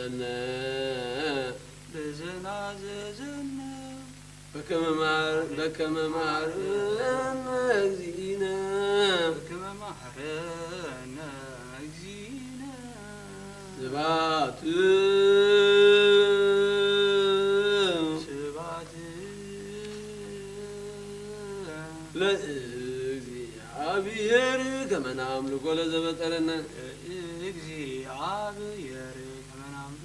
زمنا لزنا بكم معرنا أجزينا سبعة لأجزيعابير كما نعمل كل زبطرنا لأجزيعابير كما نعمل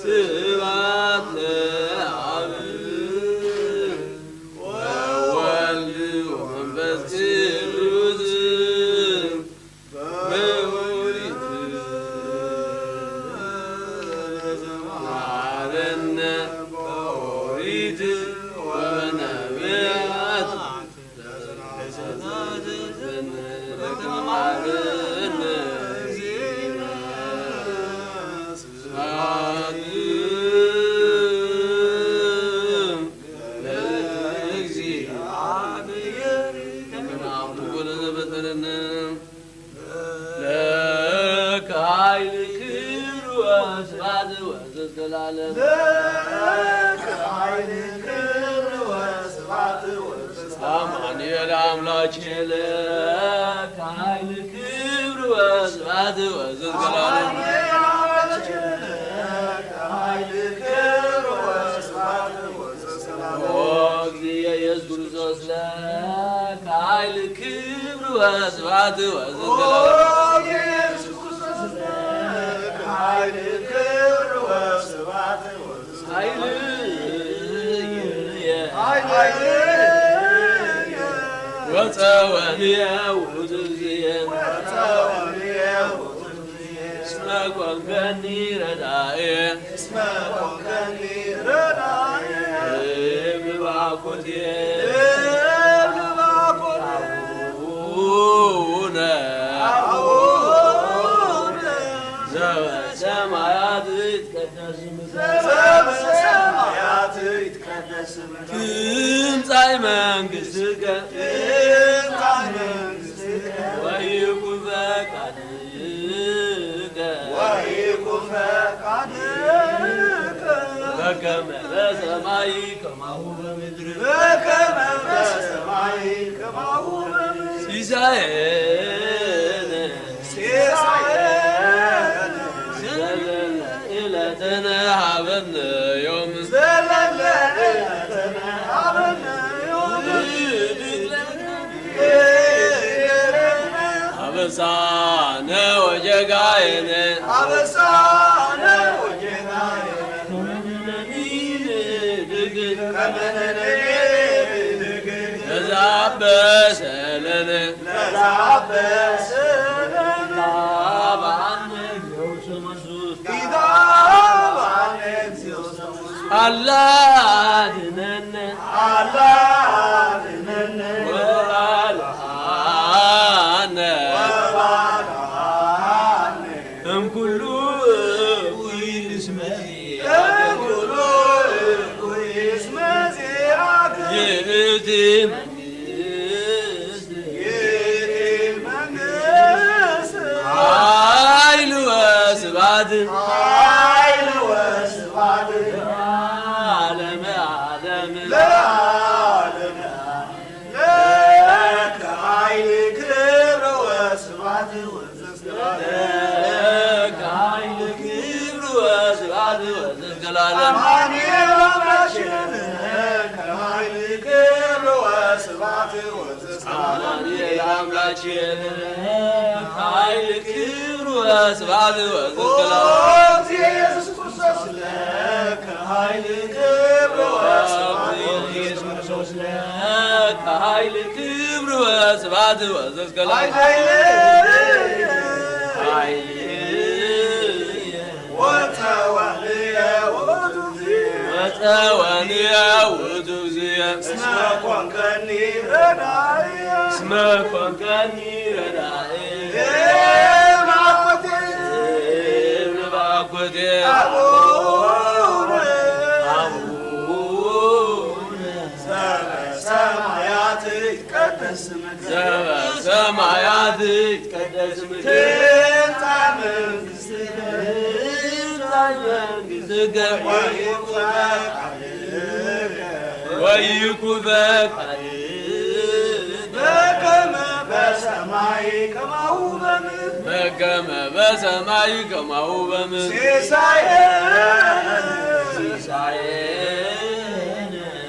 سبعة لعبير وولد ومنفس الرزق بولد وعلنا بولد ونبيعت لكم عرنا لك عين الكبر واسعد وعزز العالم لك عين الكبر واسعد وعزز العالم يا الأملاك لك عين الكبر واسعد وعزز العالم لك عين الكبر واسعد وعزز وتوانيا وتغزيا اسمك وانكني ردائي ابن باكوتي سمايات يتقدس تمساي منግስትك ويكون فقدك وكما بسماي كما هو بمدر سيسايين إلتنا عبنا يوم عبسانا وجقاين لزعبس لنا غاب عنك يوسف مسوس الله دننا وعلى هم كله ويسمعي يأتي عيل واسباد عالم لك عين كبر واسباد لك عين كبر واسباد العالم عين كبر واسباد يسوع كريستوس لك عين كبر واسباد لك عين كبر واسباد وتوانيا وتغزيا اسمك وانكني ردائي ابن باكوتي أبونا سمايات يتقدس اسمك በሰማያት ይትቀደስ ስምከ መንግሥትከ ወይኩን ፈቃድከ በከመ በሰማይ ከማሁ በምድር በከመ በሰማይ ከማሁ በምድር ሲሳየነ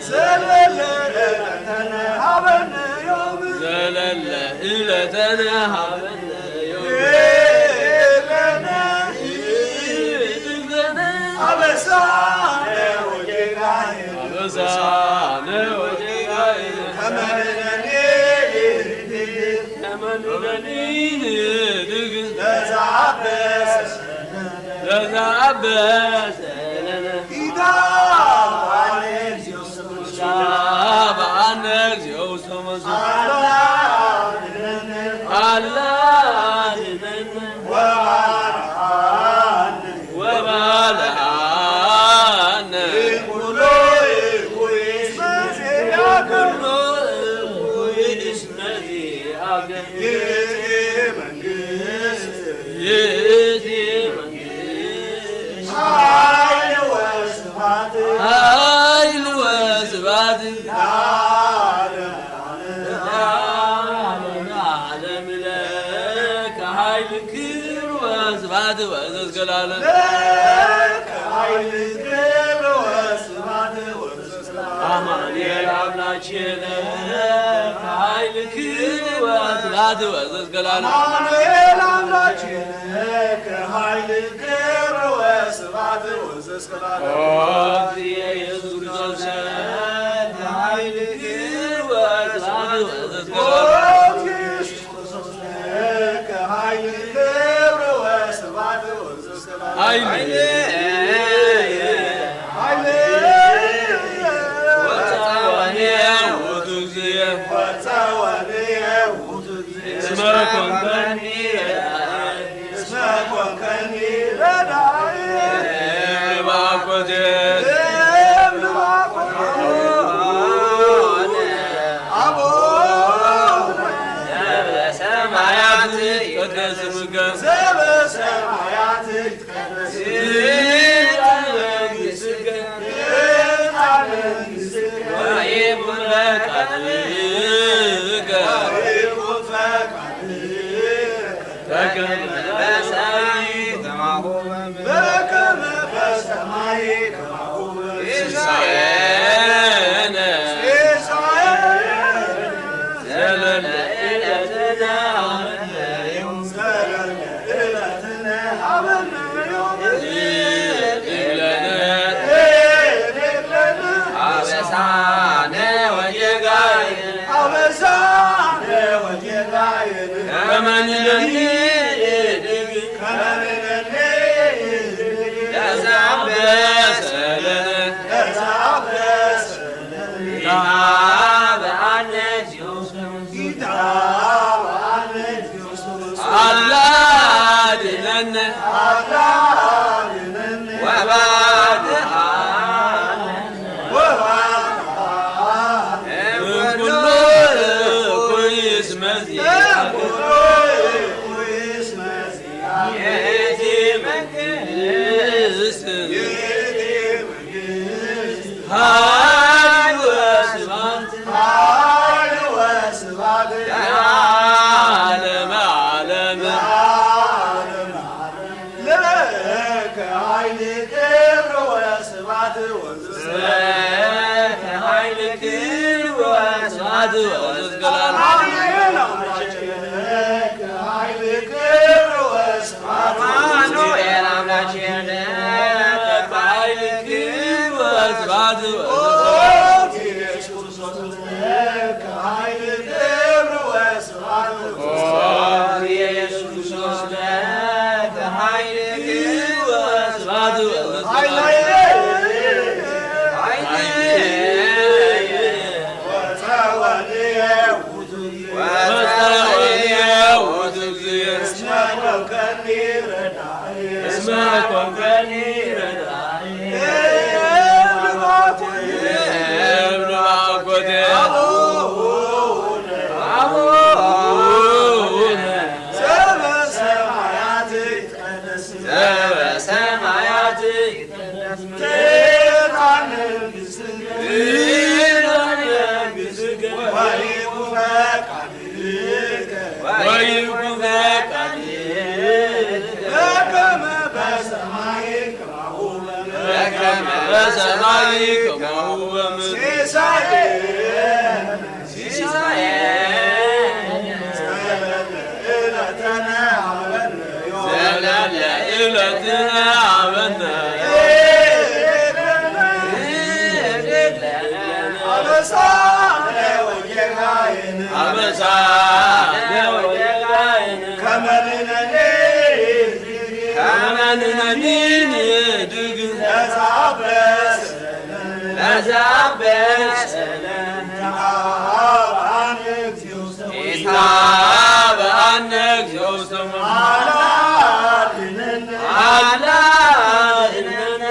ዘለለ ዕለተነ ሀበነ ዮም ዘለለ ዕለተነ ሀበነ አበሳነ ወጌጋየነ ከመ ንሕነኒ ለዘአበሰ ኢታብአነ እግዚኦ በአነ እግዚኦ ውስተ መሥዋዕት አላድነነ ወባልሐነ ኩሎ ኩሎ እስመ ዚአከ ይእቲ መንግሥት ኃይል ወስብሐት ለዓለመ ለከ ኃይል ክብር ወስብሐት ወእስከ ለዓለም አማኑኤል አምላክነ ለከ ኃይል ክብር ወስብሐት ወእስከ ለዓለም አማኑኤል አምላክነ ከኃይል ክብር ወስብሐት ወእስከ ለዓለም ኦ ኢየሱስ ክርስቶስ ኃይል ክብር ወስብሐት ወእስከ ለዓለም ኢየሱስ ክርስቶስ ከኃይል ክብር ወስብሐት ወእስከ ለዓለም እስመ ኮንከኒ ረዳኢ ባኮቴት በሰማያት ይትቀደስ ስምከ ዘበሰማያት ይትቀደስ መንግሥትከ ወይኩን ፈቃድከ በከመ በሰማይ ከማሁ በከመ በሰማይ ከማሁ ሲሳየነ ዘለለ ዕለትነ ሀበነ ዮም አበሳነ ወጌጋየነ ከመ ንሕነኒ ለዘአበሰ ለነ ኢታብአነ እግዚኦ አላድነነ ወባልሐነ እምኩሉ እኩይ እስመ ዚአከ ይእቲ መንግሥት ኃይል ወስብሐት ለዓለመ ዓለም ለከ ኃይል ክብር ወስብሐት ወእስከ ኃይል ክብር ወስብሐት ወእስከ ለዓለም አማኑኤል አምላክነ በኃይል ክብር ወስብሐት ኢየሱስ ክርስቶስ ከኃይል ክብር ወስብሐት ኢየሱስ ክርስቶስ በኃይል ክብር ወስብሐት እስመ ኮንከኒ ረዳኢ እብነ ባኮቴት በሰማይ ከማሁ በምድር ዘለለ ዕለትነ ሀበነ አበሳነ ወጌጋየነ ከመ ንሕነኒ ንድግ ለዘአበሰነ ኢታብአነ እግዚኦ ውስተ አላድኅነነ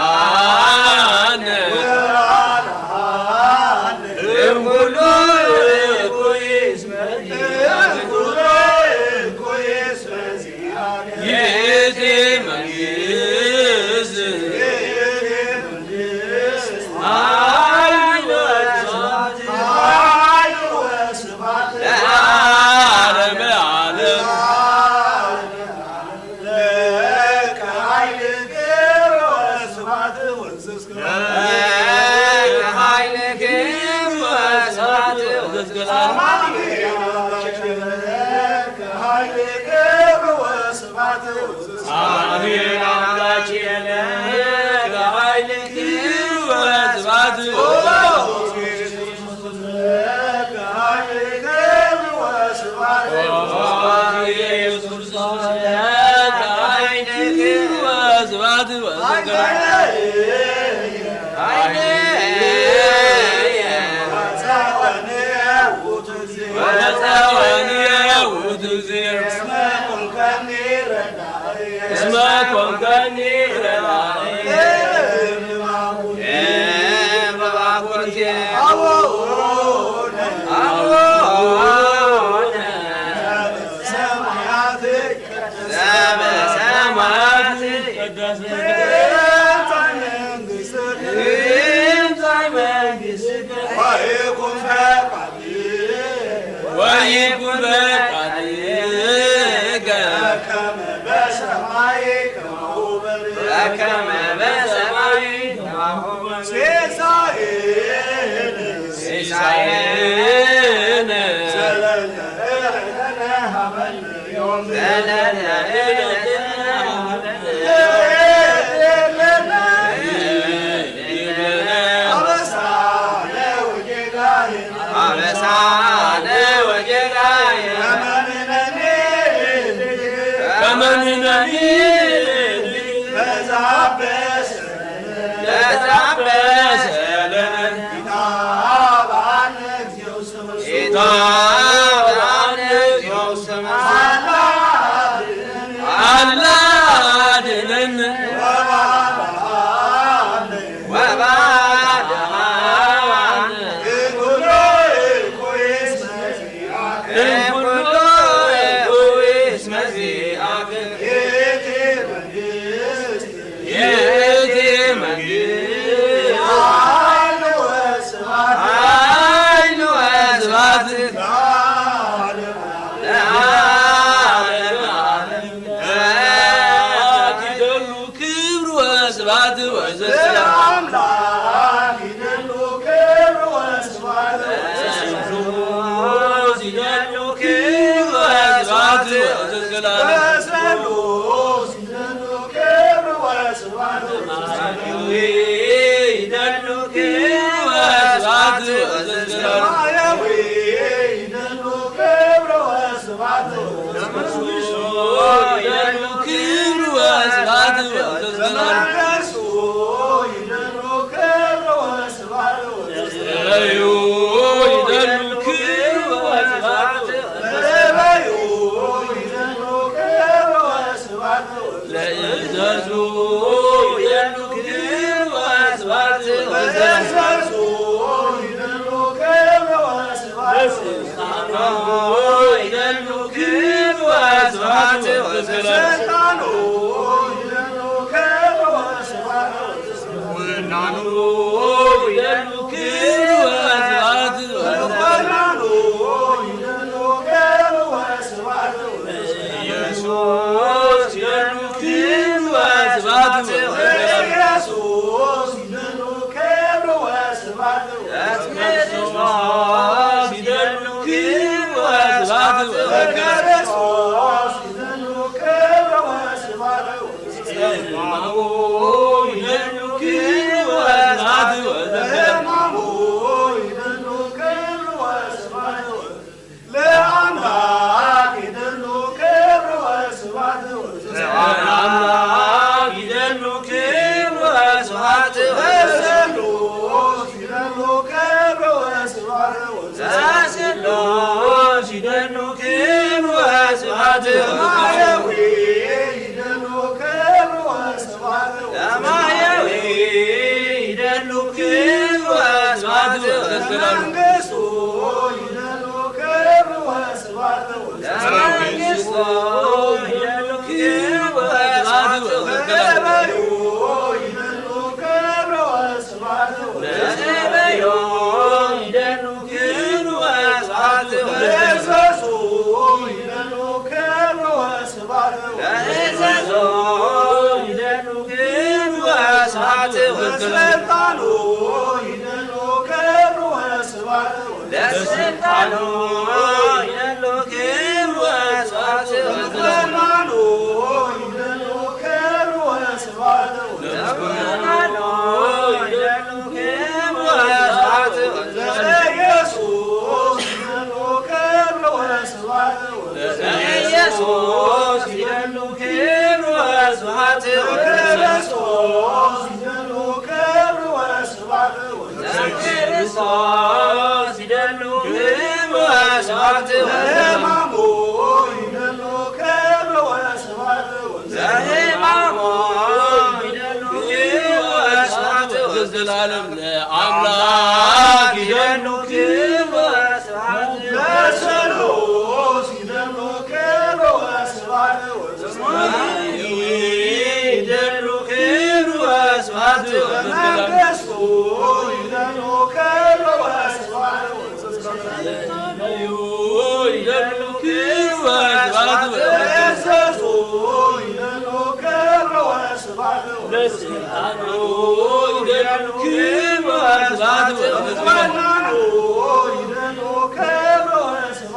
ወባልዓነ እምኩሉ እኩይ መዚአነ ይእቲ መንግሥት ኃይል ወስብሐት ለዓለመ ለከ ኃይል ወስብሐት ወእስከ ለዓለመ አማኑኤል አምላኬነ ኃይል ወስብሐት ወፀወንየ ውእቱዝየ እስመ ኮንከኒ ረዳኢየ كما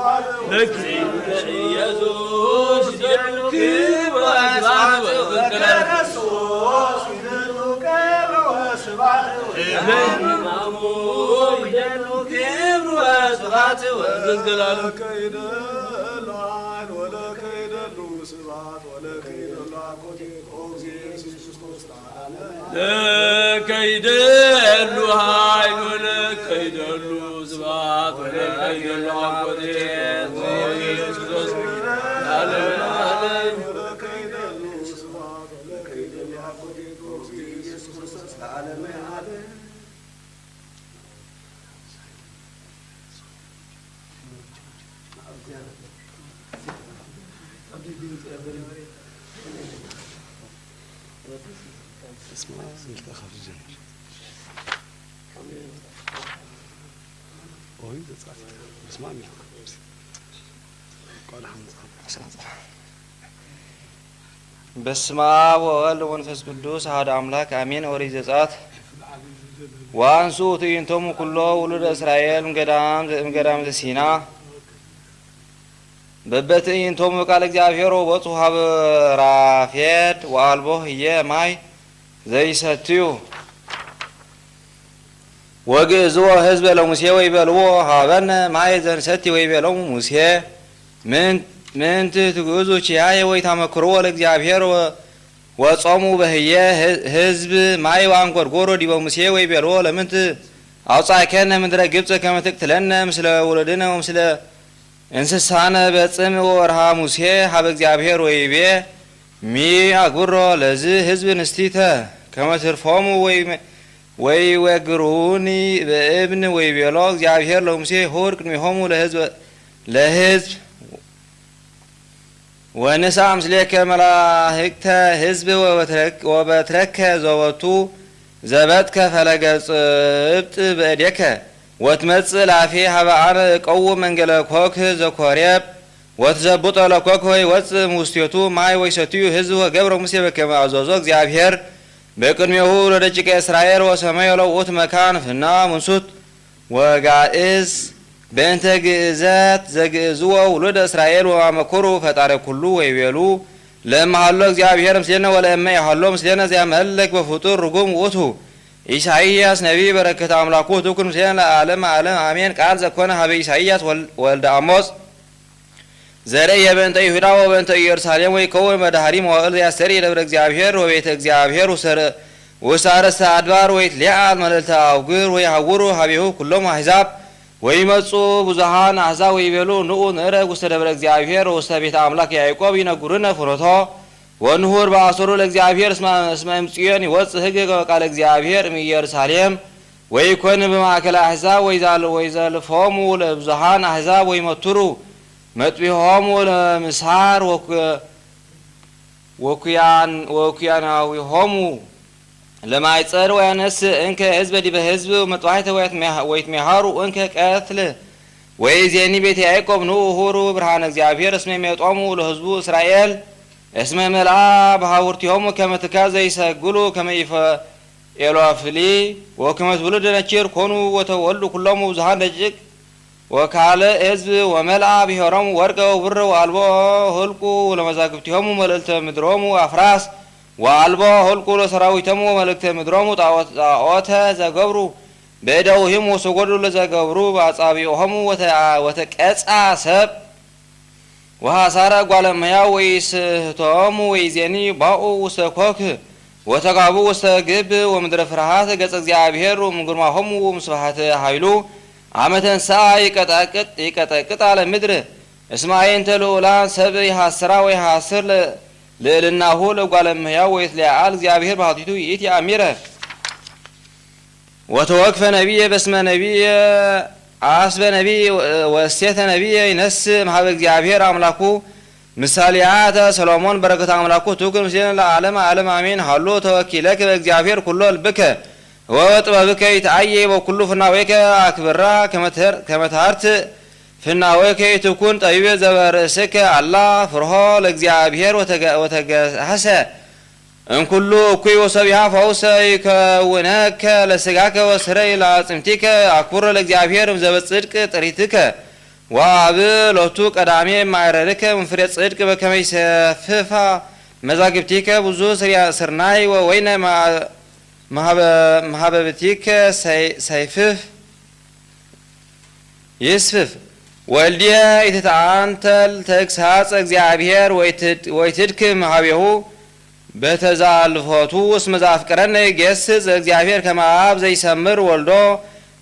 Let's ኢየሱስ ይደሉ ክብር ወስብሐት ክርስቶስ ይደሉ ክብር ወስብሐት ለማሙ ይደሉ ክብር ወስብሐት ወዘላለም ከይደላን ወለከይደሉ ስብሐት ወለከይደሉ አኮቴት ኢየሱስ ክርስቶስ ለከይደሉ ኃይል ወለከይደሉ ስብሐት ወለከይደሉ አኮቴት ኢየሱስ ክርስቶስ ለዓለመ ዓለም ወለከይደሉ ስብሐት ወለከይደሉ አኮቴት ኢየሱስ ክርስቶስ ለዓለመ ዓለም በስመ አብ ወወልድ ወመንፈስ ቅዱስ አሐዱ አምላክ አሜን። ኦሪት ዘጸአት ወአንሱ ትዕይንቶሙ ኩሎ ውሉደ እስራኤል እምገዳም ዘሲና በበትዕይንቶሙ ቃለ እግዚአብሔር ወወፁ ሀበ ራፌድ ወአልቦ ህየ ማይ ዘይሰትዩ ወግእዝዎ ህዝበ ለሙሴ ወይቤልዎ ሀበነ ማይ ዘንሰቲ ወይቤሎሙ ሙሴ ምንት ትግዙ ችያየ ወይታመክርዎ ለእግዚአብሔር ወጾሙ በህየ ህዝብ ማይ ወአንጐርጐሮ ዲበ ሙሴ ወይቤልዎ ለምንት አውጻእከነ ምድረ ግብጽ ከመ ትቅትለነ ምስለ ውሉድነ ወምስለ እንስሳነ በጽም ወርሃ ሙሴ ሀበ እግዚአብሔር ወይቤ ሚ አግብሮ ለዝ ህዝብ ንስቲተ ከመ ትርፎሙ ወይወግሩኒ በእብን ወይቤሎ እግዚአብሔር ለሙሴ ሁር ቅድሜሆሙ ለህዝብ ወንሳ ምስሌከ መላእክተ ህዝብ ወበትረከ ዘወቱ ዘበትከ ፈለገ ጽብጥ በእዴከ ወትመጽእ ላፌ ሀበ አነ እቀውም መንገለ ኮክ ዘኮሬብ ወትዘብጦ ለኮክ ወይወፅእ ውስቴቱ ማይ ወይሰትዩ ህዝብ ወገብረ ሙሴ በከመ አዘዞ እግዚአብሔር በቅድሜሁ ለደቂቀ እስራኤል ወሰመዮ ለውእቱ መካን ፍና ምንሱት ወጋእዝ በእንተ ግእዘት ዘግእዝዎ ውሉደ እስራኤል ወአመኮሩ ፈጣሪ ኩሉ ወይቤሉ ለእመሃሎ እግዚአብሔር ምስሌነ ወለእመ ይሃሎ ምስሌነ ዘያመልክ በፍጡር ርጉም ውእቱ ኢሳይያስ ነቢይ በረከተ አምላኩ ትኩን ምስሌነ ለዓለመ ዓለም አሜን። ቃል ዘኮነ ሀበ ኢሳይያስ ወልደ አሞጽ ዘርእየ በእንተ ይሁዳ ወበእንተ ኢየሩሳሌም ወይከውን መድኃኒ መዋዕል ዘያስተርእይ ደብረ እግዚአብሔር ወቤተ እግዚአብሔር ውስተ አርእስተ አድባር ወይትሊዓል መልዕልተ አውግር ወይሐውሩ ሀቤሁ ኩሎሙ አሕዛብ ወይመጹ ብዙኃን አሕዛብ ወይቤሉ ንዑ ንዕረግ ውስተ ደብረ እግዚአብሔር ውስተ ቤተ አምላክ ያዕቆብ ይነግሩነ ፍኖቶ ወንሁር በአሰሩ ለእግዚአብሔር እስመ እምጽዮን ይወፅእ ሕግ ቃለ እግዚአብሔር እምኢየሩሳሌም ወይኮን በማእከለ አሕዛብ ወይዘልፎሙ ለብዙኃን አሕዛብ ወይመትሩ መጥቢሆሙ ለምስሓር ወኩያናዊሆሙ ለማይጸር ወያነስእ እንከ ህዝበ ዲበ ህዝብ መጥዋዕተ ወይትሜሃሩ እንከ ቀትል ወይዜኒ ቤተ ያዕቆብ ንዑ ሁሩ ብርሃነ እግዚአብሔር እስመ ይሜጦሙ ለህዝቡ እስራኤል እስመ መልአ በሃውርቲሆሙ ከመ ትካዝ ዘይሰግሉ ከመ ኢሎፍሊ ወከመ ትውልደ ነኪር ኮኑ ወተወልዱ ኩሎሙ ብዙኃን ደቂቅ ወካልእ ህዝብ ወመልአ ብሔሮሙ ወርቀ ወብር ወአልቦ ህልቁ ለመዛግብቲሆሙ መልዕልተ ምድሮሙ አፍራስ ወአልቦ ህልቁ ለሰራዊቶሙ መልእክተ ምድሮሙ ጣዖተ ዘገብሩ በእደዊሂሙ ወሰጐዱ ለዘገብሩ በአጻብዒሆሙ ወተቀጻ ሰብ ወሐሳረ እጓለ እመሕያው ወይስሕቶሙ ወይዜኒ ባኡ ውስተ ኮክ ወተጋቡ ውስተ ግብ ወምድረ ፍርሃት ገጸ እግዚአብሔር ወምግርማሆሙ ወምስብሐተ ኃይሉ አመ ተንሥአ ይቀጠቅጥ አለ ምድር እስመ አዕይንተ ልዑላን ሰብ ይሐስራ ወይሐስር ልዕልናሁ ለእጓለ እመሕያው ወይትሊዓል እግዚአብሔር በኃጢአቱ ይእቲ አሚረ ወተወክፈ ነቢየ በስመ ነቢየ አስበ ነቢይ ወእሴተ ነቢየ ይነስእ እምኀበ እግዚአብሔር አምላኩ ምሳሌያተ ሰሎሞን በረከተ አምላኩ ትኩን ምስሌነ ለዓለመ ዓለም አሜን። ሀሎ ተወኪለከ በእግዚአብሔር ኩሎ ልብከ ወጥበብከ ይትአየይ በኩሉ ፍናዌከ አክብራ ከመ ትሃርት ፍናዌከ ትኩን ጠቢበ ዘበርእስከ አላ ፍርሆ ለእግዚአብሔር ወተገሃሰ እንኩሉ እኩይ ወሰቢሃ ፈውሰ ይከውነከ ለሥጋከ ወስረይ ለአጽምቲከ አክብሮ ለእግዚአብሔር ዘበጽድቅ ጥሪትከ ወአብ ሎቱ ቀዳሜ ማዕረርከ ወንፍሬ ጽድቅ በከመ ይሰፍፋ መዛግብቲከ ብዙ ስርናይ ወወይነ ማህበብቲከ ሰይፍፍ ይስፍፍ ወልድየ ኢትትአንተል ተግሳጽ እግዚአብሔር ወይትድክም ሀቤሁ በተዛልፎቱ እስመ ዘአፍቅረነ ይገስጽ እግዚአብሔር ከመ አብ ዘይሰምር ወልዶ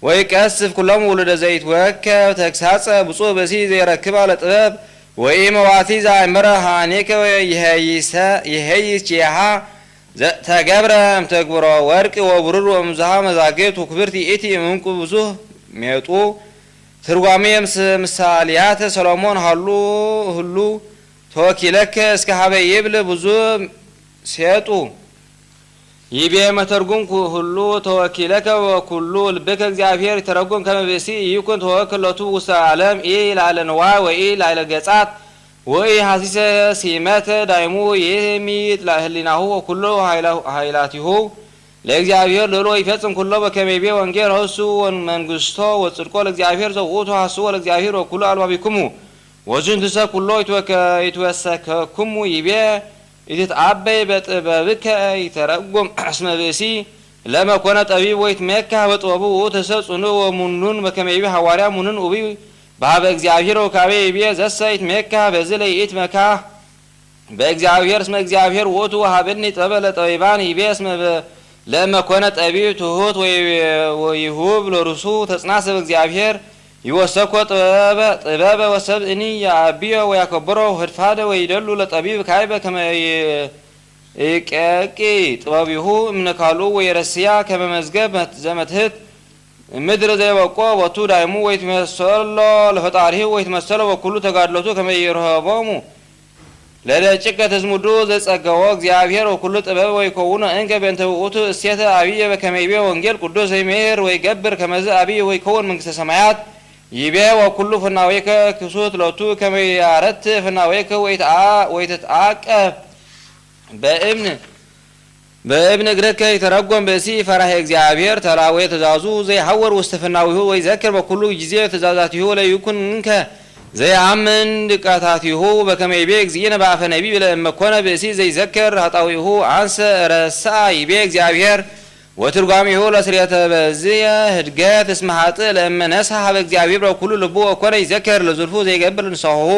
ወይቀስፍ ኩሎሙ ውሉደ ዘይትወከብ ተግሳጸ ብፁዕ ብእሲ ዘይረክባ ለጥበብ ወኢመዋቲ ዘአእመረ ሀኔከ ይሄይስ ጭያሃ ተገብረ እምተግብሮ ወርቅ ወብሩር ወምዝሃ መዛግብት ወክብርት ይእቲ እምንቁ ብዙህ ሜጡ ትርጓሜ ምሳሌያት ሰሎሞን ሁሉ ተወኪለከ እስከ ሀበ ይብል ብዙ ሴጡ ይቤ መተርጉም ሁሉ ተወኪለከ ወኩሉ ልብከ እግዚአብሔር ተረጉም ከመ ብእሲ ይኩን ተወክለቱ ውስተ ዓለም ኢላለ ንዋይ ወኢላለ ገጻት ወኢሐሲሰ ሲመተ ዳይሙ የሚጥ ለህሊናሁ ወኩሉ ኃይላቲሁ ለእግዚአብሔር ልሎ ይፈጽም ኩሎ በከመ ይቤ ወንጌል ሆሱ መንግስቶ ወጽድቆ ለእግዚአብሔር ዘውእቱ ሐስቦ ለእግዚአብሔር ወኩሉ አልባቢክሙ ወዝንትሰ ኩሎ ይትወሰከክሙ ይቤ ኢትትአበይ በጥበብከ ይተረጎም እስመ ብእሲ ለመኮነ ጠቢብ ወይትሜካህ በጥበቡ ተሰጽኑ ወሙኑን በከመ ይቤ ሐዋርያ ሙኑን ኡቢ በሀበ እግዚአብሔር ወካቤ ይቤ ዘሰ ይትሜካህ በዝለ ይትመካህ በእግዚአብሔር እስመ እግዚአብሔር ውእቱ ወሀበኒ ጥበበ ለጠቢባን ይቤ እስመ ለመኮነ ጠቢብ ትሑት ወይሁብ ለርሱ ተጽናሰ በእግዚአብሔር ይወሰኮ ጥበበ ወሰብእኒ ያብዮ ወያከብሮ ህድፋደ ወይደሉ ለጠቢብ ካይበ ከመ ይቀቂ ጥበቢሁ እምነካሉ ወይረስያ ከመ መዝገብ ዘመትህት ምድር ዘይበቆ ወቱ ዳይሙ ወይትመሰሎ ለፈጣሪሁ ወይትመሰሎ በኩሉ ተጋድሎቱ ከመ ይርህቦሙ ለደቂቀ ተዝሙዱ ዘጸገዎ እግዚአብሔር ወኩሉ ጥበብ ወይከውኑ እንከ በእንተ ውእቱ እሴተ አብየ በከመ ይቤ ወንጌል ቅዱስ ዘይሜር ወይገብር ከመዝ አብይ ወይከውን መንግስተ ሰማያት ይቤ ወኩሉ ፍናዌከ ክሱት ሎቱ ከመ ያረት ፍናዌከ ወይትትአቀብ በእብን እግርከ ይተረጎም ብእሲ ፈራሄ እግዚአብሔር ተላዌ ትእዛዙ ዘይሐወር ውስተ ፍናዊሁ ወይዘክር በኩሉ ጊዜ ትእዛዛቲሁ ለይኩን እንከ ዘያምን ድቃታቲሁ በከመ ይቤ እግዚእነ በአፈ ነቢብ ለእመኮነ ብእሲ ዘይዘክር ኃጣዊሁ አንሰ ረሳ ይቤ እግዚአብሔር ወትርጓሚሁ ለስርየተ በዝየ ህድገት እስመ ኃጥእ ለእመነሳ ሀበ እግዚአብሔር በኩሉ ልቡ ወኮነ ይዘክር ለዝልፉ ዘይገብር ንስሐሁ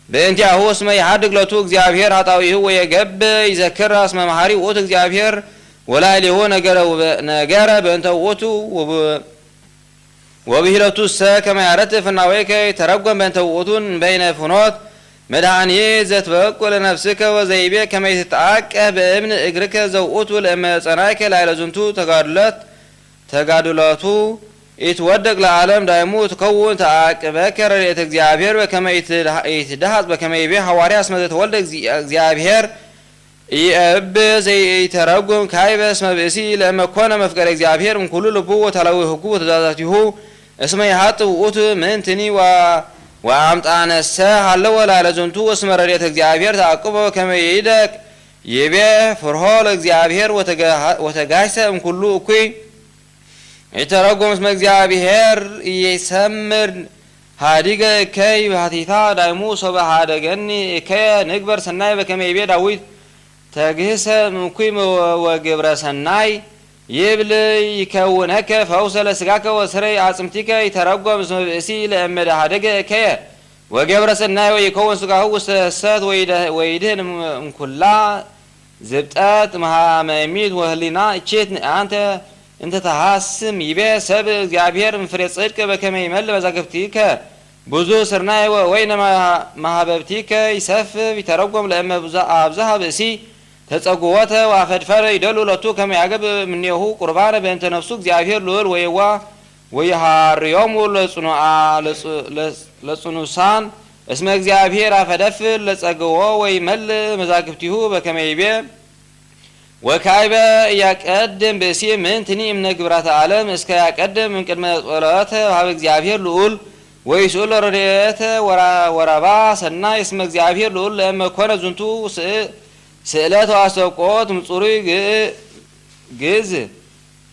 በእንቲአሁ እስመ ይሃድግ ለቱ እግዚአብሔር ኃጣዊሁ ወየገብ ይዘክር እስመ መሐሪ ውእቱ እግዚአብሔር ወላዕሌሁ ነገረ በእንተ ውእቱ ወብሂለቱሰ ከመ ያረት ፍናዌከ ይተረጎም በእንተ ውእቱን በይነ ፍኖት መድኃኒት ዘትበቁ ለነፍስከ ወዘይቤ ከመ ይትትአቀህ በእብን እግርከ ዘውእቱ ለእመ ጸናይከ ላዕለ ዝንቱ ተጋድሎቱ ይትወደቅ ለዓለም ዳይሙ ትከውን ተአቅበከ ረድኤተ እግዚአብሔር በከመ ይትደሃጽ በከመ ይቤ ሐዋርያ እስመ ዘተወልደ እግዚአብሔር ይእብ ዘይተረጉም ካይበ እስመ ብእሲ ለእመ ኮነ መፍቀረ እግዚአብሔር እምኩሉ ልቡ ወተላዊ ህጉ ወትእዛዛቲሁ እስመ ይሃጥ ውእቱ ምንትኒ ወአምጣነሰ ሀለወ ላዕለ ዝንቱ እስመ ረድኤተ እግዚአብሔር ተአቅቦ ከመ ይደቅ ይቤ ፍርሆ ለእግዚአብሔር ወተጋይሰ እምኩሉ እኩይ ይተረጎም እስመ እግዚአብሔር ይሰምር ሀዲገ እከይ በሀቲታ ዳይሙ ሶበ ሀደገኒ እከየ ንግበር ሰናይ በከመ ይቤ ዳዊት ተግህሰ እምኩይ ወግብረ ሰናይ ይብል ይከውነከ ፈውሰ ለስጋከ ወስረይ አጽምቲከ ይተረጎም እስመ ብእሲ ለእመ ሀደገ እከየ ወገብረ ሰናይ ወይከውን ስጋሁ ውስተ እሰት ወይድህን እምኩላ ዝብጠት መሃመሚት ወህሊና እቼት አንተ እንተ ተሐስም ይቤ ሰብ እግዚአብሔር እምፍሬ ጽድቅ በከመ ይመልእ መዛግብቲከ ብዙ ስርናይ ወይነ ማህበብቲከ ይሰፍፍ ይተረጎም ለእመ አብዝሃ ብእሲ ተጸጉወተ ወአፈድፈረ ይደሉ ለቱ ከመ ያገብ እምኔሁ ቁርባነ በእንተ ነፍሱ እግዚአብሔር ልዑል ወየዋ ወይሃርዮሙ ለጽኑሳን እስመ እግዚአብሔር አፈደፍር ለጸግዎ ወይመልእ መዛግብቲሁ በከመ ይቤ ወካይበ ያቀድም ብእሲ ምንትኒ እምነ ግብራተ ዓለም እስከ ያቀድም እምቅድመ ጸሎተ ሀበ እግዚአብሔር ልዑል ወይስኡል ረድኤተ ወረባ ሰናይ እስመ እግዚአብሔር ልዑል ለእመ ኮነ ዝንቱ ስእለት ወአስተብቆት ምጹሩይ ግዝ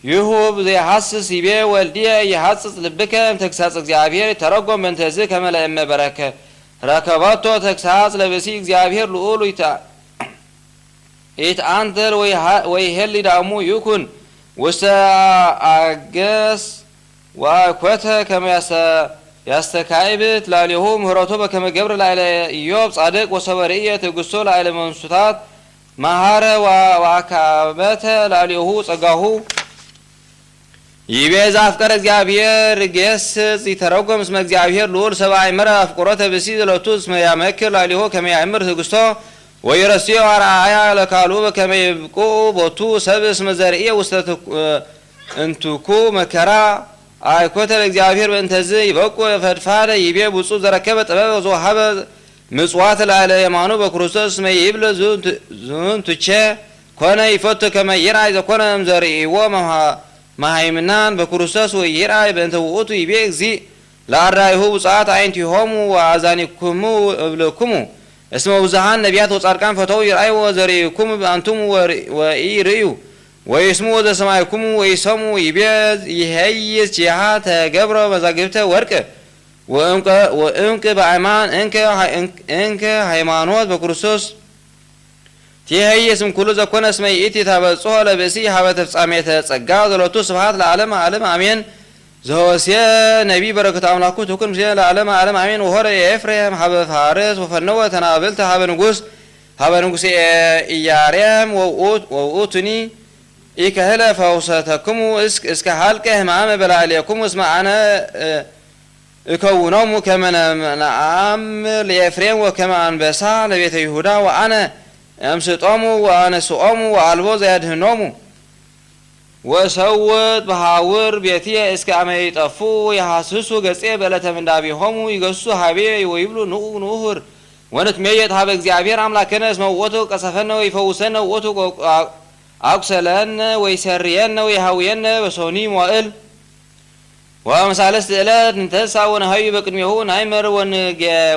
ይሁብ ዘይሐስስ ይቤ ወልድየ ይሐጽጽ ልብከ ተግሳጽ እግዚአብሔር ተረጎም በእንተዝ ከመ ለእመ በረከ ረከበቶ ተግሳጽ ለብሲ እግዚአብሔር ልዑል ይትአንተር ወይሄሊ ዳእሙ ይኩን ውስተ አገስ ወኮተ ከመ ያስተካይብት ላሊሁ ምህረቶ በከመ ገብረ ላዕለ ኢዮብ ጻድቅ ወሰበርየ ትዕግሥቶ ላዕለ መንሱታት መሃረ ወአካበተ ላሊሁ ጸጋሁ ይቤዛ አፍቀረ እግዚአብሔር ገስጽ ይተረጎም እስመ እግዚአብሔር ልዑል ሰብአ አእምረ አፍቁሮተ ብእሲ ዘለቱ እስመ ያመክር ላሊሁ ከመ ያእምር ትዕግሥቶ ወይረስዮ አርአያ ለካልኡ በከመ ይብቁ ቦቱ ሰብእ እስመ ዘርእየ ውስተ እንቱኩ መከራ አይኮተ ለእግዚአብሔር በእንተዝ ይበቁ ፈድፋደ ይቤ ብፁዕ ዘረከበ ጥበብ ወዘወሀበ ምጽዋት ላዕለ የማኑ በክርስቶስ እስመ ይብል ዝንቱቼ ኮነ ይፈቱ ከመ ይርአይ ዘኮነ እምዘርእይዎ መሃይምናን በክርስቶስ ወይርአይ በእንተ ውእቱ ይቤ እግዚእ ለአርዳኢሁ ብፁዓት አዕይንቲሆሙ ወአዛኒክሙ እብልክሙ እስመ ብዙኃን ነቢያት ወጻድቃን ፈተው ይርአዩ ወዘርእይክሙ አንትሙ ወኢርእዩ ወይስሙ ዘሰማይክሙ ወይሰሙ ይቤ ይሄይስ ጂሃ ተገብረ መዛግብተ ወርቅ ወእንቅ በአይማን እንከ ሃይማኖት በክርስቶስ ትሄይስም ኩሉ ዘኮነ እስመ ይእቲ ታበጽሖ ለብእሲ ሀበ ተፍጻሜተ ጸጋ ዘለቱ ስብሐት ለዓለመ ዓለም አሜን። ዘወስየ ነቢይ በረከተ አምላኩ ትኩን ምስለ ለዓለመ ዓለም አሜን። ወሆረ ኤፍሬም ሀበ ፋርስ ወፈነወ ተናብልተ ሀበ ንጉሥ ኢያሬም ወውእቱኒ ኢከህለ ፈውሰተክሙ እስከ ሀልቀ ሕማመ በላዕሌክሙ እስመ አነ እከውኖሙ ከመ ነአምር ለኤፍሬም ወከመ አንበሳ ለቤተ ይሁዳ ወአነ እምስጦሙ ወአነስኦሙ ወአልቦ ዘያድኅኖሙ ወሰውት በሃውር ቤትየ እስከ አመ ይጠፉ የሐስሱ ገጼ በዕለተ ምንዳቤሆሙ ይገሱ ሀቤ ወይብሉ ንዑር ወንትሜየጥ ሀበ እግዚአብሔር አምላክነ እስመ ውእቱ ቀሰፈነ ወይፈውሰነ ውእቱ አቁሰለነ ወይሰርየነ ወይሃውየነ በሶኒ ሞዕል ወምሳለስት ዕለት እንተሳ ወነሀዩ በቅድሜሁ ናይመር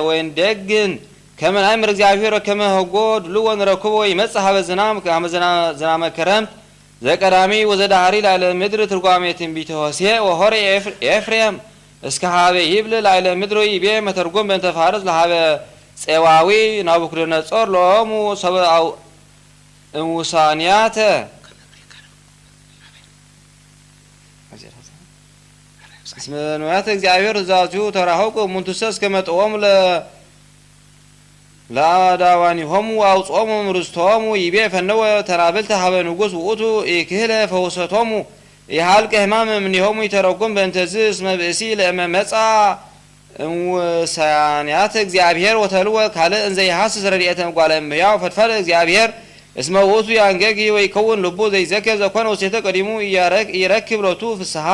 ወንደግን ከመ ናይመር እግዚአብሔር ከመ ህጎ ድልዎ ንረክቦ ይመጽእ ሀበ ዝናመ ክረምት ዘቀዳሚ ወዘዳህሪ ላዕለ ምድር ትርጓሜ ትንቢተ ሆሴዕ ወሆረ ኤፍሬም እስከ ሀበ ይብል ላዕለ ምድር ይቤ መተርጎም በእንተ ፋርስ ለሀበ ፄዋዊ ናቡክደነፆር ሎሙ ሰብአ እሙሳንያተ እስመ ንዋያተ እግዚአብሔር ትእዛዙ ተራህቁ እሙንቱሰ እስከ መጥኦሙ ለአዳዋኒሆሙ አውጾሙ ርስቶሙ ይቤ ፈነወ ተናብልተ ሀበ ንጉሥ ውእቱ ኢክህለ ፈውሰቶሙ የሀልቀ ሕማም እምኔሆሙ ይተረጎም በእንተዝ እስመ ብእሲ ለእመ መጻ እሙሳንያተ እግዚአብሔር ወተልወ ካልእ እንዘ ይሐስስ ረድኤተ እጓለ እመሕያው ፈድፈደ እግዚአብሔር እስመ ውእቱ ያንገጊ ወይከውን ልቡ ዘይዘክር ዘኮነ ውስቴተ ቀዲሙ ይረክብ ሎቱ ፍስሓ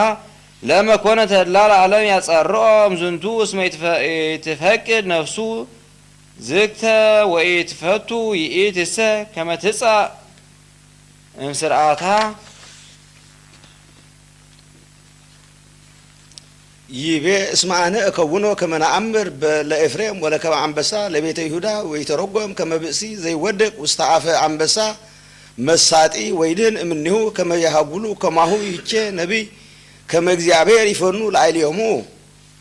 ለእመ ኮነ ተድላ ለዓለም ያጸርኦ እምዝንቱ እስመ ይትፈቅድ ነፍሱ ዝግተ ወኢትፈቱ ይእትሰ ከመ ትጻእ እምስርዓታ ይቤ እስመ አነ እከውኖ ከመ ነአምር ለኤፍሬም ወለከመ አንበሳ ለቤተ ይሁዳ ወይተረጎም ከመ ብእሲ ዘይወድቅ ውስተ አፈ አንበሳ መሳጢ ወይድህን እምኔሁ ከመ ያሃጉሉ ከማሁ ይቼ ነቢይ ከመ እግዚአብሔር ይፈኑ ላዕሌሆሙ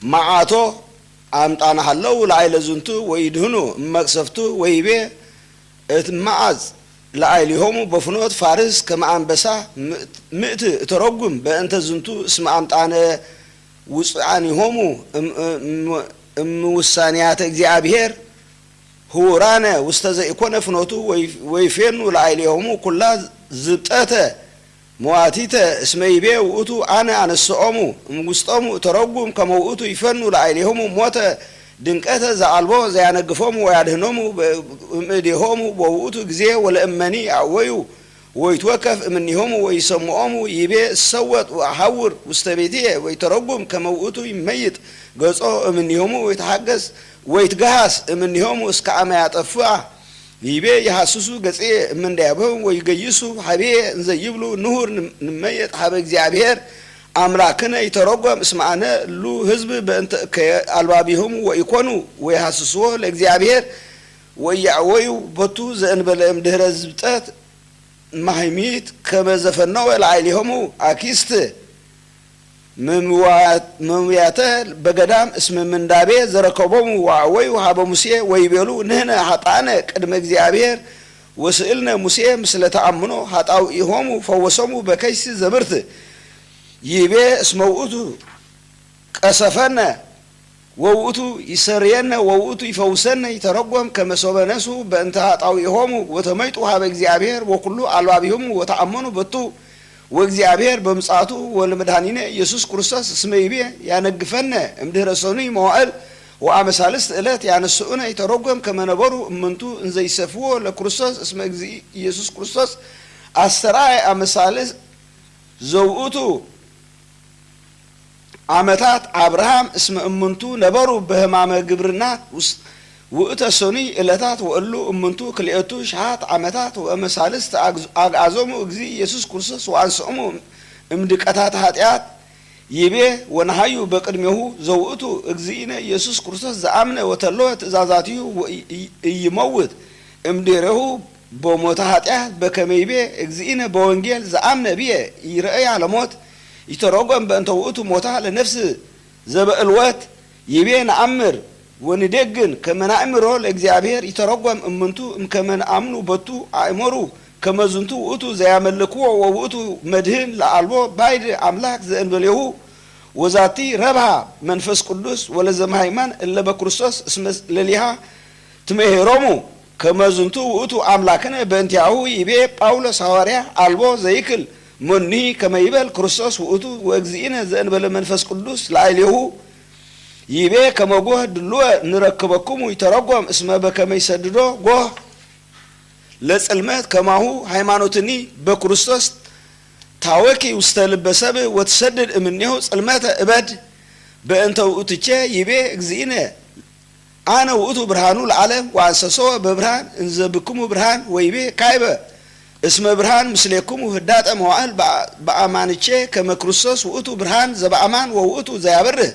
መዓቶ አምጣናሃለው ላዕለ ዝንቱ ወይድህኑ እመቅሰፍቱ ወይቤ እትመዓዝ ላዕሌሆሙ በፍኖት ፋርስ ከመ አንበሳ ምእት እተረጉም በእንተ ዝንቱ እስመ አምጣነ ውፅአኒሆሙ እምውሳንያተ እግዚአብሔር ህውራነ ውስተ ዘኢኮነ ፍኖቱ ወይፌኑ ላዕሌሆሙ ኩላ ዝብጠተ መዋቲተ እስመ ይቤ ውእቱ አነ አነስኦሙ እምውስጦሙ እተረጉም ከመ ውእቱ ይፈኑ ላዕሌሆሙ ሞተ ድንቀተ ዘአልቦ ዘያነግፎሙ ወያድህኖሙ እምእዴሆሙ በውእቱ ጊዜ ወለእመኒ አወዩ ወይትወከፍ እምኔሆሙ ወይሰምዖሙ ይቤ እሰወጥ ወአሐውር ውስተ ቤትየ ወይተረጉም ከመ ውእቱ ይመይጥ ገጾ እምኔሆሙ ወይተሐገስ ወይትገሃስ እምኔሆሙ እስከ አመ ያጠፍአ ይቤ የሐስሱ ገጼ እምንዳያበው ወይገይሱ ሀቤ እንዘ ይብሉ ንሁር ንመየጥ ሀበ እግዚአብሔር አምላክነ ይተረጎም እስመ አነ እሉ ህዝብ በእንተ አልባቢሆሙ ወኢኮኑ ወይሐስስዎ ለእግዚአብሔር ወያዕወዩ ቦቱ ዘእንበለ እምድኅረ ዝብጠት ማህሚት ከመዘፈነው ለዓሊሆሙ አኪስት መምያተ በገዳም እስመ ምንዳቤ ዘረከቦሙ ወአወዩ ሀበ ሙሴ ወይቤሉ ንሕነ ኃጣነ ቅድመ እግዚአብሔር ወስእልነ ሙሴ ምስለ ተአምኖ ኃጣውኢሆሙ ፈወሶሙ በከይሲ ዘብርት ይቤ እስመ ውእቱ ቀሰፈነ ወውእቱ ይሰርየነ ወውእቱ ይፈውሰነ ይተረጎም ከመ ሶበ ነሱ በእንተ ኃጣውኢሆሙ ወተመይጡ ሀበ እግዚአብሔር ወኩሉ አልባቢሆሙ ወተአመኑ በቱ ወእግዚአብሔር በምጽአቱ ወለመድኃኒነ ኢየሱስ ክርስቶስ እስመ ይቤ ያነግፈነ እምድኅረ ሰኑይ መዋዕል ወአመሳልስት ዕለት ያነስኡነ ይተረጎም ከመ ነበሩ እምንቱ እንዘ ይሰፍዎ ለክርስቶስ እስመ እግዚእ ኢየሱስ ክርስቶስ አስተርአየ አመሳልስ ዘውእቱ ዓመታት አብርሃም እስመ እምንቱ ነበሩ በሕማመ ግብርናት ውስጥ ውእተ ሰኑይ ዕለታት ወእሉ እምንቱ ክልኤቱ ሸሃት ዓመታት ወአመሳልስት አግዓዞሙ እግዚእ ኢየሱስ ክርስቶስ ወአንስኦሙ እምድቀታት ኃጢአት ይቤ ወነሃዩ በቅድሜሁ ዘውእቱ እግዚእነ ኢየሱስ ክርስቶስ ዘአምነ ወተለወ ትእዛዛቲሁ ኢይመውት እምድኅሬሁ በሞተ ኃጢአት በከመ ይቤ እግዚእነ በወንጌል ዘአምነ ብየ ይርእያ ለሞት ይተረጎም በእንተ ውእቱ ሞታ ለነፍስ ዘበእልወት ይቤ ነአምር ወንደግን ከመ ናእምሮ ለእግዚአብሔር ይተረጎም እምንቱ እምከመ ነአምኑ በቱ አእመሩ ከመ ዝንቱ ውእቱ ዘያመልክዎ ወውእቱ መድህን ለአልቦ ባይድ አምላክ ዘእንበሌሁ ወዛቲ ረብሃ መንፈስ ቅዱስ ወለዘመሃይማን እለ በክርስቶስ እስመ ለሊሃ ትሜሄሮሙ ከመ ዝንቱ ውእቱ አምላክነ በእንቲአሁ ይቤ ጳውሎስ ሐዋርያ አልቦ ዘይክል መኒ ከመ ይበል ክርስቶስ ውእቱ ወእግዚእነ ዘእንበለ መንፈስ ቅዱስ ላዕሌሁ ይቤ ከመ ጎህ ድልወ ንረክበክሙ ይተረጎም እስመ በከመ ይሰድዶ ጎህ ለጽልመት ከማሁ ሃይማኖትኒ በክርስቶስ ታወኪ ውስተ ልበ ሰብእ ወትሰድድ እምኔሁ ጽልመተ እበድ በእንተ ውእቱቼ ይቤ እግዚእነ አነ ውእቱ ብርሃኑ ለዓለም ወአንሰሶ በብርሃን እንዘ ብክሙ ብርሃን ወይቤ ካይበ እስመ ብርሃን ምስሌክሙ ህዳጠ መዋዕል በአማንቼ ከመ ክርስቶስ ውእቱ ብርሃን ዘበአማን ወውእቱ ዘያበርህ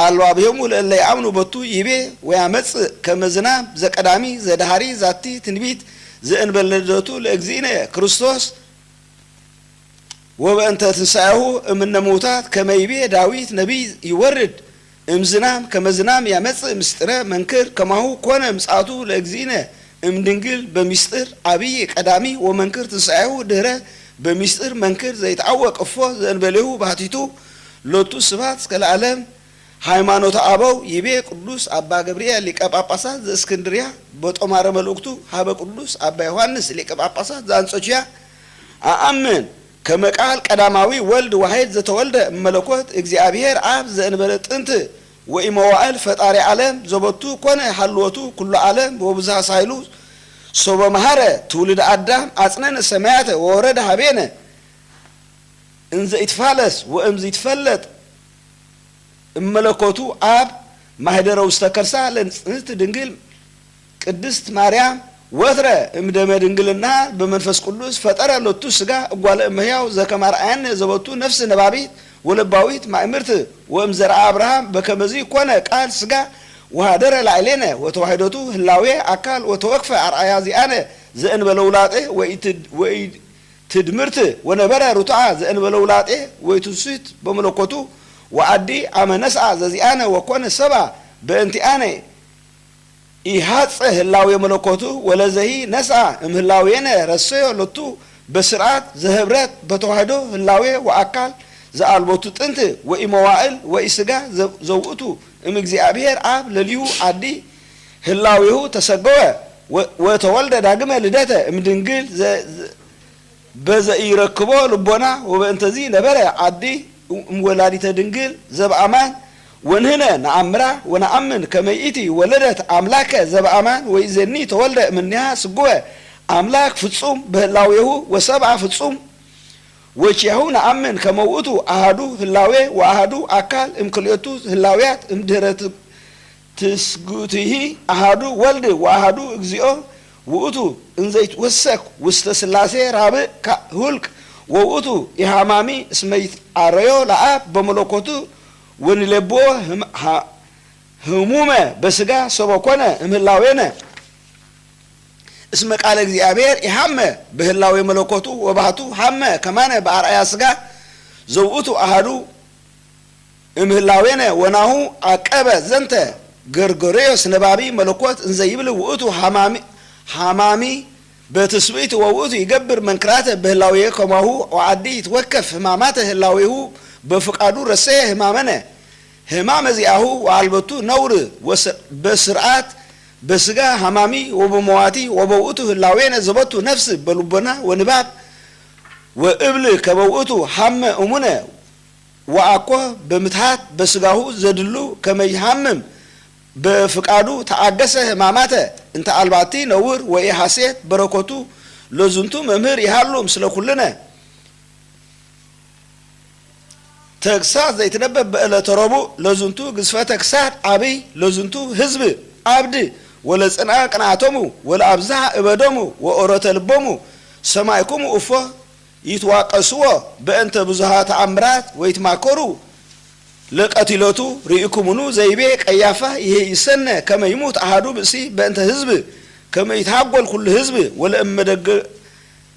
አልባቢሆሙ ለእለ ይአምኑ በቱ ይቤ ወያመጽእ ከመ ዝናብ ዘቀዳሚ ዘዳሃሪ ዛቲ ትንቢት ዘእንበለ ልደቱ ለእግዚእነ ክርስቶስ ወበእንተ ትንሣኤሁ እምነ ሙታት ከመ ይቤ ዳዊት ነቢይ ይወርድ እምዝናም ከመ ዝናም ያመጽእ ምስጢረ መንክር ከማሁ ኮነ ምጽአቱ ለእግዚእነ እምድንግል በሚስጥር አብይ ቀዳሚ ወመንክር ትንሣኤሁ ድኅረ በሚስጥር መንክር ዘይተአወቅ እፎ ዘእንበሌሁ ባሕቲቱ ሎቱ ስብሐት እስከ ለዓለም ሃይማኖተ አበው ይቤ ቅዱስ አባ ገብርኤል ሊቀ ጳጳሳት ዘእስክንድርያ በጦማረ መልእክቱ ሀበ ቅዱስ አባ ዮሐንስ ሊቀ ጳጳሳት ዘአንጾኪያ አአምን ከመ ቃል ቀዳማዊ ወልድ ዋሕድ ዘተወልደ እመለኮት እግዚአብሔር አብ ዘእንበለ ጥንት ወኢመዋዕል ፈጣሪ ዓለም ዘበቱ ኮነ ሀልወቱ ኩሉ ዓለም ወብዝሃ ሳይሉ ሶበ መሃረ ትውልድ አዳም አጽነነ ሰማያተ ወወረደ ሀቤነ እንዘ ይትፋለስ ወእምዝ ይትፈለጥ እመለኮቱ አብ ማህደረ ውስተ ከርሳ ለንጽሕት ድንግል ቅድስት ማርያም ወትረ እምደመ ድንግልና በመንፈስ ቅዱስ ፈጠረ ሎቱ ስጋ እጓለ እመሕያው ዘከመ አርአያነ ዘበቱ ነፍስ ነባቢት ወለባዊት ማእምርት ወእምዘርአ አብርሃም በከመዚ ኮነ ቃል ስጋ ወሃደረ ላዕሌነ ወተዋሕዶቱ ህላዌ አካል ወተወክፈ አርአያ ዚአነ ዘእንበለ ውላጤ ወኢትድምርት ወነበረ ሩትዓ ዘእንበለ ውላጤ ወኢትስት በመለኮቱ ወአዲ አመነስአ ዘዚአነ ወኮነ ሰባ በእንቲአነ ኢሃፀ ህላዌ መለኮቱ ወለዘሂ ነስአ እምህላዌነ ረሰዮ ሎቱ በስርዓት ዘህብረት በተዋሕዶ ህላዌ ወአካል ዘአልቦቱ ጥንት ወኢመዋዕል ወኢስጋ ዘውእቱ እምእግዚአብሔር አብ ለሊሁ አዲ ህላዌሁ ተሰገወ ወተወልደ ዳግመ ልደተ እምድንግል በዘኢረክቦ ልቦና ወበእንተዚ ነበረ አዲ ወላዲተ ድንግል ዘበአማን ወንህነ ነአምራ ወነአምን ከመ ይእቲ ወለደት አምላከ ዘበአማን ወይዘኒ ተወልደ እምኔሃ ስጉወ አምላክ ፍጹም በህላዌሁ ወሰብአ ፍጹም ወቺያሁ ነአምን ከመ ውእቱ አሐዱ ህላዌ ወአሐዱ አካል እምክልኤቱ ህላዌያት እምድኅረ ትስጉቲሂ አሐዱ ወልድ ወአሐዱ እግዚኦ ውእቱ እንዘ ይትወሰክ ውስተ ሥላሴ ራብዕ ሁልቅ ወውእቱ ኢሃማሚ እስመ ይትአረዮ ለአብ በመለኮቱ ወንሌቦ ህሙመ በስጋ ሶበ ኮነ እምህላዌነ እስመ ቃለ እግዚአብሔር ይሃመ በህላዌ መለኮቱ ወባህቱ ሃመ ከማነ በአርአያ ስጋ ዘውእቱ አሃዱ እምህላዌነ ወናሁ አቀበ ዘንተ ገርጎሬዎስ ነባቢ መለኮት እንዘ ይብል ውእቱ ሃማሚ በትስብእት ወውእቱ ይገብር መንክራተ በህላዌ ከማሁ ወአዲ ይትወከፍ ህማማተ ህላዌሁ በፍቃዱ ረሰየ ህማመነ ህማመ ዚአሁ ወአልበቱ ነውር በስርዓት በስጋ ሃማሚ ወበመዋቲ ወበውእቱ ህላዌነ ዘበቱ ነፍስ በልቦና ወንባብ ወእብል ከበውእቱ ሃመ እሙነ ወአኮ በምትሃት በስጋሁ ዘድሉ ከመይሃምም በፍቃዱ ተአገሰ ህማማተ እንተ አልባቲ ነውር ወይ ሐሴት በረከቱ ለዝንቱ መምህር ይሃሉ ምስለ ኩልነ ተግሳጽ ዘይትነበብ በዕለተ ረቡዕ ለዝንቱ ግዝፈ ተግሳጽ አብይ ለዝንቱ ህዝብ አብድ ወለጽና ቅንዓቶሙ ወለአብዝሃ እበዶሙ ወኦረተ ልቦሙ ሰማይኩሙ እፎ ይትዋቀስዎ በእንተ ብዙሃ ተአምራት ወይትማከሩ ለቀቲለቱ ርኢኩሙኑ ዘይቤ ቀያፋ ይሄ ይሰነ ከመ ይሙት አሃዱ ብእሲ በእንተ ህዝብ ከመ ይትሃጎል ኩሉ ህዝብ ወለእመደግ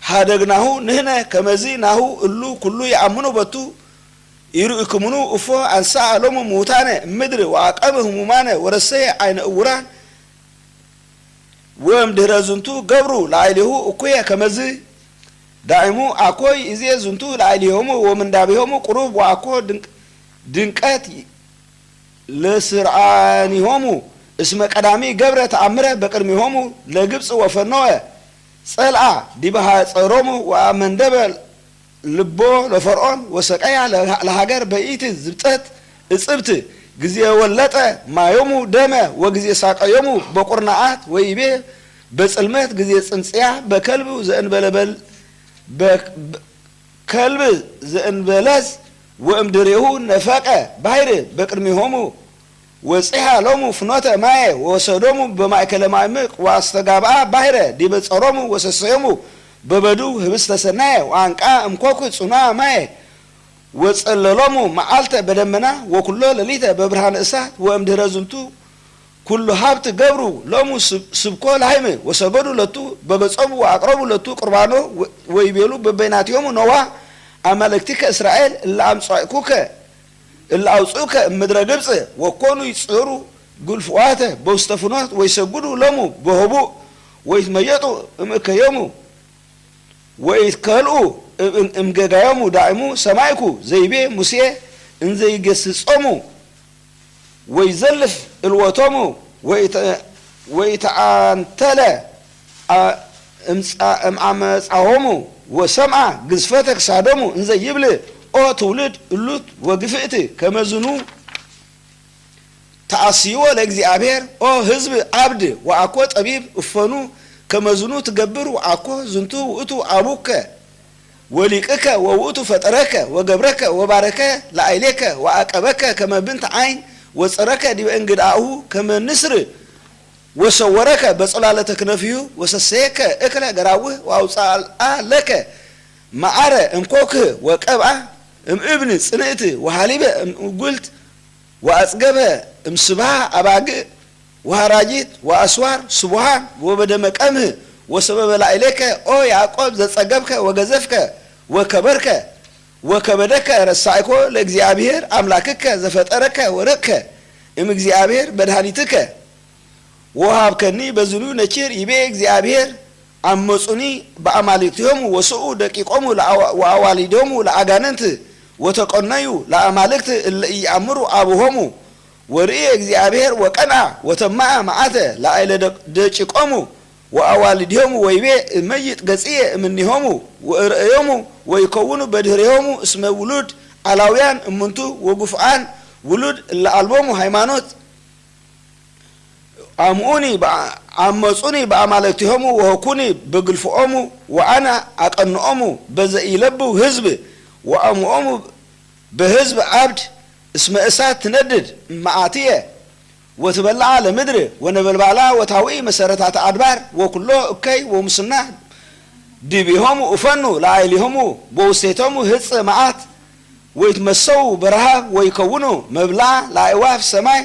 ሃደግናሁ ንህነ ከመዚ ናሁ እሉ ኩሉ ይአምኑ በቱ ይርኢኩሙኑ እፎ አንሳ አሎሙ ሙታነ ምድር ወአቀበ ህሙማነ ወረሰየ አይነ እውራን ወእምድኅረ ዝንቱ ገብሩ ላዕሌሁ እኩየ ከመዝ ዳይሙ አኮይ እዜ ዝንቱ ላዕሌሆሙ ወምንዳቤሆሙ ቁሩብ ወአኮ ድንቀት ለስርዓኒሆሙ እስመ ቀዳሚ ገብረ ተአምረ በቅድሚሆሙ ለግብፅ ወፈነወ ጸልአ ዲበሃ ጸሮሙ ወአመንደበ ልቦ ለፈርዖን ወሰቀያ ለሀገር በኢት ዝብጠት እጽብት ጊዜ ወለጠ ማዮሙ ደመ ወጊዜ ሳቀዮሙ በቁርናአት ወይቤ በጽልመት ጊዜ ጽንጽያ በከልብ ዘእንበለበል በከልብ ዘእንበለዝ ወእምድሬሁ ነፈቀ ባሕር በቅድሚሆሙ ወጽሐ ሎሙ ፍኖተ ማየ ወሰዶሙ በማእከለ ማዕምቅ ወአስተጋብአ ባሕረ ዲበ ጸሮሙ ወሰሰዮሙ በበዱ ህብስተ ሰናየ ወአንቃ እምኮኩ ጽኑዐ ማየ ወጸለሎሙ መዓልተ በደመና ወኩሎ ሌሊተ በብርሃነ እሳት ወእምድኅረ ዝንቱ ኩሉ ሀብት ገብሩ ሎሙ ስብኮ ላህም ወሰገዱ ለቱ በበጾሙ ወአቅረቡ ለቱ ቁርባኖ ወይቤሉ በበይናቲሆሙ ነዋ አማልክቲከ እስራኤል እለ አውጽኡከ እምድረ ግብፅ ወኮኑ ይጽሩ ጉልፍዋተ በውስተ ፍኖት ወይሰግዱ ሎሙ በሆቡእ ወይትመየጡ እምእከዮሙ ወይትከልኡ እምገጋዮሙ ዳእሙ ሰማይኩ ዘይቤ ሙሴ እንዘይገስጾሙ ወይዘልፍ እልወቶሙ ወይተአንተለ እምዓመፃሆሙ ወሰምዐ ግዝፈተ ክሳዶሙ እንዘ ይብል ኦ ትውልድ እሉት ወግፍእት ከመዝኑ ተአስይዎ ለእግዚአብሔር ኦ ህዝብ አብድ ወአኮ ጠቢብ እፈኑ ከመዝኑ ትገብር ወአኮ ዝንቱ ውእቱ አቡከ ወሊቅከ ወውእቱ ፈጠረከ ወገብረከ ወባረከ ለአይሌከ ወአቀበከ ከመ ብንተ ዓይን ወፀረከ ዲበ እንግዳሁ ከመ ንስር ወሰወረከ በጸላለተ ክነፊሁ ወሰሰየከ እክለ ገራውህ ወአውፅአ ለከ መዓረ እምኮክህ ወቀብአ እምእብን ጽንእት ወሃሊበ እምጉልት ወአጽገበ እምስብሃ አባግዕ ወሃራጂት ወአስዋር ስቡሃን ወበደመ ቀምህ ወሰበበ ላዕሌከ ኦ ያዕቆብ ዘጸገብከ ወገዘፍከ ወከበርከ ወከበደከ ረሳይኮ ለእግዚአብሔር አምላክከ ዘፈጠረከ ወረቅከ እምእግዚአብሔር መድኃኒትከ ወሃብከኒ በዝኑ ነኪር ይቤ እግዚአብሔር አመፁኒ በአማልክቲሆሙ ወስኡ ደቂቆሙ ወአዋሊዶሙ ለአጋንንት ወተቆነዩ ለአማልክት እለ ኢየአምሩ አብሆሙ ወርእየ እግዚአብሔር ወቀንዐ ወተማዐ መዓተ ለአይለ ደቂቆሙ ወአዋልድሆሙ ወይቤ እመይጥ ገጽየ እምኔሆሙ ወርእዮሙ ወይከውኑ በድኅሬሆሙ እስመ ውሉድ አላውያን እሙንቱ ወጉፍዓን ውሉድ እለ አልቦሙ ሃይማኖት አመፁኒ በአማልክቲሆሙ ወህኩኒ በግልፍኦሙ ወአነ አቀንኦሙ በዘኢለብው ህዝብ ወአምኦሙ በህዝብ አብድ እስመ እሳት ትነድድ መዓትየ ወትበልዓ ለምድር ወነበልባላ ወታዊ መሰረታተ አድባር ወኩሎ እከይ ወሙስና ዲቢሆሙ እፈኑ ለአይሊሆሙ በውስቴቶሙ ህጽ መዓት ወይትመሰው በረሃብ ወይከውኑ መብላ ለአዕዋፍ ሰማይ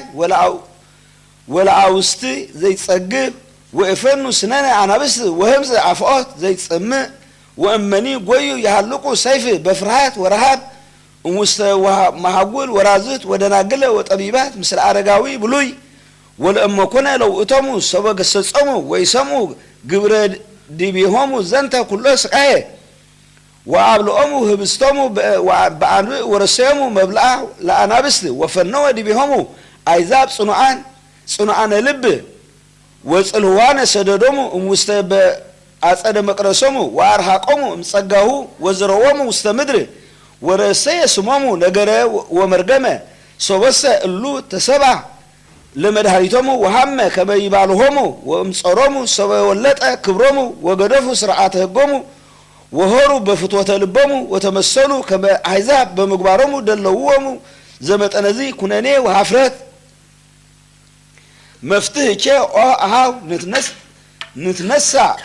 ወለአውስቲ ዘይጸግብ وإفنو سنان عنابس وهمز عفوات زي تسمى وأمني قويو يحلقوا سيف بفرحات ورهاب ومحاقول ورازت ودناقلة وطبيبات مثل عرقاوي بلوي والأما كنا لو أتموا سبق السسموا ويسموا قبر ديبيهموا زنتا كله سقاية وعبلؤموا هبستموا ورسيموا مبلغ لأنابس وفنوا ديبيهموا عيزاب صنعان لب وصلوان سددموا مستب أصد مقرسموا وأرحاقموا مصقاهو وزروموا مستمدر ورسي سمامو نجرة ومرجمة سوسة اللو تسبع لمدهريتمو وهم كما يبالهمو ومصرمو سوى ولتا كبرمو وقدفوا سرعاته قومو وهروا بفتوة لبمو وتمثلوا كما عذاب بمقبارمو دلوومو زمت أنزي كناني وحفرات مفتوح كي أهاو نتنسع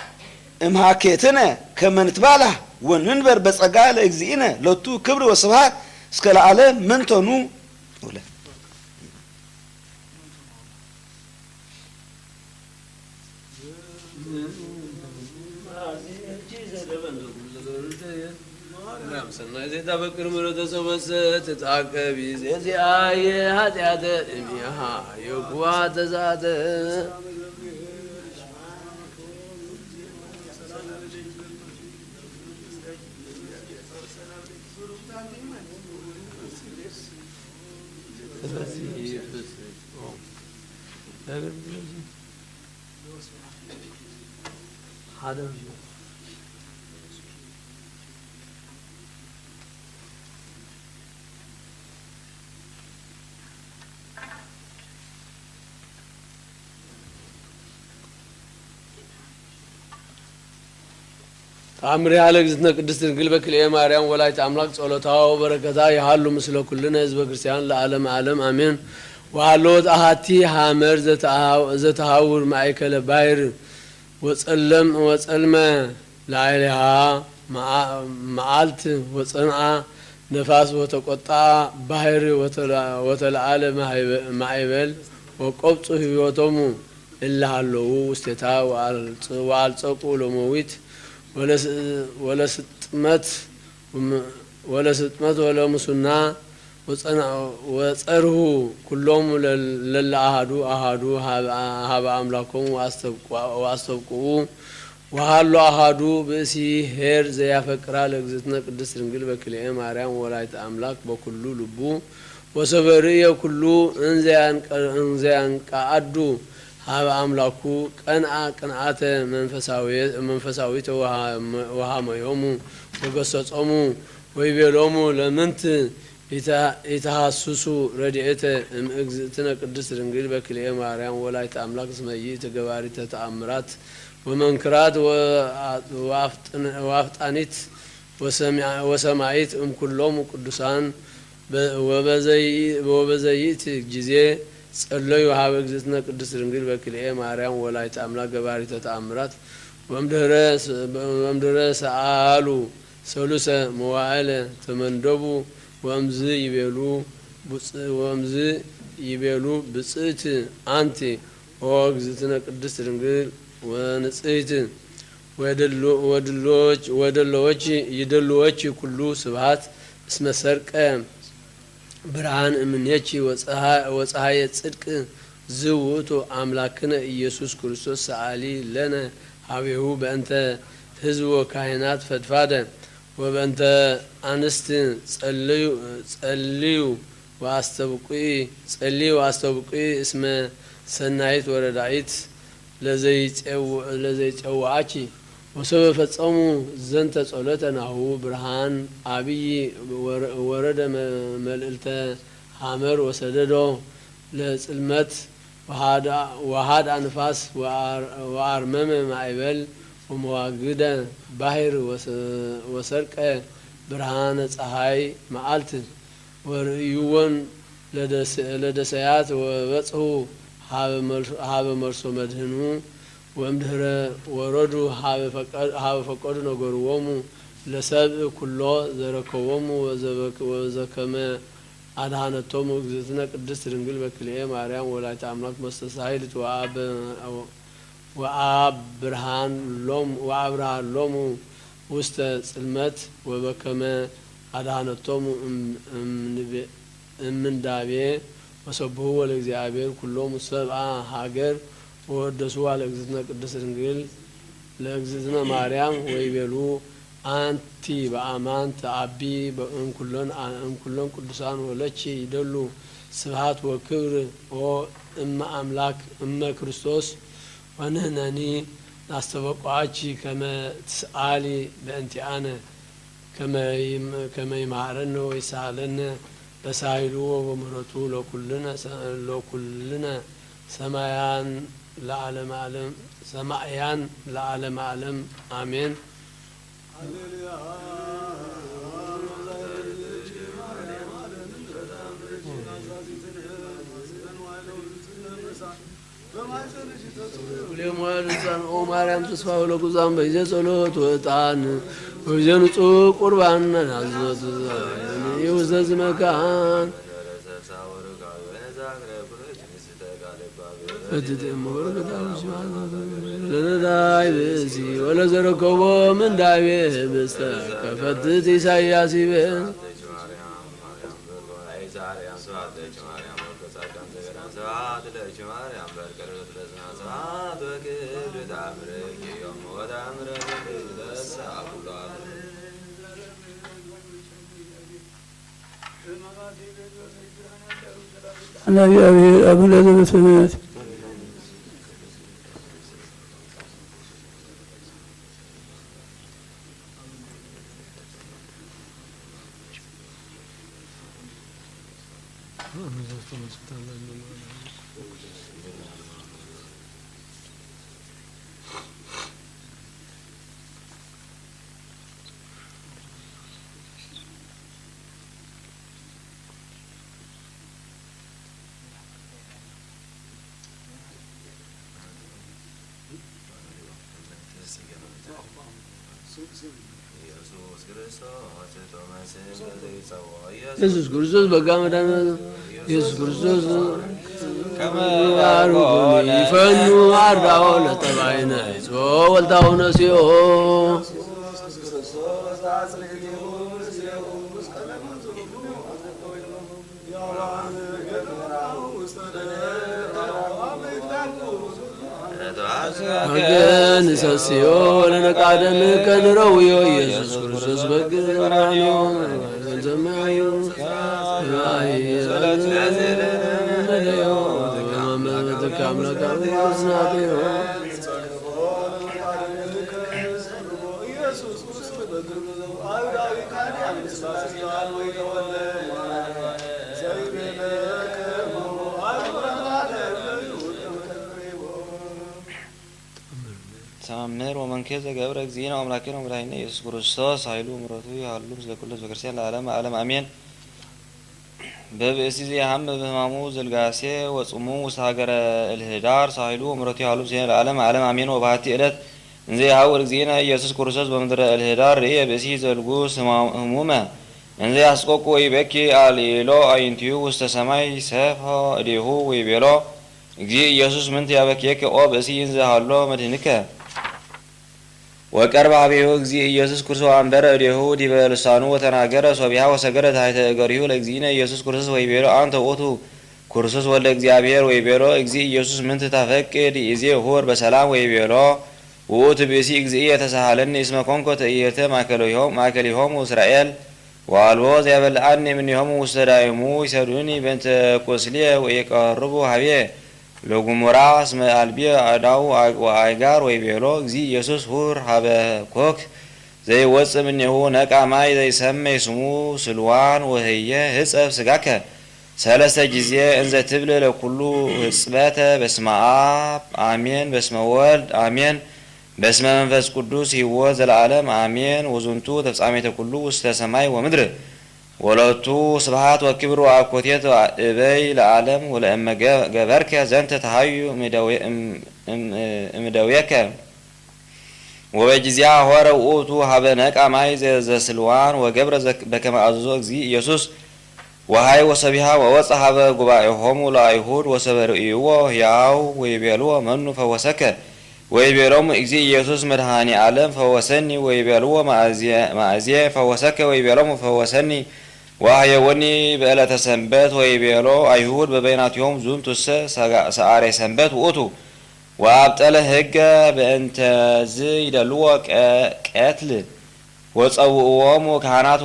امهاكيتنا كما نتباله وننبر بس أقال إجزينا لو تو كبر وصفات سكال عالم من تنو ولا زي تفكر مرة سبس تتعقب زي آية هاتيات إميها يقوى تزاد هذا تأمري على جزتنا قدست قلبك يا مريم ولا تأملك صلاتها وبركتها يحلو مثل كلنا حزب كريستيان لعالم عالم آمين وعلوت أهاتي هامر زتهاور معك لباير وسلم لعلها معالت وصنعة نفاس وتقطع باير وتلعالم معيبل وقبط هيوتهم إلا هلو استتا وعالصقوا لمويت ولا ستمت ولا مسنا وصره كلهم للأهدو هذا أملاكم واستبقوا وهالو أهدو بسي هير زي فكرة لجزتنا قدس رنجل بكلية مريم ولايت أملاك بكلو لبو وسبرية كلو انزيان كأدو هذا أملاكو قناعة منفساوية وهام يومو وقصصمو ويبيلومو لمنت يتحسسو رديئة اجزتنا قدس رنجل بكلية مريم ولايت أملاك اسمي تقواري تتأمرات ومنكرات وافطانيت وسماعيت كلهم قدسان وبزيت جزيه صلوا هاب اجزتنا قدس رنجل بكليه مريم ولايت املاك غباري تتامرات ومدرس سالو ثلث مواعل تمندبو وامز يبيلو بصيت انت اجزتنا قدس رنجل ونصيت ودلوچ يدلوچ كله سبحات اسم سرق برهان امنيچي وፀሐይ ጽድቅ ዝውቱ አምላክነ ኢየሱስ ክርስቶስ ሰዓሊ ለነ ሀቤሁ በእንተ ህዝብ ወካህናት ፈድፋደ ወበእንተ አንስት ጸልዩ ዋስተብቁ እስመ ሰናይት ወረዳይት ለዘይጸዋቺ وسوف فتصموا زنت صلاتنا هو برهان أبي ورد ملئلته حامر وسدده لسلمت وهذا أنفاس وأرمم معبل ومواجدة بحر وسرق برهان صحاي معلت وريون لدسيات وبصه هذا مرسو مدهنو وامدهر وردوا هاو فقد نغرومو لسبب كله زركومو وزكما አድኃነቶሙ እግዝእትነ ቅድስት ድንግል በክልኤ ማርያም ወላዲተ አምላክ መስተሳሂልት ወአብርሃን ሎሙ ውስተ ጽልመት ወበከመ አድኃነቶሙ እምንዳቤ ወሰብሑ ለእግዚአብሔር ኩሎሙ ሰብአ ሀገር ወወደሱ ለእግዝእትነ ቅድስት ድንግል ለእግዝእትነ ማርያም ወይቤሉ አንቲ በአማን ተአቢ እምኩሎን ቅዱሳን ወለቺ ይደሉ ስብሐት ወክብር እመ አምላክ እመ ክርስቶስ ወንህነኒ ናስተበቋቺ ከመ ትስአሊ በእንቲአነ ከመ ይምሃረነ ወይሳለነ በሳይሉ ወበምሕረቱ ለኩልነ ሰማያን ለዓለመ ዓለም አሜን። ኦ ማርያም ተስፋ ለጉዛን በይዘ ጸሎት ወዕጣን ወይዘ ንጹሕ ቁርባን ናዝወት ይውዘዝ መካን ለነዳይ ብእሲ ወለዘረከቦ ምንዳቤ ብስተ ከፈትት ኢሳይያስ ይቤን አቡነ ዘበሰማያት ኢየሱስ ክርስቶስ በጋ መድኃኒዓለም ኢየሱስ ክርስቶስ ከመያሩኒ ይፈኑ አርዳኦ ለጠባይነ ይጾ ወልታው ነሲኦ ወገን ሰሲዮ ለነቃደም ከንረውዮ ኢየሱስ ክርስቶስ በግራንዮ ዘማዩ ተአምር ወመንኬዘ ገብረ እግዚእነ አምላኬነ ወመድኃኒነ ኢየሱስ ክርስቶስ ኃይሉ ምሕረቱ ያህሉ ምስለ ኩሉ ሕዝበ ክርስቲያን ለዓለመ ዓለም አሜን። በብእሲ ዘያሃም በሕማሙ ዘልጋሴ ወጽሙ ውስተ ሀገረ እልህዳር ሳይሉ ምሕረቱ ያህሉ ምስለ ለዓለመ ዓለም አሜን። ወበሃቲ ዕለት እንዘ ይሐውር እግዚእነ ኢየሱስ ክርስቶስ በምድረ እልህዳር ርእየ ብእሲ ዘልጉስ ህሙመ እንዘ ያስቆቁ ወይቤኪ አልዒሎ አዕይንቲሁ ውስተ ሰማይ ሰፍሖ እዴሁ ወይቤሎ እግዚእ ኢየሱስ ምንት ያበክየከ ኦ ብእሲ እንዘ ሀሎ መድኅንከ ወቀርበ ኀቤሁ እግዚእ ኢየሱስ ክርስቶስ አንበረ እዴሁ ዲበ ልሳኑ ወተናገረ ሶቢሃ ወሰገደ ታሕተ እገሪሁ ለእግዚእነ ኢየሱስ ክርስቶስ ወይቤሎ አንተ ውእቱ ክርስቶስ ወልደ እግዚአብሔር ወይቤሎ እግዚእ ኢየሱስ ምንት ታፈቅድ ይእዜ ሁር በሰላም ወይቤሎ ውእቱ ብእሲ እግዚእየ ተሳሃለኒ እስመ ኮንኮ ትዕይርተ ማእከሊሆሙ እስራኤል ወአልቦ ዘያበልዐኒ እምኔሆሙ ውስተ ዳይሙ ይሰድዱኒ በእንተ ቁስልየ ወኢየቀርቡ ኀቤየ ለጉሙራ እስመ አልብየ አእዳው ወአእጋር ወይቤሎ እግዚእ ኢየሱስ ሁር ሀበ ኮክ ዘይወፅእ እምኔሁ ነቃ ማይ ዘይሰመይ ስሙ ስልዋን ወህየ ህጸብ ስጋከ ሰለስተ ጊዜ እንዘ ትብል ለኩሉ ህጽበተ በስመ አብ አሜን በስመ ወልድ አሜን በስመ መንፈስ ቅዱስ ሕይወት ዘለዓለም አሜን። ወዝንቱ ተፍጻሜተ ኩሉ ውስተ ሰማይ ወምድር ወለቱ ስብሐት ወክብር ወአኮቴት እበይ ለዓለም ወለእመ ገበርከ ዘንተ ተሃዩ እምደዌከ ወበጊዜያ ሆረ ውእቱ ሀበ ነቃ ማይ ዘስልዋን ወገብረ በከመ አዘዞ እግዚእ ኢየሱስ ወሀይ ወሰቢሃ ወወፀ ሀበ ጉባኤሆሙ ለአይሁድ ወሰበ ርእይዎ ሕያው ወይቤልዎ መኑ ፈወሰከ ወይቤሎሙ እግዚእ ኢየሱስ መድኃኒ ዓለም ፈወሰኒ ወይቤልዎ ማእዝየ ፈወሰከ ወይቤሎሙ ፈወሰኒ ወአህየወኒ በዕለተ ሰንበት ወይቤሎ አይሁድ በበይናቲሆሙ ዝንቱሰ ሰዓሬ ሰንበት ውእቱ ወአብጠለ ሕገ በእንተዝ ይደልዎ ቀትል ወጸውእዎሙ ካህናት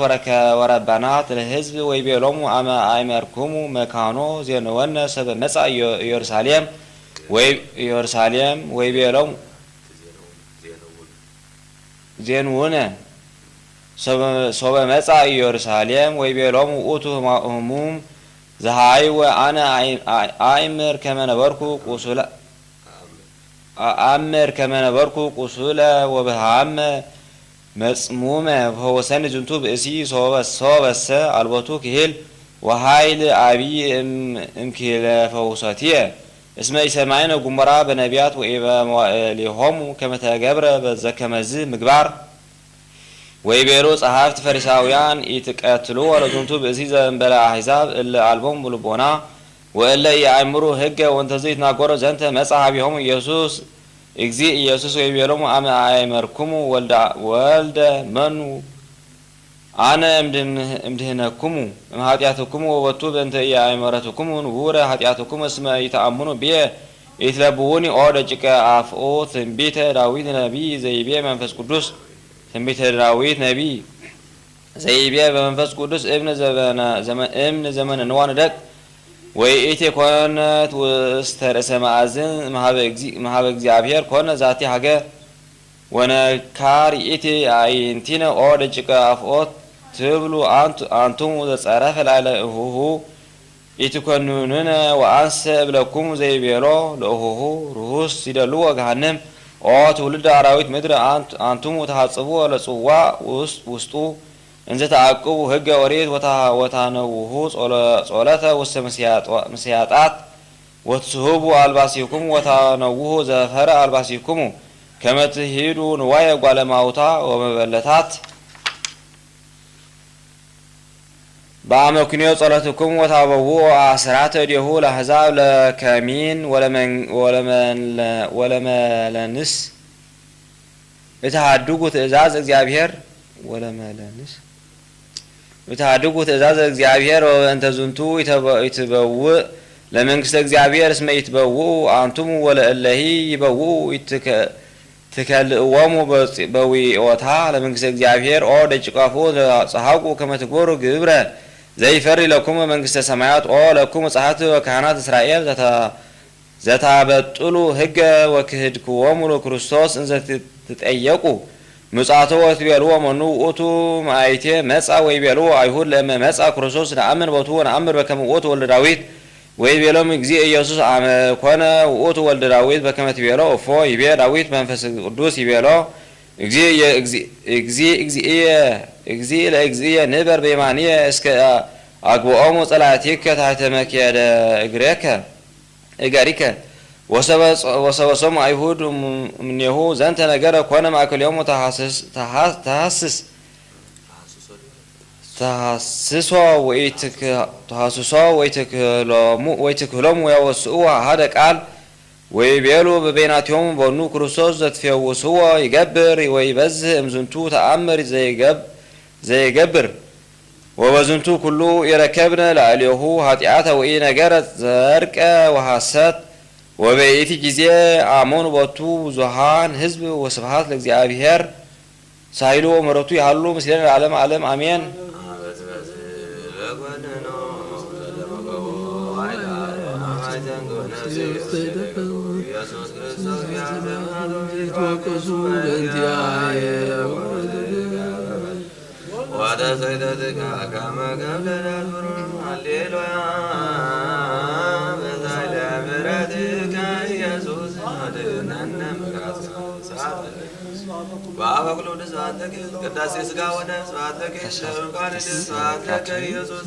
ወረባናት ለሕዝብ ወይቤሎሙ አመ አእመርክሙ መካኖ ዜንወነ ሰበ መጻ ኢየሩሳሌም ወይቤሎሙ ዜንውነ ሶበ መጻ ኢየሩሳሌም ወይቤሎሙ ውእቱ ህሙም ዘሃይወ አነ አእምር ከመ ነበርኩ ቁሱለ ወበሃመ መጽሙመ ፈወሰኒ ዝንቱ ብእሲ ሶበሰ አልቦቱ ክሂል ወሃይል አብይ እምክለ ፈውሰትየ እስመ ኢሰማዕነ ጉሙራ በነቢያት ወኢበመዋዕሊሆሙ ከመ ተገብረ በዘከመዝ ምግባር ወይቤሎ ጸሐፍት ፈሪሳውያን ኢትቀትልዎ ለዝንቱ ብእሲ ዘእንበለ አሕዛብ እለ አልቦሙ ልቦና ወእለ ኢየአእምሩ ሕገ ወእንተዝ ይትናገሮ ዘንተ መጽአ ኀቤሆሙ ኢየሱስ እግዚእ ኢየሱስ ወይቤሎሙ አመ አእመርክሙ ወልደ መኑ አነ እምድህነክሙ እምኃጢአትክሙ ወወቱ በእንተ ኢየአእመረትክሙ ንቡረ ኃጢአትክሙ እስመ ኢተአምኑ ብየ ኢትለብውኒ ኦ ደቂቀ አፍኦ ትንቢተ ዳዊት ነቢይ ዘይቤ መንፈስ ቅዱስ ትንቢተ ዳዊት ነቢይ ዘይቤ በመንፈስ ቅዱስ እብነ ዘመነ ንዋነ ደቅ ወይእቲ ኮነት ውስተ ርእሰ ማእዝን መሀበ እግዚአብሔር ኮነ ዛቲ ሀገር ወነካር ይእቲ አዕይንቲነ ኦ ደቂቀ አፍኦት ትብሉ አንቱሙ ዘጸረፈ ላዕለ እሁሁ ኢትኮንኑነ ወአንሰ እብለክሙ ዘይቤሎ ለእሁሁ ርሁስ ይደልዎ ገሃነም ኦ ትውልደ አራዊት ምድር አንቱሙ ተሐጽብዎ ለጽዋ ውስጡ እንዘ ተዓቅቡ ሕገ ኦሪት ወታነውሁ ጾለተ ውስተ ምስያጣት ወትስህቡ አልባሲክሙ ወታነውሁ ዘፈረ አልባሲክሙ ከመ ትሂዱ ንዋየ ጓለ እማውታ ወመበለታት በአመክንዮ ጸሎትክሙ ወታበውኡ አስራተ እዴሁ ለአሕዛብ ለከሚን ወለመለንስ እተሃድጉ ትእዛዝ እግዚአብሔር ወበእንተ ዝንቱ ይትበውእ ለመንግስተ እግዚአብሔር እስመ ይትበውኡ አንቱሙ ወለእለሂ ይበውኡ ትከልእዎሙ በዊኦታ ለመንግስተ እግዚአብሔር ኦ ደቂቀ አፍኦ ጸሐቁ ከመ ትግበሩ ግብረ ዘይፈሪ ለክሙ መንግስተ ሰማያት ኦ ለክሙ ጸሐፍት ወካህናት እስራኤል ዘታበጥሉ ሕገ ወክህድክዎሙ ለክርስቶስ እንዘ ትጠየቁ ምጽአቶ ወትቤልዎ መኑ ውእቱ ማእይቴ መጻ ወይቤልዎ አይሁድ ለእመ መጻ ክርስቶስ ነአምን ቦቱ ወነአምር በከመ ውእቱ ወልደ ዳዊት ወይቤሎሙ እግዚእ ኢየሱስ አመ ኮነ ውእቱ ወልደ ዳዊት በከመ ትቤሎ እፎ ይቤ ዳዊት መንፈስ ቅዱስ ይቤሎ እግዚእ ለእግዚእየ ንበር በየማንየ እስከ አግብኦሙ ጸላእቲከ ታሕተ መክየደ እገሪከ ወሰበሶሙ አይሁድ እምኔሁ ዘንተ ነገረ ኮነ ማእከሎሙ ተሐስሶ ወይትክህሎሙ ያወስኡ አሐደ ቃል ወይቤሉ በበይናቲሆሙ ቦኑ ክርስቶስ ዘትፌውስዎ ይገብር ወይበዝህ እምዝንቱ ተአምር ዘይገብር ወበዝንቱ ኩሉ ይረከብነ ላዕሌሁ ኃጢአተ ወኢነገረ ዘርቀ ወሐሰት ወበይእቲ ጊዜ አመኑ ቦቱ ብዙኃን ሕዝብ ወስብሐት ለእግዚአብሔር ሳይሉ ወምሕረቱ ይሃሉ ምስሌነ ለዓለመ ዓለም አሜን። ቅዳሴ ሥጋ ወደም ስብሐተከ ቃል ስብሐተከ ኢየሱስ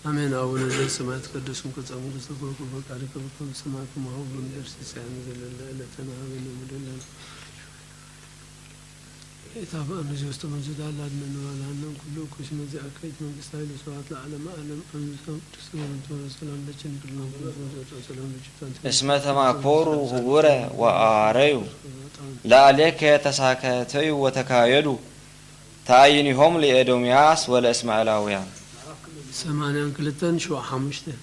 አሜን። አቡነ ሰማያት ተቀደሱም ከጻሙ ተሰቆቁ ፈቃድከ በከመ በሰማይ ከማሁ በምድር ሲሳየን ዘለለ ዕለትነ ሀበነ ወኅድና ኢታብአነ ውስተ መንሱት አላድነን ወላድነን ኩሉ ኩሽ መዚያ ከይት መንግስት ኃይል ስብሐት ለዓለመ ዓለም አሜን። ቅዱስ መንፈስ ሰላም ለችን ድርና ሰላም ለችን እስመ ተማኮሩ ህቡረ ወአረዩ ለአሌከ ተሳከተዩ ወተካየዱ ታይኒሆም ለኤዶምያስ ወለእስማኤላውያን 82 شو حمشته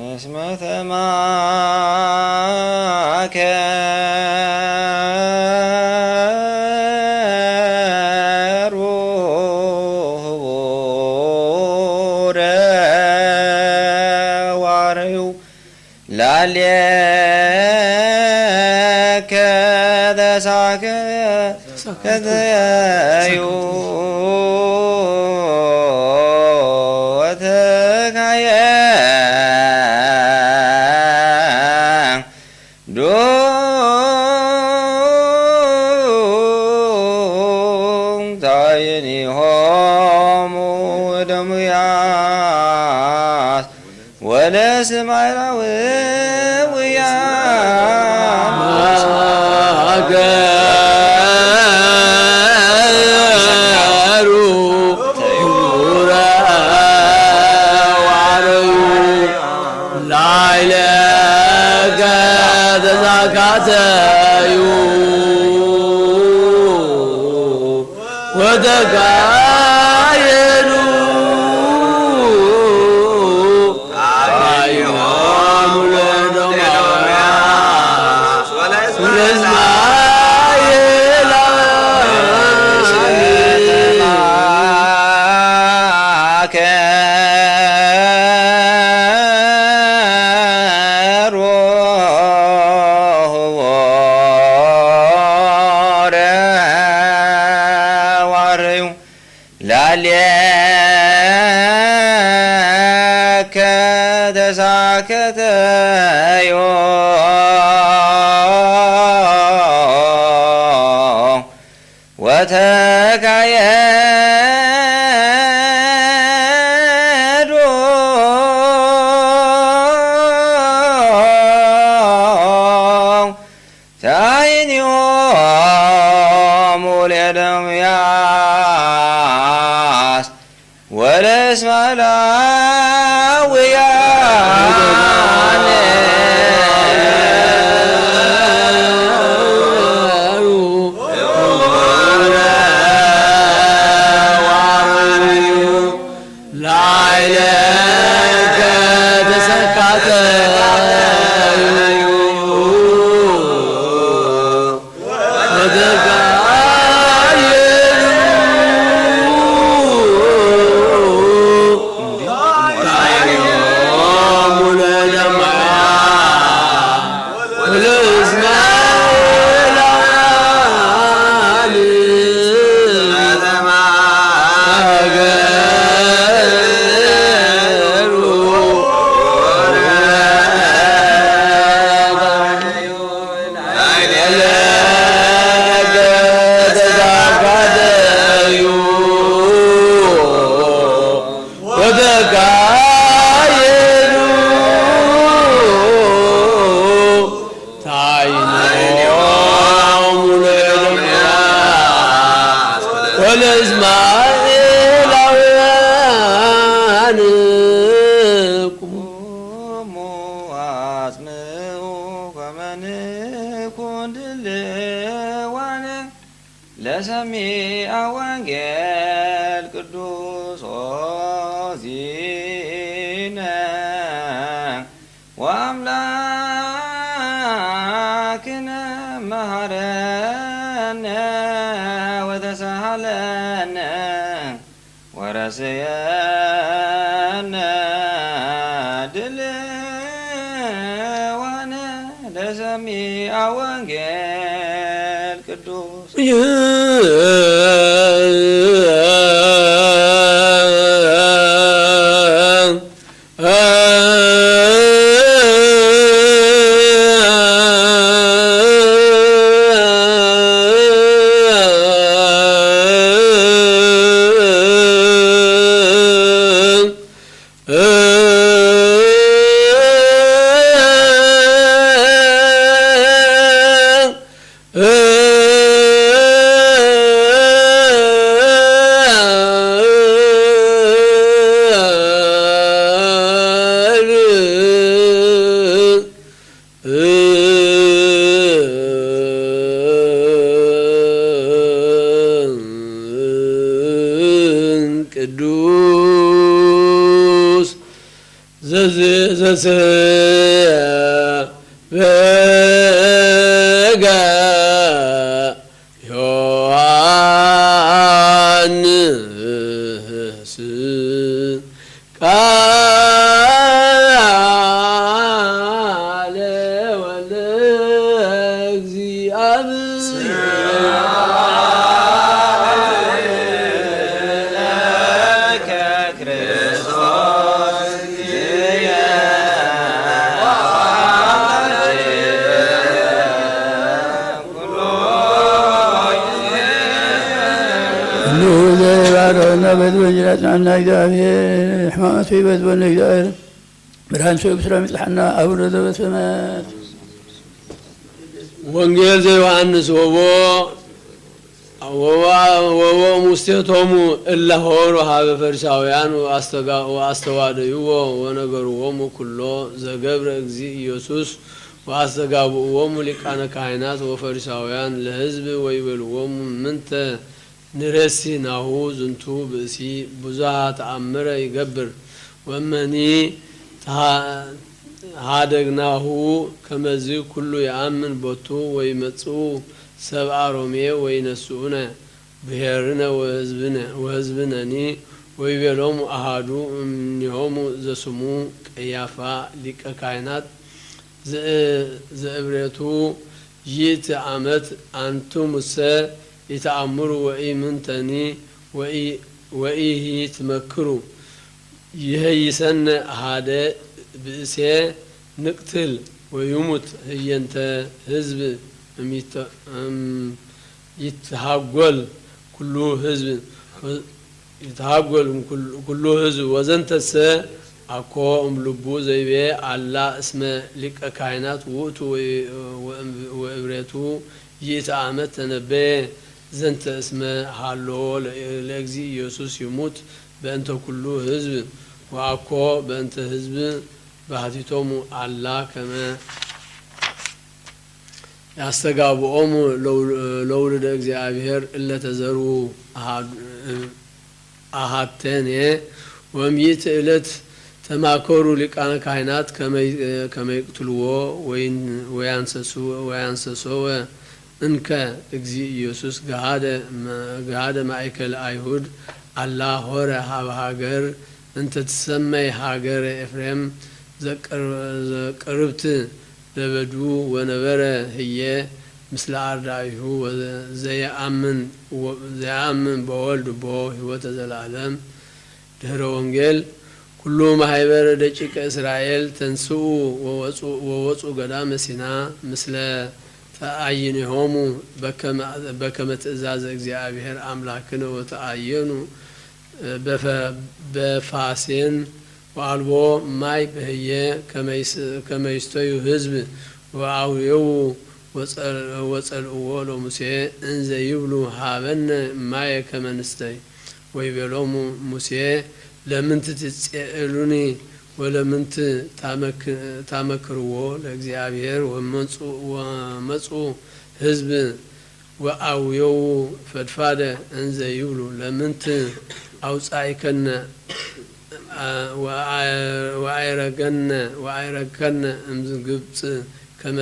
እስመ ተማከሩ ህቡረ ወአረዩ ለአሌከ ተሳከተዩ ወተካየዱ ታይኒሆሙ ኤዶምያስ ወለእስማኤላውያን ተሳካተዩ ወተካየዱ ታይኒሆሙ ለኤዶምያስ ለአሌከ ተሳከተዩ ወተካየዱ ታይኒሆሙ ለኤዶምያስ ወለእስማኤላውያን ላዕሌከ ተሳካተዩ ወለእስማኤላውያን ቁሙ አጽምዑ ከመ ንኩን ድልዋነ ለሰሚዐ ወንጌል ቅዱስ ኦዚነ ወአምላክነ መሐረነ ወተሳሃለነ ወረስየነ ድልዋነ ለሰሚዐ ወንጌል ቅዱስ በጋ ዮሐንስ ቃለ ወልደ عنا እግዚአብሔር ሕማማቱ ይበዝበን እግዚአብሔር ብርሃን ሰው ብስራ ይጽሐና አቡነ ዘበሰማያት ወንጌል ዘዮሐንስ ወቦ ሙስቴቶሙ እለ ሆሩ ሀበ ፈሪሳውያን ወአስተዋደይዎ ወነገሩዎሙ ኩሎ ዘገብረ እግዚእ ኢየሱስ ወአስተጋብኡዎሙ ሊቃነ ካህናት ወፈሪሳውያን ለሕዝብ ወይቤልዎሙ ምንተ ንረሲ ናሁ ዝንቱ ብእሲ ብዙሃ ተአምረ ይገብር ወመኒ ሃደግናሁ ከመዝ ኩሉ የአምን ቦቱ ወይመጽኡ ሰብአ ሮሜ ወይነስኡነ ብሔርነ ወሕዝብነኒ ወይቤሎሙ አሃዱ እምኔሆሙ ዘስሙ ቀያፋ ሊቀ ካህናት ዘእብሬቱ ይእቲ ዓመት አንቱሙሰ ይተአምሩ ወኢምንተኒ ወኢሂ ትመክሩ ይህይሰነ አሃደ ብእሴ ንቅትል ወይሙት ህየንተ ህዝብ ይትሃጎል ኩሉ ህዝብ ወዘንተሰ አኮ እምልቡ ዘይቤ አላ እስመ ሊቀ ካህናት ውእቱ ወእብሬቱ ይእቲ ዓመት ተነበየ ዘንተ እስመ ሃሎ ለእግዚእ ኢየሱስ ይሙት በእንተ ኩሉ ህዝብ ወአኮ በእንተ ህዝብ ባህቲቶሙ አላ ከመ ያስተጋብኦሙ ለውልደ እግዚአብሔር እለ ተዘሩ አሃተኔ ወምይእቲ ዕለት ተማከሩ ሊቃነ ካህናት ከመ ይቅትልዎ ወያንሰሶወ እንከ እግዚእ ኢየሱስ ገሃደ ማእከለ አይሁድ አላ ሆረ ሀበ ሀገር እንተ ትሰመይ ሀገረ ኤፍሬም ዘቅርብት ለበዱ ወነበረ ህየ ምስለ አርዳኢሁ ዘየአምን በወልድ ቦ ህይወተ ዘላለም ድህረ ወንጌል ኩሉ ማህበረ ደቂቀ እስራኤል ተንስኡ ወወፁ ገዳመ ሲና ምስለ ተአይንሆሙ በከመ ትእዛዘ እግዚአብሔር አምላክነ ወተአየኑ በፋሴን ወአልቦ ማይ በህየ ከመይስተዩ ህዝብ ወአውየው ወጸልእዎ ለሙሴ እንዘ ይብሉ ሃበነ ማየ ከመንስተይ ወይቤሎሙ ሙሴ ለምንት ትጼእሉኒ ወለምንት ታመክርዎ ለእግዚአብሔር ወመፁ ህዝብ ወአውየው ፈድፋደ እንዘ ይብሉ ለምንት አውፃኢከነ ወአይረከነ እምግብፅ ከመ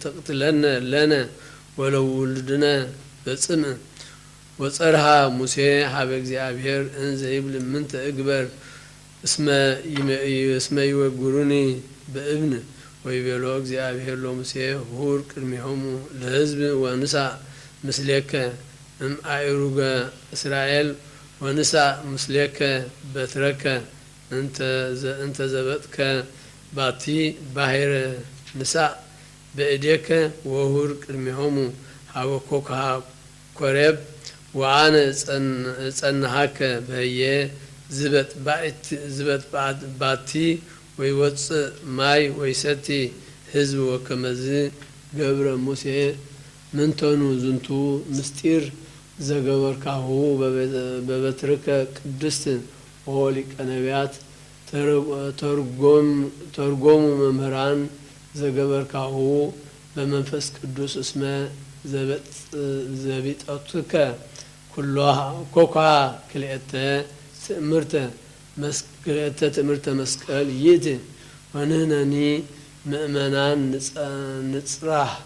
ትቅትለነ ለነ ወለውልድነ በጽምዕ ወጸርሃ ሙሴ ሀበ እግዚአብሔር እንዘ ይብል ምንተ እግበር እስመ ይወግሩኒ በእብን ወይቤሎ እግዚአብሔር ለሙሴ ሁር ቅድሚሆሙ ለህዝብ ወንሳ ምስሌከ እምአእሩገ እስራኤል ወንሳ ምስሌከ በትረከ እንተ ዘበጥከ ባቲ ባሕረ ንሳ በእዴከ ወሁር ቅድሚሆሙ ሀበ ኮከሃ ኮሬብ ወአነ ጸናሃከ በህየ ዝበጥ ባቲ ወይወፅእ ማይ ወይሰቲ ህዝብ ወከመዝ ገብረ ሙሴ ምንተኑ ዝንቱ ምስጢር ዘገበርካሁ በበትርከ ቅድስት ሊቀ ነቢያት ተርጎሙ መምህራን ዘገበርካሁ በመንፈስ ቅዱስ እስመ ዘቢጠቱከ كلها كوكا كليته تمرت مسكال يدي ونهنني مؤمنان نصراح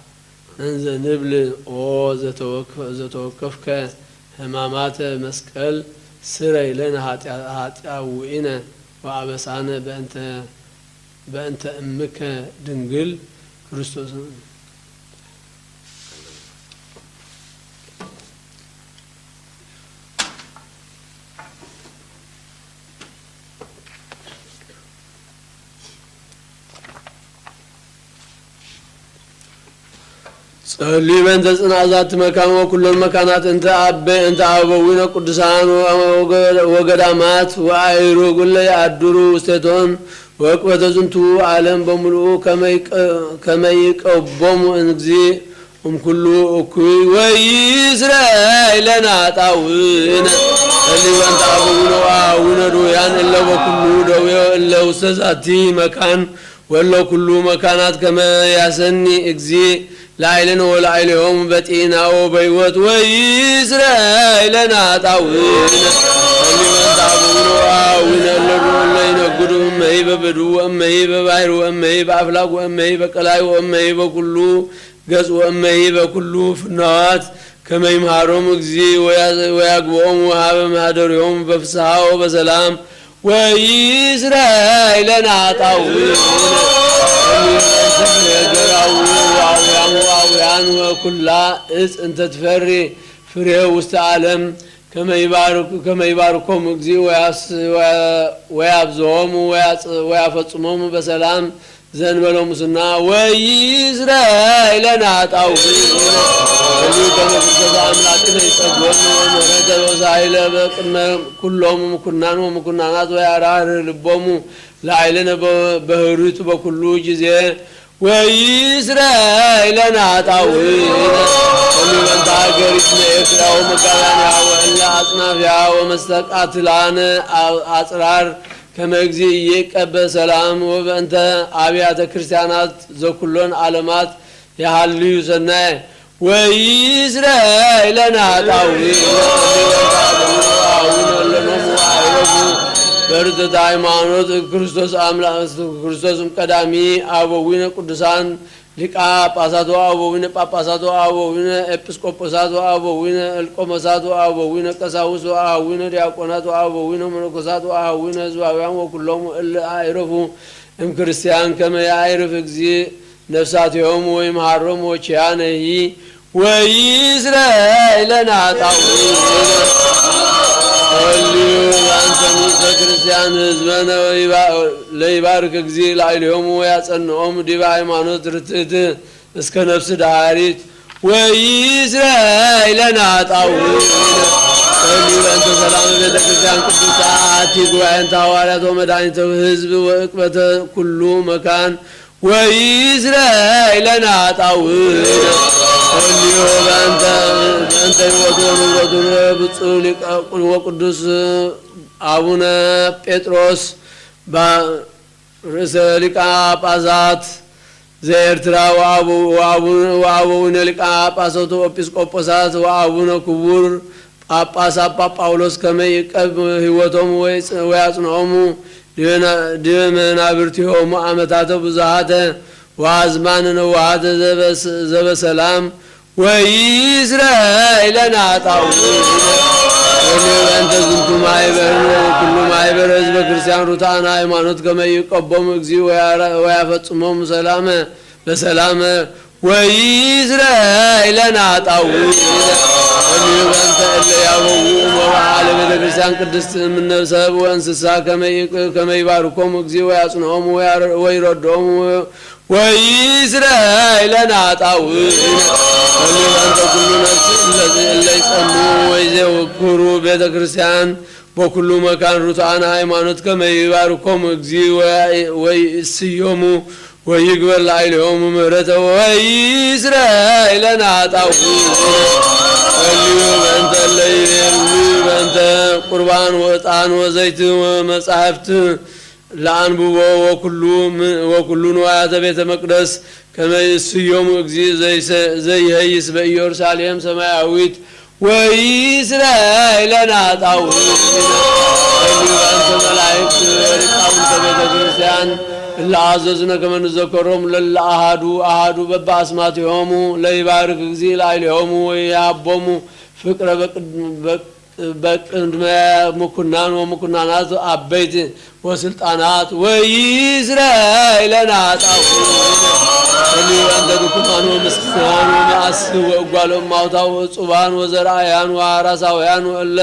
انزل نبل او زتوكفك همامات مسكال سري لنا هاتياوئنا وعبسانا بأنت أمك دنقل كريستوس صلي بنت ذات مكان وكل المكانات انت أبوين قدسان وقدامات وعيرو قل يعدروا استيتون وقوة زنتو عالم بملؤ كما يقبم انجزي كله اكوي وإسرائيلنا طاوين اللي بنت أبوين وعاوين دويان إلا وكله دويو إلا وستذاتي مكان وإلا كله مكانات كما يسني اكزي لايلن ولايلهم بتينا وبيوت وإسرائيلنا طاوين اللي من تعبون وعاوين اللي ينقدوا أمهي ببدو وأمهي ببعير وأمهي بأفلاق وأمهي بقلاي وأمهي بكله قص وأمهي بكله في النوات كما يمهارهم اكزي ويقبهم وهاب مهدرهم بفسحة وبسلام وإسرائيلنا طاوين وعويان وكلا انت تفري فريه وسط عالم كما يباركهم اكزي ويابزهم ويافصمهم بسلام زنبلهم سنا وإسرائيلنا طاوين اللي كما فرصة أملاكنا يتقون ومهرجة وسائلة كلهم ومكنانات ويعرار لبهم لعيلنا بهروت بكلو جزيه وإسرائيلنا طاوين اللي من تعقرتنا إكرا ومكانها وإلا أصنافها ومستقات لنا أسرار كما يجزي يقبل سلام وبأنت أبيات كريستيانات ذو كلون علامات يحلي سنة وإسرائيلنا طاوين برد دايمانوت كريستوس أملا كريستوس قدامي أبوين قدسان لقا باساتو أبوين باباساتو أبوين إبسكوبوساتو أبوين القمساتو أبوين قساوسو أبوين دياقوناتو أبوين منقساتو أبوين زواويان وكلهم إلا أعرفوا إم كريستيان كما يعرف إكزي نفساتهم ويمحرم وشيانه وإسرائيلنا طاوين أنت موسى كريستيان زمانا ليبارك اكزي لعليهم ويصنعهم دبا هيمانوت رتت اسك نفس داريت وإسرائيلنا طاوين أنت سلام بيت كريستيان قدساتي وأنت حوالات ومدانيت حزب وإقبة كل مكان وإسرائيلنا طاوين اليوم أنت يوتون بتصولك وقدس أبونا بطرس برسالك أبازات زيرترا وأبونا لك أبازات وإبسكوبوسات وأبونا كبور أباسا باولوس كما يقب هوتهم ويصنعهم ديمنا برتهم أمتات بزهات وازمان وعد زب سلام وإسرائيلنا طاوين وأنت كنتم كل معيبر حزب كريستيان روتانا هيمانوت كما يقبهم اكزي ويفتمهم سلامة بسلامة وإسرائيلنا طاوين وأنت اللي يابوهم وعالم كريستيان قدست من نفسه وأنسسا كما يباركهم اكزي ويصنعهم ويردهم وإسرائيلنا طاوين أنت كل نفس اللي يسموا ويذكروا بيت كريستيان وكل مكان رتعنا هيمانوت كما يباركهم اكزي ويسيوموا ويقبل عليهم مهرته وإسرائيلنا طاوين اليوم أنت أنت قربان وإطعان وزيت ومصحفت لعنبو وكل نوايات بيت مقدس كما يسيوم اكزي زي هيس بإيورساليم سماويت ወይስራኤል ለናጣው በእንተ መላእክት ሊቃውንተ ቤተ ክርስቲያን ለአዘዝነ ከመ ንዘከሮሙ ለለአሃዱ አሃዱ በበአስማቲሆሙ ለይባርክ እግዚእ ላዕሌሆሙ ወያቦሙ ፍቅረ በቅድመ ምኩናን ወምኩናናት አበይት ወስልጣናት ወይስራኤል ለናጣው በእንተ ድኩማን ወምስኪናን ወመዓስብ ወእጓለ እማውታው ወጽባን ወዘርአያን ወአራሳውያን እለ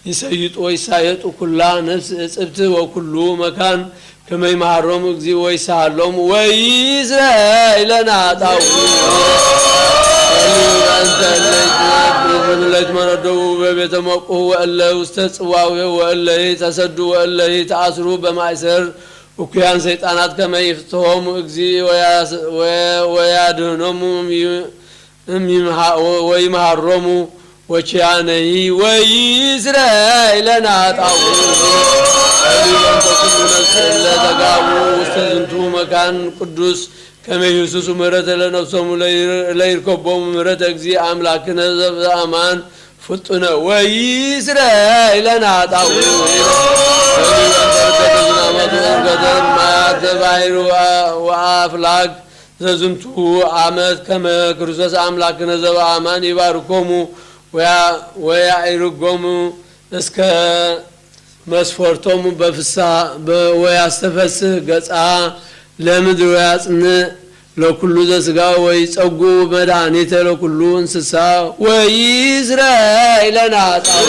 ይሰይጡ ወይሳየጡ ኩላ ነፍስ እጽብት ወኩሉ መካን ከመ ይምሃሮሙ እግዚእ ወይሳሃሎሙ ወይስራኤል ለናጣው በእንተ መረደው በቤተ መቁሁ ወእለ ውስተ ጽዋዌ ወእለ ተሰዱ ወእለ ተአስሩ በማእሰር እኩያን ሰይጣናት ከመ ይፍትሖሙ እግዚእ ወያድኅኖሙ ወይምሃሮሙ ወኪያነሂ ወይስራኤል ለናጣው በእንተ ኩሉ ነፍስ እለ ተጋቡ ውስተ ዝንቱ መካን ቅዱስ ከመ ይሁስሱ ምሕረተ ለነፍሶሙ ለይርከቦሙ ምሕረተ እግዚእ አምላክነ ዘበአማን ፍጡነ ወይስራኤል ለናጣው ማያተ ባሕር ወአፍላግ ዘዝንቱ ዓመት ከመ ክርስቶስ አምላክነ ዘበአማን ይባርኮሙ ወያዕርጎሙ እስከ መስፈርቶሙ በፍስሐ ወያስተፈስህ ገጻ ለምድር ወያጽንዕ ለኩሉ ዘሥጋ ወይጸጉ መድኃኒተ ለኩሉ እንስሳ ወይስራኤል ለናጣው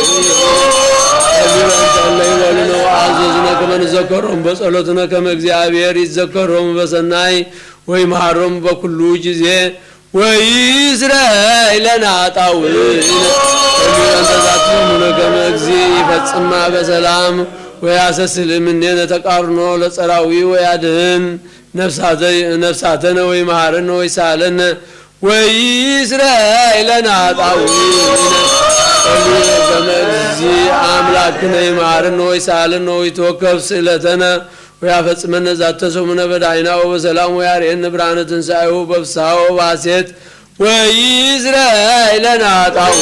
ይበሉነ አዘዝነ ከመ ንዘከሮሙ በጸሎትነ ከመ እግዚአብሔር ይዘከሮሙ በሰናይ ወይምሃሮሙ በኩሉ ጊዜ ወይስራኤል ለናጣው ተዛትሙነ ከመ እግዚእ ይፈጽማ በሰላም ወያሰስል እምኔነ ተቃርኖ ለጸራዊ ወያድኅን ነፍሳተነ ወይምሃረነ ወይሳለነ ወይስራኤል ለናጣው ከመ እግዚእ አምላክነ ይምሃረነ ወይሳለነ ወይትወከፍ ስእለተነ ወያፈጽመነ ዛተ ሰሙነ በዳይና ወበሰላም ወያርኤነ ብርሃነ ትንሣኤሁ በፍስሐ ወበሐሴት ወይስራኤል ለናጣው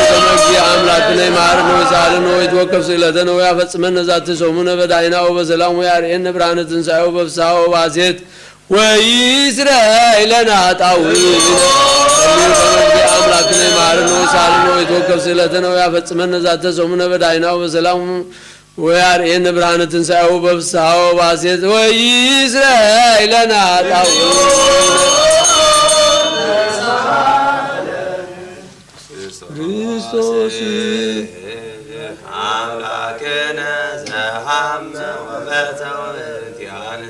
ከመ እግዚእ አምላክነ ይምሃረነ ወይሳለነ ወይትወከፍ ስእለተነ ወያፈጽመነ ዛተ ሰሙነ በዳይና ወበሰላም ወያርኤነ ብርሃነ ትንሣኤሁ በፍስሐ ወበሐሴት ወይስራኤል ለናጣው ከመ እግዚእ አምላክነ ይምሃረነ ወይሳለነ ወይትወከፍ ስእለተነ ወያፈጽመነ ዛተ ሰሙነ በዳይና ወበሰላም ወያርኤነ ብርሃነ ትንሣኤሁ በፍስሐ ወበሐሴት ወይስራኤል ለናጣው ክርስቶስ አምላክነ ዘሐመ ወፈተወ በእንቲአነ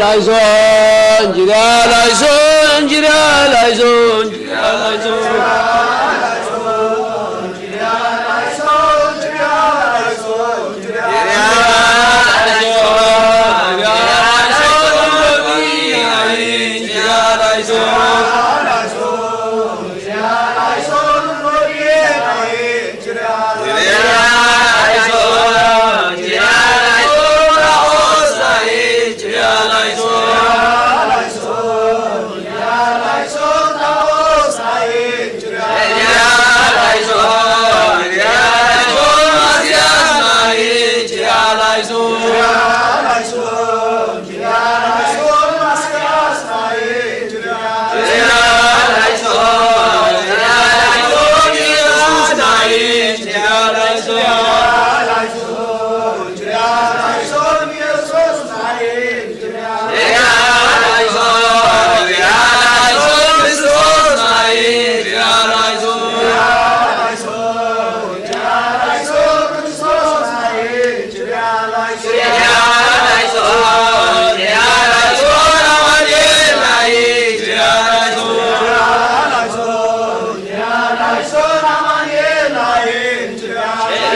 ላይዞን ጅራ ላይዞን ጅራ ላይዞን ጅራ ላይዞን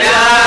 Yeah.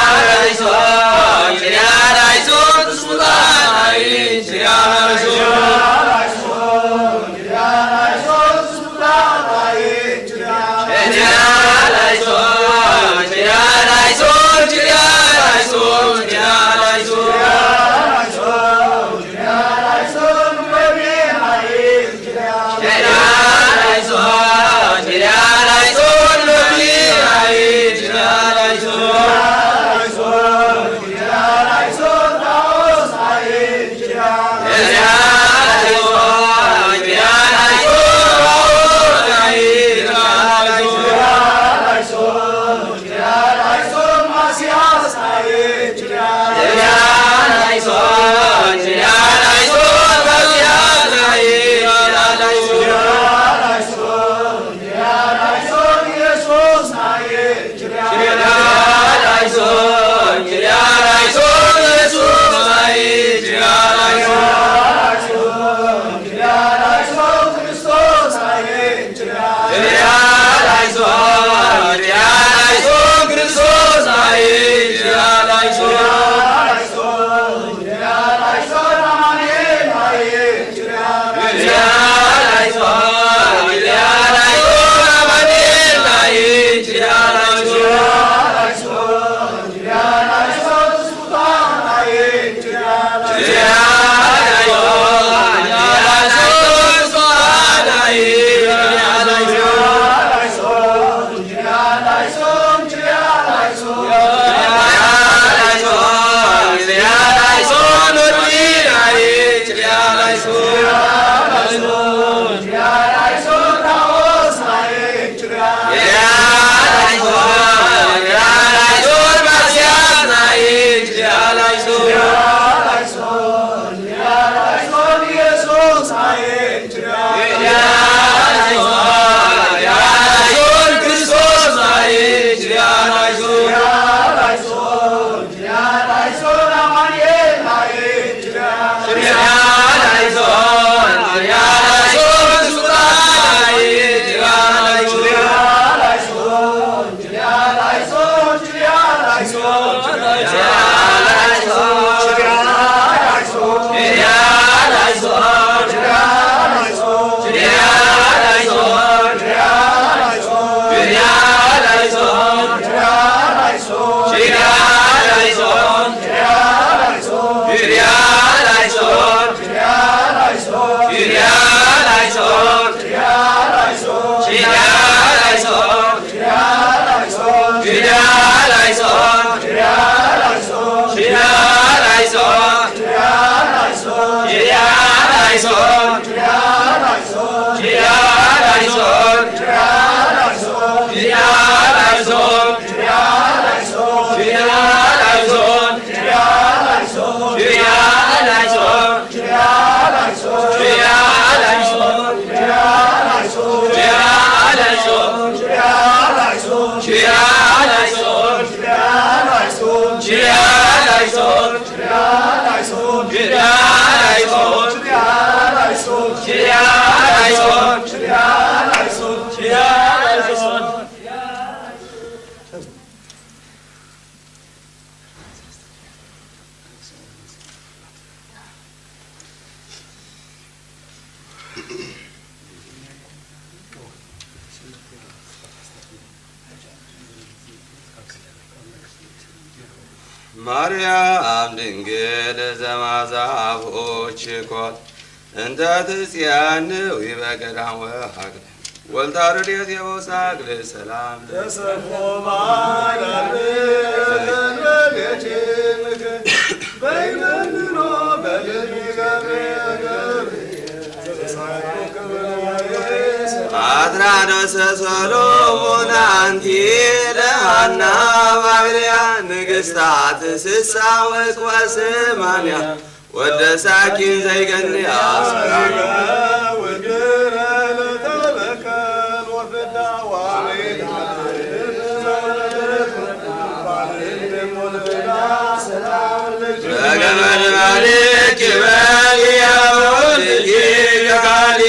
ማርያም ድንግል ዘማዛፎች ኮት እንተ ትጽያንው ይበገዳም ወሐቅ ወልታ ረድኤት የበውሳግል ሰላም ተሰፎ ማዳርብን በቤትምክ በይመንኖ በልሚገብር አትራዶሰ ሰሎሞን አንቲ ለሃና ባግልያ ንግሥታት ስሳ ወስማንያ ወደ ሳኪን ዘይገንያ ውድረ ለተበከል ወፍዳ ዋቤት በገመድ ማልክ በልያው ልጅ ጋሊ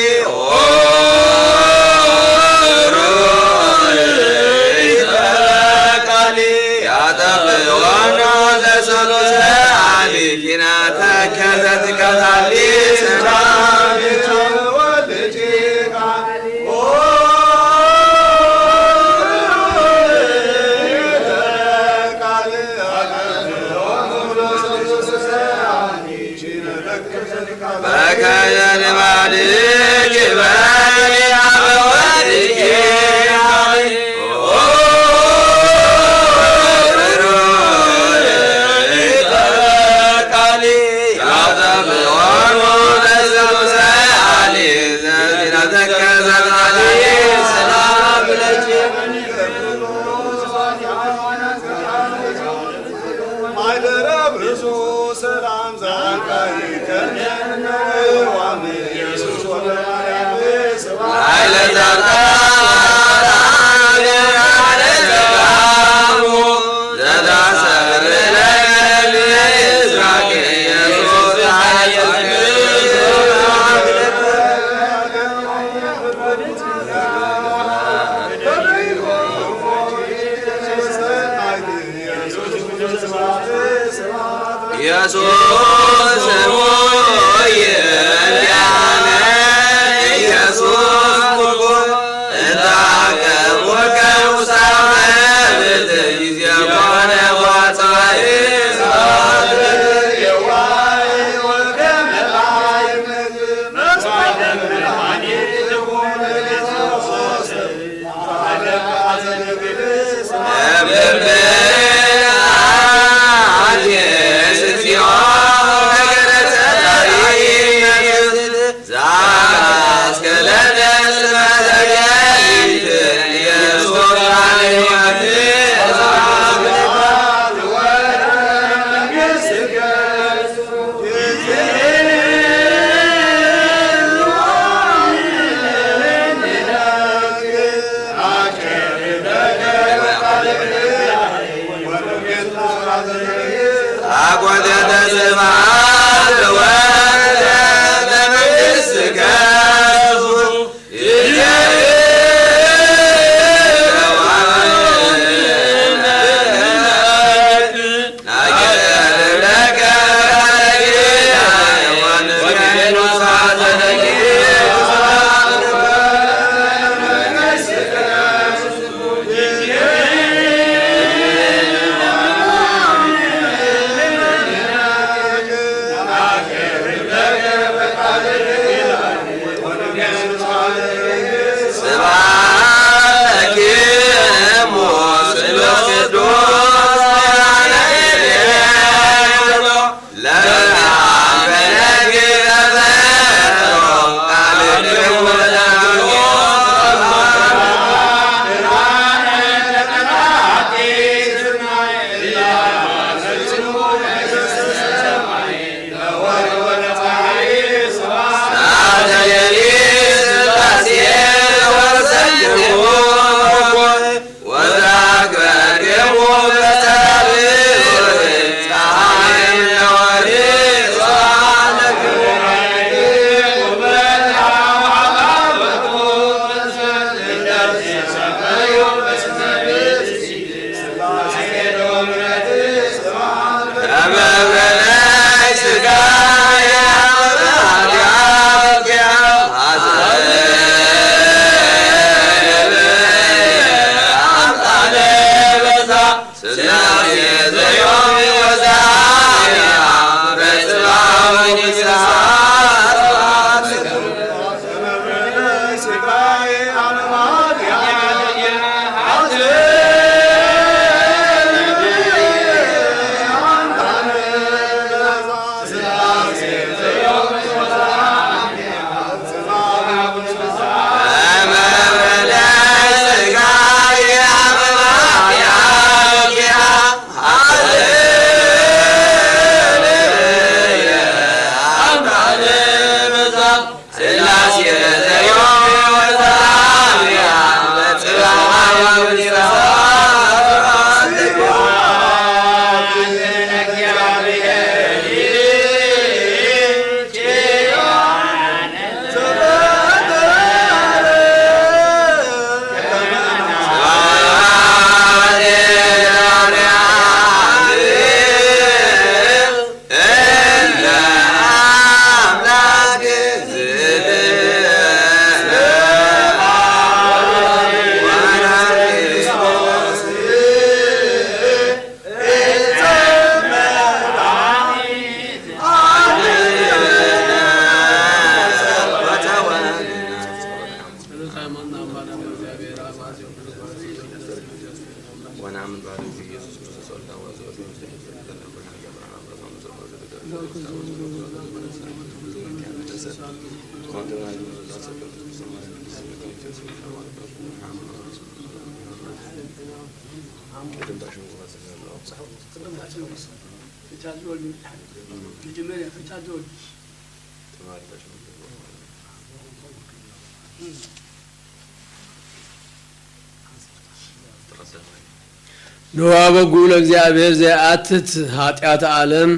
ንዋ በጉ ለእግዚአብሔር ዘአትት ኃጢአት ዓለም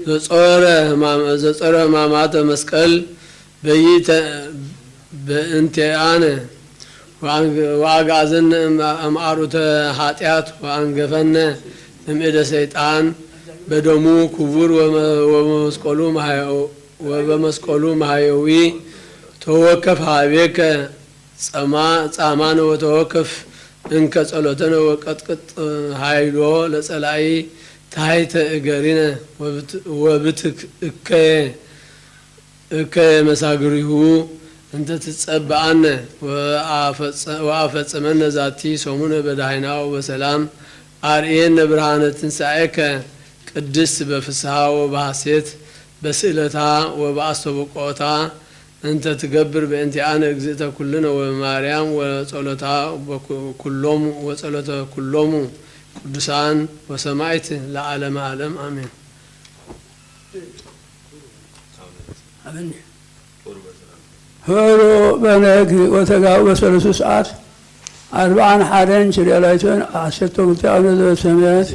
ዘጾረ ሕማማተ መስቀል በእንቲአነ ወአግዓዘነ እምአሩተ ኃጢአት ወአንገፈነ እምእደ ሰይጣን በደሙ ክቡር ወበመስቀሉ ማህየዊ ተወከፍ ሀቤከ ጻማነ ወተወከፍ እንከ ጸሎተነ ወቀጥቅጥ ኃይሎ ለጸላይ ታሕተ እገሪነ ወብትክ እከ መሳግሪሁ እንተ ትጸብአነ ወአፈጽመነ ዛቲ ሰሙነ በዳህናው በሰላም አርኤነ ብርሃነ ትንሣኤከ ቅድስት በፍስሐ ወበሐሴት በስእለታ ወበአስተበቆታ እንተ ትገብር በእንቲአነ እግዝእተ ኩልነ ወማርያም ወጸሎታ ኩሎሙ ቅዱሳን ወሰማዕት ለዓለመ ዓለም አሜን። ሆሮ በነግህ ወተጋቡ በሰለስቱ ሰዓት 41 ችሬላይቶን 10 ጉልተ አቡነ ዘበሰማያት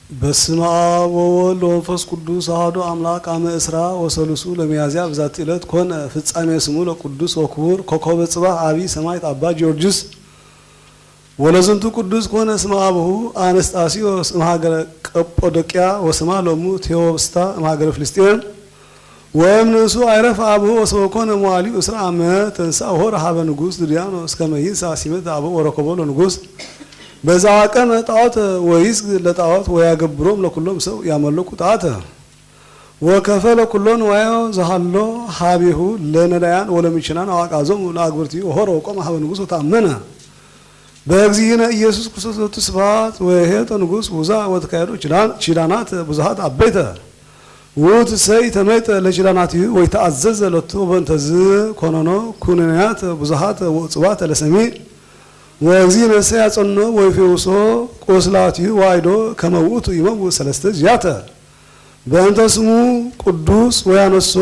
በስመ አብ ወወልድ ወመንፈስ ቅዱስ አሐዱ አምላክ አመ እስራ ወሰሉሱ ለሚያዝያ በዛቲ ዕለት ኮነ ፍጻሜ ስሙ ለቅዱስ ወክቡር ኮከበ ጽባህ አቢይ ሰማዕት አባ ጊዮርጊስ ወለዝንቱ ቅዱስ ኮነ ስመ አቡሁ አነስጣስዮስ እምሀገረ ቀጶዶቅያ ወስማ ሎሙ ቴዎብስታ እምሀገረ ፍልስጤም ወእምንእሱ አይረፈ አቡሁ ወሰበኮነ መዋዕሊሁ እስራ ዓመት ተንሥአ ሆረ ሀበ ንጉሥ ድርያኖስ ከመ ይንሣእ ሲመት አቡሁ ወረከቦ ለንጉሥ በዛ ቀን ጣዖት ወይስግ ለጣዖት ወያገብሮም ለኩሎም ሰው ያመለኩ ጣዖት ወከፈለ ኩሎን ወያው ዘሃሎ ሀቢሁ ለነዳያን ወለሚችናን አዋቃዞም ለአግብርቲሁ ሆረ ወቆመ ሀበ ንጉሥ ወታመነ በእግዚእነ ኢየሱስ ክርስቶስ ስብሐት ወሄተ ንጉሥ ውዛ ወተካሄዱ ኪዳናት ብዙሃት አበይተ ውእቱ ሰይ ተመይጠ ለኪዳናቲሁ ወይተአዘዘ ለቱ በእንተዝ ኮነኖ ኩነኔያት ብዙሃት ወጽዋት ለሰሚዕ ወእግዚእነ ያጸኖ ወይፈውሶ ቆስላቲሁ ዋይዶ ከመ ውእቱ ይመውት ሰለስተ ዚአተ በእንተ ስሙ ቅዱስ ወያነሶ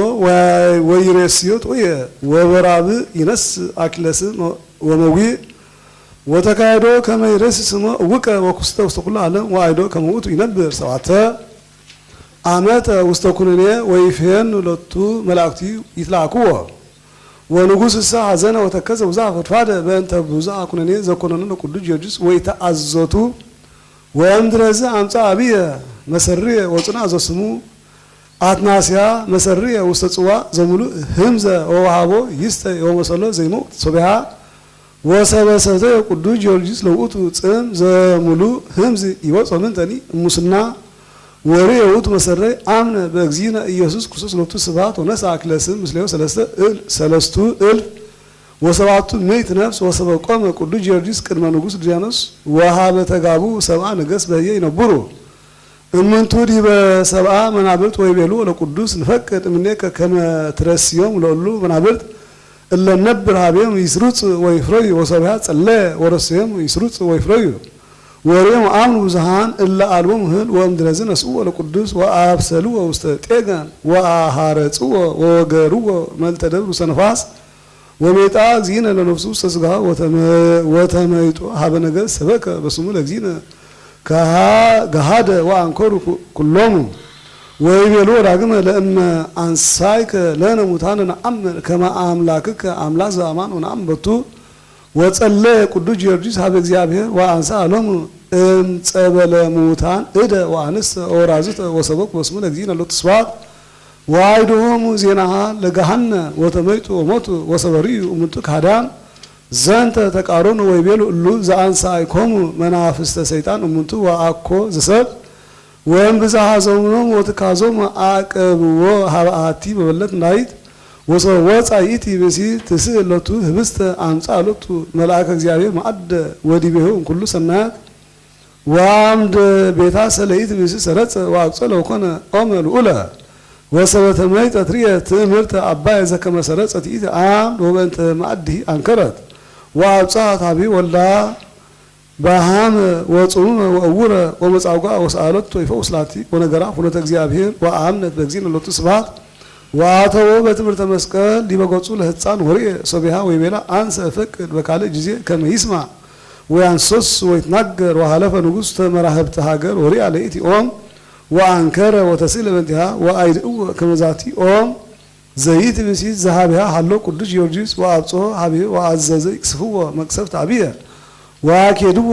ወይሬስዮ ጦየ ወበራብ ይነስ አክለስ ወመዊዕ ወተካሄዶ ከመ ይሬስ ስሞ ውቀ ወኩስተ ውስተ ኩሉ ዓለም ዋይዶ ከመ ውእቱ ይነብር ሰባተ ዓመተ ውስተ ኩነኔ ወይፌን ለቱ መላእክቲሁ ይትላክዎ ወንጉሥ እሳ ሐዘነ ወተከዘ ብዙኃ ፈድፋደ በእንተ ብዙኃ ኩነኔ ዘኮነኑ ለቅዱስ ጊዮርጊስ ወይተአዘቱ ወእምድረዝ አምጻ አብየ መሰርየ ወጽንዐ ዘስሙ አትናስያ መሰርየ ውስተ ጽዋዕ ዘሙሉእ ህምዘ ወወሃቦ ይስተ ወመሰሎ ዘይሞት ሶቢሃ ወሰበሰተ ቅዱስ ጊዮርጊስ ለውእቱ ጽም ዘሙሉእ ህምዝ ይወፅእ ምንተኒ እሙስና ወሬ ውእቱ መሰረይ አምነ በእግዚእነ ኢየሱስ ክርስቶስ ሎቱ ስብሐት ወነሥአ አክሊለ ስም ምስሌሁ ሰለስቱ እልፍ ወሰባቱ ምዕት ነፍስ ወሰበቆመ ቅዱስ ጊዮርጊስ ቅድመ ንጉሥ ድርያኖስ ወሀበ ተጋቡ ሰብአ ነገሥት በህየ ይነብሩ እምንቱ ዲበ ሰብአ መናብርት ወይቤሉ ለቅዱስ ንፈቅድ እምኔከ ከመ ትረስዮም ለእሉ መናብርት እለ ነብር ሀቤም ይስሩጽ ወይፍረዩ ወሰብሐ ጸለየ ወረስዮም ይስሩጽ ወይፍረዩ ወሬም አምኑ ብዙኃን እለ አልቦሙ እህል ወእምድረዝ ነስኡ ለቅዱስ ወአብሰልዎ ውስተ ጤጋን ወአሃረጽዎ ወወገርዎ መልተ ደብር ውስተ ነፋስ ወሜጣ እግዚእነ ለነፍሱ ውስተ ሥጋሁ ወተመይጦ ሀበ ነገሥት ሰበከ በስሙ ለእግዚእነ ገሃደ ወአንከሩ ኩሎሙ ወይቤልዎ ዳግመ ለእመ አንሳይከ ለነ ሙታነ ነአምን ከመ አምላክከ አምላክ ዘአማን ወነአምን በቱ ወጸለየ ቅዱስ ጊዮርጊስ ሀበ እግዚአብሔር ወአንሥአ ሎሙ እምጸበለ ሙታን እደ ወአንስተ ወራዝተ ወሰበኩ በስሙ ለእግዚእነ ሎቱ ስብሐት ወአይዶሙ ዜናሃ ለገሃነ ወተመይጡ ወሞቱ ወሰበርዩ እሙንቱ ካህዳን ዘንተ ተቃሮኑ ወይቤሉ እሉ ዘአንሣእኮሙ መናፍስተ ሰይጣን እሙንቱ ወአኮ ዘሰብ ወእምብዝኃ ዘምኖሙ ወትካዞሙ አቅብዎ ሀበ አሐቲ በበለት ናይት ወፃ ይእቲ ብእሲ ትስእለቱ ህብስተ አምጻለቱ መልአከ እግዚአብሔር ማዕደ ወዲቤሁ ኩሉ ሰናያት ወአምድ ቤታ ሰለይት ብእሲ ሰረጸ ወአቅጸለ ወኮነ ኦመ ልዑለ ወሰበተ መይጠት ርየ ትእምርተ አባየ ዘከመ ሰረጸት ይእቲ አምድ ወበእንተ ማዕድሂ አንከረት ወአብጽሐት ሀቢ ወልዳ ባሃመ ወጽሙመ ወእውረ ወመጻጓ ወሰአለቶ ይፈውስ ላቲ ወነገራ ሁነተ እግዚአብሔር ወአምነት በእግዚእነ ሎቱ ስብሐት ወአተወ በትምህርተ መስቀል ዲበ ገጹ ለህፃን ወርየ ሶቢሃ ወይቤላ አንሰ እፈቅድ በካልእ ጊዜ ከመ ይስማዕ ወያንሶስ ወይትናገር ወሃለፈ ንጉሥ ተመራህብተ ሀገር ወርያ ለይእቲ ኦም ወአንከረ ወተስእለ በእንቲሃ ወአይድእዎ ከመ ዛቲ ኦም ዘይት ብእሲ ዘሃቢሃ ሃሎ ቅዱስ ጊዮርጊስ ወአብጽሖ ሀቢሁ ወአዘዘ ይቅስፍዎ መቅሰፍት አብየ ወአኬድዎ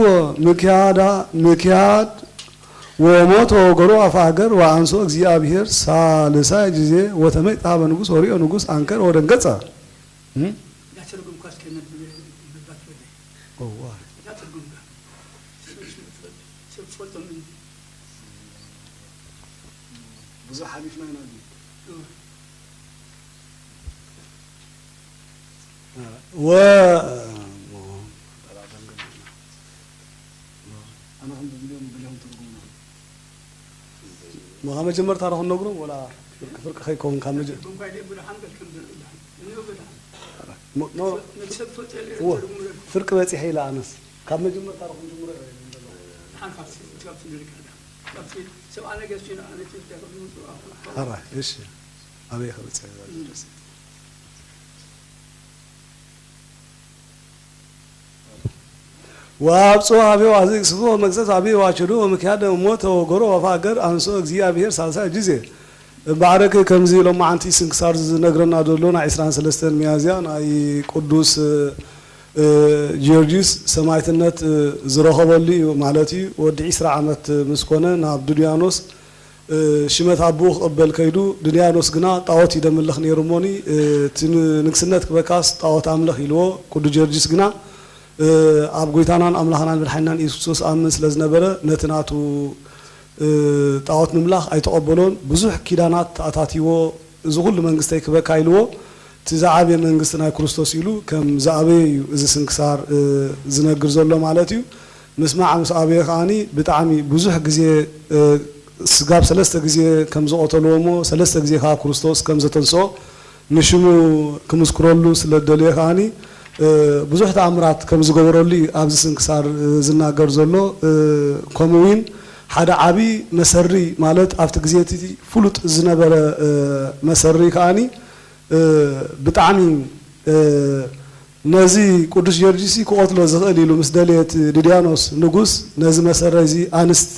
ምክያድ ወሞቶ ወገሮ አፈ ሀገር ወአንሶ እግዚአብሔር ሳልሳይ ጊዜ ወተመይጣ በንጉሥ ወሪኦ ንጉሥ አንከር ወደንገጸ ብዙ ሐሊፍና ነው و أنا عند اليوم ترجمنا ما هم جمر ترى نقولون ولا فرق خيكون كم نجى هو فرق بس حيل أنس كم جمر ترى جمر هرا إيش أبي خلص وابصوا أبي وعزيز سبوا مقصد أبي واشروا ومكياد وموت وجروا وفاجر أنسو እግዚአብሔር ሳልሳይ ጊዜ ባረከ ከምዚ ሎማ አንቲ ስንክሳር ዝነግረና ደሎና 23 ሚያዝያ ናይ ቅዱስ ጊዮርጊስ ሰማዕትነት ዝረኸበሉ ማለት እዩ ወዲ 20 ዓመት ምስኮነ ናብ ዱንያኖስ ሽመት አቡ ቅበል ከይዱ ዱንያኖስ ግና ጣዖት ይደምልኽ ነይሩሞኒ ንግስነት ክበካስ ጣዖት አምልኽ ኢልዎ ቅዱስ ጊዮርጊስ ግና ኣብ ጎይታናን አምላኽናን መድሓኒናን ኢየሱስ ክርስቶስ አምን ስለዝነበረ ነትናቱ ጣዖት ንምላኽ ኣይተቐበሎን ብዙሕ ኪዳናት ኣታቲዎ እዚ ኩሉ መንግስተይ ክበካ ኢልዎ እቲ ዝዓበየ መንግስቲ ናይ ክርስቶስ ኢሉ ከም ዝኣበየ እዩ እዚ ስንክሳር ዝነግር ዘሎ ማለት እዩ ምስማዕ ምስ ኣበየ ከዓኒ ብጣዕሚ ብዙሕ ግዜ ስጋብ 3 ግዜ ከም ዝቆተልዎ ሞ 3 ግዜ ከዓ ክርስቶስ ከም ዘተንስኦ ንሽሙ ክምስክረሉ ስለደልየ ከዓኒ ብዙሕ ተኣምራት ከም ዝገበረሉ ኣብዚ ስንክሳር ዝናገር ዘሎ ከምኡውን ሓደ ዓቢ መሰሪ ማለት ኣብቲ ግዜ እቲ ፍሉጥ ዝነበረ መሰሪ ከዓኒ ብጣዕሚ ነዚ ቅዱስ ጊዮርጊስ ክቆትሎ ዝኽእል ኢሉ ምስ ደልየት ዲድያኖስ ንጉስ ነዚ መሰሪ እዚ ኣንስት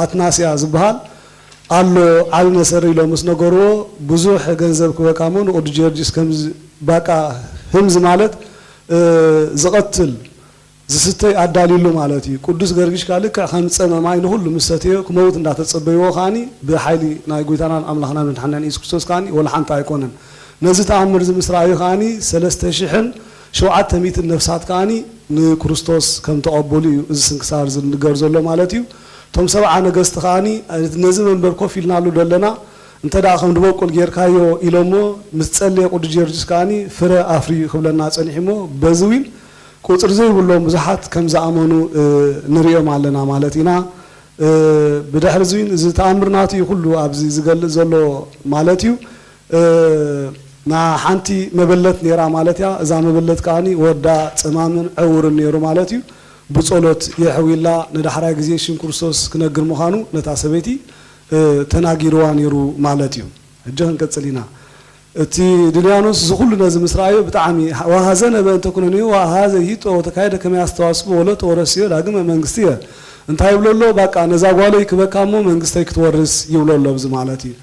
ኣትናስያ ዝበሃል ኣሎ ዓቢ መሰሪ ኢሎም ምስ ነገርዎ ብዙሕ ገንዘብ ክበካሞ ንቅዱስ ጊዮርጊስ ከምዚ ባቃ ህምዚ ማለት ዝቐትል ዝስተይ ኣዳሊሉ ማለት እዩ ቅዱስ ጊዮርጊስ ካልክ ከም ፀመማይ ንሁሉ ምሰትዮ ክመውት እንዳተፀበይዎ ካኒ ብሓይሊ ናይ ጎይታናን ኣምላኽናን መድሓኒናን ኢየሱስ ክርስቶስ ካኒ ወላ ሓንቲ ኣይኮነን ነዚ ተኣምር ዝምስራዩ ካኒ 3700 ነፍሳት ካኒ ንክርስቶስ ከም ተቐበሉ እዩ እዚ ስንክሳር ዝንገር ዘሎ ማለት እዩ ቶም 70 ነገስቲ ካኒ ነዚ መንበር ኮፍ ኢልናሉ ደለና እንተ ዳ ከም ድበቁል ጌርካዮ ኢሎሞ ምስ ጸለየ ቅዱስ ጊዮርጊስ ካኒ ፍረ ኣፍሪ ክብለና ጸኒሕሞ በዝዊን ቁፅር ዘይብሎም ብዙሓት ከም ዝኣመኑ ንሪኦም ኣለና ማለት ኢና ብድሕሪ ዝዊን እዚ ተኣምርናቱ ኩሉ ኣብዚ ዝገልጽ ዘሎ ማለት እዩ ና ሓንቲ መበለት ነራ ማለት ያ እዛ መበለት ካኒ ወዳ ፀማምን ዕውርን ነይሩ ማለት እዩ ብጸሎት የሕዊላ ንዳሕራይ ግዜ ሽም ክርስቶስ ክነግር ምዃኑ ነታ ሰበይቲ ተናጊርዋ ነይሩ ማለት እዩ ሕጂ ክንቀጽል ኢና እቲ ዲድያኖስ ዝኩሉ ነዚ ምስራዩ ብጣዕሚ ወሃዘነ በእንተ ኩነኔሁ ወሃዘ ሂጦ ወተካየደ ከመ ያስተዋስቦ ወለቶ ወረስዮ ዳግመ መንግስትየ እንታይ ይብለሎ በቃ ነዛ ጓለይ ክበካሞ መንግስተይ ክትወርስ ይብለሎ ብዚ ማለት እዩ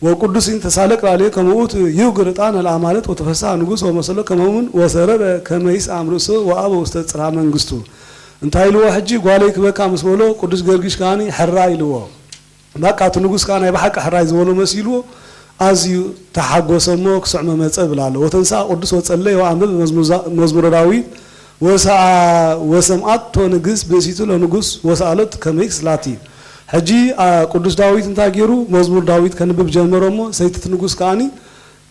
ወቅዱስን ተሳለቅ ላለ ከመኡት ይውግር ዕጣን ለአማለት ወተፈሳ ንጉስ ወመሰሎ ከመውን ወሰረበ ከመይስ አምርሶ ወአበ ውስተ ጽራ መንግስቱ እንታይ ይልዎ ሕጂ ጓለይ ክበካ ምስ በሎ ቅዱስ ጊዮርጊስ ካኒ ሕራ ይልዎ በቃ እቲ ንጉስ ካኒ ብሓቂ ሕራይ ዝበሎ መሲልዎ ኣዝዩ ተሓጎሰሞ ክስዕመ መፀ ብላሎ ወተንሳ ቅዱስ ወጸለየ ወአንብብ መዝሙረ ዳዊት ወሰምዓቶ ንግስ ብእሲቱ ለንጉስ ወሰአለት ከመይክስ ላቲ ሕጂ ቅዱስ ዳዊት እንታይ ገይሩ መዝሙር ዳዊት ከንብብ ጀመሮሞ ሰይትት ንጉስ ካኒ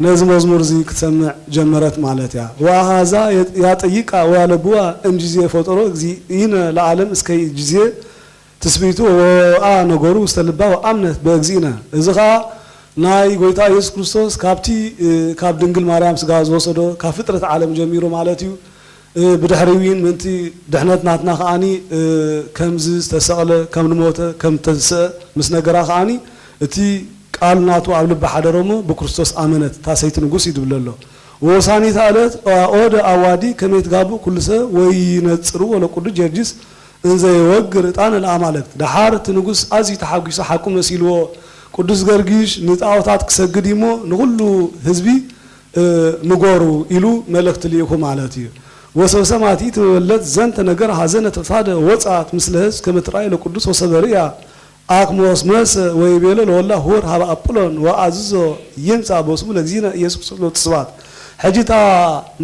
نز مزمور زي كتسمع جمرت مالتها وهذا يطيق ويلبوا ام جزيه فطرو زي ين العالم اسكي جزيه تثبيتو نغورو استلبا وامنت باغزينا اذا ناي غويتا يسوع كريستوس كابتي كاب دنگل ماريام سغاز وسدو كفطرت عالم جميرو مالتيو بدحريوين منتي دحنت ناتنا خاني كمز تسقله كم نموته كم تنس مس نغرا خاني اتي قال ناتو ابل بحدرمو بكريستوس امنت تاسيت نغوس يدبللو وساني تالت اود اوادي كميت غابو كلسه وي نصرو ولا قد جرجس انزي وغر طان الامالك دحارت نغوس ازي تحقيس حقو مسيلو قدس غرغيش نطاوتات كسغديمو نغلو حزبي نغورو يلو ملكت ليكو مالتي وسوسماتي تولد زنت نجر حزنه تصاد وصات مثلهس كمتراي لقدس وسبريا اكموس مس ويبيل والله هور هبا ابلون واززو ينصا بوسم لذينا يسوع صلى الله حجيتا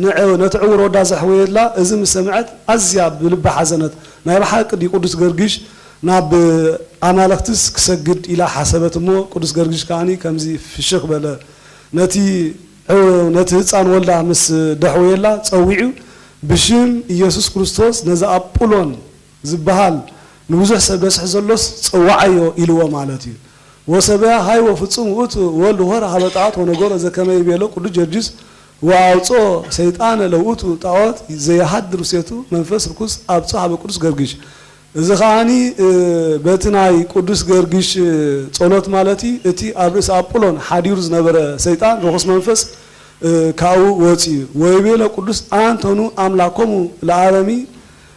نعو نتعور ودا زحويلا ازم سمعت ازيا بلب حزنت ما يحق دي قدس غرغيش ناب امالختس كسجد الى حسبتمو قدس غرغيش كاني كمزي في الشيخ بلا نتي هصان ولدا مس دحويلا صويعو بشم يسوع كريستوس نزا ابولون زبحال نوزح سبسح زلوس صواعيو الو مالتي وسبا هاي وفصم وت ولد هور حلطات ونغور زكما يبيلو قد جرجس واوصو شيطان لوت طاوت زي حدر سيتو منفس ركوس ابصح بقدس غرغيش زخاني بتناي قدس غرغيش صلوت مالتي اتي ابرس ابولون حديرز نبره شيطان رخص منفس كاو وصي ويبيلو قدس انتونو املاكومو العالمي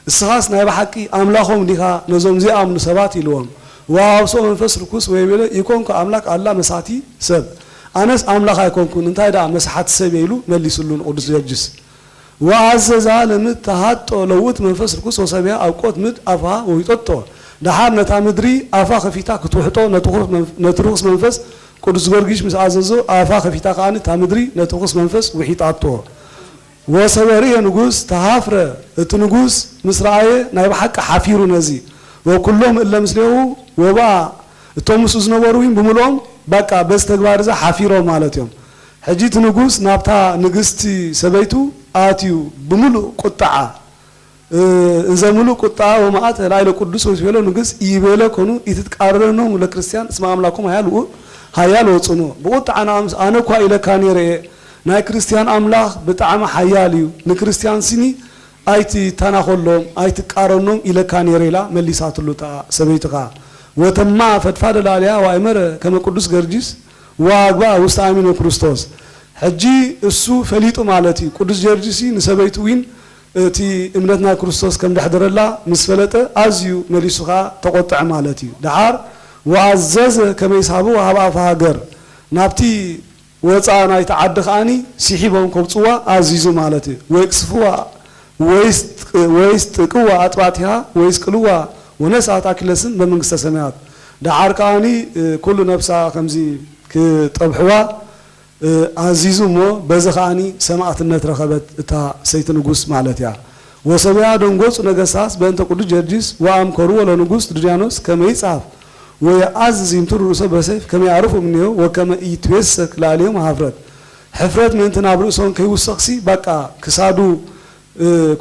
السخاس ناي بحقي املاكم ديها نزوم زي امن سبات يلوم واوصو منفس ركوس ويبيلو يكونكو املاك الله مساتي سب انس املاك يكونكو انتاي دا مسحات سب يلو مليسلون قدس يرجس وعززا لمتحطو لوت منفس ركوس وسبيا اوقوت مد افا ويططو دحار نتا مدري افا خفيتا كتوحطو نتروخس منفس قدس غرغيش مس عززو افا خفيتا كانت تمدري نتروخس منفس وحيطاتو وسبري نغوس تهافره اتنغوس مسرايه ناي بحق حفيرو نزي وكلهم الا مسليو وبا تومس زنبروين بملوم بقى بس تغبار ذا حفيرو مالتهم حجيت نغوس نابتا نغستي سبيتو اتيو بملو قطعه انزملو قطعه ومات لا القدس وسبيلو نغس يبيله كونو يتقاررنو لكريستيان اسم املاكم هيال وصنو بقطعنا انا كو الى كانيره ناي كريستيان املاح بطعم حياليو نكريستيان سيني ايتي تناخلهم ايتي قارنهم الى كانيريلا مليساتلو تا سبيتها وتما فتفاد لاليا وايمر كما قدس غرجيس واغبا وستامين كريستوس حجي اسو فليطو مالتي قدس جرجيسي نسبيتوين تي امنتنا كريستوس كم دحدرلا مسفلته ازيو مليسخا تقطع مالتي دحار وعزز كما يسحبوا هبا فاغر نابتي وصانا يتعدخاني سيحبهم كبصوا عزيزو مالتي ويكسفوا ويست قوا اطباتها ويسقلوا ونسات اكلسن بمنግስተ ሰማያት دعاركاني كل نفسا خمزي كطبحوا عزيزو مو بزخاني سماعتነት رخبت اتا سيت نغوس مالتيا وسبيا دنغوص نغساس بنت قد جرجس وامكروا ولا نغوس دريانوس كما يصاف ويعزز يمترس بسيف كما يعرفوا منه وكما يتوسك لاليهم حفرت من تنابرسون كيوسخسي بقى كسادو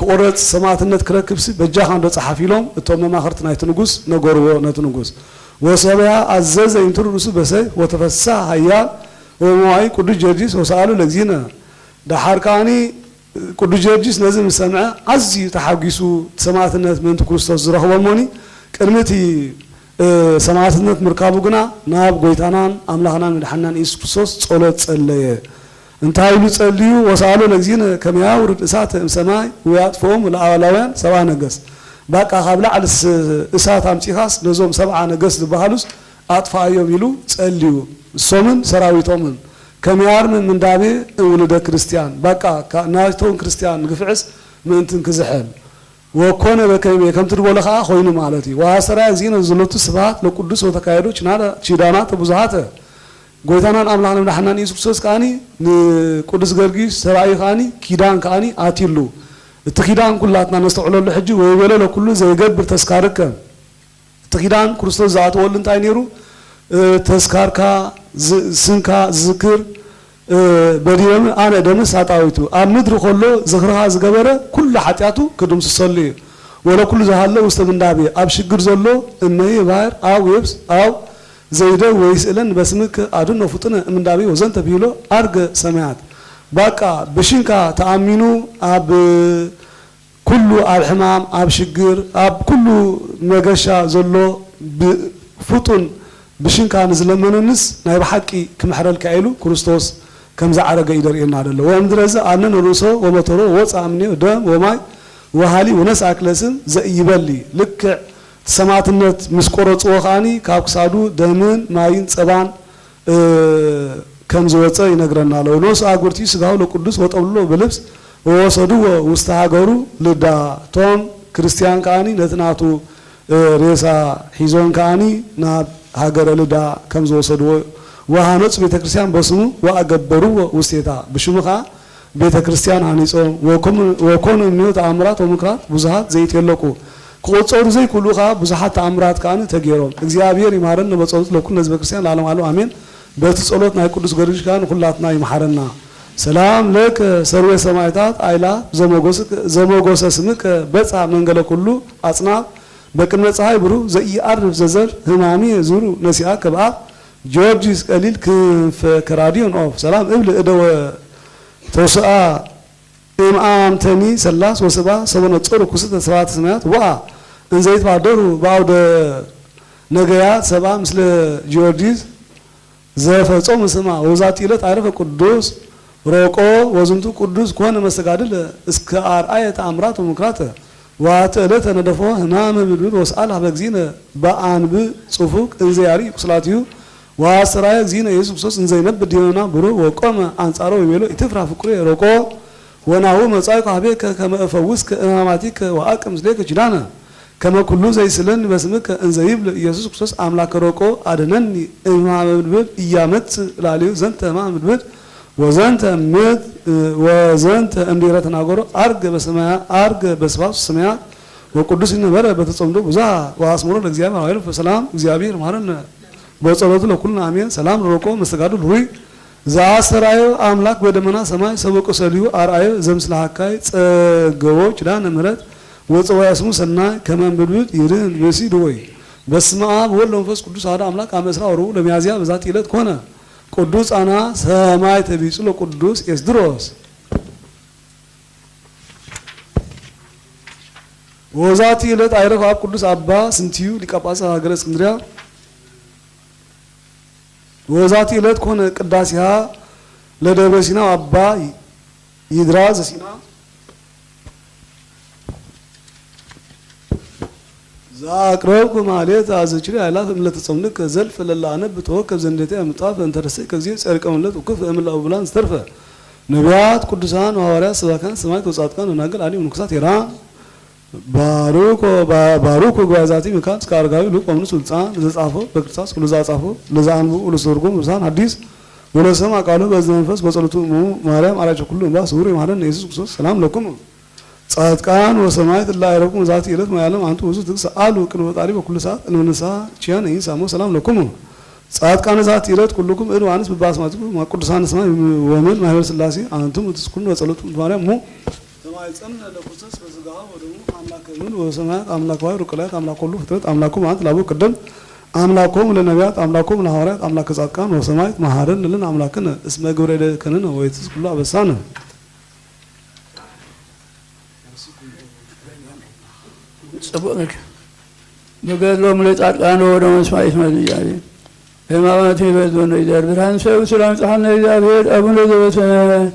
كورت سماعتነት كركبس بجاخان صحافيلهم اتوم ماخرت نايت نغوس نغورو نت نغوس وسبيا عزز يمترس بسيف وتفسح هيا ومواي قد جرجس وسالو لذينا دحاركاني قد جرجس لازم سمع عزي تحقيسو سماعتነት من كريستوس زرخوا موني قرمتي سماعتነት مركابو غنا ناب غويتانان املاحنا مدحنان يسوع كريستوس صلوت صليه انتايلو صليو وسالو لذين كما يورد اسات سماي وياطفهم الاولاوያን 70 ነገስ በቃ ሀብላ አልስ እሳት አምጪኻስ ለዞም 70 ነገስ ዝበሃሉስ አጥፋዮም ይሉ ጸልዩ ሶምን ሰራዊቶምን ከመያርም ምንዳቤ ወለደ ክርስቲያን በቃ ናይቶን ክርስቲያን ግፍዕስ ምንትን ክዝሐል وكونه بكيمه كم تربولخا خوينو مالتي واسرا زين زلوت سبات لقدس وتكايدوچ نادا چيدانات بزهاته غويتانان املاحنا مدحنان يسوع كريستوس كاني قدس غرغيس سراي خاني كيدان كاني اتيلو التخيدان كلاتنا نستعلو لحجي ويبلو كله زي يغبر تسكارك التخيدان كريستوس ذات ولن تاينيرو تسكاركا سنكا ذكر በዲዮም አነ ደምስ አጣዊቱ ኣብ ምድሪ ከሎ ዝኽርኻ ዝገበረ ኩሉ ሓጢኣቱ ክድምስሰሉ እዩ ወለ ኩሉ ዝሃለ ውስተ ምንዳቤ ኣብ ሽግር ዘሎ እመይ ባህር ኣብ የብስ ኣብ ዘይደው ወይስእለን በስምክ አድኖ ፍጥነ ምንዳቤ ወዘንተ ቢሎ አርገ ሰማያት ባቃ በሽንካ ተአሚኑ ኣብ ኩሉ ኣብ ሕማም ኣብ ሽግር ኣብ ኩሉ መገሻ ዘሎ ፍጡን ብሽንካ ንዝለመነንስ ናይ ብሓቂ ክምሕረልካ ኢሉ ክርስቶስ ከም ዝዓረገ ይደርየና ደሎ ወምድረዘ ኣነን ርእሶ ወመተሮ ወፃ እምኔ ደም ወማይ ወሃሊ ወነስ አክለስም ዘይበሊ ልክዕ ሰማዕትነት ምስ ቆረፅዎ ኸዓኒ ካብ ክሳዱ ደምን ማይን ፀባን ከም ዝወፀ ይነግረና ኣሎ ነሱ ኣጉርቲ ስጋው ለቅዱስ ወጠብሎ ብልብስ ወወሰድዎ ውስተ ሃገሩ ልዳ ቶም ክርስቲያን ከዓኒ ነቲ ናቱ ሬሳ ሒዞን ከዓኒ ናብ ሃገረ ልዳ ከም ዝወሰድዎ ወሃነፁ ቤተ ክርስቲያን በስሙ ወአገበርዎ ውስቴታ ብሽሙ ከዓ ቤተ ክርስቲያን ሃኒፆም ወኮኑ እምኔው ተኣምራት ወምክራት ብዙሃት ዘይትየለቁ ክቆፀሩ ዘይክእሉ ከዓ ብዙሓት ተኣምራት ከዓኒ ተገይሮም እግዚአብሔር ይምሃረን በጸሎት ለኩሉ ህዝበ ክርስቲያን ለዓለሙ ዓለም አሜን በቲ ጸሎት ናይ ቅዱስ ጊዮርጊስ ከዓ ኩላትና ይምሃረና ሰላም ለከ ሰርዌ ሰማዕታት አይላ ዘመጎሰ ስምከ በፃ መንገለ ኩሉ አጽናፍ በቅድመ ፀሐይ ብሩህ ዘኢአርፍ ዘዘር ህማሚ ዙሩ ነሲአ ከብአ ጊዮርጊስ ቀሊል ክንፈ ከራዲዮን ኦፍ ሰላም እብል እደወ ተውስአ እምአምተኒ ሰላስ ወሰባ ሰበነጾሩ ኩስተ ሰባት ሰማያት ወአ እንዘይት ባደሩ በአውደ ነገያት ሰባ ምስለ ጊዮርጊስ ዘፈጾሙ ስማ ወዛቲ ዕለት አረፈ ቅዱስ ሮቆ ወዝንቱ ቅዱስ ኮነ መስተጋድል እስከ አርአየ ተአምራት ወምክራት ዋተ ዕለት ነደፎ ህማም ብድብድ ወስአል ሀበ እግዚእነ በአንብ ጽፉቅ እንዘ ያሪ ቁስላትዩ ዋስራየ እግዚእነ ኢየሱስ ክርስቶስ እንዘ ይነብር ዲበና ብሩ ወቆመ አንጻሮ ይቤሎ ኢትፍራ ፍቁሬ ሮቆ ወናሁ መጻይኩ ሀቤከ ከመ እፈውስከ እማማቲከ ወአቅም ምስሌከ ኪዳነ ከመ ኩሉ ዘይስለን በስምከ እንዘ ይብል ኢየሱስ ክርስቶስ አምላከ ሮቆ አድነኒ እምሃመ ብድብድ እያመጽ ላልዩ ዘንተ ህማመ ብድብድ ወዘንተ ምት ወዘንተ እንዲረ ተናገሮ አርገ በሰማያት አርገ በስባስ ሰማያት ወቅዱስ ይነበረ በተጸምዶ ብዙ ወአስመሮ ለእግዚአብሔር ኃይል በሰላም እግዚአብሔር ማረን በጸሎቱ ለኩልና አሜን ሰላም ሮቆ መስተጋድል ሩይ ዘአሰራየ አምላክ በደመና ሰማይ ሰበቆ ሰልዩ አርአየ ዘምስለ ሀካይ ጸገቦ ኪዳነ ምሕረት ወጽዋያ ስሙ ሰናይ ከመ ብድብድ ይድህን በሲድ ወይ በስመ አብ ወወልድ ወመንፈስ ቅዱስ አሐዱ አምላክ አመ ዕስራ ወረቡዕ ለሚያዝያ በዛቲ ዕለት ኮነ ቅዱስ አና ሰማይ ተቢጹ ለቅዱስ ኤስድሮስ ወዛቲ ዕለት አይረፍ አብ ቅዱስ አባ ስንትዩ ሊቀ ጳጳሳት ሀገረ እስክንድርያ ወዛቲ ዕለት ኮነ ቅዳሴሃ ለደብረ ሲና አባ ይድራ ዘሲና ዛቅረብኩ ማለት አዘችሪ አይላፍ እምለት ጸምልክ ዘልፍ ለላነብ ተወከብ ዘንደተ አምጣፍ እንተረሰ ከዚህ ጸርቀምለት ወከፍ እምላ ብላን ስተርፈ ነቢያት ቅዱሳን ሐዋርያት ሰባካን ሰማዕታት ወጻድቃን ወናገል አሊ ንኩሳት ይራ ባሩኮ ጓዛቲ ምካት ስካርጋዊ ሉቆም ሱልጣን ዘጻፎ በክርስቶስ ሁሉ ዘጻፎ ለዛንቡ ሁሉ ሰርጎም ብዛን አዲስ ወለሰማ ቃሉ በዘመንፈስ በጸሎቱ ማርያም አራጭ ሁሉ እንባ ሱሪ ማረን ኢየሱስ ክርስቶስ ሰላም ለኩም ጻድቃን ወሰማዕታት ላይረኩም ዛቲ ዕለት ማያለም አንቱ ብዙ ትስአሉ ቅን ወጣሪ በኩሉ ሰዓት እንነሳ ቺያን ይሳሙ ሰላም ለኩም ጻድቃን ዛቲ ዕለት ኩልኩም እድ ዋንስ በባስማቱ ቅዱሳን ሰማይ ወመን ማህበር ስላሴ አንቱም ትስኩኑ በጸሎቱ ማርያም ሙ ሰማዕታን ለቁርሰስ በዝጋው ወደሙ አምላክ ምን ወሰማዕት አምላክ ወይ ሩቅላት አምላክ ሁሉ ፍጥረት አምላኩም አንተ ላቡ ቀደም አምላኩም ለነቢያት አምላኩም ለሐዋርያት አምላክ ጻድቃን ወሰማዕት መሐረን ልን አምላክን እስመ ግብረ ደከነን ወይትስ ሁሉ አበሳነ ጽቡቅ በገድሎም ለጻድቃን ወደ መስዋዕት መልያሌ በማማት ይበዝ ነው ይደር ብርሃን ሰው ሰላም ጻሐነ እግዚአብሔር አቡነ ዘበሰማያት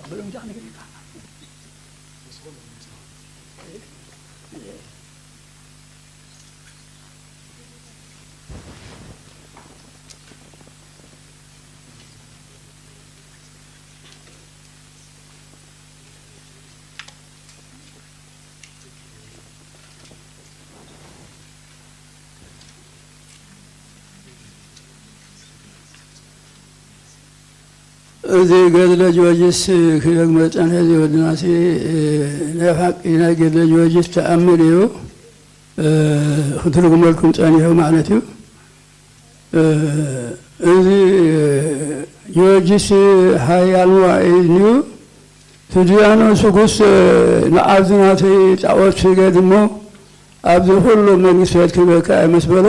belum jangan gitu. እዚህ ገድለ ጊዮርጊስ ክደግ መጠን ህዚህ ወድናሲ ነፋቅ ኢና ገድለ ጊዮርጊስ ተአምር እዩ ክትርጉ መልኩም ጸኒሑ ማለት እዩ እዚ ጊዮርጊስ ሃያል ዋዒድንዩ ትድያኖስ ጉስ ንዓብዚ ናተይ ጣዖት ስገድ እሞ ኣብዚ ኩሉ መንግስት ቤት ክበካ መስበሎ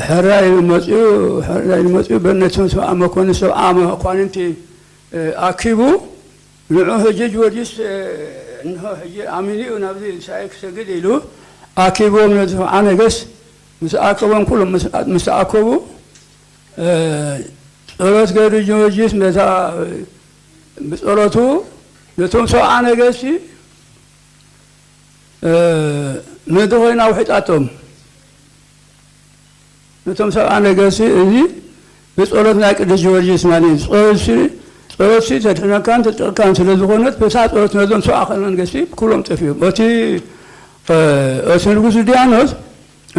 ሕራይ መፅኡ በነቶም ሰብዓ መኮንን ሰብዓ መኳንንቲ ኣኪቡ ንዑ ሕጂ ጊዮርጊስ እንሆ ሕጂ ኣሚኒኡ ናብዚ ሳይ ክሰግድ ኢሉ ኣኪቦም ነቲ ሰብዓ ነገስ ምስ ኣከቦም ኩሎም ምስ ኣከቡ ጸሎት ገዱ ጊዮርጊስ ነታ ብጸሎቱ ነቶም ሰብዓ ነገስቲ ምድሪ ኮይና ውሒጣቶም ነቶም ሰብዓ ነገስቲ እዚ ብጸሎት ናይ ቅዱስ ጊዮርጊስ ማለት ጸሎት ተድሕነካን ተጠቕካን ስለ ዝኾነት በሳ ጸሎት ነዞም ሰብዓ ነገስቲ ኩሎም ጠፊዮም እቲ ንጉስ ዲያኖስ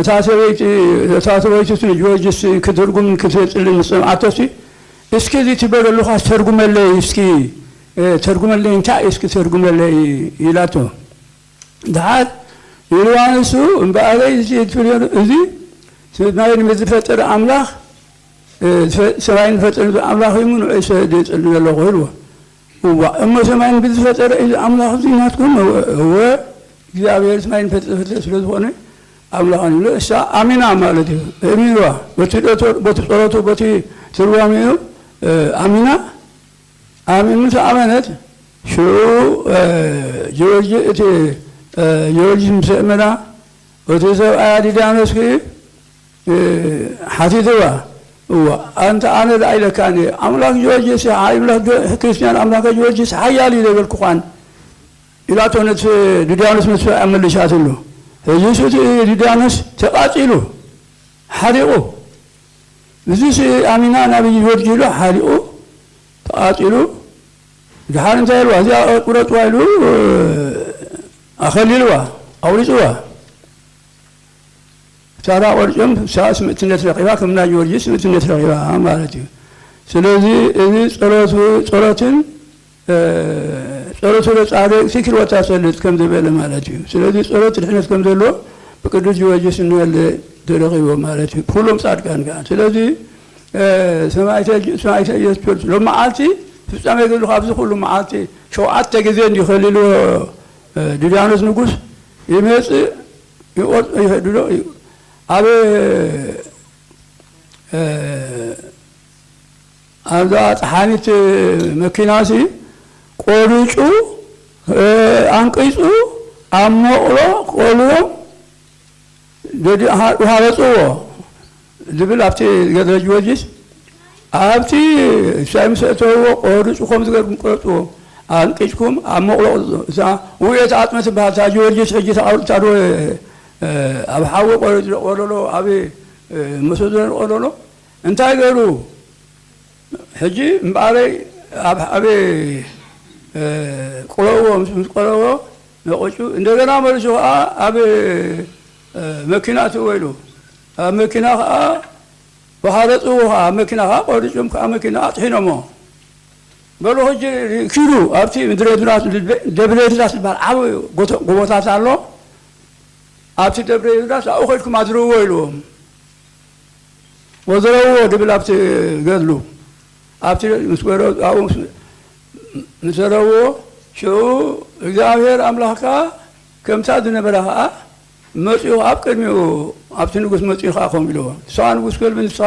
እታ ሰበይቲ ጊዮርጊስ ክትርጉም ክትፅልን ሰምዓቶሲ እስኪ እዚ ትበለሉኻ ተርጉመለይ እስኪ ተርጉመለይ እንታይ እስኪ ተርጉመለይ ኢላቶ ድሓር ኢልዋ ንሱ እምበኣለይ እዚ ሰማይን ዝፈጠረ ኣምላኽ ሰማይን ዝፈጠረ ኣምላኽ እዩ ንዑ ሰድፅል ዘለኹ ኢልዎ እሞ ሰማይን ብዝፈጠረ እዚ ኣምላኽ እዚ ናትኩም እወ እግዚኣብሔር ሰማይን ፈጠረ ስለ ዝኾነ ኣምላኽ ኢሉ እሳ ኣሚና ማለት እዩ እሚንዋ በቲ ጸሎቱ በቲ ትርጓሜኡ ኣሚና ምስ ኣመነት ሽዑ ጊዮርጊስ ምስ እመና እቲ ሰብኣይ ዲዳኖስ ሓቲትዋ ኣንተ ኣነ ዝኣይለካኒ ኣምላኽ ጊዮርጊስ ክርስቲያን ኣምላኽ ጊዮርጊስ ሓያል እዩ ዘበልኩኳን ኢላቶ ነቲ ዲዳኖስ ምስ ኣመልሻትሉ ሕጂ እቲ ዲዳኖስ ተቓፂሉ ሓሪቑ እዚ ኣሚና ናብ ጊዮርጊስ ኢሉ ሓሪቑ ተቓፂሉ ድሓር እንታይ ኢልዋ እዚኣ ቁረፅዋ ኢሉ ኣኸሊልዋ ኣውሪፅዋ ሳራ ቆርጮም ሳስ ምእትነት ረኺባ ከምና ጊዮርጊስ ምእትነት ረኺባ ማለት እዩ ስለዚ እዚ ጸሎትን ጸሎቱ ለጻድቅ ሲክልወታ ሰልጥ ከም ዝበለ ማለት እዩ ስለዚ ጸሎት ድሕነት ከም ዘሎ ብቅዱስ ጊዮርጊስ እንበለ ተረኺቦ ማለት እዩ ኩሎም ጻድቃን ከዓ ስለዚ ሰማዕተ ኢየሱስ ክርስቶስ ሎም መዓልቲ ፍጻሜ ገድሉ ካብዚ ኩሉ መዓልቲ 7 ግዜ እንዲኸልልዎ ዲዳኖስ ንጉስ ይመፅእ ይቆርፆ ይፈድሎ ኣብ ኣብዛ ፀሓኒት መኪናሲ ቆሪፁ አንቂፁ ኣብ መቕሎ ቆልዮም ሃበፅዎ ዝብል ኣብቲ ገድለ ጊዮርጊስ ኣብቲ ሳይ ምስ እተውዎ ቆሪፁ ከም ዝገርኩም ቆርፅዎ አንቂፅኩም ኣብ መቕሎ ውእየት ኣጥመ ትበሃል እታ ጊዮርጊስ ሕጂ ተቐርፃዶ ኣብ ሓዊ ቆሪፁ ቆለሎ ኣብ መሰዶ ቆለሎ እንታይ ገይሩ ሕጂ እምበኣለይ ኣብ ቆለዎ ምስ ቆለዎ ነቆጩ እንደገና መልሱ ከዓ ኣብ መኪና ትወይሉ ኣብ መኪና ከዓ ባሃረፅዎ ከዓ ኣብ መኪና ከዓ ቆሪፆም ከዓ መኪና ኣጥሒኖሞ በሎ ሕጂ ኪዱ ኣብቲ ደብረ ኤድራስ ዝበሃል ዓብዪ ጎቦታት ኣሎ ኣብቲ ደብረ ኤድራስ ኣብኡ ከድኩም ኣድርዎ ኢልዎም وزروا دبل أبت قدلو أبت مسورو أو مسروا شو እግዚአብሔር አምላካ ከምታ ዝነበረኻ መጽኡ ኣብ ቅድሚኡ ኣብቲ ንጉስ መጽኡኻ ከም ኢልዎ ንስኻ ንጉስ ክብል ንስኻ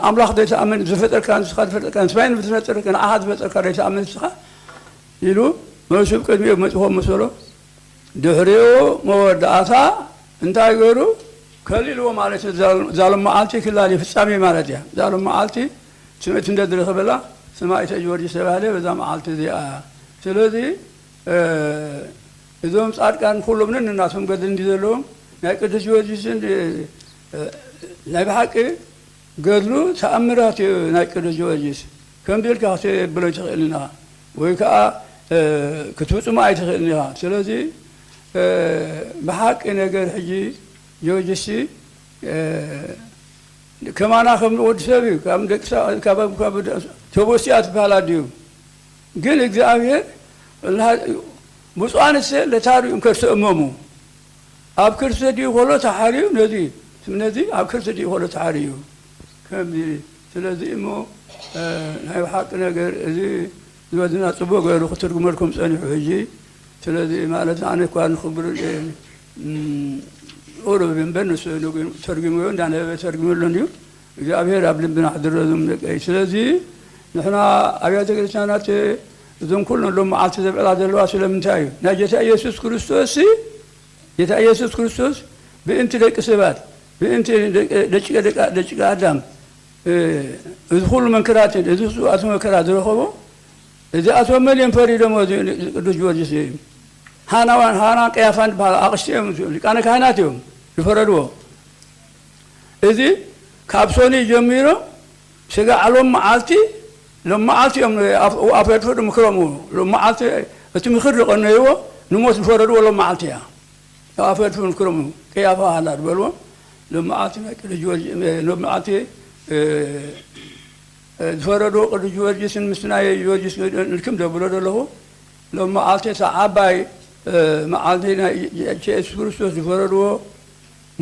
ኣምላኽ ዘይተኣምን ዝፈጠርካ ንስኻ ዝፈጠርካ ንስማይን ዝፈጠርካ ንኣኻ ዝፈጠርካ ዘይተኣምን ንስኻ ኢሉ መልሱ ቅድሚኡ መጽኦም መሰሎ ድሕሪኡ መወዳእታ እንታይ ገይሩ ከሊልዎ ማለት ዛሎም መዓልቲ ክላል ፍጻሜ ማለት እያ ዛሎም መዓልቲ ስምዒት እንደዝረኸበላ ሰማዕተ ጊዮርጊስ ተባህለ በዛ መዓልቲ እዚኣ ስለዚ እዞም ጻድቃን ኩሎም ነናቶም ገድል እንዲ ዘለዎም ናይ ቅዱስ ጊዮርጊስን ናይ ብሓቂ ገድሉ ተኣምራት እዩ ናይ ቅዱስ ጊዮርጊስ ከም ቤልካ ክትብሎ ይትኽእል ኢኻ ወይ ከዓ ክትፍፅሞ ኣይትኽእል ኢኻ ስለዚ ብሓቂ ነገር ሕጂ ጊዮርጊስ ከማና ከም ወዲ ሰብ እዩ ካብ ተቦሲኣ ትበሃል ድዩ ግን እግዚአብሔር ብፁዓን እሰ ለታሪኦም ከርሰእመሙ ኣብ ክርስቶስ ድዩ ኮሎ ተሓርዩ ነዚ ኣብ ክርስቶስ ድዩ ኮሎ ተሓርዩ ከምዚ ስለዚ እሞ ናይ ብሓቂ ነገር እዚ ዝወድና ፅቡቅ ገይሩ ክትርጉመልኩም ፀኒሑ ሕጂ ስለዚ ማለት ኣነ እኳ ንክብር ቁሩብ እምበር ንሱ ተርጉምዮ እንዳነበበ ተርጉመሎ እንድዩ እግዚአብሔር ኣብ ልብና ሕድረዞም ደቀይ ስለዚ ንሕና ኣብያተ ክርስቲያናት እዞም ኩሎም ሎም መዓልቲ ዘብዕላ ዘለዋ ስለምንታይ እዩ ናይ ጌታ ኢየሱስ ክርስቶስ ጌታ ኢየሱስ ክርስቶስ ብእንቲ ደቂ ሰባት ብእንቲ ደቂቀ ኣዳም እዚ ኩሉ መንከራትን እዚ ኣቶ መከራ ዝረኸቦ እዚ ኣቶ መልዮም ፈሪዶሞ ቅዱስ ጊዮርጊስ እዩ ሃና ቀያፋን በሃል ኣቕሽቲ እዮም ሊቃነ ካህናት እዮም ዝፈረድዎ እዚ ካብ ሶኒ ጀሚሮ ስጋዕ ሎም መዓልቲ ሎም መዓልቲ እዮም ኣፈድፈዱ ምክሮም ሎም መዓልቲ እቲ ምክር ዝቐነይዎ ንሞት ዝፈረድዎ ሎም መዓልቲ እያ ኣፈድፈዱ ምክሮም ቀያፋ ሃላ ዝበልዎ ሎም መዓልቲ ናይ ቅዱስ ጊዮርጊስ ሎም መዓልቲ ዝፈረድዎ ቅዱስ ጊዮርጊስን ምስ ናይ ጊዮርጊስ ንርክም ዘብሎ ዘለኹ ሎም መዓልቲ ዓባይ መዓልቲ ናይ ኢየሱስ ክርስቶስ ዝፈረድዎ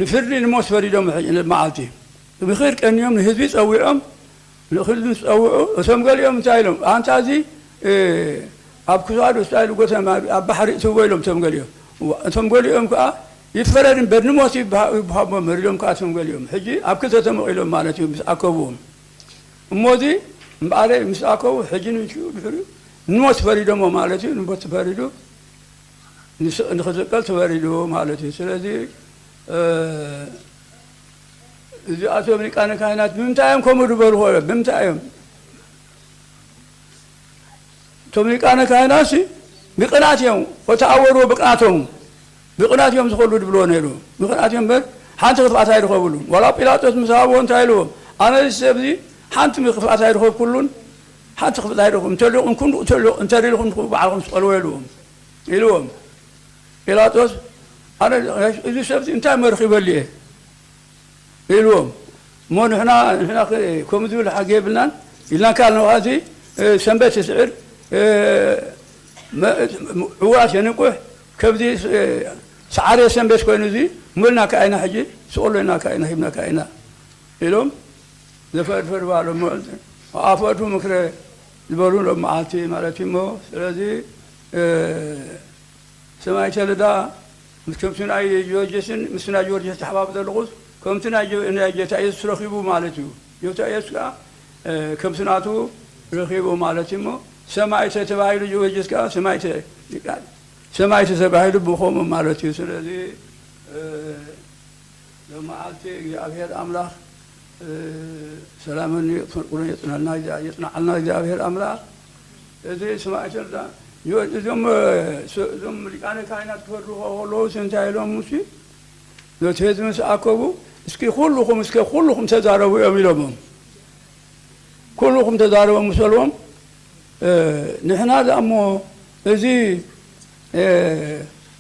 ንፍርዲ ንሞት ፈሪዶም መዓልቲ ምክር ቀኒዮም ንህዝቢ ፀዊዖም ንህዝቢ ፀውዑ እቶም ገሊኦም እንታይ ኢሎም ኣንታ እዚ ኣብ ክሳዱ ስታይል ጎተማ ኣብ ባሕሪ እትዎ ኢሎም እቶም ገሊኦም ከዓ ይፈረድ እምበር ንሞት ይብሃቦ መሪዶም ከዓ እቶም ገሊኦም ሕጂ ኣብ ክልተ ተመቂሎም ማለት እዩ ምስ ኣከብዎም እሞዚ እምበኣለ ምስ ኣከቡ ሕጂ ድሕሪኡ ንሞት ፈሪዶሞ ማለት እዩ ንሞት ተፈሪዱ ንክዝቀል ተፈሪዱ ማለት እዩ ስለዚ እዚኣቶም ሊቃነ ካህናት ብምንታይ እዮም ከምኡ ዝበሉ ኮሎ ብምንታይ እዮም እቶም ሊቃነ ካህናት ብቅንዓት እዮም ወተኣወርዎ ብቅንዓቶም ዝኸሉ ድብልዎ ነይሩ ብቅንዓት እዮም በር ሓንቲ ክፍኣት ኣይረኸብሉ ዋላ ጲላጦስ ምስ ሃብዎ እንታይ ኢልዎ ኣነ ሰብ እዚ ሓንቲ ክፍኣት ኣይረኸብ ኩሉን ሓንቲ ክፍኣት ኣይረኸብ እንተሪኢልኩም በዓልኩም ስቀልዎ ኢልዎም ጲላጦስ ኣነ እዚ ሰብ እንታይ መርኺበሉ እየ ኢልዎም እሞ ንሕና ከምኡ ዝብል ሓጌ የብልናን ኢልና ካልነዋ እዚ ሰንበት ይስዕር ዕዋት የንቁሕ ከብዚ ሰዓርየ ሰንበት ኮይኑ እዚ ሙልና ከኣይና ሕጂ ስቀሎና ከኣይና ሂብና ከኣይና ኢሎም ዘፈድፈድ ባሎም ኣፈድፉ ምክረ ዝበሉ ሎም መዓልቲ ማለት እዩ እሞ ስለዚ ሰማዕተ ልዳ ከምቲ ናይ ጊዮርጊስን ምስ ናይ ጊዮርጊስ ተሓባብ ዘለኹስ ከምቲ ናይ ጌታ ኢየሱስ ረኺቡ ማለት እዩ ጌታ ኢየሱስ ከዓ ከምቲ ናቱ ረኺቡ ማለት እዩ እሞ ሰማዕተ ተባሂሉ ጊዮርጊስ ከዓ ሰማዕተ ተባሂሉ ብኸሙ ማለት እዩ ስለዚ ሎም መዓልቲ እግዚአብሔር ኣምላኽ ሰላምን ፍቅሩን የጽናዓልና እግዚአብሔር ኣምላኽ እዚ ሰማዕተ ልዳ እዞም ሊቃነ ካህናት ክፈርዱ ከለዉ እንታይ ኢሎም ሙሲ ነቲ ህዝቢ ምስ ኣከቡ እስኪ ኩልኩም ተዛረቡ እዮም ኢሎሞም ኩልኩም ተዛረቦም ምሰልዎም ንሕና እሞ እዚ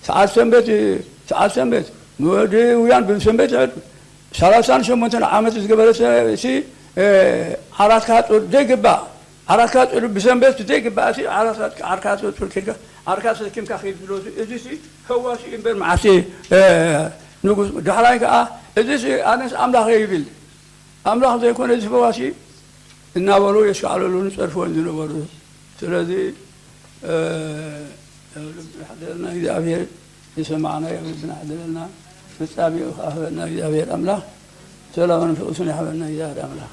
ሰዓት ሰንበት ወዲውያን ብሰንበት 38 ዓመት ዝገበረ ሲ ዓራት ካፁር ዘይግባእ ዓራት ካፁር ብሰንበት ዘይግባእ ሲ ዓራት ካፁር ኬድካ ዓራት ካፅርኪምካ ኸይድ ብሎ እዚ ህዋሲ እምበር መዓሲ ንጉስ ዳሕራይ ከዓ እዚ ኣነስ ኣምላኽ ይብል አምላክ ዘይኮነ ፈዋሲ እና በሉ የሻለሉን ጸርፎ እንዲነበሩ ስለዚህ حضرنا እግዚአብሔር የሰማዕና የብና حضرنا ፍጻሜ አፈና እግዚአብሔር አምላክ ሰላምን ፍጹም ያህበና እግዚአብሔር አምላክ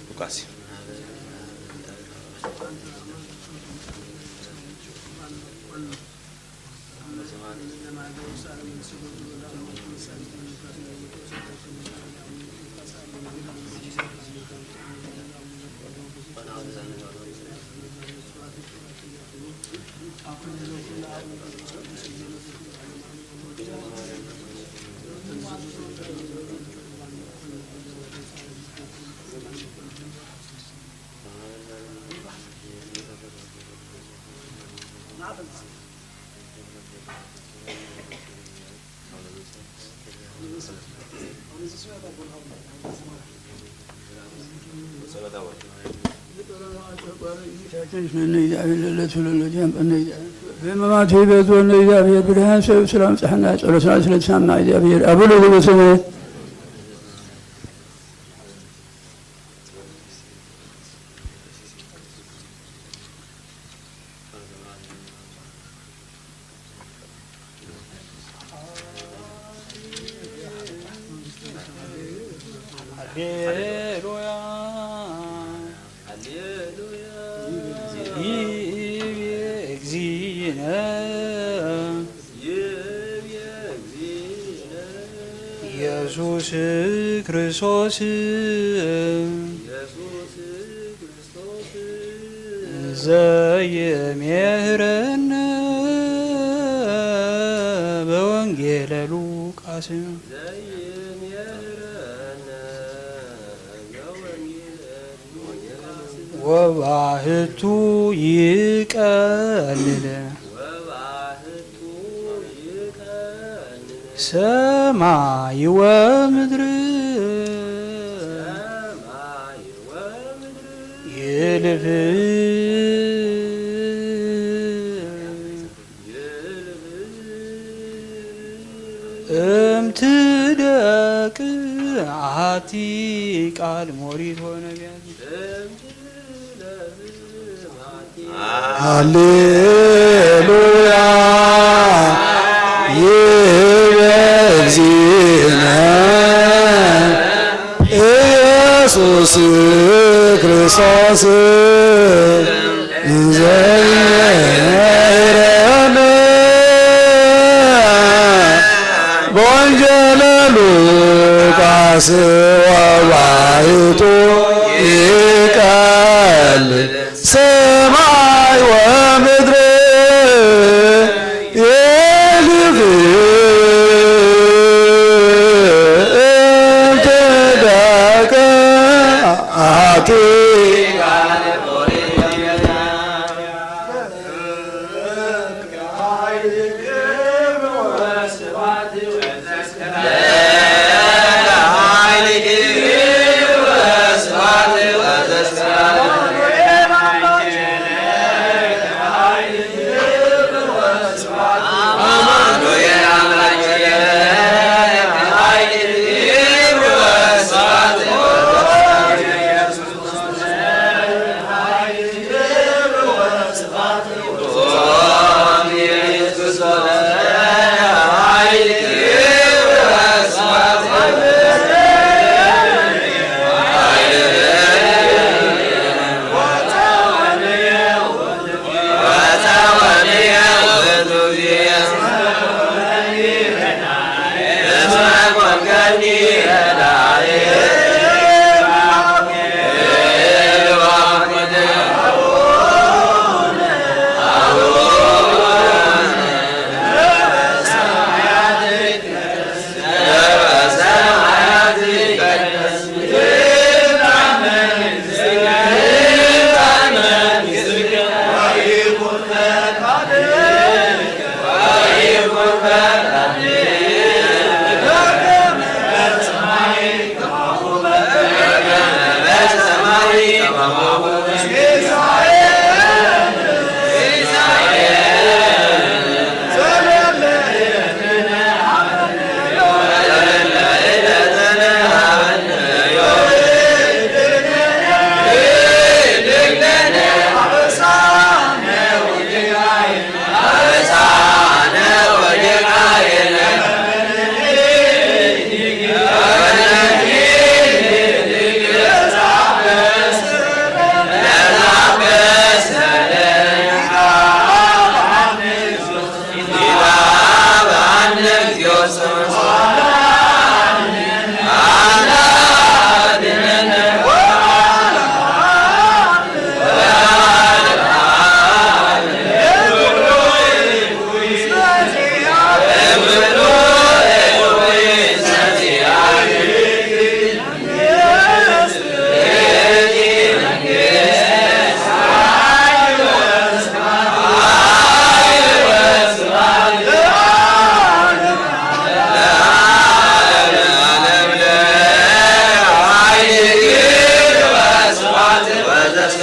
Lucas. በመማቱ በዞን እግዚአብሔር ብርሃን ሰብ ሰላም ጸሐና ጸሎትና ስለተሰማ እግዚአብሔር አቡነ ዘበሰማያት ኢየሱስ ክርስቶስ ዘየምህረነ በወንጌለ ሉቃስ ወባህቱ ይቀልል ሰማይ ወምድር ይልፍ እምትደቅ አሐቲ ቃል ሞሪት ወነቢያት ሃሌሉያ ይበግዚእነ ኢየሱስ ክርስቶስ ዘየምህረነ በወንጌለ ሉቃስ ወባሕቱ ይቀልል ሰማይ ወምድር ይልፍ እምትደቅ አሐቲ Yeah.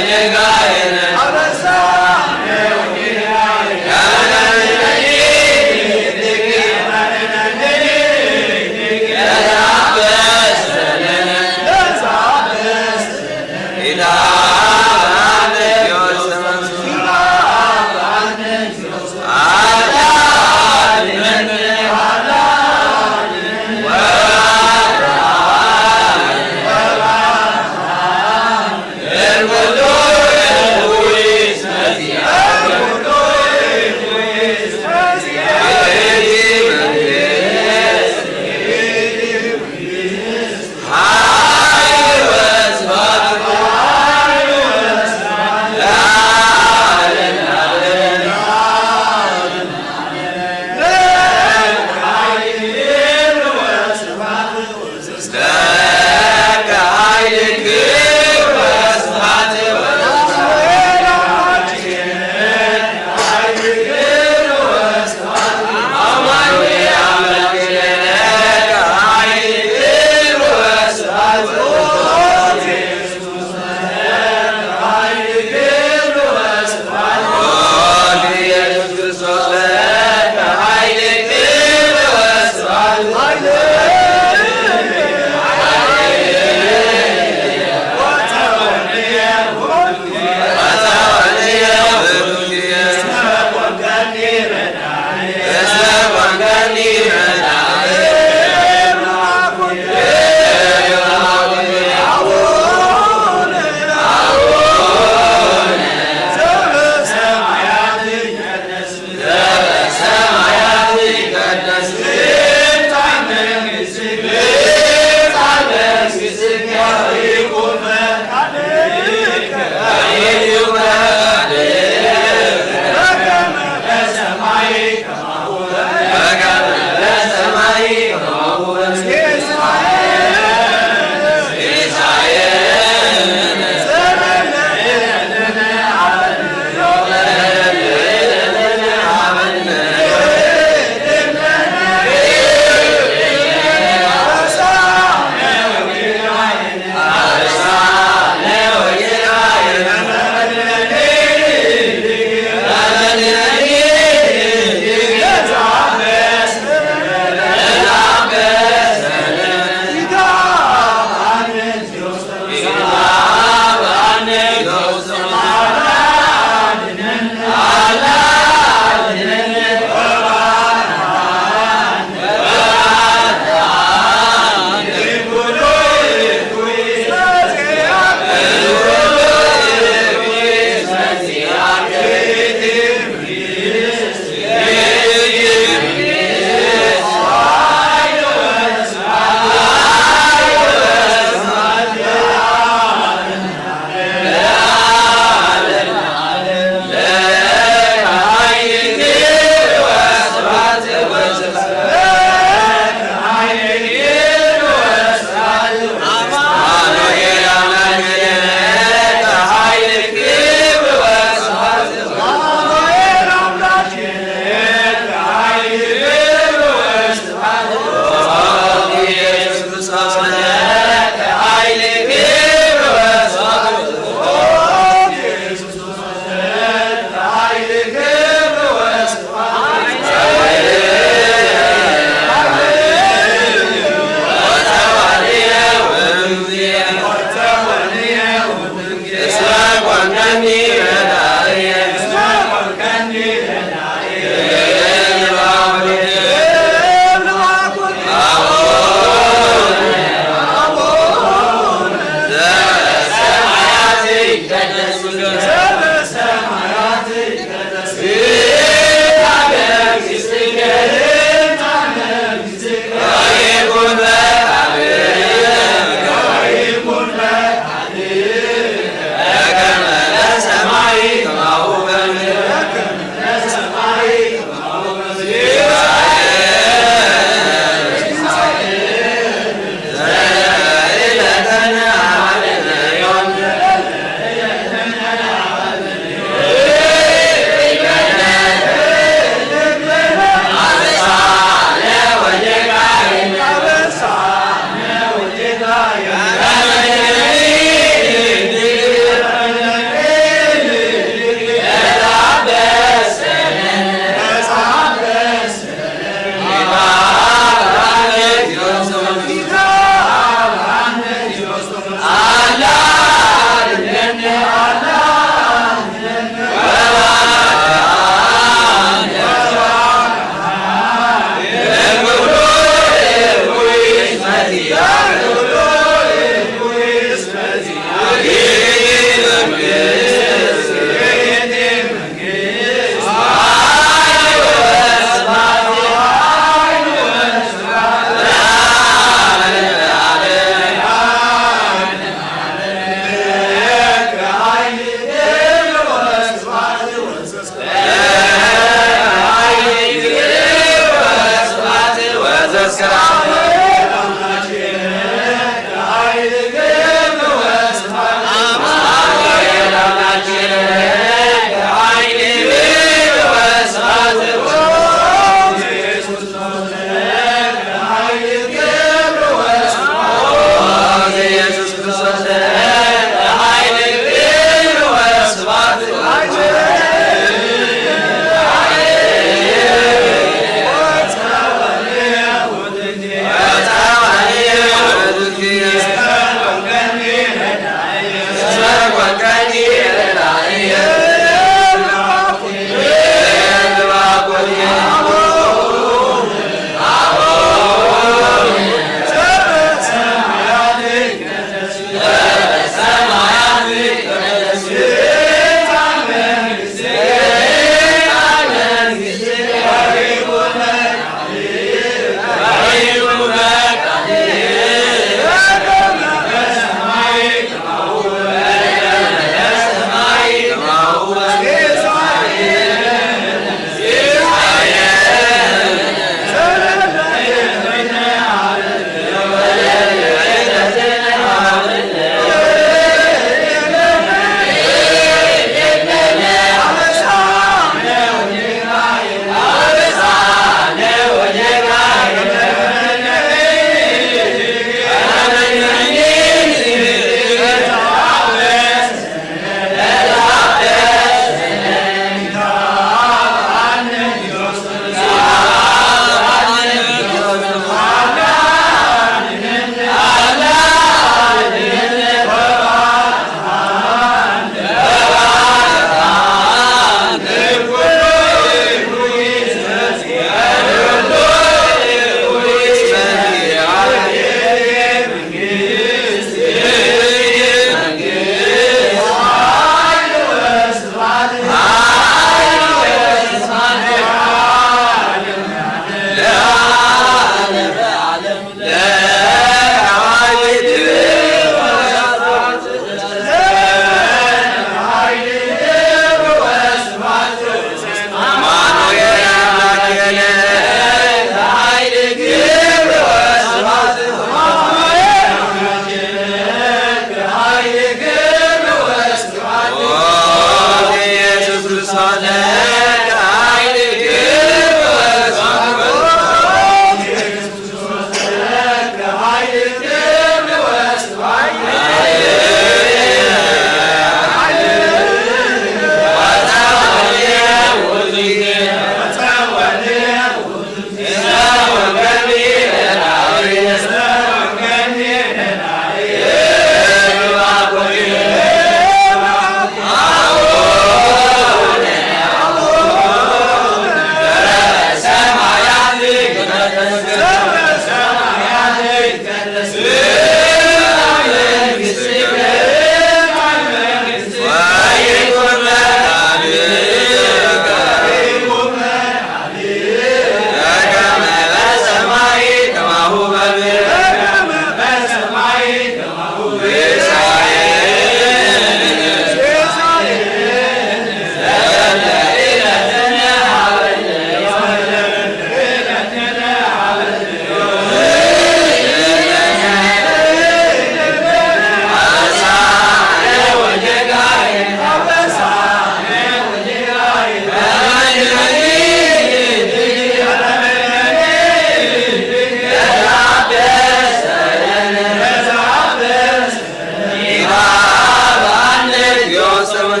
Yeah.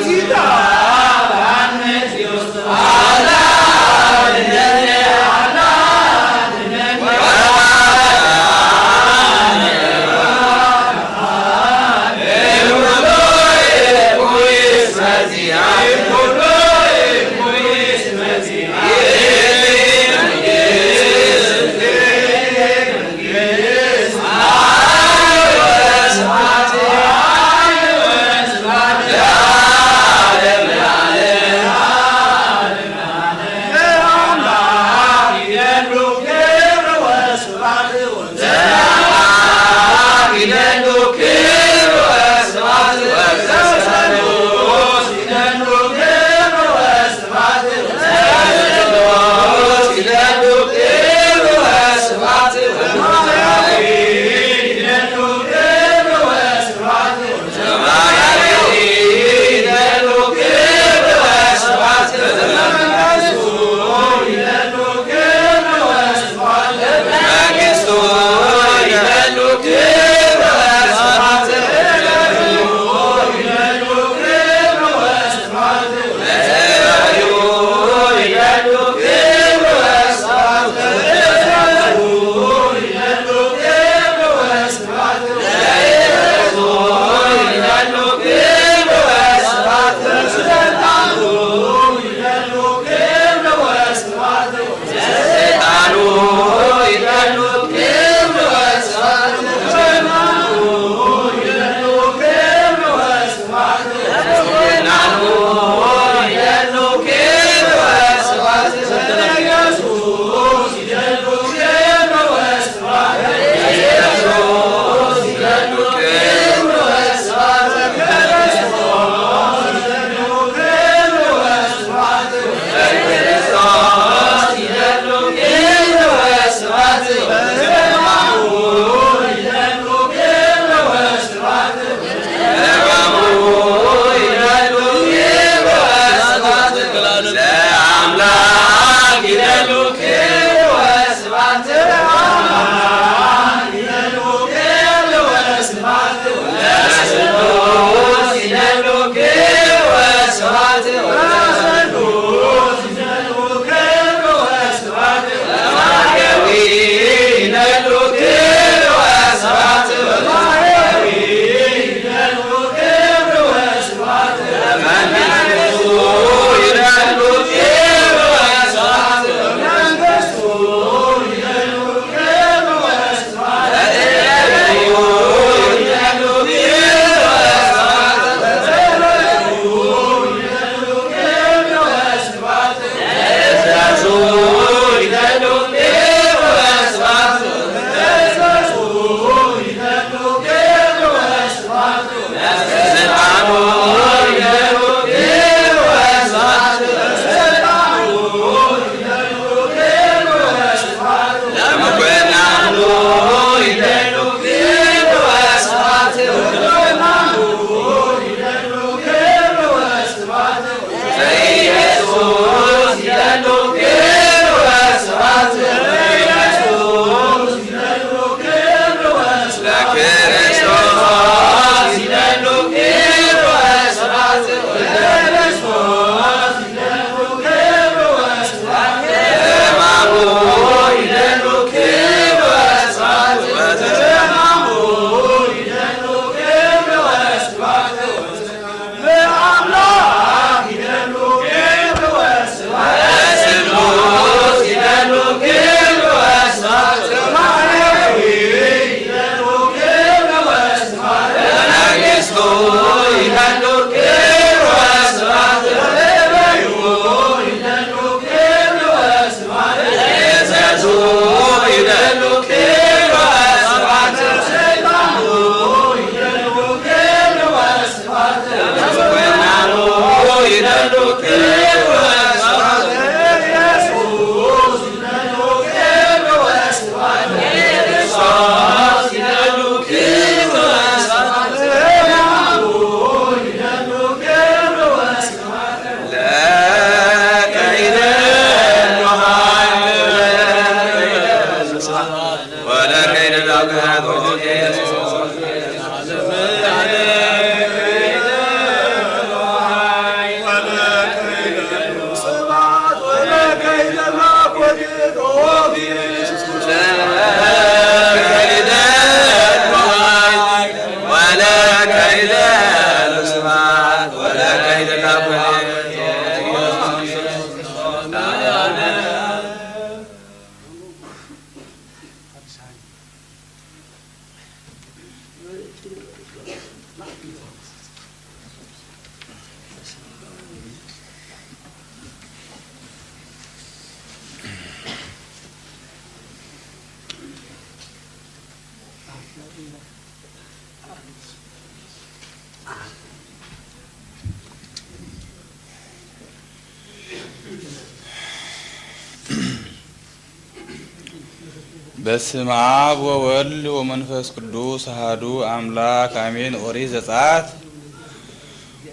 በስመ አብ ወወልድ ወመንፈስ ቅዱስ አሐዱ አምላክ አሜን። ኦሪት ዘጸአት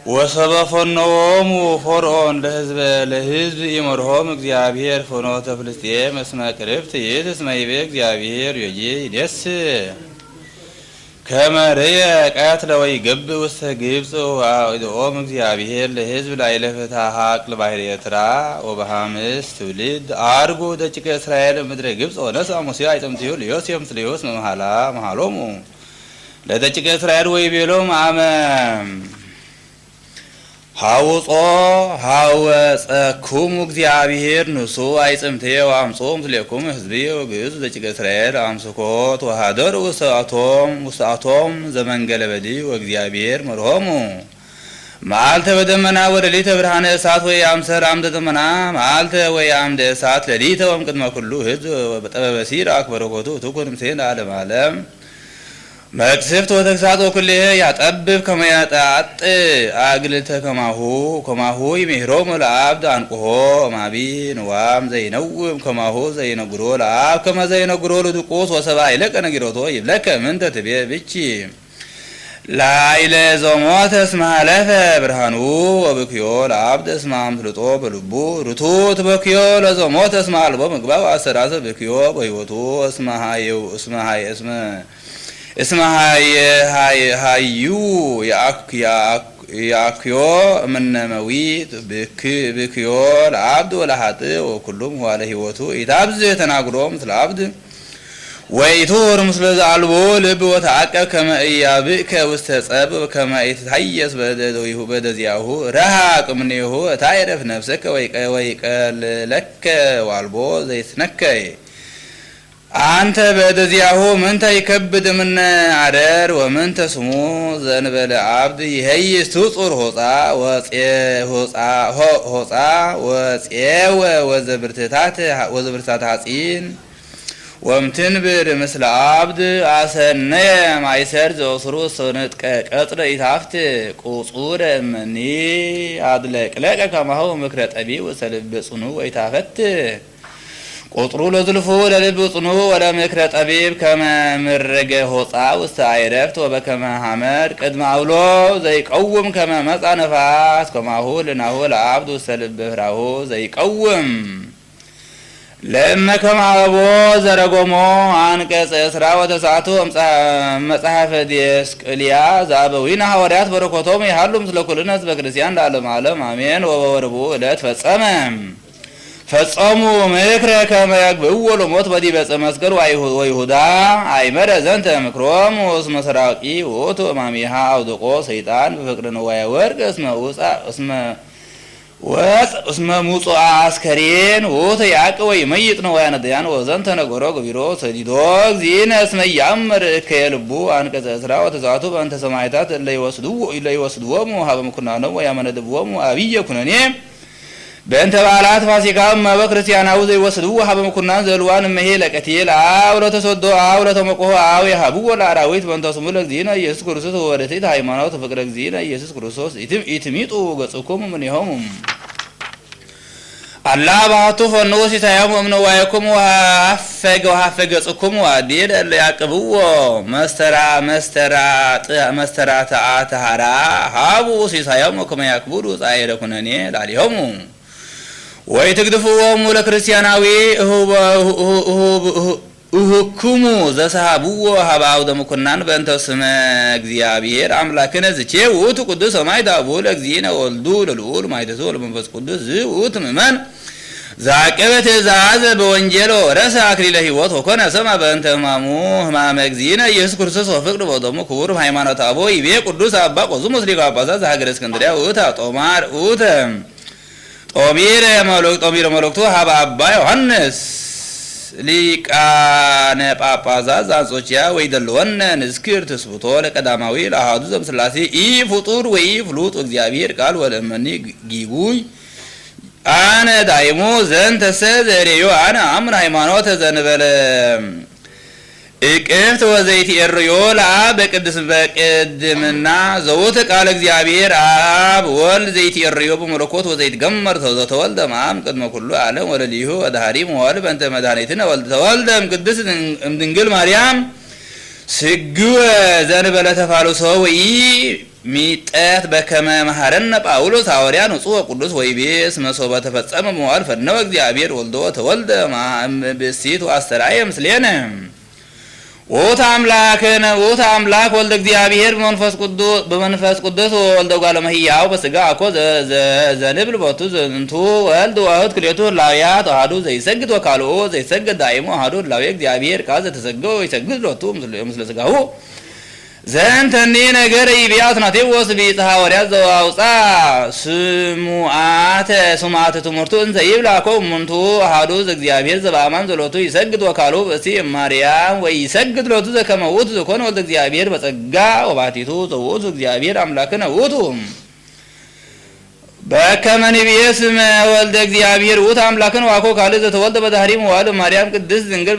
ወሰበፈኖሙ ፈርዖን ለሕዝብ ይመርሖም እግዚአብሔር ፍኖተ ፍልስጤም እስመ ቅርብት ይእቲ እስመ ይቤ እግዚአብሔር ይደስ ከመ ርእየ ቀትለ ወይገብእ ውስተ ግብፅ ወአውድኦም እግዚአብሔር ለሕዝብ ላዕለ ፍትሐ ሀቅል ባሕረ ኤርትራ ወበሐምስት ትውልድ አርጉ ደቂቀ እስራኤል ምድረ ግብፅ ወነሥአ ሙሴ አዕጽምቲሁ ለዮሴፍ ምስለ ዮሴፍ መሃሎሙ ለደቂቀ እስራኤል ወይቤሎሙ አመ ሐወፀክሙ እግዚአብሔር ንሱ አዕጽምትየ ወአምጾ ምስሌክሙ ሕዝብየ ወግዕዙ ደቂቀ እስራኤል አምስኮት ወኀደሩ ውስተ አቶም ዘመንገለ በዲ ወእግዚአብሔር መርሖሙ መዓልተ በደመና ወሌሊተ ብርሃነ እሳት ወየአምሰር አምደ ደመና መዓልተ ወየአምደ እሳት ሌሊተ ወእምቅድመ ኩሉ ሕዝብ በጠበበ ሲራክ በረከቱ ትኩን እምሴን ለዓለመ ዓለም መቅሰፍት ወተግሳጽ ወኩልህ ያጠብብ ከመ ያጣጥ አግልተ ከማሁ ይሜህሮሙ ለአብድ አንቁሆ ማቢ ንዋም ዘይነውም ከማሁ ዘይነግሮ ለአብ ከመ ዘይነግሮ ለድቁስ ወሰብአ ይለቀ ነጊሮቶ ይብለከ ምንተ ትቤ ብቺ ላይለ ዞሞተ እስመ ሀለፈ ብርሃኑ ወብክዮ ለአብድ እስመ አምስልጦ በልቡ ርቱት በክዮ ለዞሞተ እስመ አልቦ ምግባብ አሰራሰ ብክዮ በሕይወቱ እስመ ሃዩ ያክዮ እምነመዊት ብክዮ ለአብድ ወለኃጥእ ወኩሉም ኋለ ሕይወቱ ኢታብዝ ተናግሮ ምስለ አብድ ወኢቱር ምስለ ዘአልቦ ልብ ወተዓቀብ ከመ ኢያብእከ ውስተ ጸብ ከመ ኢትታየስ በደዚያሁ ረሃቅ እምኔሁ እታይረፍ ነፍሰከ ወይቀልለከ ዋልቦ ዘይትነከይ አንተ በደዚያሁ ምንተ ይከብድ እምነ አደር ወምንተ ስሙ ዘንበለ አብድ ይሄይስ ትጹር ሆፃ ወፄወ ወዘብርታት ሐጺን ወምትንብር ምስለ አብድ አሰነየ ማይሰር ዘወስሩ ሰነጥቀ ቀጥረ ኢታፍት ቁጹረ እምኒ አድለቅለቀ ከማሁ ምክረ ጠቢብ ወሰልበ ጽኑ ወይታፈት ቁጥሩ ለዝልፉ ለልብ ጽኑ ወለ ምክረ ጠቢብ ከመ ምረገ ሆፃ ውስተ አይረፍት ወበከመ ሐመድ ቅድመ አውሎ ዘይቀውም ከመ መጻ ነፋስ ከማሁ ልናሁ ለአብድ ውስተ ልብ ፍራሁ ዘይቀውም ለእመ ከመ አበቦ ዘረጎሞ አንቀጽ እስራ ወተስዓቱ መጽሐፈ ዲስቅልያ ዘአበዊነ ሐዋርያት በረከቶም ይሃሉ ምስለ ኩልነ ሕዝበ ክርስቲያን ለዓለመ ዓለም አሜን። ወበወርቡ ዕለት ፈጸሙ ምክረ ከመ ያግብእዎ ለሞት በዲበ ዕፀ መስቀል ወይሁዳ አይመረ ዘንተ ምክሮሙ እስመ ሰራቂ ውእቱ እማሚሃ አውድቆ ሰይጣን በፍቅር ንዋየ ወርቅ እስመ ሙጹአ አስከሬን ውእቱ ያዕቅብ ወይመይጥ ንዋየ ነዳያን ወዘንተ ነገሮ ገቢሮ ሰዲዶ እግዚእነ እስመ ኢያእምር እከየ ልቡ አንቀጸ እስራ ወተስዓቱ በእንተ ሰማዕታት እለ ይወስድዎሙ ሀበ ምኵናኖሙ ወያመነድብዎሙ አብየ ኩነኔ በእንተ በዓላት ፋሲካም መበ ክርስቲያናዊ ዘይወስድዎ ሀበ ምኵናን ዘልዋን እመሄ ለቀቲል አው ለተሰዶ አው ለተመቆሆ አው የሀብዎ ለአራዊት በእንተ ስሙ ለእግዚእነ ኢየሱስ ክርስቶስ ወወደቲት ሃይማኖት ፍቅረ እግዚእነ ኢየሱስ ክርስቶስ ኢትሚጡ ገጽኩሙ እምኔሆሙ አላ ባቱ ፈንዎ ሲታየሙ እምነዋየኩሙ ወሀፈገ ገጽኩሙ አዲል እለ ያቅብዎ መስተራተአ ተሃራ ሀቡ ሲሳየሙ ከመ ያክብሩ ጻዕረ ኩነኔ ላሊሆሙ ወይ ትግድፍዎሙ ለክርስቲያናዊ እሁክሙ ዘሰሃብዎ ሀበ አውደ ምኵናን በእንተ ስመ እግዚአብሔር አምላክነ ዝቼ ውእቱ ቅዱስ ሰማዕት አቡሁ ለእግዚእነ ወልዱ ለልዑል ማይተቱ ለመንፈስ ቅዱስ ውእቱ ምእመን ዘዐቀበ ትእዛዘ በወንጌሎ ወረሰ አክሊለ ሕይወት ወኮነ ሰምዐ በእንተ ሕማመ እግዚእነ ኢየሱስ ክርስቶስ ወፍቅር በደሙ ክቡር ሃይማኖተ አቦ ይቤ ቅዱስ አባ ቆዝሞስ ሊቀ ጳጳሳት ዘሀገረ እስክንድርያ ውእቱ ጦማር ጦሚረ መለክቱ ሀበ አባ ዮሐንስ ሊቃነ ጳጳሳት ዘአንጾኪያ ወይደልወነ ንዝክር ትስብእቶ ለቀዳማዊ ለአሐዱ ዘእምሥላሴ ኢ ፍጡር ወይ ፍሉጥ እግዚአብሔር ቃል ወለመኒ ጊጉይ አነ ዳይሞ ዘንተሰ ዘሬዮ አነ አምን ሃይማኖተ ዘንበለ እቅፍት ወዘይቲ እርዮ ለአብ በቅድምና ዘውት ቃል እግዚአብሔር አብ ወልድ ዘይቲ እርዮ በመለኮት ወዘይት ገመር ተወልደ ማም ቅድመ ኩሉ ዓለም ወለሊሁ ወዳህሪ መዋል በእንተ መድኃኒትነ ወልድ ተወልደ እምቅድስት እምድንግል ማርያም ስግወ ዘንበለ ተፋልሶ ወይ ሚጠት በከመ መሐረነ ጳውሎስ ሐዋርያ ንጹሕ ወቅዱስ ወይቤስ መሶበ ተፈጸመ መዋል ፈነወ እግዚአብሔር ወልዶ ተወልደ ማም ብእሲት ወአስተርአየ ምስሌነ ወታ አምላከነ ወታ አምላክ ወልደ እግዚአብሔር በመንፈስ ቅዱስ ወልደ እጓለ እመሕያው በሥጋ አኮ ዘንብል ቦቱ ዝንቱ ወልድ ዋህድ ክልኤቱ ህላውያት አሐዱ ዘይሰግድ ወካልኦ ዘይሰግድ ዳይሞ አሐዱ ህላዌ እግዚአብሔር ቃል ዘተሰገወ ወይሰግድ ሎቱ ምስለ ሥጋሁ ዘንተኒ ነገር ይቢያት ናቴዎስ ቢጽ ሐዋርያት ዘአውፃ ስሙዓተ ትምህርቱ እንዘ ይብላ እኮ እሙንቱ አሐዱ ዘእግዚአብሔር ዘበአማን ዘሎቱ ይሰግድ ወካልኦ ብእሲ እማርያም ወይሰግድ ሎቱ ዘከመ ውእቱ ዘኮነ ወልደ እግዚአብሔር በጸጋ ወባሕቲቱ ዘውእቱ እግዚአብሔር አምላክነ ውእቱ በከመ ንቤ ስመ ወልደ እግዚአብሔር ውእቱ አምላክነ ዋኮ ካልእ ዘተወልደ በዳህሪ መዋዕል ማርያም ቅድስት ድንግል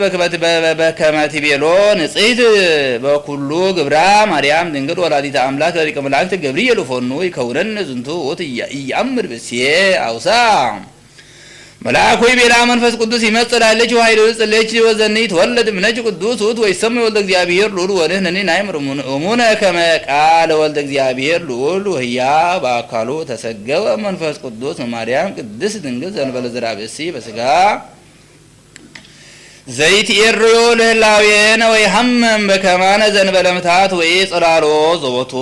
በከመ ትቤሎ ንጽሕት በኩሉ ግብራ ማርያም ድንግል ወላዲተ አምላክ ለሊቀ መላእክት ገብርኤል ፎኑ ይከውነን ዝንቱ ውእቱ ኢየአምር ብእሴ አውሳ መልአኩ ይቤላ መንፈስ ቅዱስ ይመጽላለች ወኃይል ጽለች ወዘኒ ተወለድ ምነጭ ቅዱስ ውእቱ ወይሰመ ወልደ እግዚአብሔር ልዑል ወንሕነኒ ናይምር እሙነ ከመ ቃለ ወልደ እግዚአብሔር ልዑል ወሕያው በአካሉ ተሰገወ መንፈስ ቅዱስ ማርያም ቅድስት ድንግል ዘእንበለ ዘርአ ብእሲ በሥጋ ዘይትኤርዮ ለህላዌነ ወይሐመም በከማነ ዘእንበለ ምትሃት ወኢጽላሎ ዘቦቱ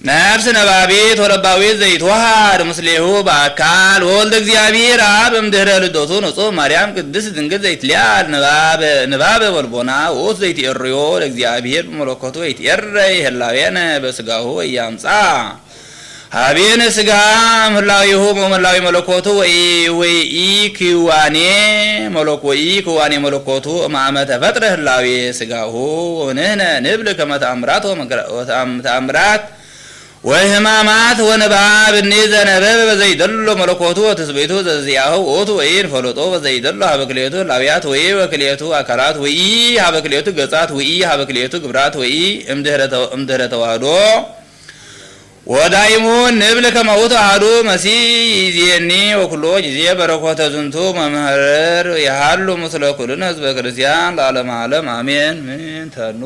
ነፍስ ነባቤት ወረባዊት ዘይትወሃድ ምስሌሁ በአካል ወልደ እግዚአብሔር አብ እምድኅረ ልደቱ ንጹሕ ማርያም ቅድስት ድንግል ዘይትልያል ንባበ ወልቦና ውእቱ ዘይትኤርዮ ለእግዚአብሔር በመለኮቱ ወይትኤረይ ህላዌነ በሥጋሁ ወኢያምጻ ሀቤነ ሥጋ እምህላዊሁ በምህላዊ መለኮቱ ወኢክዋኔ መለኮቱ እምአመ ተፈጥረ ህላዌ ሥጋሁ ወንሕነ ንብል ከመ ተአምራት ወህማማት ወንባብ እኒ ዘነበበ በዘይደሎ መለኮቱ ወትስብእቱ ዘዚአሁ ውእቱ ወኢንፈለጦ በዘይደሎ ሀበ ክልኤቱ ህላውያት ወበክልኤቱ አካላት ሀበ ክልኤቱ ገጻት ሀበ ክልኤቱ ግብራት እምድኅረ ተዋህዶ ወዳይሙ ንብል ከመ ውእቱ አሐዱ መሲሕ ይእዜኒ ወኩሎ ጊዜ በረኮተ ዝንቱ መምህር የሃሉ ምስለ ኩልነ ህዝበ ክርስቲያን ለዓለመ ዓለም አሜን። ምን ተኑ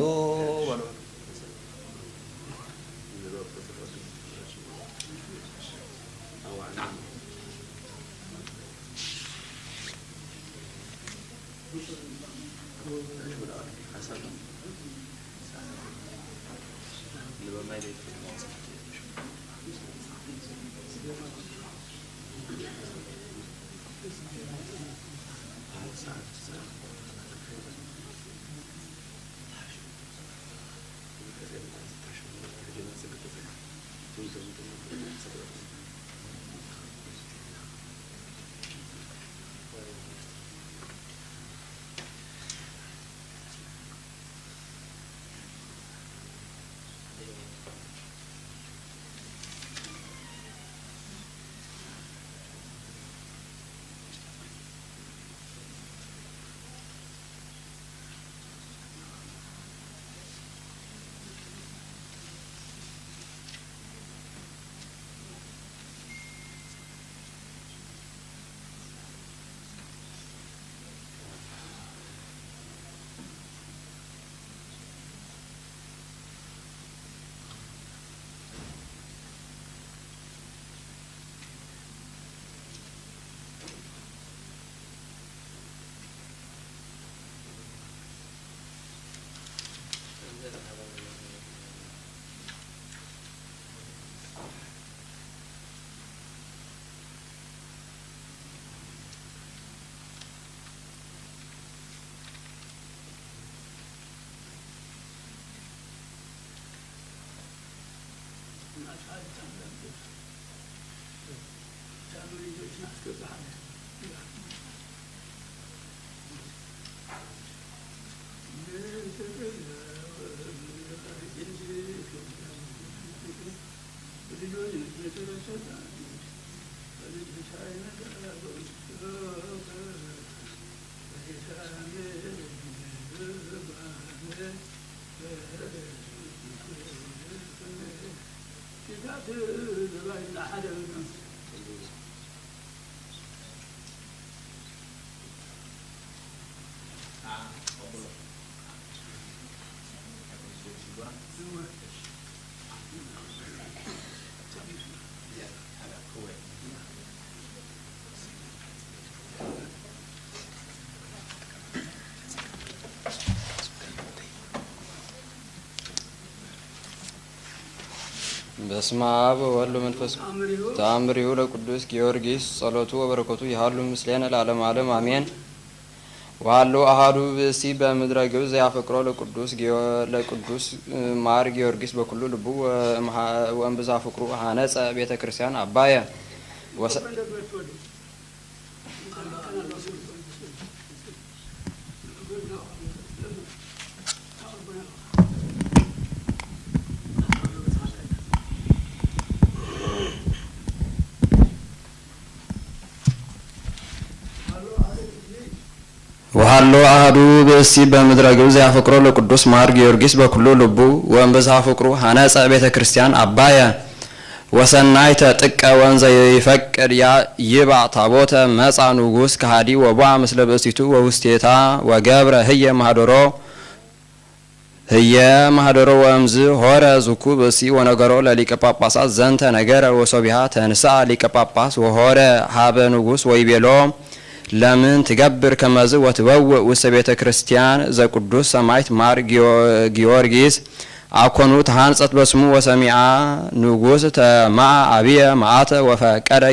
በስመ አብ ወወልድ ወመንፈስ ቅዱስ ተአምሪሁ ለቅዱስ ጊዮርጊስ ጸሎቱ ወበረከቱ ይሃሉ ምስሌነ ለዓለመ ዓለም አሜን። ወሃሎ አሐዱ ብእሲ በምድረ ግብጽ ያፈቅሮ ለቅዱስ ማር ጊዮርጊስ በኩሉ ልቡ ወእምብዛ ፍቅሩ ሀነጸ ቤተ ክርስቲያን አባየ ወሃሎ አሐዱ ብእሲ በምድረ ግብጽ ያፈቅሮ ለቅዱስ ማር ጊዮርጊስ በኩሉ ልቡ ወእምብዛ ፍቅሩ ሀነጸ ቤተ ክርስቲያን አባየ ወሰናይተ ጥቀ ወንዘ ይፈቅድ ይባ ታቦተ መጻ ንጉስ ከሃዲ ወቧ ምስለ ብእሲቱ ወውስቴታ ወገብረ ህየ ማህደሮ ወእምዝ ሆረ ዝኩ ብእሲ ወነገሮ ለሊቀ ጳጳሳት ዘንተ ነገረ ወሶቢሃ ተንሳ ሊቀ ጳጳስ ወሆረ ሀበ ንጉስ ወይቤሎ ለምን ትገብር ከመዝ ወትበውእ ውስተ ቤተ ክርስቲያን ዘቅዱስ ሰማዕት ማር ጊዮርጊስ አኮኑ ተሃንጸት በስሙ ወሰሚዓ ንጉስ ተማዓ አብየ መዓተ ወፈቀደ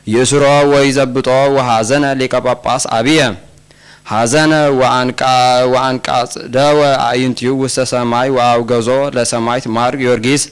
ይእስሮ ወይዘብጦ ወሐዘነ ሊቀ ጳጳስ አብየ ሐዘነ ወአንቃጽ ደወ አዕይንቲሁ ውስተ ሰማይ ወአውገዞ ለሰማዕት ማር ጊዮርጊስ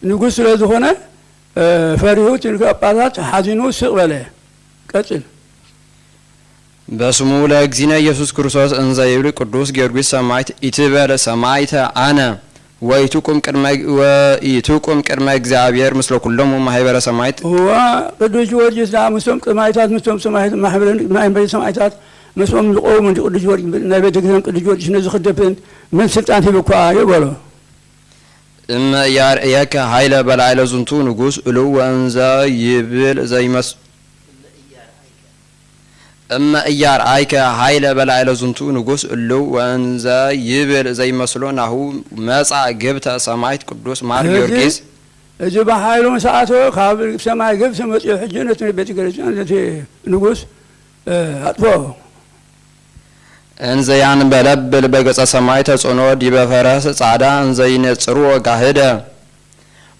ንጉስ ስለዝኾነ ፈሪሁት ጳጳሳት ሐዚኑ ስቅ በለ ቀጽል በስሙ ለእግዚእነ ኢየሱስ ክርስቶስ እንዘ ይብል ቅዱስ ጊዮርጊስ ሰማዕት ኢትበለ ሰማዕተ አነ ወኢቱቁም ቅድመ እግዚአብሔር ምስለ ኩሎሙ ማህበረ ሰማዕት ቅዱስ ጊዮርጊስ ምስሎም ሰማዕታት ምስሎም ማህበረ ሰማዕታት ምስሎም ዝቆሙ ቅዱስ ጊዮርጊስ ናይ ቤተ ክርስቲያን ቅዱስ ጊዮርጊስ ነዝኽደፍን ምን ስልጣን ሂብኳ ይበሎ እመ ያርአየከ ኃይለ በላዕለ ዝንቱ ንጉስ እሉ ወእንዘ ይብል ዘይመስ እመ እያርአይከ ኃይለ በላዕለ ዝንቱ ንጉስ እሉ ወእንዘ ይብል ዘይመስሎ ናሁ መጻ ግብተ ሰማዕት ቅዱስ ማር ጊዮርጊስ እዚ በኃይሉ ሰዓቶ ካብ ሰማይ ግብተ መጽዮ ሕጂ ነቲ ቤተ ክርስቲያን ነቲ ንጉስ አጥፎ እንዘ ያንበለብል በገጸ ሰማይ ተጽዕኖ ዲበ ፈረስ ጻዕዳ እንዘ ይነጽርዎ ጋህደ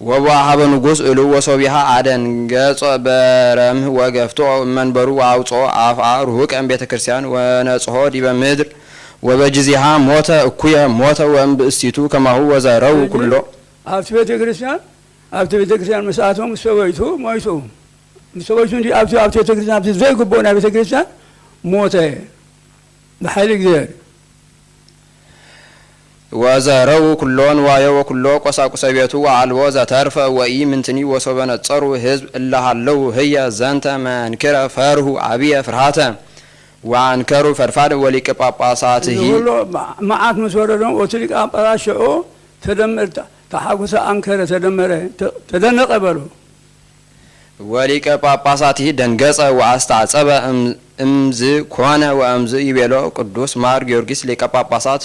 ወቧ ሀበ ንጉስ እሉ ወሶቢሃ አደን ገጾ በረምህ ወገፍቶ መንበሩ አውጾ አፍአ ርሁቀን ቤተ ክርስቲያን ወነጽሖ ዲበ ምድር ወበጅዚሃ ሞተ እኩየ ሞተ ወእምብእሲቱ ከማሁ ወዘረው ኩሎ ኣብቲ ቤተ ክርስቲያን መስኣቶም ምስ ሰበይቱ ሞይቱ ምስ ሰበይቱ እንዲ ኣብቲ ቤተ ክርስቲያን ኣብቲ ዘይግብኦ ናይ ቤተ ክርስቲያን ሞተ بحال እግዚአብሔር ወዘረው ኩሎን ዋየ ወኩሎ ቆሳቁሰ ቤቱ ወአልቦ ዘተርፈ ወኢ ምንትኒ ወሶበ ነጸሩ ህዝብ እላሃለው ህየ ዘንተ መንክረ ፈርሁ አብየ ፍርሃተ ወአንከሩ ፈርፋድ ወሊቀ ጳጳሳትሂ ሁሉ መዓት መስወረዶም ኦትሊቃ ጳጳሳት ሽዑ ተደመርታ ተሐጉሰ አንከረ ተደነቀ በሉ ወሊቀ ጳጳሳትሂ ደንገጸ ወአስተዓጸበ እምዝ ኮነ ወእምዝ ይቤሎ ቅዱስ ማር ጊዮርጊስ ሊቀ ጳጳሳት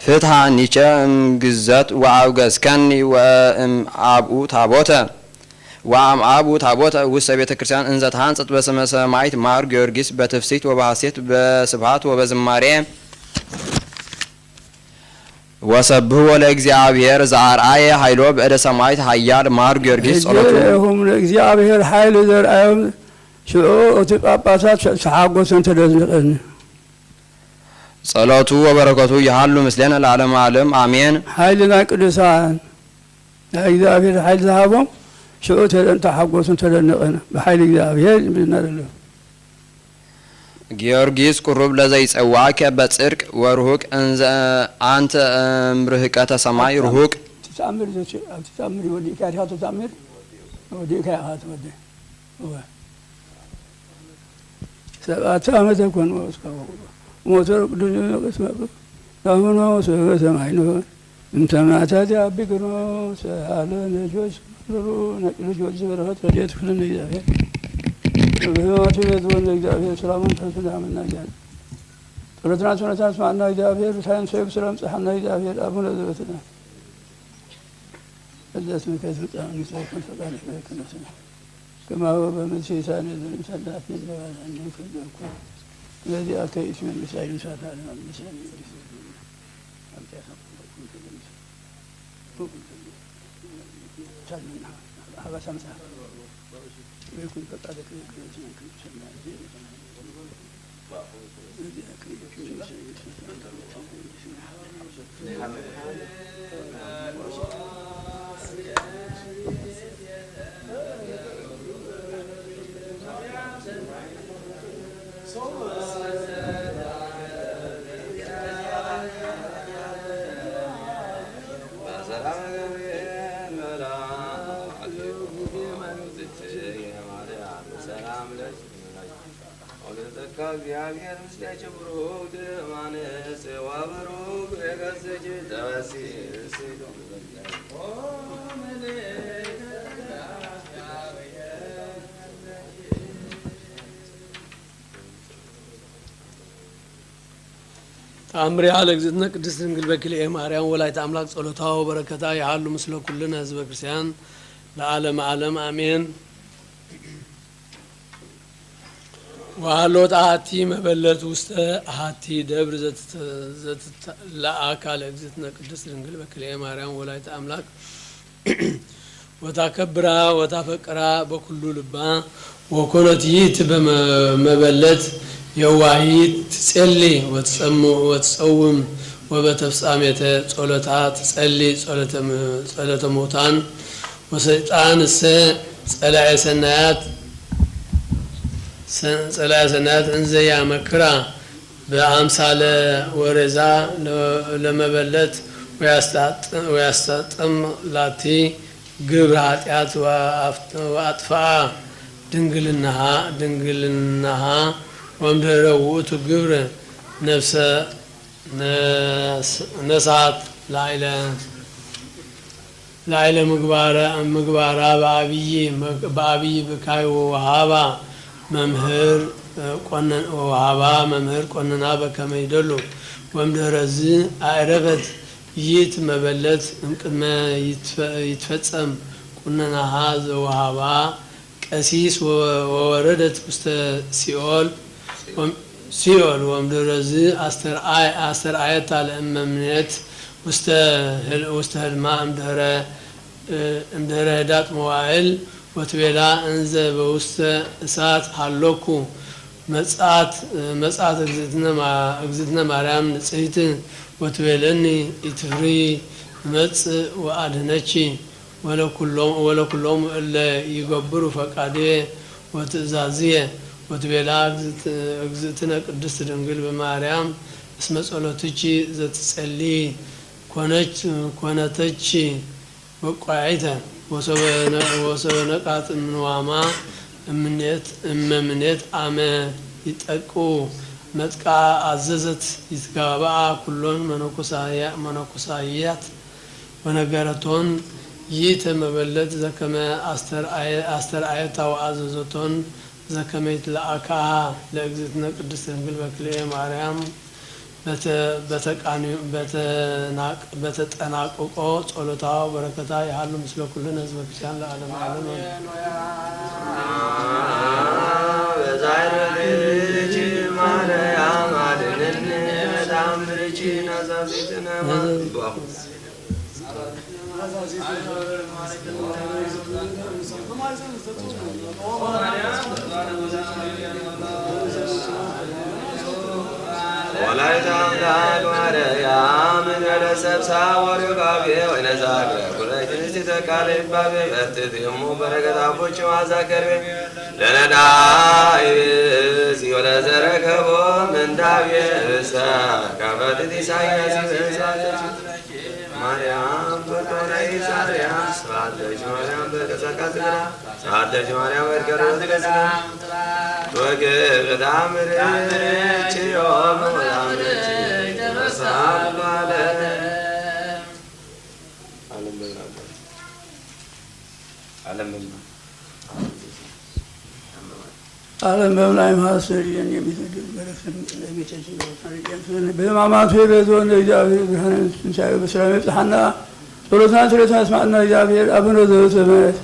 ፍትሃ ኒቸም ግዘት ወአውገዝከኒ ወእም አብኡ ታቦተ ወአም አብኡ ታቦተ ውስተ ቤተ ክርስቲያን እንዘ ተሃንጸት በስመ ሰማዕት ማር ጊዮርጊስ በትፍሲት ወበሐሴት በስብሐት ወበዝማሬ ወሰብህዎ ለእግዚአብሔር ዘአርአየ ኃይሎ በእደ ሰማዕት ኃያል ማር ጊዮርጊስ ጸሎቱም ለእግዚአብሔር ኃይል ዘርአዮም ሽዑ እቲ ጳጳሳት ተሓጐሰን ተደንቀን ጸሎቱ ወበረከቱ ይሃሉ ምስሌነ ለዓለመ ዓለም አሜን። ኃይልና ቅዱሳን እግዚአብሔር ኃይል ዝሃቦም ሽዑ ተሓጐሰን ተደንቀን በኃይል እግዚአብሔር ብናደለ ጊዮርጊስ ቁሩብ ለዘይጸዋዕከ በጽድቅ ወርሁቅ እንዘ አንተ እምርህቀተ ሰማይ ርሁቅ ተአምር ተአምር ወዲካ ያታ ተአምር ወዲካ ያታ ወዲ ሰባት ዓመት ኮን ወስካው ሞተር ቅዱስ ቅስመ ታሁኖ ሰማይ ነው እንተማታት ያብግሮ ሰአለ ልጆች ልጆች በረከት ረድኤት ሁሉ እግዚአብሔር በህይወቱ የዝወን እግዚአብሔር ሰላሙን ተስዳምና ይላል ጥረትና ሱነታስ ማና እግዚአብሔር ሳይንስ ሰላም ጸሐና እግዚአብሔር አቡነ ዘበትና እዛስ ምከት ጻን ይሰፈን ፈቃድ ከነሰና كما هو بمسيسان المسلات النواز عندهم في الكون الذي أتى اسم المسائل ساتا لنا المسائل هذا سمسا ويكون فقادك እግዚአብሔር ምስላቸው ብሩክ ማነስ ወብሩክ የገዘች ተወሲስ ተአምር ያለ እግዝእትነ ቅድስት ድንግል በክልኤ ማርያም ወላዲተ አምላክ ጸሎታው በረከታ ያሉ ምስለ ኩልነ ህዝበ ክርስቲያን ለዓለመ ዓለም አሜን። ወሃሎት አሐቲ መበለት ውስተ አሐቲ ደብር ለአካለ እግዝእትነ ቅድስት ድንግል በክልኤ ማርያም ወላዲተ አምላክ ወታከብራ ወታፈቅራ በኩሉ ልባ ወኮነት ይት በመበለት የዋሂት ትጸልይ ወትጸውም ወበተፍጻሜተ ጸሎታ ትጸልይ ጸሎተ ሞታን ወሰይጣን ጸላዔ ሰናያት እንዘ ያመክራ በአምሳለ ወሬዛ ለመበለት ወያስታጥም ላቲ ግብረ ኃጢአት ወአጥፋ ድንግልናሃ ወምድረ ውእቱ ግብረ ነሳት ላዕለ ምግባራ በአብይ ብካይ ወሃባ መምህር ቆነና በከመ ይደሉ ወምድረዝ አዕረፈት ይት መበለት እምቅድመ ይትፈጸም ቁነናሃ ዘወሃባ ቀሲስ ወወረደት ውስተ ሲኦል ወምድረዝ አስተርአየት ለእመምኔት ውስተ ህልማ እምድህረ ህዳጥ መዋዕል ወትቤላ እንዘ በውስተ እሳት ሃሎኩ መጻት እግዝእትነ ማርያም ንጽሕት ወትቤለኒ ኢትፍሪ መጽእ ወአድኅነቺ ወለኩሎም እለ ይገብሩ ፈቃዴ ወትእዛዝየ ወትቤላ እግዝእትነ ቅድስት ድንግል በማርያም እስመ ጸሎትቺ ዘትጸልይ ኮነተቺ ወቋዒተ ወሰበነቃት እምንዋማ እመምኔት አመ ይጠቁ መጥቃ አዘዘት ይትጋባአ ኩሎን መነኮሳያት ወነገረቶን ይእተ መበለት ዘከመ አስተርአየታ ወአዘዘቶን ዘከመ ይትለአካሃ ለእግዝእትነ ቅድስት ድንግል በክልኤ ማርያም በተጠናቅቆ ጸሎታው በረከታ ያሉ ምስለ ኩልነ ህዝበ ክርስቲያን ለዓለም ዓለም በዛይረች ማርያም አድነን ታምርች ናዛዚትነ ወላይታ አምላክ ማርያም ገለሰብሳ ወርቃቤ ወይነዛገ ኩለጅንስ ተቃለ ይባቤ በትትሙ በረከታቦች ማዛከርቤ ለነዳይ ሲወለ ዘረከቦ ምንዳቤ ብሰ ከበትት ኢሳያስ በሳለች ማርያም በቆናይ ሳሪያ ስራተች ማርያም በተሰቃጥራ ስራተች ማርያም በርከሮት ገዝና ወገብ ታምርች ዮም ወላምርች ተሳባለ ዓለም በላይ ማሰሪያን የሚሰግድ በረከት ለቤታችን በማማቱ የበዞ እንደ እግዚአብሔር ብርሃን ትንሣኤ በሰላም ይብጽሐና ጸሎትና ስሬታ ያስማዕና እግዚአብሔር አቡነ ዘበሰማያት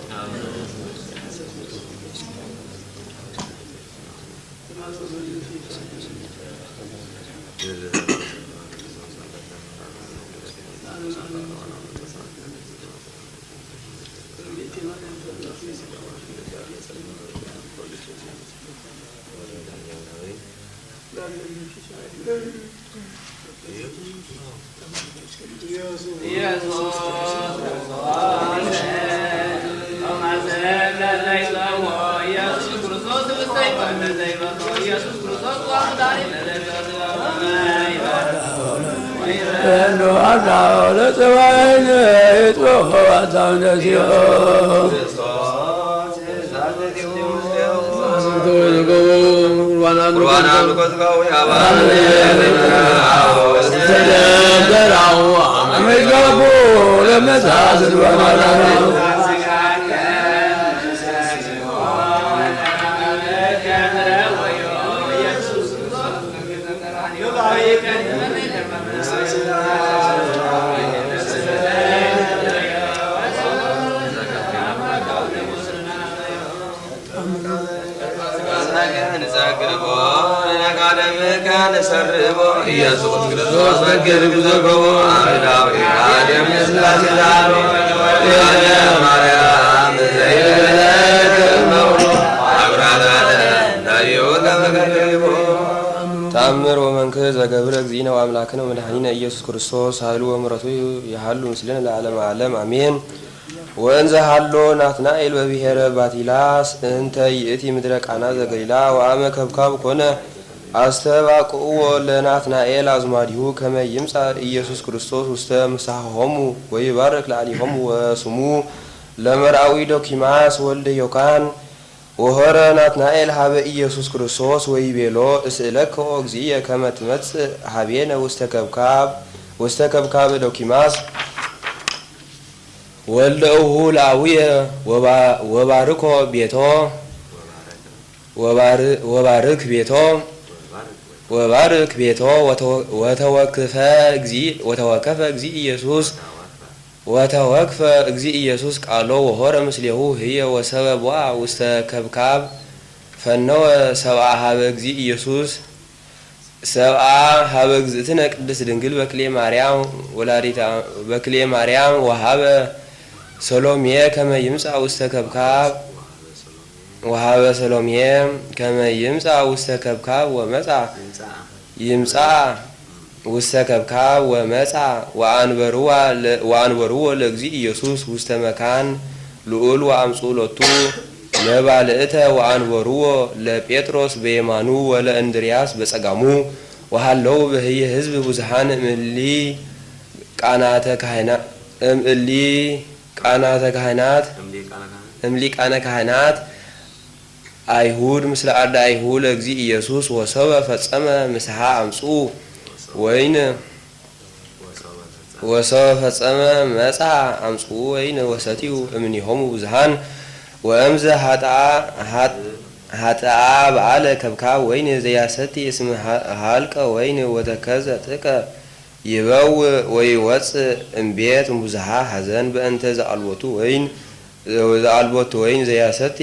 ኢየሱስ ክርስቶስ መንገድ ጉዞጎ አዳዊ አደም ስላሴ ዳሎ ማርያም ዘይበለከ መውሎ አብራዳለ ዳዮ ተመከሪቦ ተአምር ወመንክር ዘገብረ እግዚእነ ወአምላክነ ወመድኃኒነ ኢየሱስ ክርስቶስ ኃይሉ ወምሕረቱ ያሃሉ ምስልነ ለዓለመ ዓለም አሜን። ወእንዘ ሃሎ ናትናኤል በብሔረ ባቲላስ እንተ ይእቲ ምድረ ቃና ዘገሊላ ወአመ ከብካብ ኮነ አስተባቅዎ ለናትናኤል አዝማዲሁ ከመ ይምጻእ ኢየሱስ ክርስቶስ ውስተ ምሳሆሙ ወይባርክ ለአሊሆሙ ወስሙ ለመርአዊ ዶኪማስ ወልደ ዮካን ወሆረ ናትናኤል ሀበ ኢየሱስ ክርስቶስ ወይቤሎ እስእለከ እግዚእየ ከመ ትመጽእ ሀቤነ ውስተ ከብካብ ዶኪማስ ወልደ እሁ ለአቡየ ወባርኮ ቤቶ ወባርክ ቤቶ ወተወከፈ እግዚእ ኢየሱስ ቃሎ ወሆረ ምስሌሁ ህየ ወሰበ ውስተ ከብካብ ፈነወ ሰብአ ሀበ እግዚእ ኢየሱስ ሰብአ ሀበ እግዝእትነ ቅድስት ድንግል በክሌ ማርያም ወሀበ ሰሎሜ ከመ ይምጻእ ውስተ ከብካብ ወሀበ ሰሎሜ ከመ ይምጻእ ውስተ ከብካብ ውስተ ከብካብ ወመጻ ወአንበርዎ ለእግዚእ ኢየሱስ ውስተ መካን ልዑል ወአምጹ ሎቱ ለባልእተ ወአንበርዎ ለጴጥሮስ በየማኑ ወለእንድርያስ በጸጋሙ ወሃለው በህየ ህዝብ ብዙሃን እምሊ ቃነ ካህናት አይሁድ ምስለ አርዳ አይሁድ ለእግዚእ ኢየሱስ ወሰበ ፈጸመ ምስሐ አምጹ ወይን መጻ አምጹ ወይን ወሰቲው እምኔሆሙ ብዙሃን ወእምዘ ሀጥአ በዓለ ከብካብ ወይን ዘያሰቲ እስም ሀልቀ ወይን ወተከዘ ጥቀ ይበው ወይ ወፅ እምቤት ሙዝሃ ሐዘን በእንተ ዘአልቦቱ ወይን ዘያሰቲ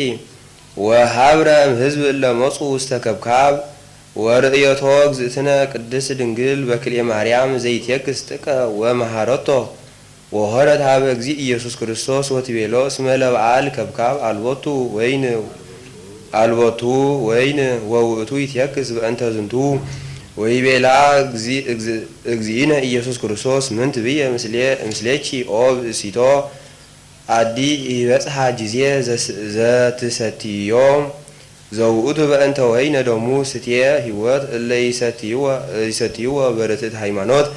ወሃብረ ህዝብ ለመጹ ውስተ ከብካብ ወርእየቶ እግዝእትነ ቅድስት ድንግል በክልኤ ማርያም ዘይትየክስ ጥቀ ወመሃረቶ ወሆረት ሀበ እግዚእ ኢየሱስ ክርስቶስ ወትቤሎ እስመ ለበዓል ከብካብ አልቦቱ ወይን ወውእቱ ይትየክስ በእንተ ዝንቱ ወይቤላ እግዚእነ ኢየሱስ ክርስቶስ ምንት ብየ ምስሌቺ ኦ ብእሲቶ አዲ ይበጽሐ ጊዜ ዘትሰትዮ ዘውእቱ በእንተ ወይነ ደሙ ስትየ ህይወት እለ ይሰትይዎ በርትዕት ሃይማኖት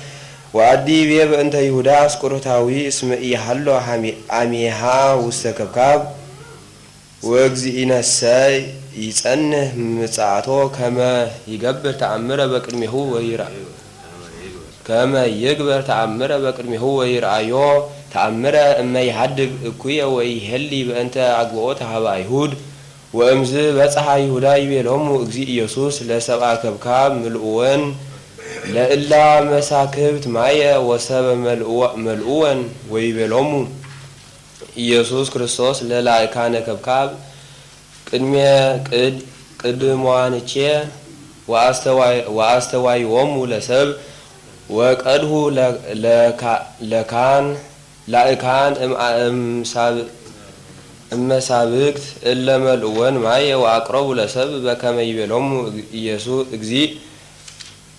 ወአዲ ብየ በእንተ ይሁዳ አስቆሮታዊ እስመ ኢሃሎ አሜሃ ውስተ ከብካብ ወእግዚእነሰ ይጸንህ ምጽአቶ ከመ ይገብር ተአምረ በቅድሜሁ ወይርአዮ ተአምረ እመ ይሃድግ እኩየ ወይሄሊ በእንተ አግብኦት ሀበ አይሁድ ወእምዝ በጽሐ ይሁዳ ይቤሎሙ እግዚእ ኢየሱስ ለሰብአ ከብካብ ምልኡወን ለእላ መሳክብት ማየ ወሰበ መልኡወን ወይቤሎሙ ኢየሱስ ክርስቶስ ለላእካነ ከብካብ ቅድሟንቼ ወአስተዋይዎሙ ለሰብ ወቀድሁ ላእካን እመሳብክት እለ መልኡወን ማየ ወአቅረቡ ለሰብ በከመ ይቤሎሙ ኢየሱስ እግዚእ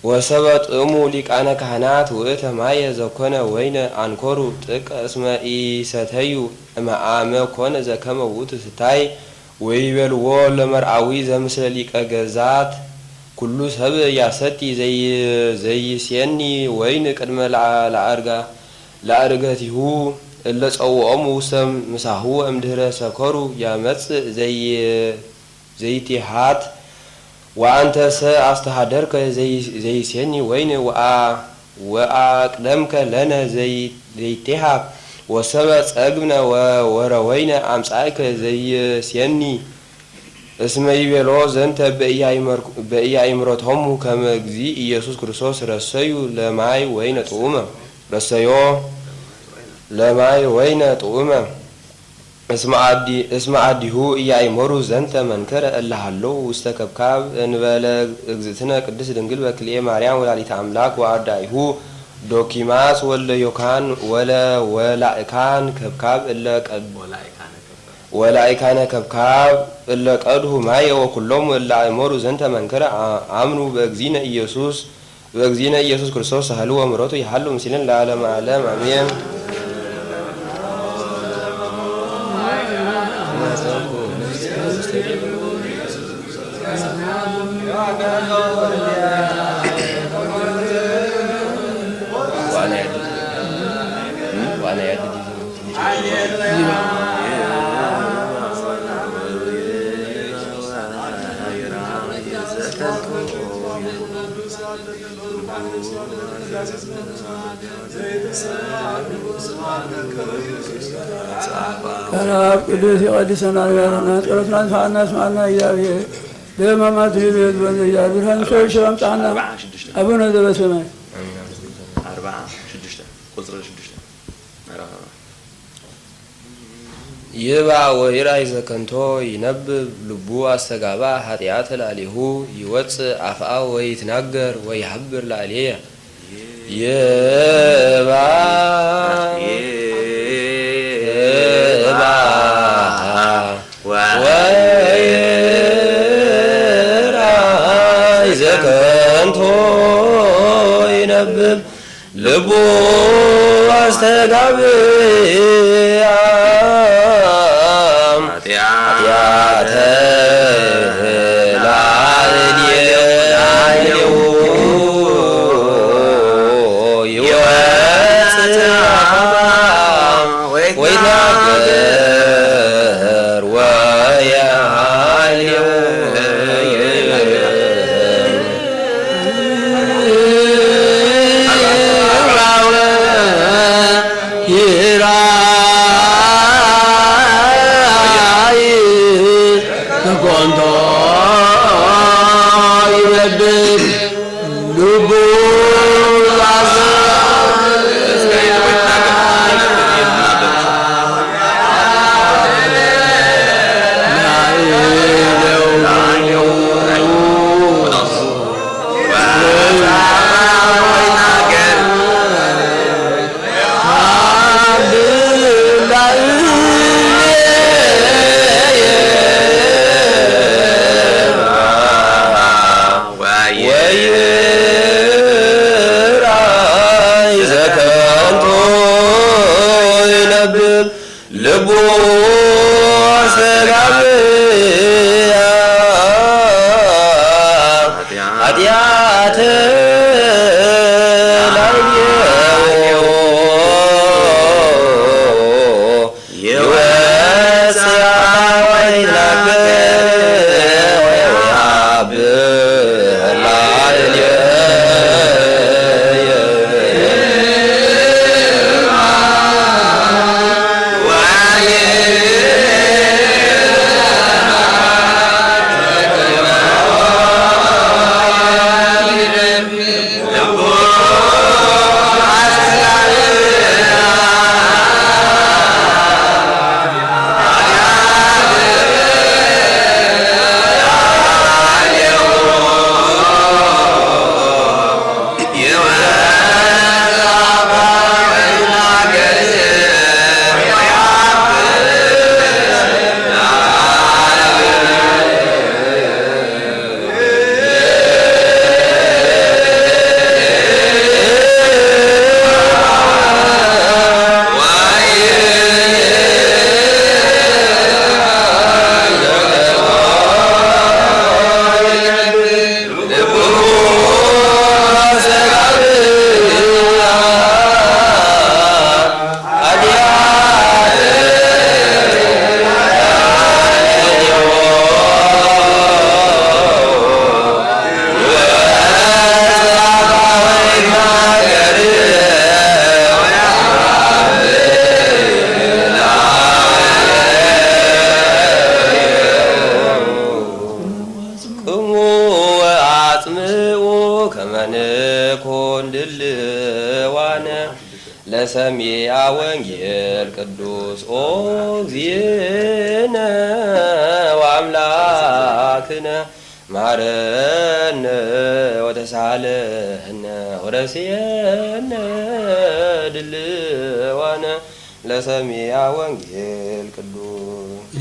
ወሰበ ጥሙ ሊቃነ ካህናት ውእተ ማየ ዘኮነ ወይነ አንኮሩ ጥቀ እስመ ኢሰተዩ እምአመ ኮነ ዘከመ ውእቱ ስታይ ወይቤልዎ ለመርአዊ ዘምስለ ሊቀ ገዛት ኩሉ ሰብ ያሰቲ ዘይሴኒ ወይን ቅድመ ለአርገቲሁ እለ ጸውዖሙ ውስተ ምሳሁ እምድህረ ሰከሩ ያመጽእ ዘይቲሃት ወአንተ ሰ አስተሃደርከ ዘይሴኒ ወይን ወአቅደምከ ለነ ዘይቴሃብ ወሰበ ጸግብነ ወረወይነ አምጻእከ ዘይሴኒ እስመ ይቤሎ ዘንተ በኢያእምሮቶሙ ከመ እግዚእ ኢየሱስ ክርስቶስ ረሰዮ ለማይ ወይነ ጥዑመ እስመ አዲሁ ኢያእመሩ ዘንተ መንከረ እለ ሀለው ውስተ ከብካብ እንበለ እግዝእትነ ቅድስት ድንግል በክልኤ ማርያም ወላዲተ አምላክ ወአርዳኢሁ ዶኪማስ ወለ ዮካን ወላእካነ ከብካብ እለ ቀድሁ ማየ ወኩሎሙ እለ አእመሩ ዘንተ መንከረ አምኑ በእግዚእነ ኢየሱስ ክርስቶስ ሳህሉ ወምሕረቱ ይሃሉ ምስሌነ ለዓለመ ዓለም አሜን። ከናብ ቅዱስ የቀድሰና ጋርና ጸሎትና ስፋና ስማና እግዚአብሔር ለማማት ቤት ወንዘ እግዚአብሔር አንሶች አምጣና አቡነ ዘበሰማይ ይባ ወይራይ ዘከንቶ ይነብብ ልቡ አስተጋባ ኃጢአት ላሊሁ ይወፅእ አፍአ ወይትናገር ወይሐብር ላልየ ይባ ወይራይ ዘከንቶ ይነብብ ልቡ አስተጋባ ኃጢአተ ላልየው ይወፅእ ወይትናገር ወያልየው ይነብብ ልቡ ለሰሚዐ ወንጌል ቅዱስ ኦ እግዚእነ ወአምላክነ ማረነ ወተሳለነ ወረስየነ ድልዋነ ለሰሚዐ ወንጌል ቅዱስ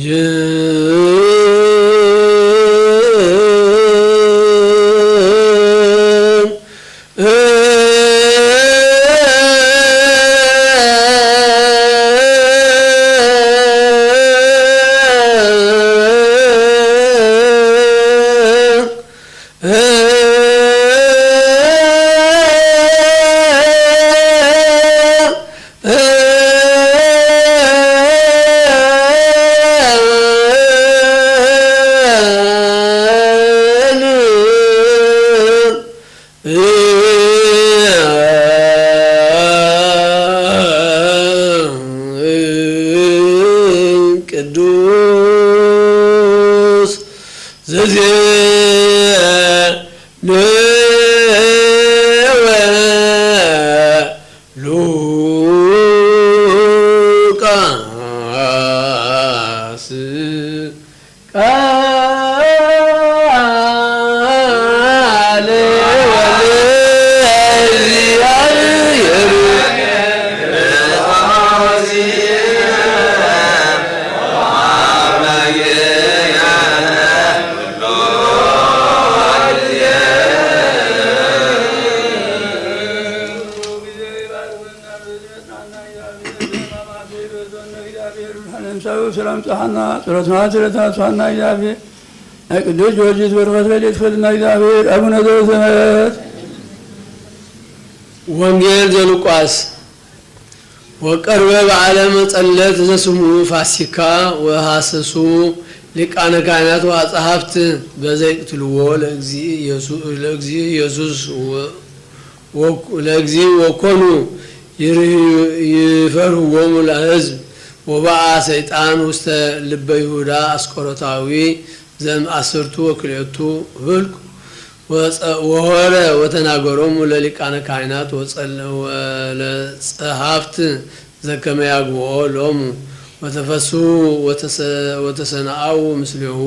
ቅዱስ ጊዮርጊስ በረከት ረድኤት ይክፈልና እግዚአብሔር። አቡነ ዘበሰማያት። ወንጌል ዘሉቃስ ወቀርበ በዓለም ጸለት ዘስሙ ፋሲካ ወሐሰሱ ሊቃነ ካህናት ወጸሐፍት በዘይቅትልዎ ለእግዚእ ኢየሱስ ወኮኑ ይፈርህዎሙ ለሕዝብ ወበአ ሰይጣን ውስተ ልበ ይሁዳ አስቆሮታዊ ዘም 10 ወክልኤቱ ህልቅ ወሆረ ወተናገሮሙ ለሊቃነ ካህናት ወለጸሐፍት ዘከመ ያግብኦ ሎሙ ወተፈሱ ወተሰናአው ምስሌሁ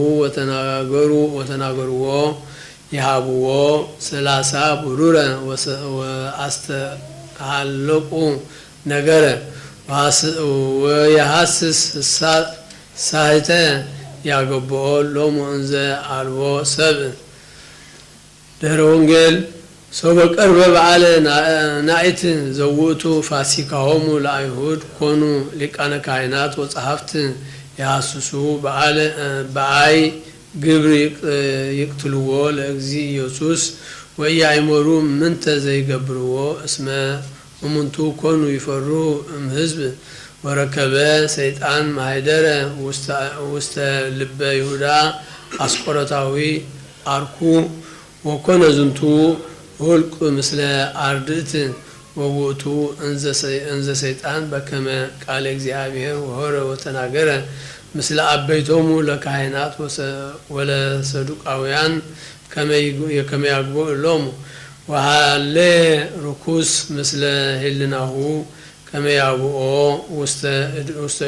ወተናገሩዎ ይሃብዎ 30 ብሩረ ወአስተሃለቁ ነገረ ወየሐስስ ሳህተ ያገብኦ ሎሙ እንዘ አልቦ ሰብእ ድህረ ወንጌል ሰው በቀርበ በዓለ ናኢት ዘውእቱ ፋሲካሆሙ ለአይሁድ ኮኑ ሊቃነ ካህናት ወጸሐፍት ያሐስሱ በአይ ግብር ይቅትልዎ ለእግዚ ኢየሱስ ወያይመሩ ምንተ ዘይገብርዎ እስመ እሙንቱ ኮኑ ይፈሩ እምሕዝብ ወረከበ ሰይጣን ማህደረ ውስተ ልበ ይሁዳ አስቆሮታዊ አርኩ ወኮነ ዝንቱ ሁልቅ ምስለ አርድእት ወውእቱ እንዘ ሰይጣን በከመ ቃለ እግዚአብሔር ወሆረ ወተናገረ ምስለ አበይቶሙ ለካህናት ወለሰዱቃውያን ከመ ያግብኦ ሎሙ ወሃለ ርኩስ ምስለ ህልናሁ ከመ ያብኦ ውስተ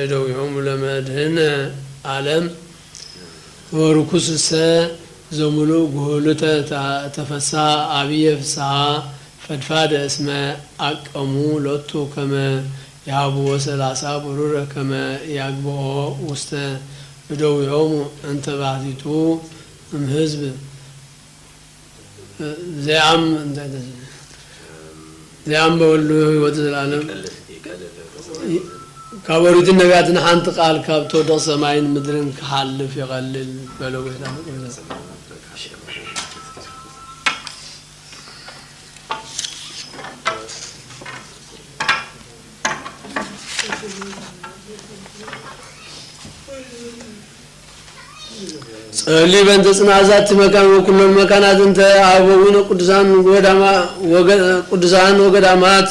እደዊሆሙ ለመድህነ ዓለም ወርኩስሰ ዘሙሉእ ጉህሉተ ተፈሳ አብየ ፍስሐ ፈድፋደ እስመ አቀሙ ሎቱ ከመ ያብኦ 30 ብሩረ ከመ ያግብኦ ውስተ እደዊሆሙ እንተ ባሕቲቱ እምሕዝብ ዚያም በወሉ ህይወት ዘላለም ካበሩት ነቢያትን ሓንቲ ቃል ካብ ተወደቕ ሰማይን ምድርን ክሓልፍ ይቐልል በለው ጌታ ጸልይ በእንተ ጽናዛት መካን ወኩሎን መካናት እንተ አበዊነ ቅዱሳን ወገዳማት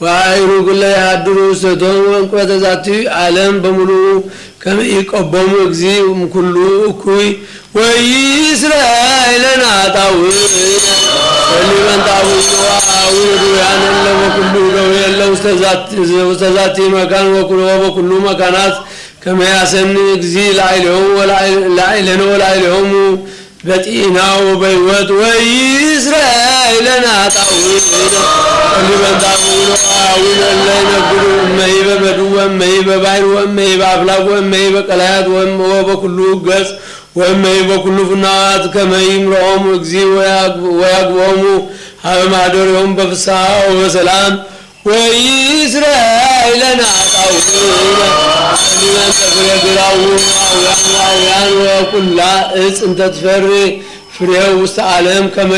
ወአይሩ ኩለ ያድሩ ሰቶም ወንቆተ ዛቲ ዓለም በሙሉ ከመ ይቀበሙ እግዚ ኩሉ እኩይ ወይእስራኤልን አጣውዕ ጸልይ በእንተ አቡነ ዱያን ለኩሉ ደዌ ውስተ ዛቲ መካን ወበኩሉ መካናት ከመ ያሰኒ እግዚ ላዕሌነ ወላዕሌሆሙ በጤና ወበሕይወት ወይእስራኤልን አጣውዕ ጸልይ በእንተ አቡነ ለይነብሩ እመሂ በበድወ እመሂ በባሕር ወእመሂ በአፍላግ ወእመሂ በቀላያት ወበኩሉ ገጽ ወእመሂ በኩሉ ፍናዋት ከመ ይምርሖሙ እግዚ ወያግብኦሙ ሀበ ማኅደሪሆሙ በፍስሐ ወበሰላም ወይእስራኤልን አጣውዕ ጸልይ በእንተ ፍሬ ግራው አውያን ወኩላ ዕፅ እንተ ትፈሪ ፍሬው ውስተ ዓለም ከመ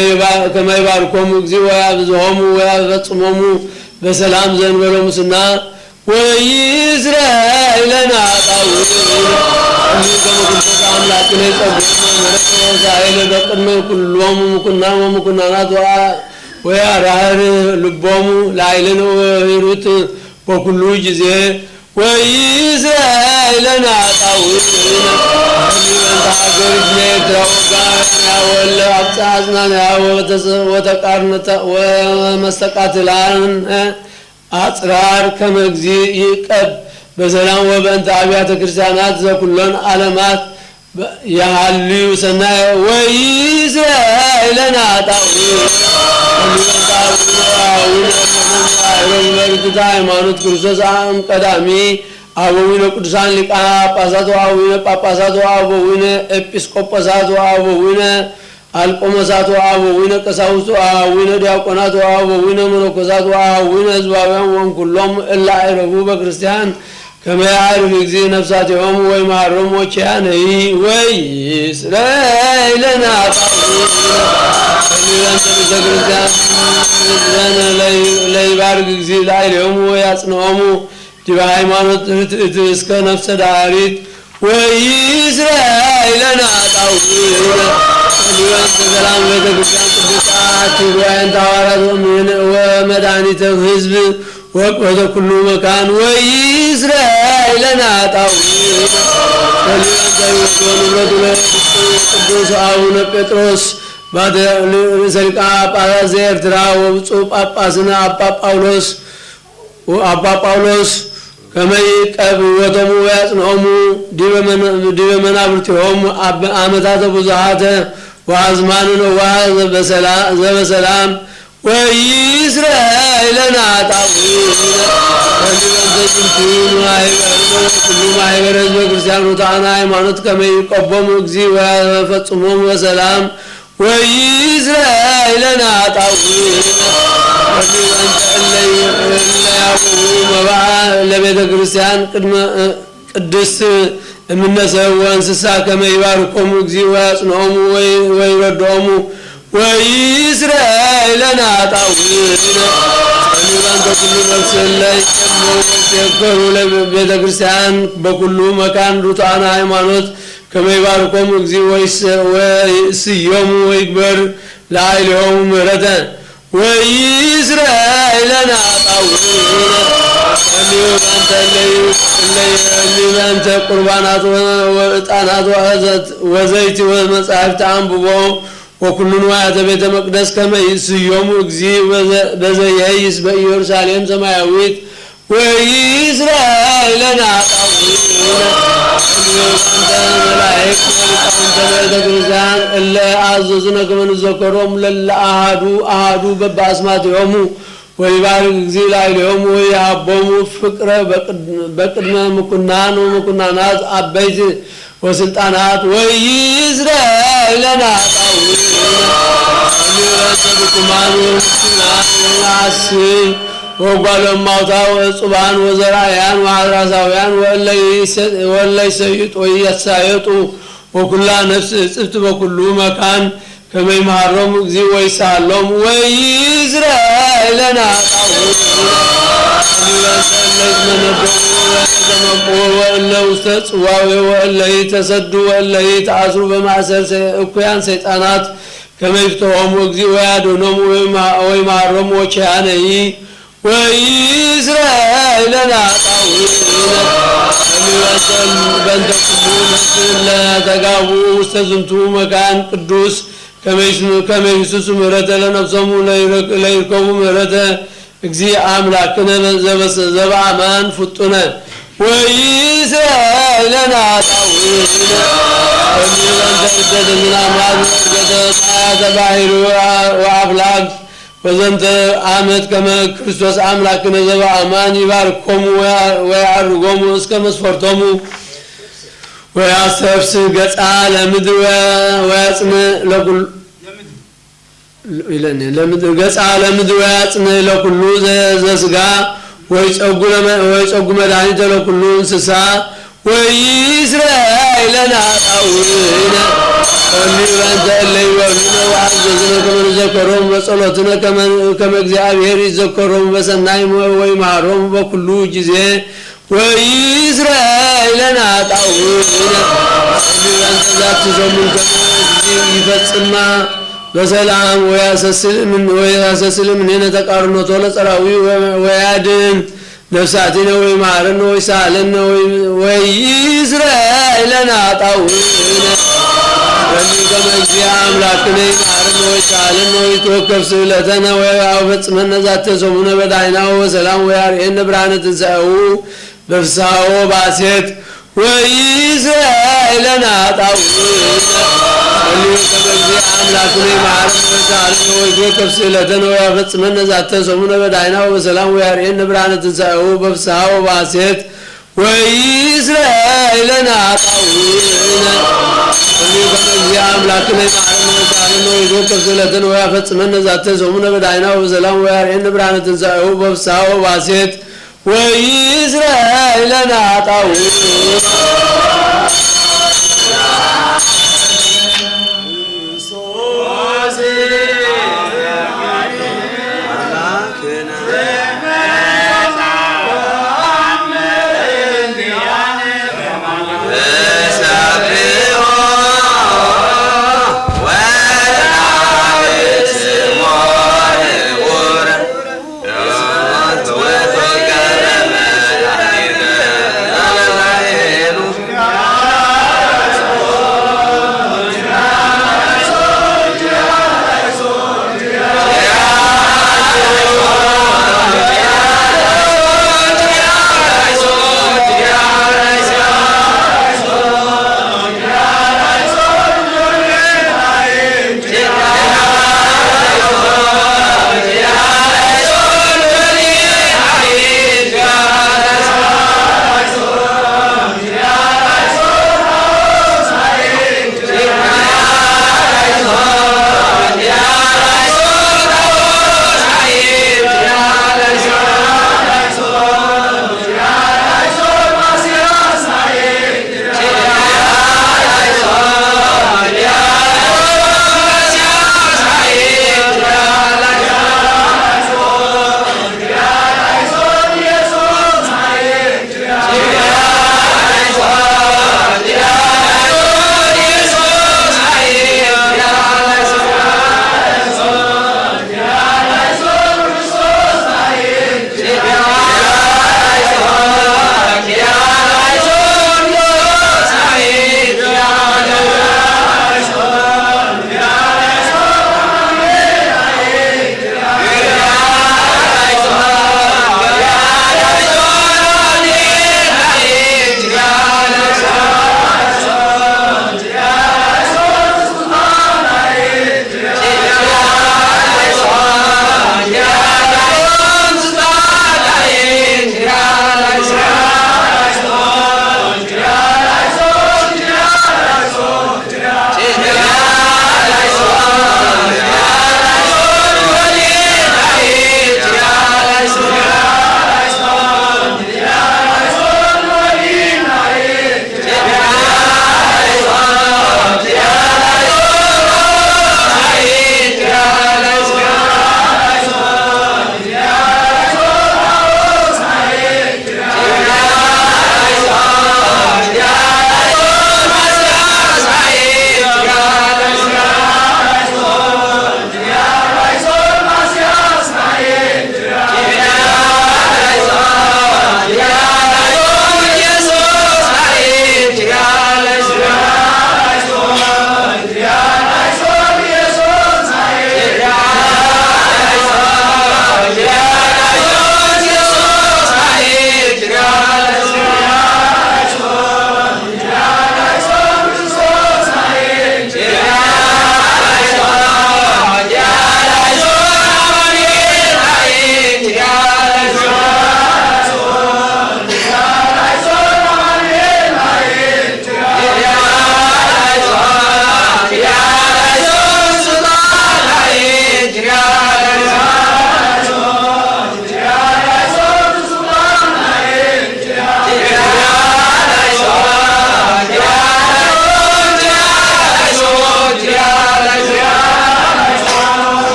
ይባርኮሙ እግዚ ወያብዝሖሙ ወያፈጽሞሙ በሰላም ዘእንበለ ሙስና ወይእስራኤልን አጣውዕ ከመ ኩልከ አምላክነ ይጸግዑነ ምሕረተ ወሳኤለ በቅድመ ኩሎሙ ምኩናን ወምኩናናት ወያርህር ልቦሙ ላዕሌነ ወሂሩት በኩሉ ጊዜ ወይእስራኤልን አጣውዕ በእንተ ሀገር ኤርትራ ወጋንያ ወለ አጽናንያ ወተቃርነተ ወመስተቃትላን አጽራር ከመ እግዚ ይቀብ በሰላም ወበእንተ አብያተ ክርስቲያናት ዘኩሎን ዓለማት ያሃልዩ ሰናየ ወይእስራኤልን አጣውዕ በርክታ ሃይማኖት ክርስቶስ ቀዳሚ አበዊነ ቅዱሳን ሊቃነ ጳጳሳት ወአበዊነ ጳጳሳት ወአበዊነ ኤጲስቆጶሳት ወአበዊነ አልቆመሳት ወአበዊነ ቀሳውስት ወአበዊነ ዲያቆናት ወአበዊነ መነኮሳት ወአበዊነ ሕዝባውያን ወእምኩሎሙ እለ አዕረፉ በክርስቲያን ከመ ያዕርፍ እግዚ ነፍሳቲሆሙ ወይመሃሮሙ ወኪያነሂ ወይእስራኤልን አጣውዕ ጸልይ በእንተ ቤተ ክርስቲያን ሕዝበነ ለይባርክ እግዚ ላዕሌሆሙ ወያጽንዖሙ ዲበ ሃይማኖት ርትዕት እስከ ነፍሰ ዳሪት ወይእስራኤልን አጣውዕ ጸልይ በእንተ ሰላም ቤተ ክርስቲያን ቅዱሳት ጉባኤን ሐዋርያት ወመድኃኒተ ሕዝብ ወቅበተ ኩሉ መካን ወይእስራኤልን አጣውዕ ጸልይ በእንተ ሕይወት ወንብረት ቅዱስ አቡነ ጴጥሮስ ርዕሰ ሊቃነ ጳጳሳት ዘኤርትራ ወብፁዕ ጳጳስና አባ ጳውሎስ ከመይቀብ ወተሙ ያጽንኦሙ ዲበ መናብርቲሆሙ አመታተ ብዙሃተ ወአዝማንን ዘበሰላም ወይስራኤልና ጣውኢነ ሁሉ ማህበረ ህዝበ ክርስቲያኑ ታና ሃይማኖት ከመይቀቦሙ እግዚእ ወያፈጽሞሙ በሰላም ወይስራኤልና ጣውኢነ ለቤተ ክርስቲያን ቅድስት እምነሰው እንስሳ ከመይባርኮሙ እግዚእ ወያጽንኦሙ ወይረድኦሙ ወይስራኤልና ጣውኢነ በሚባን በኩሉ ነፍስ ላይ የከሩ ለቤተ ክርስቲያን በኩሉ መካን ሩታና ሃይማኖት ከመይባርኮሙ እግዚእ ወይስዮሙ ወይግበር ለኃይልሆሙ ምህረተ ወይስራኤልና ጣውኢነ በሚባንተ ቁርባናት ወዕጣናት ወዘይቲ ወመጻሕፍት አንብቦ ወኩሉን ዋያተ ቤተ መቅደስ ከመይስዮሙ እግዚእ በዘየይስ በኢየሩሳሌም ሰማያዊት ወይስራኤልና ጣውኢነ መላእክት ወሊቃውንተ ቤተ ክርስቲያን እለ አዘዙነ ከመ ንዘከሮሙ ለአሐዱ በበአስማቲሆሙ ወይባርክ እግዚእ ላዕሌሆሙ ወይሃቦሙ ፍቅረ በቅድመ ምኩናን ወምኩናናት አበይት ወስልጣናት ወይስራኤልና ጣውኢነ ብኩማን ወምስኪናን ወአስይ ወጓለማውታ ወጽባን ወዘራያን ወአራሳውያን ወእለ ይሰይጡ ወይሳየጡ ወኩላ ነፍስ እጽብት በኩሉ መካን ከመይመሃሮሙ እግዚእ ወይሳሎሙ ወይስራኤልና ጣውኢነ ወእለ ውስተ ጽዋዌ ወእለ ይተሰዱ ወእለ ይተአስሩ በማእሰር እኩያን ሰይጣናት ከመይፍትሖሙ እግዚእ ወያድኅኖሙ ወይመሃሮሙ ወኪያነሂ ወይስራኤልና ጣውኢነ በእንተ ኩሉ ነፍስ ለተጋቡ ውስተ ዝንቱ መካን ቅዱስ ከመይሱሱ ምህረተ ለነፍሶሙ ለይርከቡ ምህረተ እግዚእ አምላክነ ዘበአማን ፍጡነ ወይስራኤልና ጣውኢነ በእንተ ዕደተ ዝናማት ወዕርገተ ፀሐያተ ባሕር ወአፍላግ በዘንተ ዓመት ከመ ክርስቶስ አምላክነ ዘበአማን ይባርኮሙ ወያዕርጎሙ እስከ መስፈርቶሙ ወያስተፍስ ገጻ ለምድር ወያጽንዕ ገጻ ለምድር ወያጽንዕ ለኩሉ ዘሥጋ ወይጸጉ መድኃኒተ ለኩሉ እንስሳ ወይስራኤልና ጣውኢነ በእንተ እለ ይቤሉነ ወአዘዝነ ከመ ንዘከሮሙ በጸሎትነ ከመ እግዚአብሔር ይዘከሮሙ በሰናይ ወይመሃሮሙ በኩሉ ጊዜ ወይስራኤልና ጣውኢነ በእንተ ዛቲ ሰሙን ከመ እግዚእ ይፈጽማ በሰላም ወያሰስል እምኔነ ተቃርኖቶ ለጸራዊ ወያድን ነፍሳቲነ ወይመሃረነ ወይሳለነ ወይስራኤልና ጣውኢነ ከመ እግዚእ አምላክነ ይመሃረነ ወይሳለነ ወይትወከፍ ስእለተነ ወያፈጽመነ ዛተ ሰሙነ በዳይና ወሰላም ወያርኤነ ብርሃነ ትንሣኤሁ በፍስሐ ወባሴት ወይስራኤልና ጣውኢነ ከመ እግዚእ አምላክነ ይመሃረነ ወይሳለነ ወይትወከፍ ስእለተነ ወያፈጽመነ ዛተ ሰሙነ በዳይና ወሰላም ወያርኤነ ብርሃነ ትንሣኤሁ በፍስሐ ወባሴት ወይስራኤልና ጣውኢነ ከመ እግዚእ አምላክነ ይመሃረነ ወይሳለነ ወይትወከፍ ስእለተነ ወያፈጽመነ ዛተ ሰሙነ በዳይና ወሰላም ወያርኤነ ብርሃነ ትንሣኤሁ በፍስሐ ወባሴት ወይስራኤልና ጣውኢነ Amen.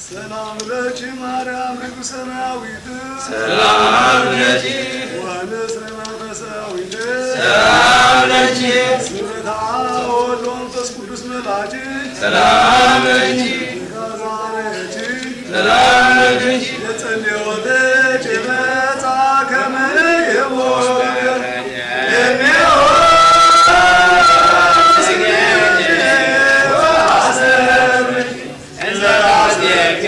ሰላም ለኪ ማርያም ርግብ ሰማያዊት ሰላም ለኪ ወንስረ መንፈሳዊት ሰላም ለኪ ስምረተ አብ ወወልድ ወመንፈስ ቅዱስ መላኪ ሰላም ለኪ ሰላም ለኪ የጸለዮተች የመጻ ከመ የሞት Yeah.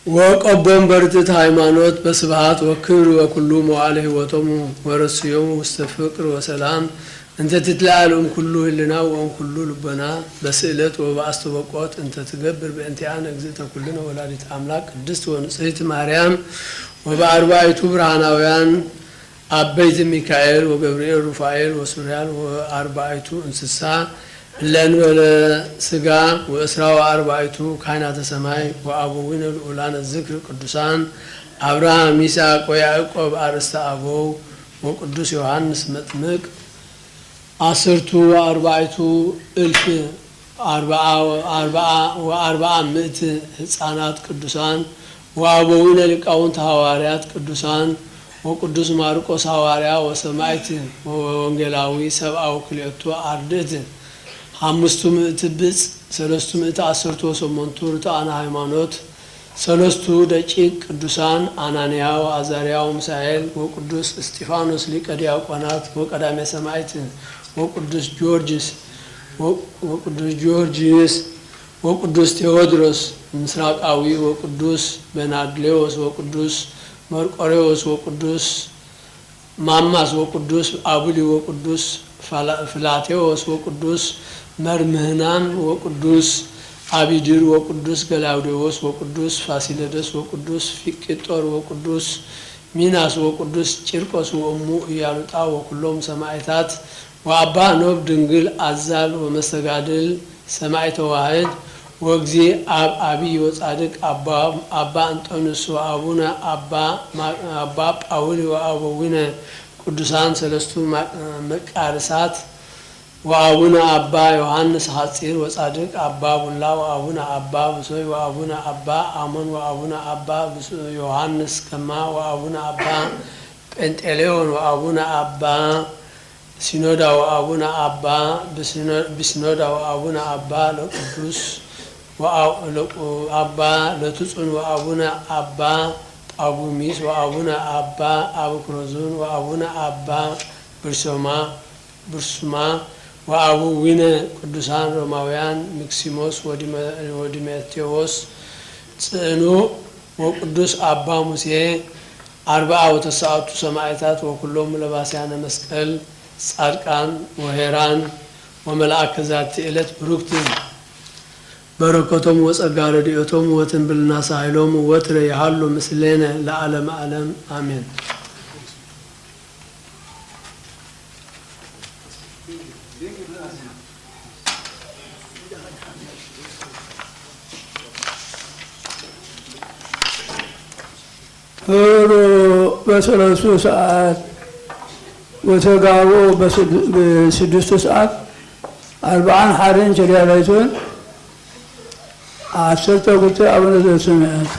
ወቀቦም በርትት ሃይማኖት በስብሐት ወክብር ወኩሉ መዋዕለ ሕይወቶሙ ወረስዮሙ ውስተ ፍቅር ወሰላም እንተ ትትለዓለም ኩሉ ህልና ወእንኩሉ ልቦና በስእለት ወበአስተበቆት እንተ ትገብር በእንቲአነ እግዝእተ ኩልነ ወላዲተ አምላክ ቅድስት ወንጽሕት ማርያም ወበአርባዕቱ ብርሃናውያን አበይት ሚካኤል ወገብርኤል ሩፋኤል ወሱሪያል ወአርባዕቱ እንስሳ ለንበለ ስጋ ወእስራ ወአርባዕቱ ካህናተ ሰማይ ወአበዊነ ልዑላነ ዝክር ቅዱሳን አብርሃም ይስሐቅ ወያዕቆብ አርእስተ አበው ወቅዱስ ዮሐንስ መጥምቅ አስርቱ ወአርባዕቱ እልፍ ወአርባዓ ምእት ህፃናት ቅዱሳን ወአበዊነ ሊቃውንት ሐዋርያት ቅዱሳን ወቅዱስ ማርቆስ ሐዋርያ ወሰማዕት ወወንጌላዊ ሰብአ ወክልኤቱ አርድእት አምስቱ ምእት ብጽ ሰለስቱ ምእት አስርቱ ወሰመንቱ ርቱዓነ ሃይማኖት ሰለስቱ ደቂቅ ቅዱሳን አናንያ ወአዛርያ ወሚሳኤል ወቅዱስ እስጢፋኖስ ሊቀ ዲያቆናት ወቀዳሜ ሰማዕት ወቅዱስ ጊዮርጊስ ወቅዱስ ቴዎድሮስ ምስራቃዊ ወቅዱስ በናድሌዎስ ወቅዱስ መርቆሬዎስ ወቅዱስ ማማስ ወቅዱስ አቡሊ ወቅዱስ ፍላቴዎስ ወቅዱስ መርምህናን ወቅዱስ አቢድር ወቅዱስ ገላውዴዎስ ወቅዱስ ፋሲለደስ ወቅዱስ ፊቅጦር ወቅዱስ ሚናስ ወቅዱስ ጭርቆስ ወእሙ ኢያሉጣ ወኩሎም ሰማዕታት ወአባ ኖብ ድንግል አዛል ወመስተጋድል ሰማዕተ ዋሕድ ወግዚ አብይ ወጻድቅ አባ አንጦንስ ወአቡነ አባ ጳውሊ ወአበዊነ ቅዱሳን ሰለስቱ መቃርሳት ወአቡነ አባ ዮሐንስ ሐጺር ወጻድቅ አባ ቡላ ወአቡነ አባ ብሶይ ወአቡነ አባ አሞን ወአቡነ አባ ዮሐንስ ከማ ወአቡነ አባ ጴንጤሌዎን ወአቡነ አባ ሲኖዳ ወአቡነ አባ ብስኖዳ ወአቡነ አባ ለቅዱስ አባ ለትጹን ወአቡነ አባ ጳጉሚስ ወአቡነ አባ አብክሮዙን ወአቡነ አባ ብርሱማ ወአበዊነ ቅዱሳን ሮማውያን ሚክሲሞስ ወዲሜቴዎስ ጽኑ ወቅዱስ አባ ሙሴ አርባዓ ወተስዓቱ ሰማዕታት ወኩሎም ለባስያነ መስቀል ጻድቃን ወሄራን ወመላእክተ ዛቲ ዕለት ብሩክት በረከቶም ወጸጋ ረድኤቶም ወትንብልና ሳይሎም ወትረ ይሃሉ ምስሌነ ለዓለም ዓለም አሜን። ሮ በሰለስቱ ሰዓት ወተጋቦ በስድስቱ ሰዓት አርባዓን ሐረን ቸሪያላይቶን አሰርተ ቁጥር አቡነ ዘበሰማያት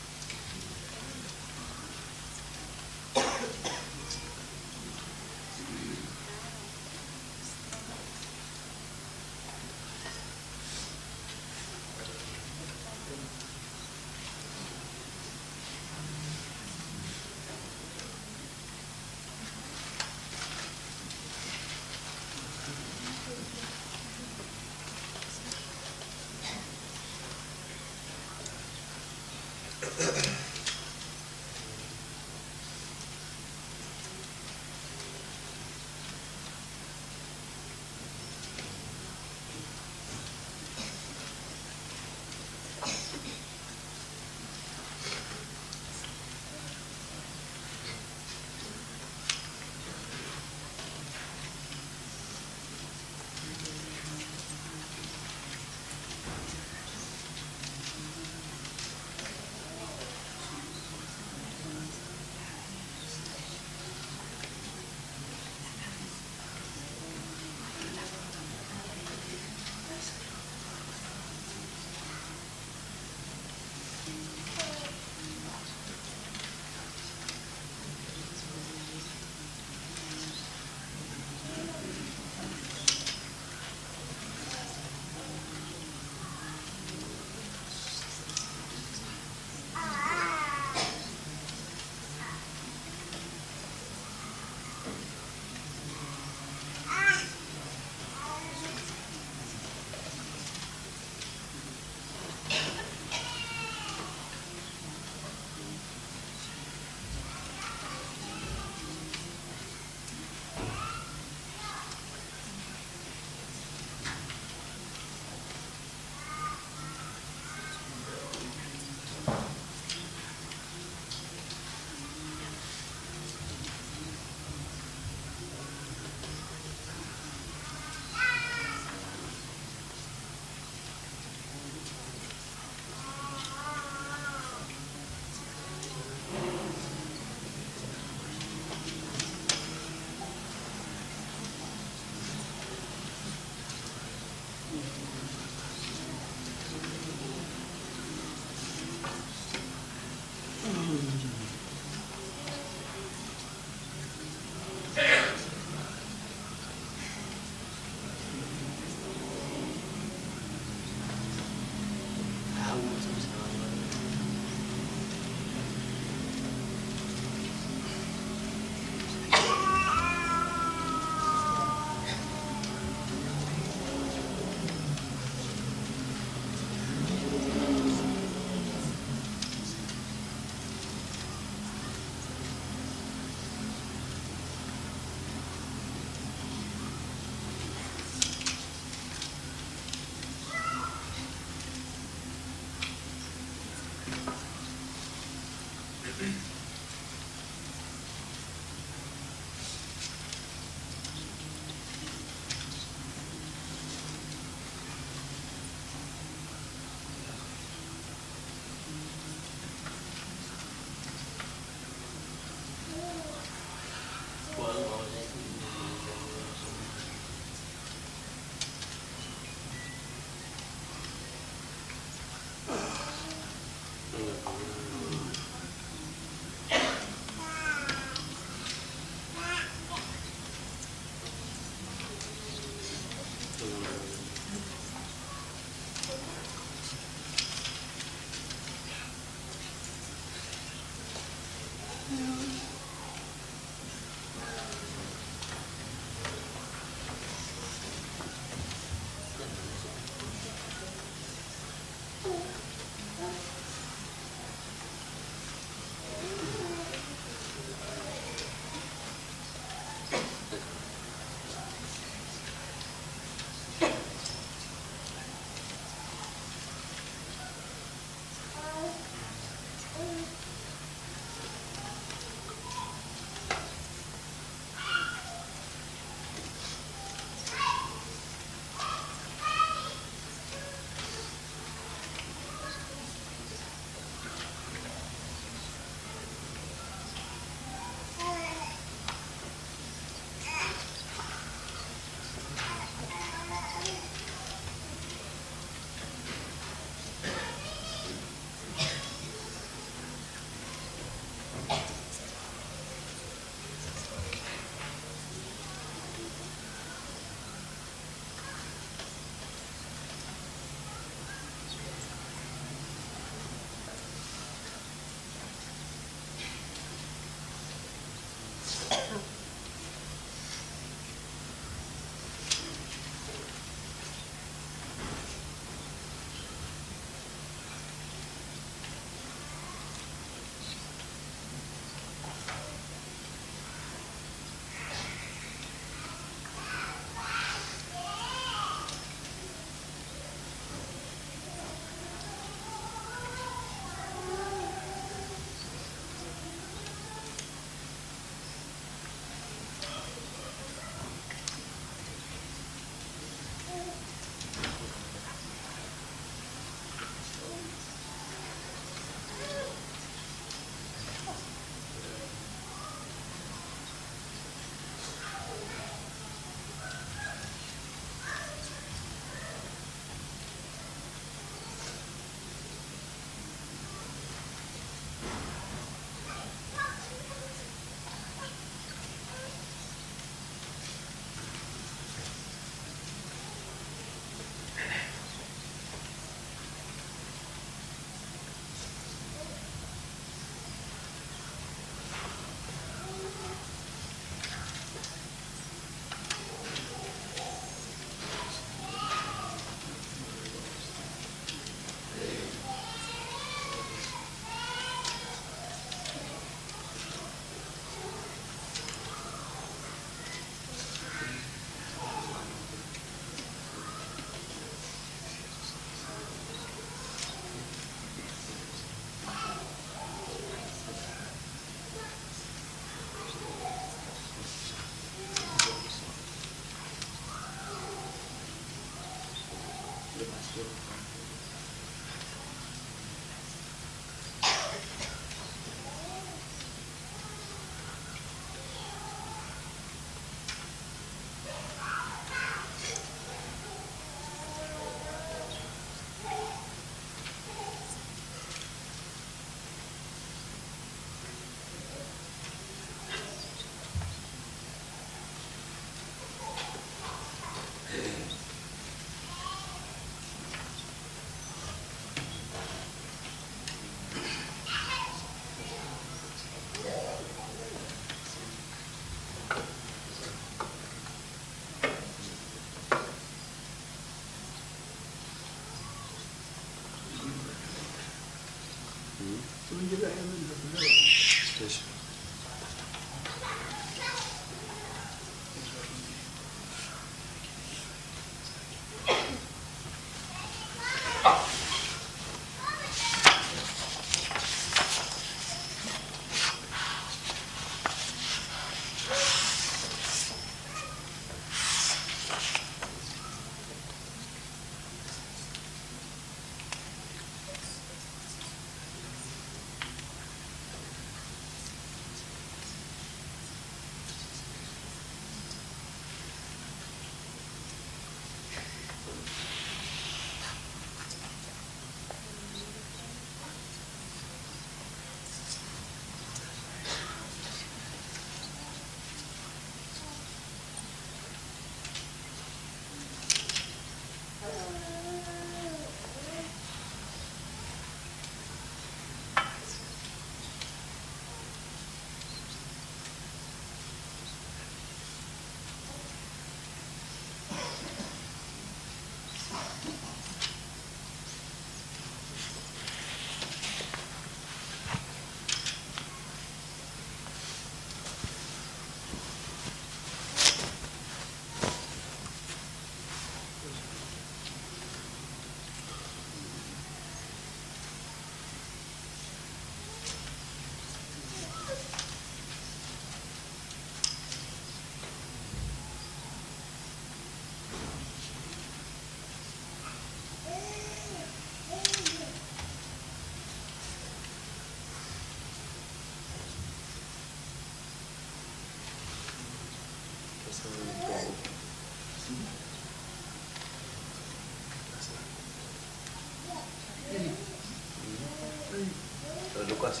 Lukas.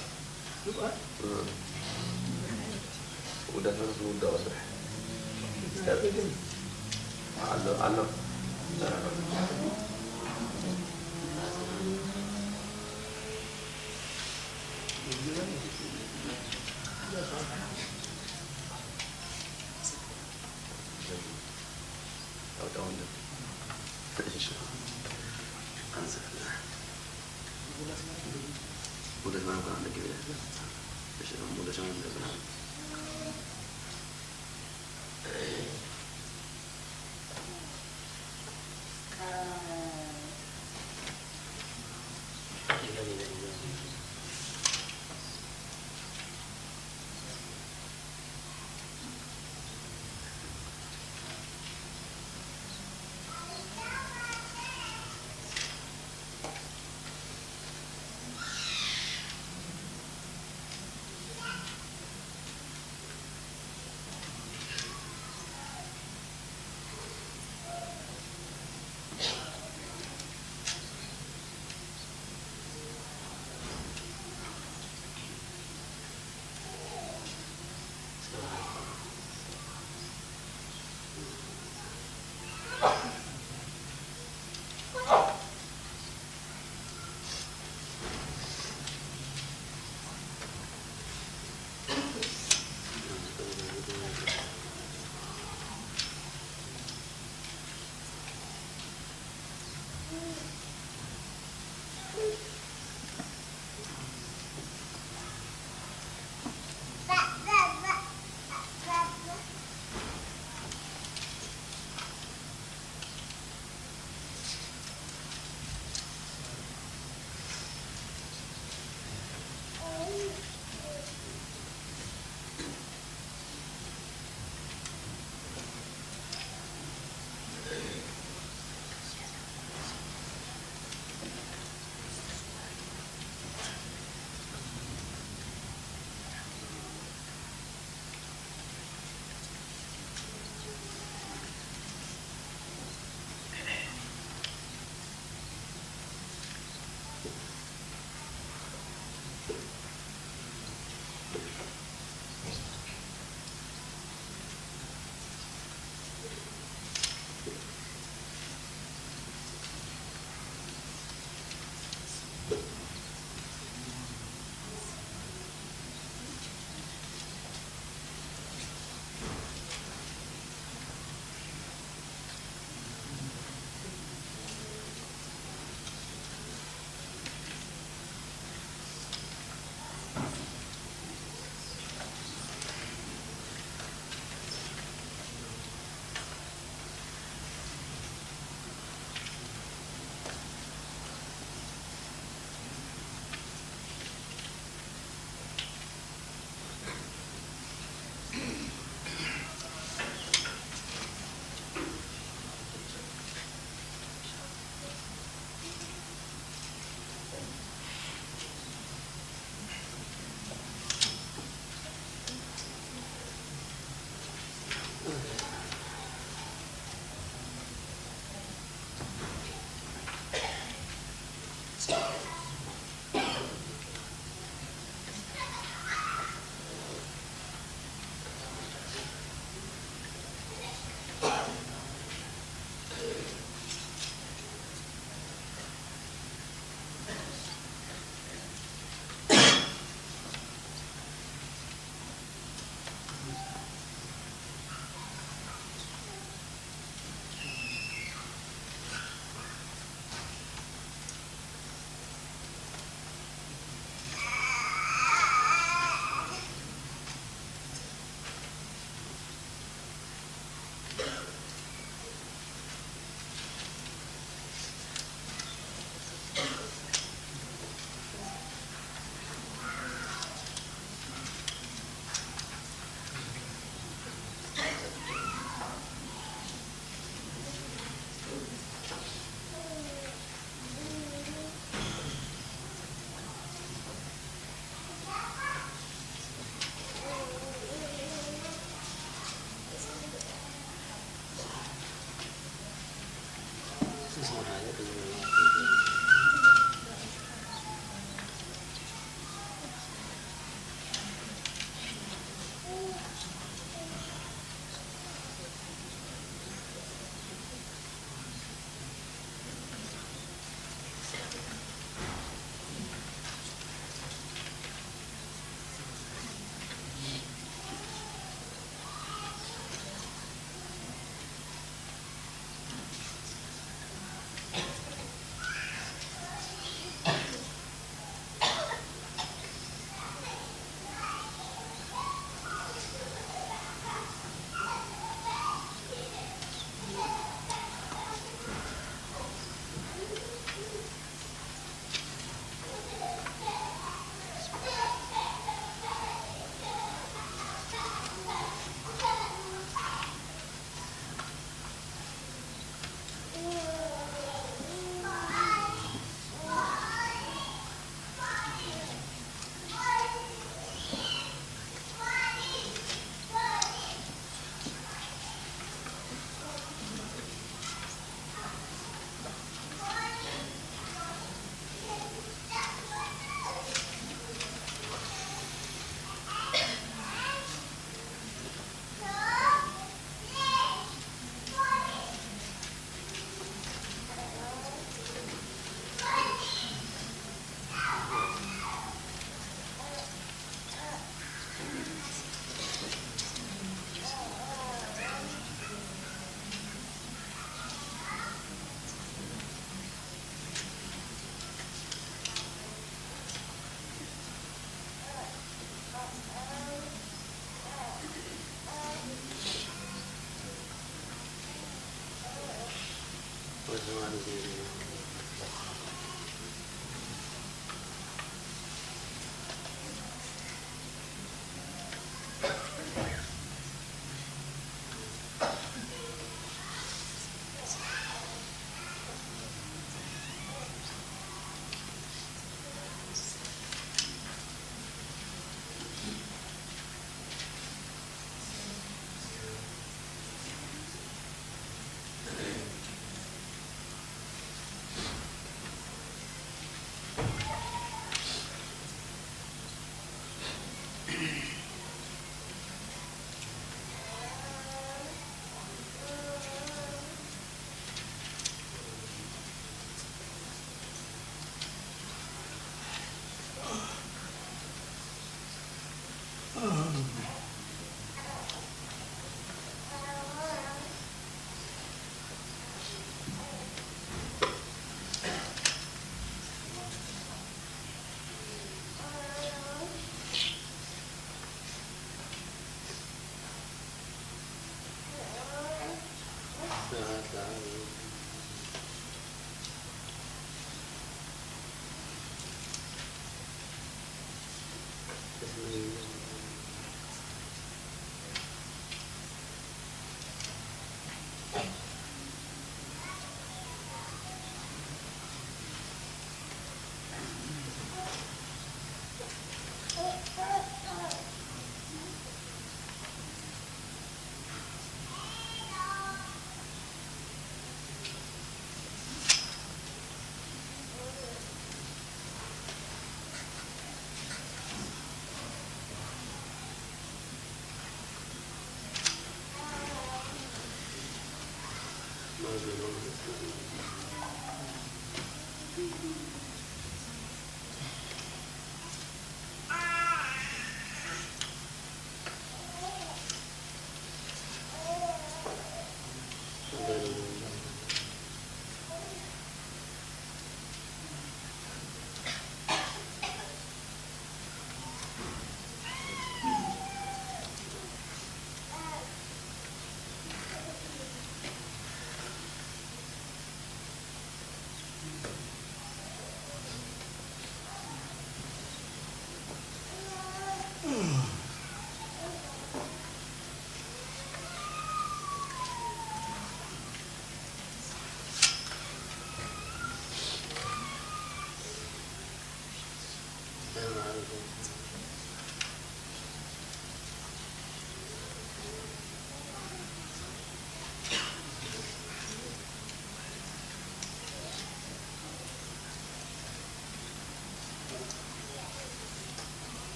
Udah udah. Halo. Udah mana kan ada gitu ya. Udah sama udah kenal.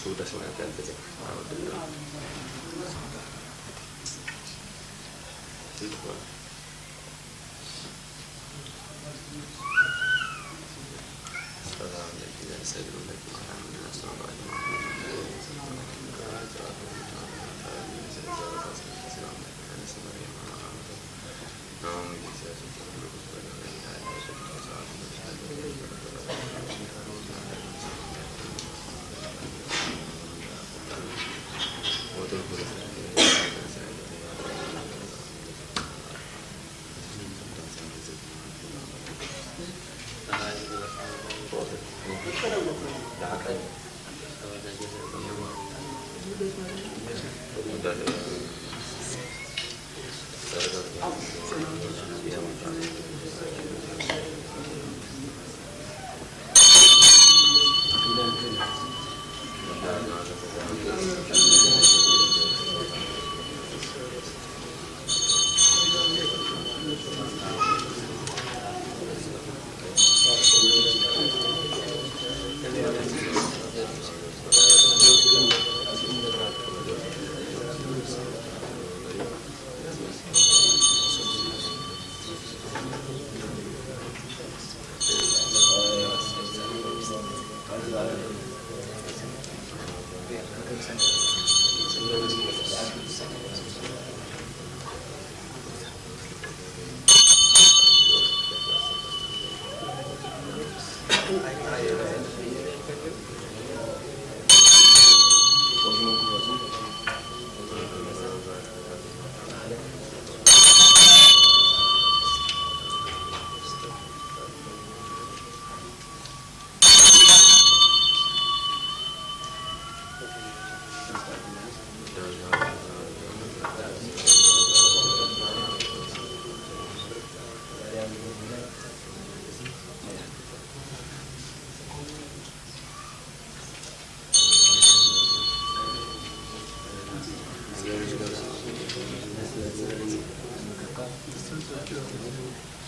sudah semangat saja.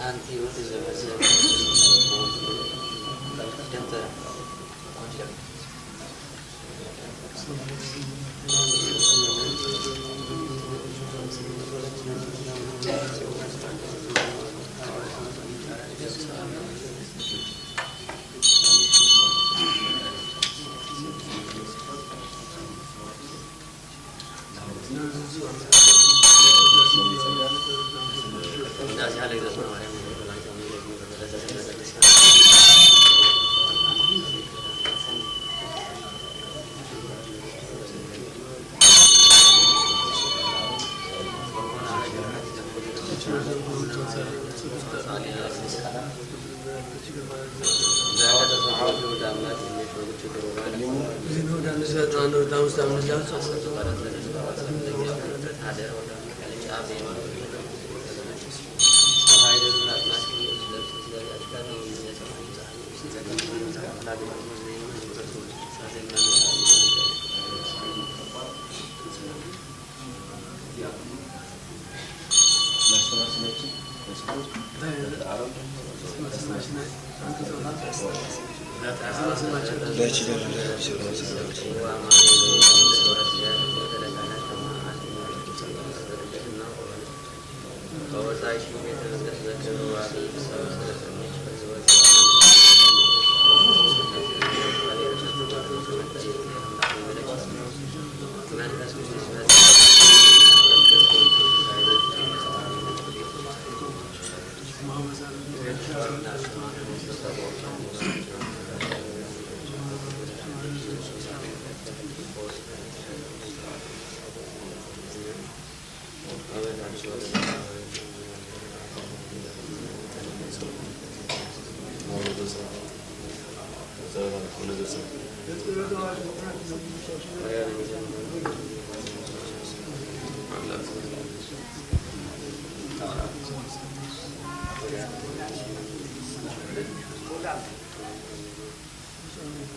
Thank you.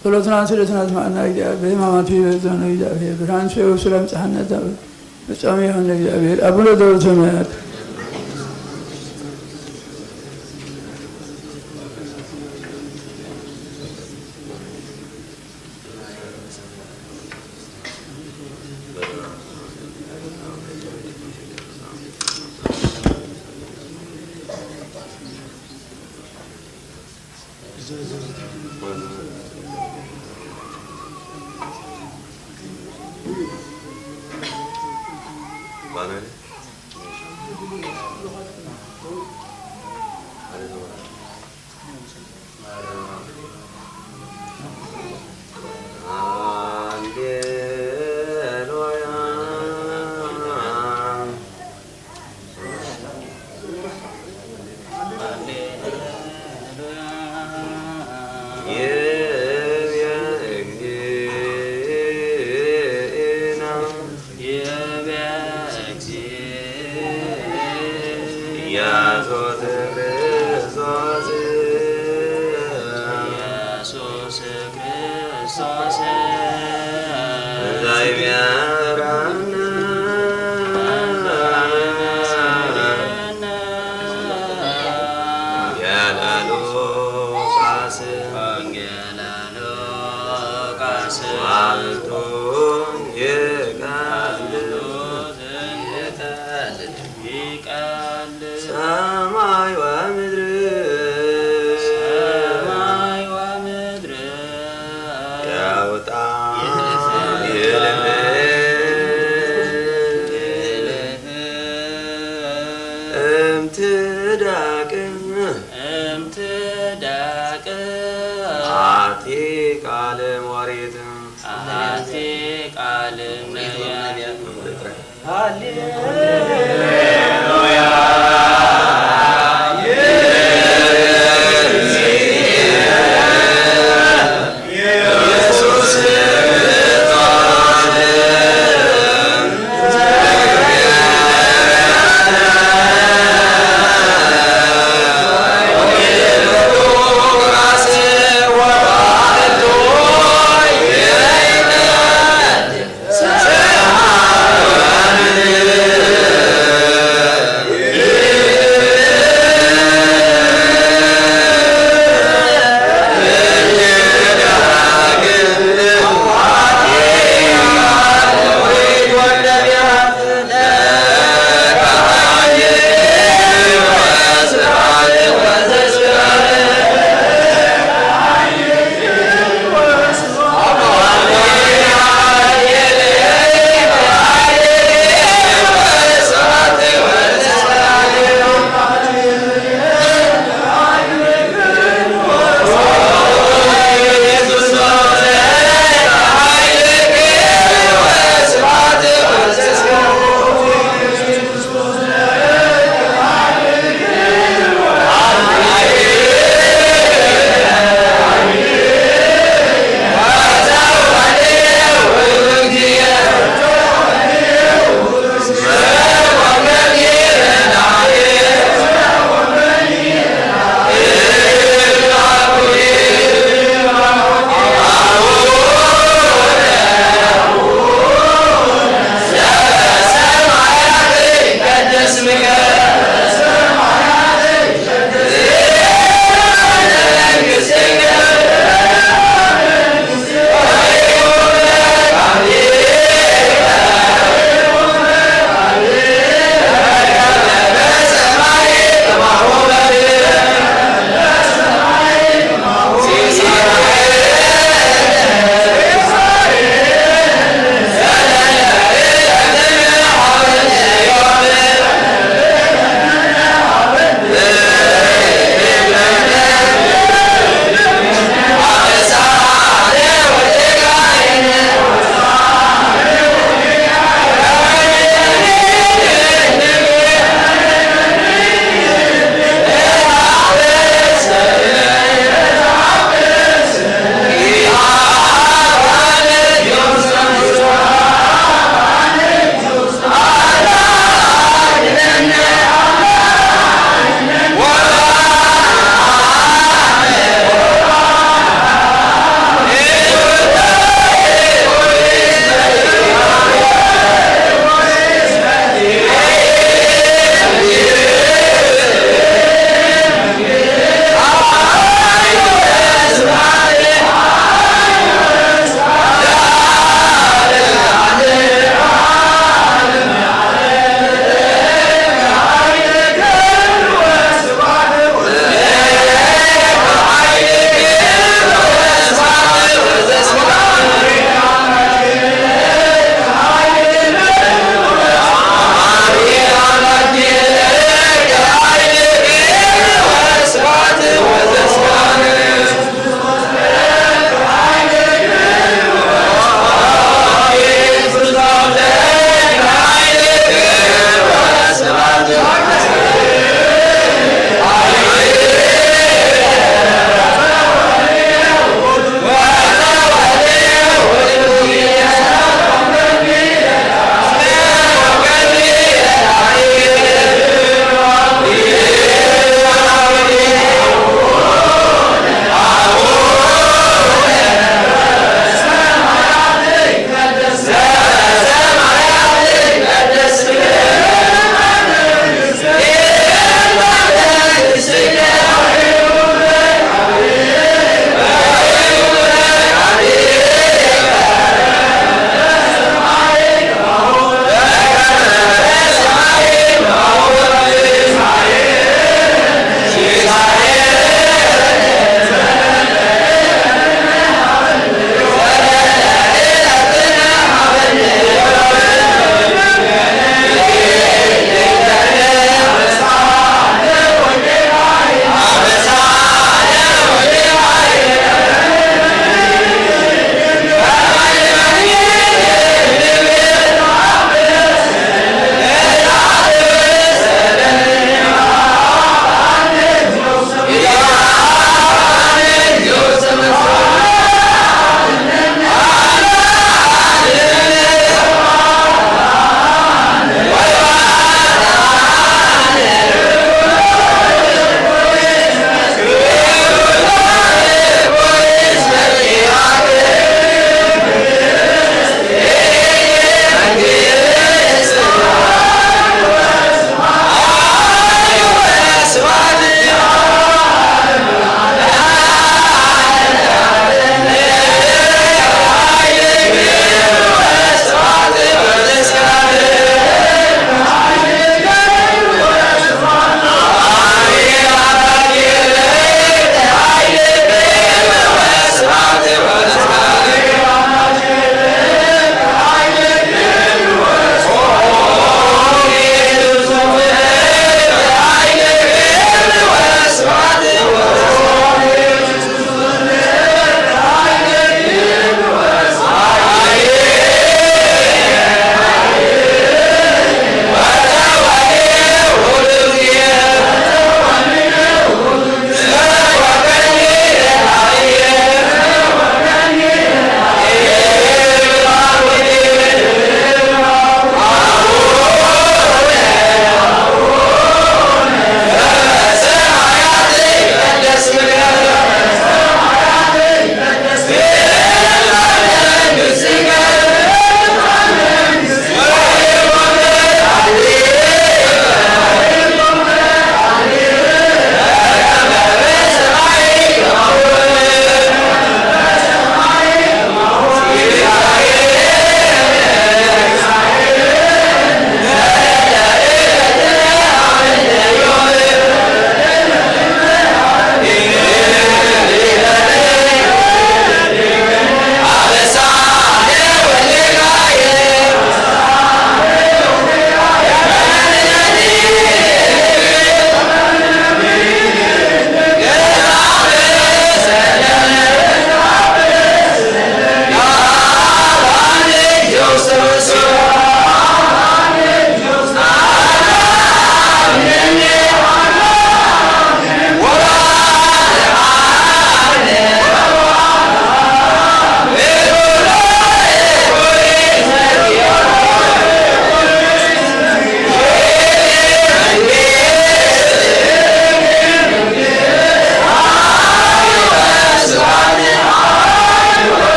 ጸሎትና ስእለትና ስማዕና እግዚአብሔር በሕማማቱ ይበዛነ እግዚአብሔር ብርሃን ሰው ሰላም ጸሐነት ፍጻሜ የሆነ እግዚአብሔር አቡነ ዘበሰማያት Yeah.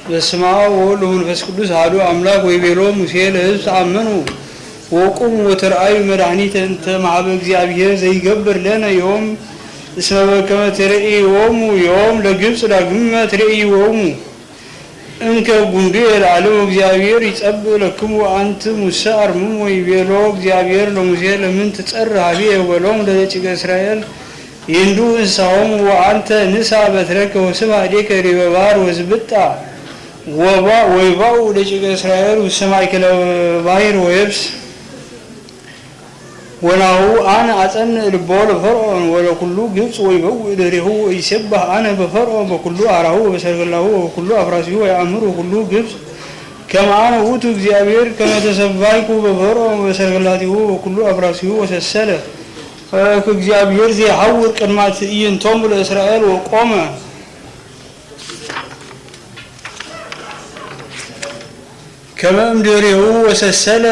በስመ አብ ወወልድ ወመንፈስ ቅዱስ አሐዱ አምላክ ወይቤሎ ሙሴ ለሕዝብ ተአመኑ ወቁሙ ወተርአዩ መድኃኒተ እንተ ማኀበ እግዚአብሔር ዘይገብር ለነ ዮም እስመ በከመ ትሬኢዎሙ ዮም ለግብፅ ዳግመ ትሬኢዎሙ እንከ ጉንዱ ለዓለም እግዚአብሔር ይጸብእ ለክሙ አንት ሙሴ አርምሙ ወይቤሎ እግዚአብሔር ለሙሴ ለምን ትጸርህ ኀቤየ ወበሎሙ ለደቂቀ እስራኤል ይንዱ እንስሳሆሙ ወአንተ ንሣ በትረከ ወስብሐ እዴከ ዲበ ባሕር ወዝብጣ ወይባኡ ደቂቀ እስራኤል ውስተ ማእከለ ባሕር ወየብስ ወናሁ አነ አጸንዕ ልቦ ለፈርዖን ወለኩሉ ግብፅ ወይበውእ ድሬሁ ወይሴብሕ አነ በፈርዖን በኩሉ አራሁ ወበሰረገላሁ ወበኩሉ አፍራሲሁ ወየአምሩ ኩሉ ግብፅ ከመ አነ ውእቱ እግዚአብሔር ከመ ተሰባይኩ በፈርዖን ወበሰረገላቲሁ ወበኩሉ አፍራሲሁ ወሰሰለ እግዚአብሔር ዘይሐውር ቅድመ ትዕይንቶሙ ለእስራኤል ወቆመ ከመ እምድሬሁ ወሰሰለ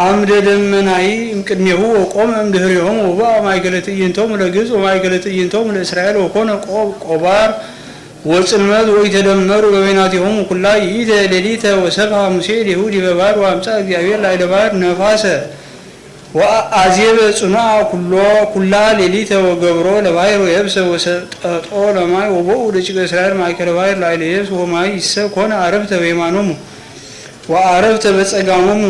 አምደ ደመናይ እምቅድሜሁ ወቆመ እምድኅሬሆሙ ወበአ ማእከለ ትዕይንቶሙ ለግብፅ ወማእከለ ትዕይንቶሙ ለእስራኤል ወኮነ ቆባር ወጽልመት ወኢተደመሩ በበይናቲሆሙ ኩላ ይእተ ሌሊተ ወሰብሐ ሙሴ እዴሁ ዲበ ባሕር ወአምጽአ እግዚአብሔር ላዕለ ባሕር ነፋሰ ወአዜበ ጽኑዓ ኩላ ሌሊተ ወገብሮ ለባሕር ወየብሰ ወሰጠጦ ለማይ ወቦኡ ደቂቀ እስራኤል ማእከለ ባሕር ላዕለ የብስ ወማይ ይሰ ኮነ አረፍተ በየማኖሙ ወአረፍተ በጸጋሞሙ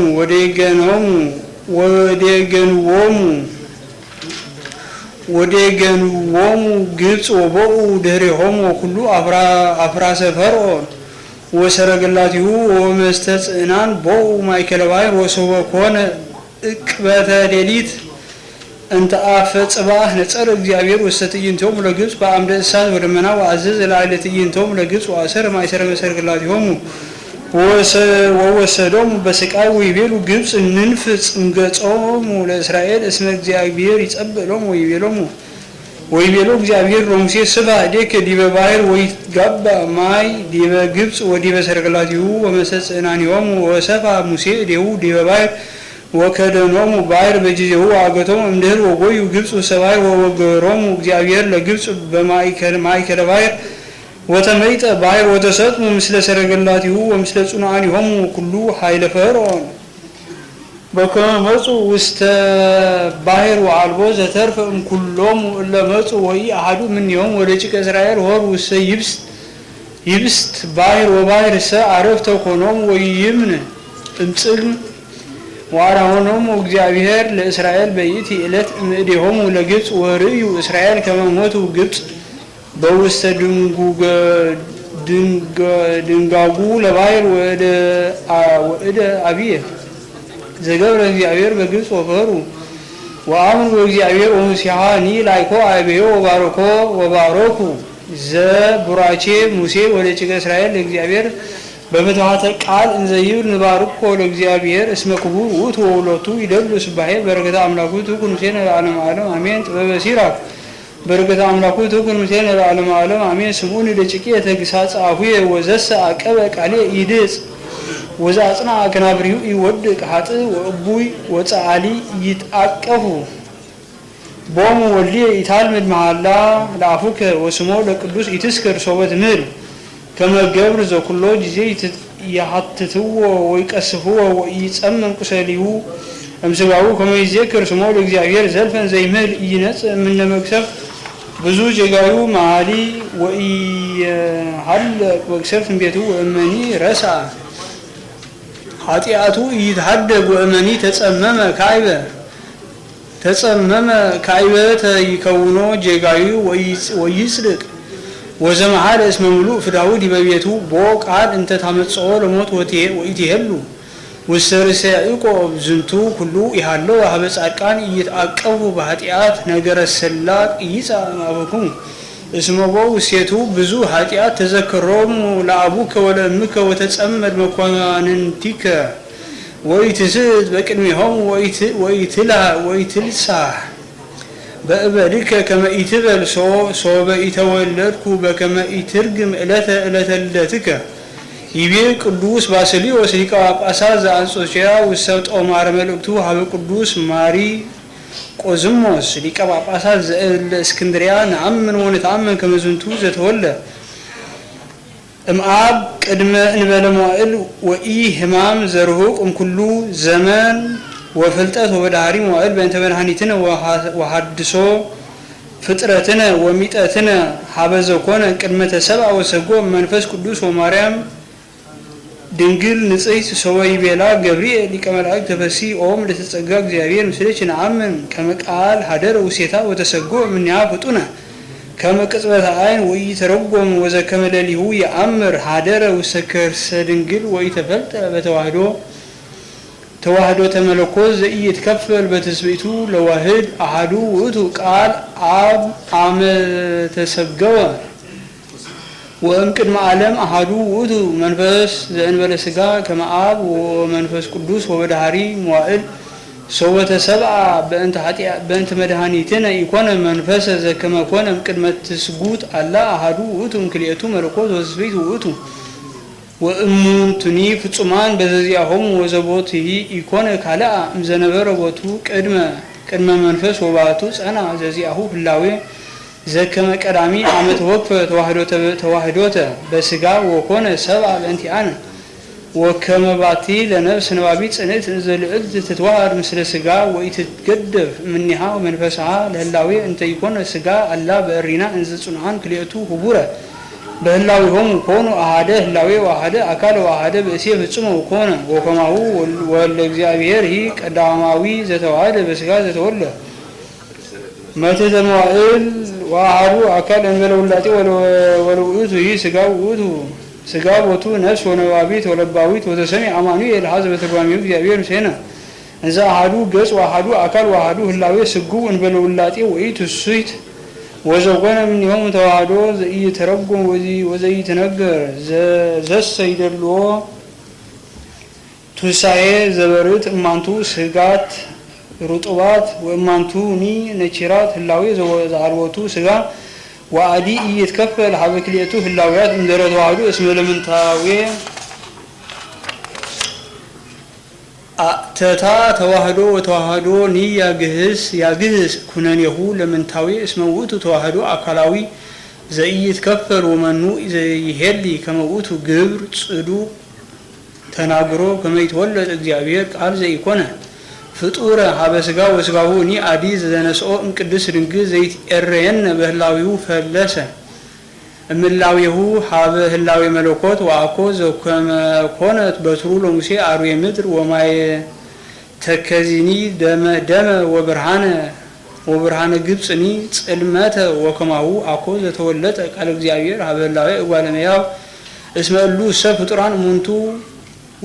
ወዴገንዎሙ ግብፅ ወቦኡ ድኅሬሆሙ ወኩሉ አፍራሰ ፈርዖን ወሰረገላቲሁ ወመስተጽእናን ቦኡ ማእከለ ባሕር ወሶበ ኮነ እቅበተ ሌሊት እንተ አፈ ጽባሕ ነጸረ እግዚአብሔር ውስተ ትዕይንቶሙ ለግብፅ በአምደ እሳት ወደመና ወአዘዘ ላዕለ ትዕይንቶሙ ለግብፅ ወአሰረ ማእሰረ መሰረገላቲሆሙ ወወሰዶሙ በስቃይ ወይቤሉ ግብፅ ንንፍጽ እምገጾሙ ለእስራኤል እስመ እግዚአብሔር ይጸብእ ሎሙ ወይቤሎ እግዚአብሔር ለሙሴ ስብሐ እዴከ ዲበ ባሕር ወይትጋባእ ማይ ዲበ ግብፅ ወዲበ ሰረገላቲሁ ወመስተጽእናኒሆሙ ወሰብሐ ሙሴ እዴሁ ዲበ ባሕር ወከደኖሙ ባሕር በጊዜሁ አገቶሙ እምድኅር ወጎዩ ግብፅ ውስተ ባሕር ወወገሮሙ እግዚአብሔር ለግብፅ በማእከለ ባሕር ወተመይጠ ባሕር ወተሰጥሙ ምስለ ሰረገላቲሁ ወምስለ ጽኑዓኒሆሙ ኩሉ ኃይለ ፈርዖን በከመ መጹ ውስተ ባሕር ወአልቦ ዘተርፈ እምኩሎሙ እለ መጹ ወኢአሐዱ እምኔሆሙ ወደቂቀ እስራኤል ሆሩ ውስተ ይብስት ባሕር ወባሕር ሰ አረፍተ ኮኖሙ ወይምነ እምጽልም ወአርአዮሙ እግዚአብሔር ለእስራኤል በይእቲ ዕለት እምእዴሆሙ ለግብፅ ወርእዩ እስራኤል ከመ ሞቱ ግብፅ በውስተ ድንጋጉ ለባሕር ወእደ አብየ ዘገብረ እግዚአብሔር በግብፅ ወፈሩ ወአምኑ እግዚአብሔር ወሙሴሃኒ ላይኮ አበዮ ወባሮኩ ዘቡራቼ ሙሴ ወደቂቀ እስራኤል ለእግዚአብሔር በፍትሐተ ቃል እንዘ ይብል ንባርኮ ለእግዚአብሔር እስመ ክቡር ውእቱ ወውሎቱ ይደሉ ስባሄ በረከተ አምላኩ ትኩን ሙሴነ ለዓለመ ዓለም አሜን። ጥበበ ሲራክ በረከተ አምላኩ ትኩን ሙሴነ ለዓለመ ዓለም አሜን። ስሙኒ ደቂቄ ተግሳጽ አፉየ ወዘሰ አቀበ ቃሌ ይድጽ ወዘአጽንዐ ከናብሪሁ ይወድቅ ኃጥእ ወእቡይ ወጸዓሊ ይትአቀፉ ቦሙ ወልድየ ይታልምድ መሃላ ለአፉከ ወስሞ ለቅዱስ ኢትስክር ሶበ ትምህር ከመ ገብር ዘኩሎ ጊዜ ይሐትትዎ ወይቀስፍዎ ወይጸመም ቁሰሊሁ እምሥጋሁ ከመ ይዜክር ስሞ ለእግዚአብሔር ዘልፈን ዘይምህል ኢይነጽእ እምነ መቅሰፍት ብዙ ጀጋዩ መዓሊ ወኢይሃልቅ መቅሰፍት እምቤቱ ወእመኒ ረስዐ ኃጢአቱ ኢይትሐደግ ወእመኒ ተጸመመ ካዕበ ተይከውኖ ጀጋዩ ወይጽድቅ ወዘመሃለ እስመ ምሉእ ፍዳው ዲበ ቤቱ ቦ ቃል እንተ ታመጽኦ ለሞት ወኢትሄሉ ውስተ ርእሰ ያዕቆብ ዝንቱ ኩሉ ይሃለው ሀበ ጻድቃን እይትአቀቡ በኃጢአት ነገረ ሰላቅ ይጻእ እምአበክሙ እስመ ቦ ውስቴቱ ብዙ ኃጢአት ተዘክሮሙ ለአቡከ ወለእምከ ወተጸመድ መኳንንቲከ ወኢትስት በቅድሜሆሙ ወኢትልሳህ በእበድከ ከመ ኢትበል ሶበ ኢተወለድኩ በከመ ኢትርግም ዕለተ ልደትከ ይቤ ቅዱስ ባስልዮስ ሊቀ ጳጳሳት ዘአንጾኪያ ውስተ ጦማረ መልእክቱ ሀበ ቅዱስ ማሪ ቆዝሞስ ሊቀ ጳጳሳት ዘእስክንድርያ ነአምን ወንተአምን ከመ ዝንቱ ዘተወልደ እምአብ ቅድመ እንበለ መዋዕል ወኢ ህማም ዘርሁቅ እምኩሉ ዘመን ወፍልጠት ወበዳህሪ መዋዕል በእንተ መድኃኒትነ ወሐድሶ ፍጥረትነ ወሚጠትነ ሀበዘ ኮነ ቅድመ ተሰብአ ወሰጎ መንፈስ ቅዱስ ወማርያም ድንግል ንጽሕት ሶበይቤላ ገብርኤል ሊቀ መላእክት ተፈሲ ኦም ለተጸጋ እግዚአብሔር ምስሌች ነአምን ከመ ቃል ሀደረ ውሴታ ወተሰጎ እምኔሃ ፍጡነ ከመ ቅጽበተ ዓይን ወኢተረጎም ወዘከመ ሌሊሁ የአምር ሀደረ ውስተ ከርሰ ድንግል ወኢተፈልጠ በተዋህዶ ተዋህዶ ተመለኮት ዘኢይትከፈል በትስብእቱ ለዋህድ አሐዱ ውእቱ ቃል አብ አመ ተሰገወ ወእምቅድመ ዓለም አሐዱ ውእቱ መንፈስ ዘእንበለ ሥጋ ከመ አብ ወመንፈስ ቅዱስ ወበዳህሪ መዋዕል ሶበ ተሰብአ በእንተ መድኃኒትነ ኢኮነ መንፈሰ ዘከመ ኮነ እምቅድመ ትስጉት አላ አሐዱ ውእቱ እምክልኤቱ መለኮት ወትስብእት ውእቱ ወእሙንቱኒ ፍጹማን በዘዚአሆሙ ወዘቦትሂ ኢኮነ ካልአ እምዘነበረ ቦቱ ቅድመ መንፈስ ወባቱ ጸና ዘዚአሁ ህላዌ ዘከመ ቀዳሚ ዓመት ወክፈ ተዋህዶተ በስጋ ወኮነ ሰብአ በእንቲአነ ወከመ ባቲ ለነፍስ ነባቢት ጽንዕት እንዘ ልዕልት ትትዋሃድ ምስለ ስጋ ወኢትትገደፍ እምኔሃ መንፈስሃ ለህላዌ እንተ ኢኮነ ስጋ አላ በእሪና እንዘ ጽኑዓን ክልኤቱ ህቡረ በህላዌሆሙ ኮኑ አሐደ ህላዌ ወአሐደ አካል ወአሐደ ብእሴ ፍጹመ ኮነ ወከማሁ ወልደ እግዚአብሔር ሂ ቀዳማዊ ዘተዋህደ በስጋ ዘተወልደ መትሕተ መዋዕል ወአሐዱ አካል እንበለ ውላጤ ወለውእቱ ሂ ስጋ ውእቱ ስጋ ቦቱ ነፍስ ወነባቢት ወለባዊት ወተሰሚ አማኑኤል ሀዘ በትርጓሜው እግዚአብሔር ምስሌነ እንዘ አሐዱ ገጽ ወአሐዱ አካል ወአሐዱ ህላዌ ስጉው እንበለ ውላጤ ወኢትስብእት ወዘኮነ እምኔሆሙ ተዋህዶ ዘኢይተረጎም ወዘኢይትነገር ዘሰ ይደልዎ ትንሣኤ ዘበርት እማንቱ ስጋት ሩጡባት ወእማንቱኒ ነኪራት ህላዌ ዘአልቦቱ ስጋ ወአዲ ኢይትከፈል ሀበ ክልኤቱ ህላዌያት እምድኅረ ተዋህዶ እስመ ለምንታዌ ተታ ተዋህዶ ወተዋህዶ ኒ ያግህስ ኩነኔሁ ለምንታዌ እስመ ውእቱ ተዋህዶ አካላዊ ዘኢይትከፈል ወመኑ ዘይሄሊ ከመ ውእቱ ግብር ጽዱ ተናግሮ ከመ ይትወለድ እግዚአብሔር ቃል ዘኢኮነ ፍጡረ ሀበ ስጋ ወስጋሁ ኒ አዲ ዘነስኦ እምቅድስት ድንግል ዘይትኤረየነ በህላዊሁ ፈለሰ እምላዊሁ ሀበ ህላዌ መለኮት ወአኮ ዘከመ ኮነት በትሩ ለሙሴ አርዌ ምድር ወማየ ተከዚኒ ደመ ወብርሃነ ግብፅኒ ጽልመተ ወከማሁ አኮ ዘተወለጠ ቃል እግዚአብሔር ሀበ ህላዌ እጓለ እመሕያው እስመ እሉ ሰብ ፍጡራን እሙንቱ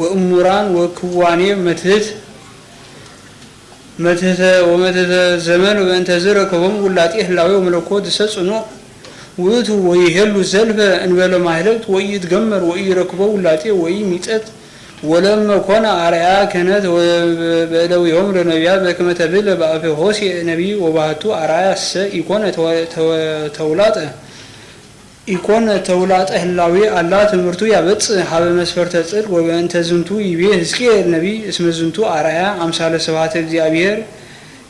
ወእሙራን ወክዋኔ መትሕተ ዘመን በእንተ ዝረከቦሙ ውላጤ ህላዌ ወመለኮት ዘሰጽኖ ውእቱ ወይሄሉ ዘልፈ እንበለ ማህለቅት ወኢይትገመር ወኢይረክቦ ውላጤ ወኢሚጠት ወለመ ኮነ አርአያ ክህነት በእደዊሆሙ ለነቢያት በከመ ተብዕለ በአፈ ሆሴዕ ነቢይ ወባሕቱ አርአያ ሰ ኢኮነ ተውላጠ ህላዌ አላ ትምህርቱ ያበጽሕ ሀበ መስፈርተ ጽድቅ ወበእንተ ዝንቱ ይቤ ሕዝቅኤል ነቢይ እስመ ዝንቱ አርአያ አምሳለ ስብሐተ እግዚአብሔር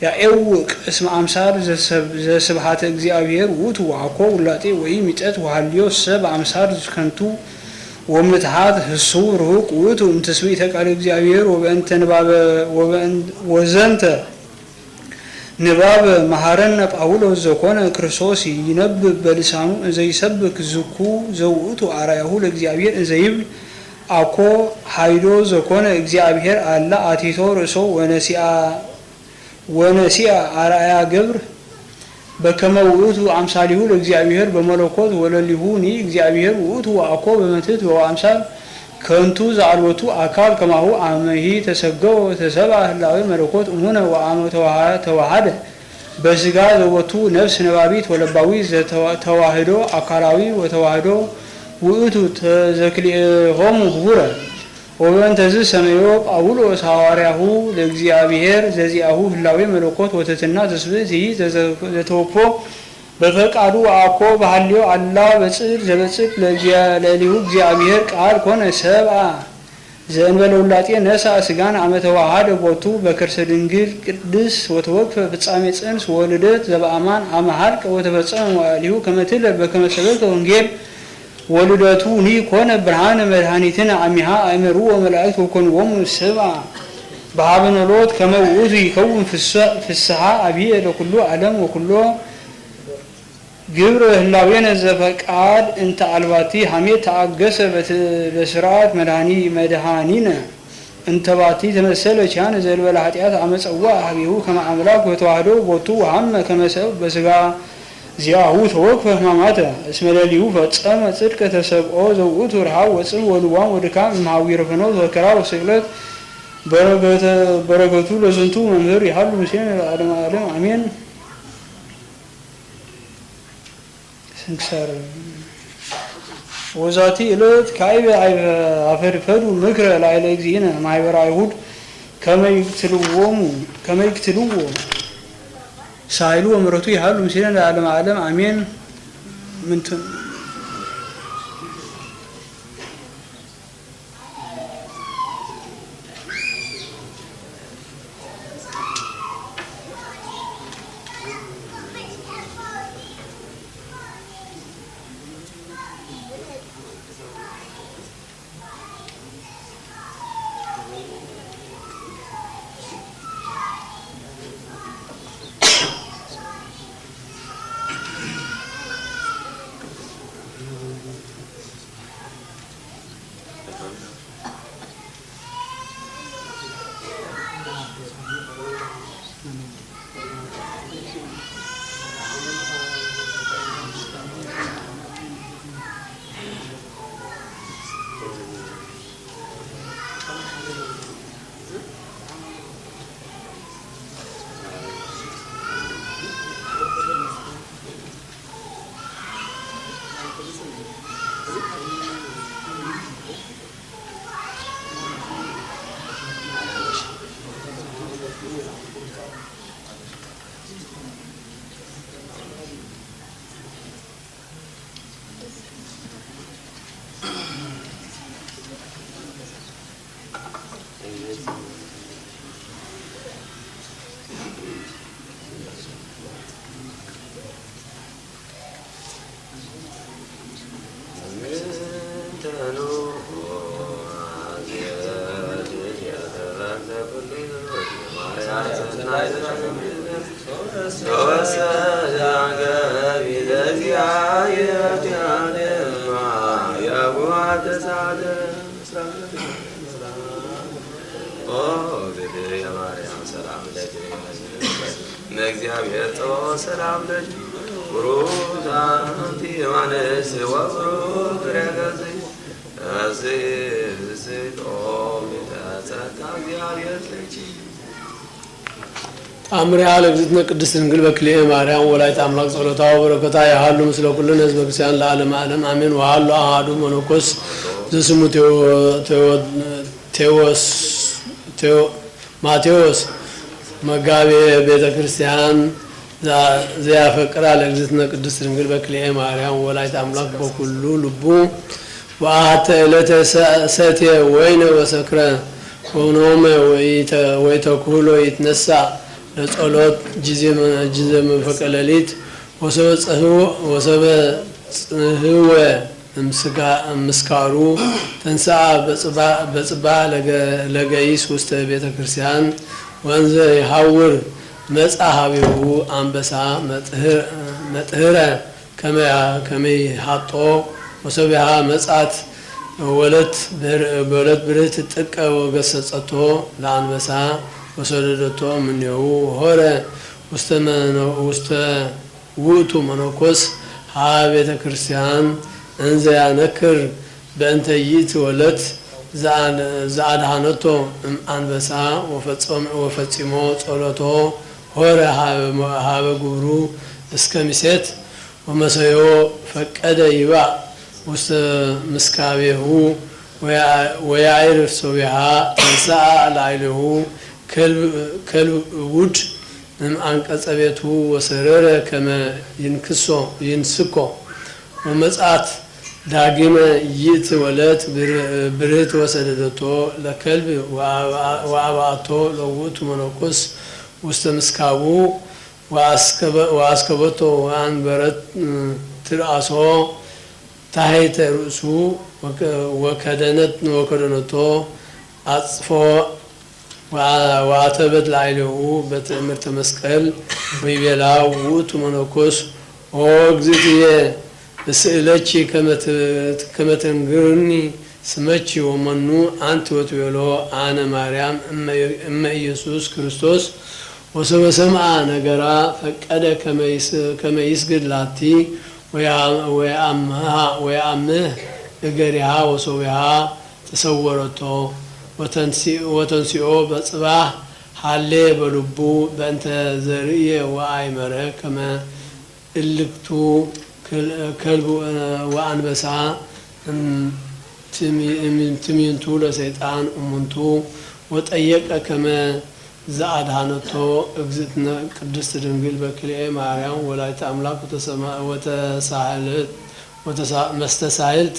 ያኤውቅ እስመ አምሳል ዘስብሐተ እግዚአብሔር ውእቱ ወአኮ ውላጤ ወኢሚጠት ወሀልዮ ሰብ አምሳል ከንቱ ወምትሃት ህሱ ርሁቅ ውእቱ እምትስብእተ ቃለ እግዚአብሔር ወዘንተ ንባብ መሐረነ ጳውሎስ ዘኮነ ክርስቶስ ይነብብ በልሳኑ እንዘ ይሰብክ ዝኩ ዘውእቱ አርአያሁ ለእግዚአብሔር እንዘ ይብል አኮ ሀይዶ ዘኮነ እግዚአብሔር አላ አቲቶ ርእሶ ወነሲአ አርአያ ገብር በከመ ውእቱ አምሳሊሁ ለእግዚአብሔር በመለኮት ወለሊሁ ኒ እግዚአብሔር ውእቱ ወአኮ በመትሕት ወአምሳል ከንቱ ዘአልቦቱ አካል ከማሁ አመሂ ተሰገወ ተሰብአ ህላዌ መለኮት እሙነ ወአመ ተዋሃደ በስጋ ዘቦቱ ነፍስ ነባቢት ወለባዊ ተዋህዶ አካላዊ ወተዋህዶ ውእቱ ተዘክልኤሆሙ ህቡረ ወበእንተዝ ሰመዮ ጳውሎስ ሐዋርያሁ ለእግዚአብሔር ዘዚአሁ ህላዌ መለኮት ወትሕትና ትስብእት ይህ ዘተወክፎ በፈቃዱ አኮ ባህልዮ አላ በጽድቅ ዘበጽድቅ ለሊሁ እግዚአብሔር ቃል ኮነ ሰብአ ዘእንበለ ውላጤ ነሳ ስጋን አመተዋሃደ ቦቱ በከርሰ ድንግል ቅድስ ወተወክፈ ፍጻሜ ጽንስ ወልደት ዘበአማን አመሃልቀ ወተፈጸመ መዋዕሊሁ ከመትለ በከመሰበከ ወንጌል ወልደቱ ኒ ኮነ ብርሃነ መድኃኒትን አሚሃ አእመሩ ወመላእክት ወኮንዎሙ ሰብአ በሀበኖሎት ከመውእቱ ይከውን ፍስሐ አብየ ለኩሉ ዓለም ወኩሎ ግብረ ህላዌነ ዘፈቃድ እንተ አልባቲ ሐሜት ተአገሰ በስርዓት መድኃኒነ እንተ ባቲ ተመሰለ ቻነ ዘልበለ ኃጢአት አመፀዋ ሀቢሁ ከመ አምላክ ወተዋህዶ ቦቱ ወሐመ ከመሰብ በስጋ ዚያሁ ተወክፈ ሕማማተ እስመ ሌሊሁ ፈጸመ ጽድቀ ተሰብኦ ዘውእቱ ረሃብ ወጽም ወልዋም ወድካም እምሃዊረ ፍኖት ወከራ ወስቅለት በረከቱ ለዝንቱ መምህር ይሃሉ ምስሌነ ለዓለመ ዓለም አሜን። ስንክሳር ወዛቲ ዕለት ካዕበ አፈድፈዱ ምክረ ላዕለ እግዚእነ ማኅበረ አይሁድ ከመ ይቅትልዎ ሳይሉ ወምሕረቱ ይሃሉ ምስሌነ ለዓለመ ዓለም አሜን። ምንትን እግዚአብሔር ሰላም ለጅ ብሩክ አንቲ የማነስ ወብሩክ ፍሬገዝ ታምሪሃ ለእግዝእትነ ቅድስት ድንግል በክልኤ ማርያም ወላዲተ አምላክ ጸሎታ ወበረከታ ያሃሉ ምስለ ኩልነ ህዝበ ክርስቲያን ለዓለመ ዓለም አሜን። ወሃሉ አሐዱ መነኮስ ዘስሙ ማቴዎስ መጋቤ ቤተ ክርስቲያን ዘያፈቅራ ለእግዝእትነ ቅድስት ድንግል በክልኤ ማርያም ወላዲተ አምላክ በኩሉ ልቡ ወአሐተ ዕለተ ሰትየ ወይነ ወሰክረ ሆኖመ ወይተኩሎ ይትነሳ ለጸሎት ጊዜ መንፈቀ ሌሊት ወሰበ ጽህወ ምስካሩ ተንሥአ በጽባሕ ለገይስ ውስተ ቤተ ክርስቲያን ወንዘ ይሐውር መጻ ሀቤሁ አንበሳ መጥህረ ከመ ይሐጦ ወሰቢሃ መጻት ወለት ብርህት ጥቀ ወገሰጸቶ ለአንበሳ ወሰደደቶ እምኔሁ ሆረ ውስተ ውእቱ መነኮስ ሀ ቤተ ክርስቲያን እንዘ ያነክር በእንተ ይእቲ ወለት ዘአድኃነቶ አንበሳ ወፈጺሞ ጸሎቶ ሆረ ሀበ ግብሩ እስከ ሚሴት ወመሰዮ ፈቀደ ይባእ ውስተ ምስካቤሁ ወያዕርፍ ሶቢሃ ተንሥአ ላዕሌሁ ከልብ ውድ አንቀጸ ቤቱ ወሰረረ ከመ ይንስኮ ወመጻት ዳግመ ይትወለት ብርህት ወሰደደቶ ለከልብ ወአባቶ ለውእቱ መነኮስ ውስተ ምስካቡ ወአስከበቶ ወአንበረት ትርአሶ ታሕተ ርእሱ ወከደነቶ አጽፎ ወአተበት ላዕሌሁ በትእምርተ መስቀል ወይቤላ ውእቱ መነኮስ ኦ እግዝእትየ እስእለቺ ከመ ትንግርኒ ስመቺ ወመኑ አንቲ ወትቤሎ አነ ማርያም እመ ኢየሱስ ክርስቶስ ወሰበ ሰምዐ ነገራ ፈቀደ ከመ ይስግድ ላቲ ወየአምህ እገሪሃ ወሶቢሃ ተሰወረቶ ወተንሲኦ በጽባህ ሃሌ በልቡ በእንተ ዘርእየ ወአይመረ ከመ እልክቱ ከልቡ ወአንበሳ ትምንቱ ለሰይጣን እሙንቱ ወጠየቀ ከመ ዘአድኃነቶ እግዝእትነ ቅድስት ድንግል በክልኤ ማርያም ወላዲተ አምላክ መስተሳህልት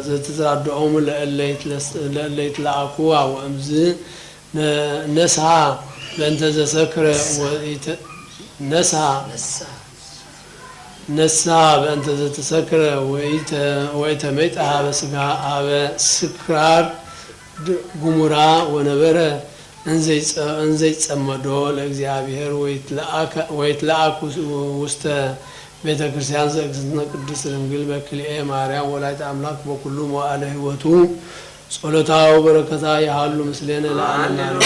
ዘትትራድኦሙ ለእለ ይትለአኩ ወእምዝ ነስሐ በእንተ ዘሰክረ ነስሐ በእንተ ዘተሰክረ ወይተመይጠ በስጋ አበ ስክራር ጉሙራ ወነበረ እንዘይጸመዶ ለእግዚአብሔር ወይትለአኩ ውስተ ቤተ ክርስቲያን ዘእግዝእትነ ቅድስት ድንግል በክልኤ ማርያም ወላዲተ አምላክ በኩሉ መዋዕለ ሕይወቱ ጸሎታ ወበረከታ ያሃሉ ምስሌነ ለዓለመ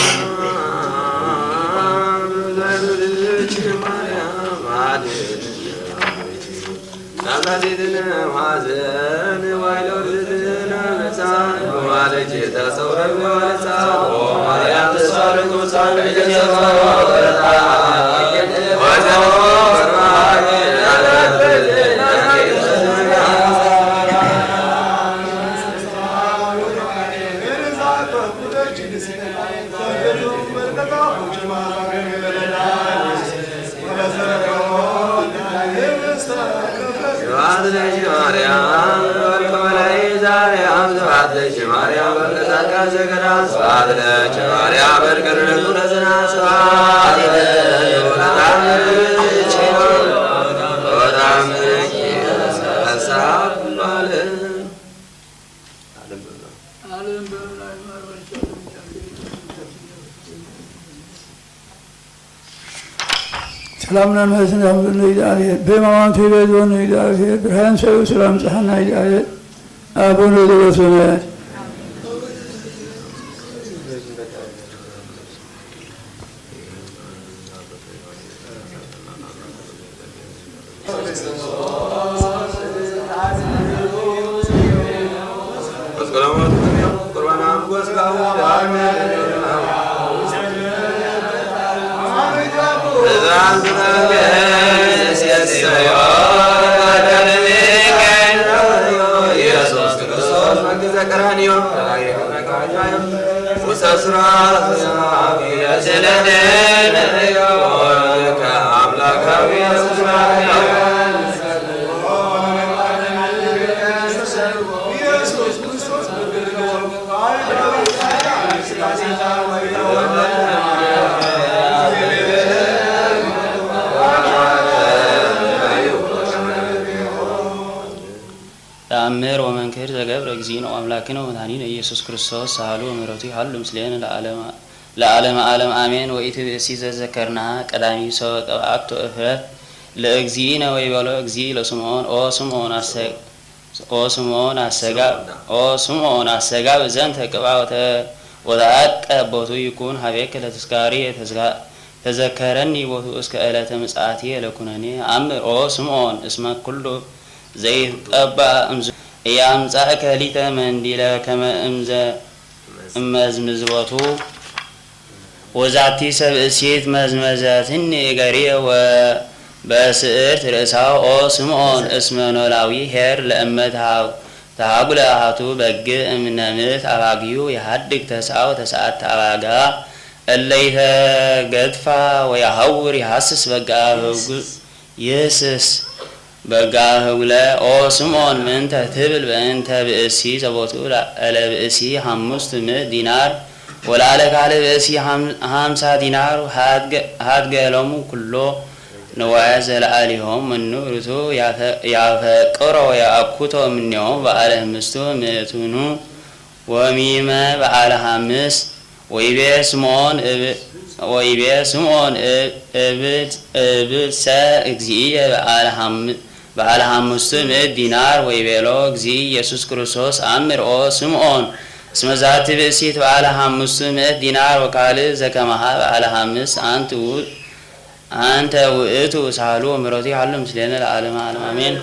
ሰላምና ምህረትን ያሁን እግዚአብሔር በማማንቱ ይበዞን እግዚአብሔር ብርሃን ሰው ሰላም ጸሐና እግዚአብሔር አቡነ ዘበሰማያት ተአምር ወመንክር ዘገብረ እግዚእነ ወአምላክነ ወመድኃኒነ ኢየሱስ ክርስቶስ ሳህሉ ወምሕረቱ ይሃሉ ምስሌነ ለዓለመ ዓለም አሜን። ወኢትብእሲ ዘዘከርናሃ ቀዳሚ ሰው ቀብአቶ እፍረት ለእግዚእነ ወይበሎ እግዚእ ለስምዖን ኦ ስምዖን አሰጋብ ዘንተ ቅብአ ወተአቀ ቦቱ ይኩን ሀቤከ ለተስካሪ ተዘከረኒ ቦቱ እስከ ዕለተ ምጽአትየ ለኩነኔ አምር ኦ ስምዖን እስመ ኩሉ ዘይትቀባ ያምጻእከ ሊተ መንዲለ ከመ እመዝምዝቦቱ ወዛቲ ሰብእሲት መዝመዘትኒ እገሪየ በስዕርት ርእሳ ኦ ስምዖን እስመ ኖላዊ ሄር ለእመት ተሃጉለ አሃቱ በግ እምነምት አባግዩ የሃድግ ተስአው ተስዓት አባጋ እለይተ ገድፋ ወያሃውር ይሃስስ በጋ ይህስስ በጋ ህጉለ ኦ ስምዖን ምንተ ትብል በእንተ ብእሲ ዘቦቱ ለአለ ብእሲ 500 ዲናር ወላለ ካለ ብእሲ 50 ዲናር ሃድገሎሙ ኩሎ ንዋየ ዘለአሊሆም መኑርቱ ያፈቅሮ ያአኩቶ እምኔሆም በዓለ ምስቱ ምእቱኑ ወሚመ በዓለ 5 ወይቤ ስምዖን እብልሰ እግዚእየ በዓለ 500 ዲናር ወይቤሎ እግዚእ ኢየሱስ ክርስቶስ አምር ኦ ስምዖን እስመ ዛቲ ብእሲት በዓለ 500 ዲናር ወካልእ ዘከመሃ በዓለ 5 አንተ ውእቱ ሳሉ ወምሕረቱ ይሃሉ ምስሌነ ለዓለመ ዓለም አሜን።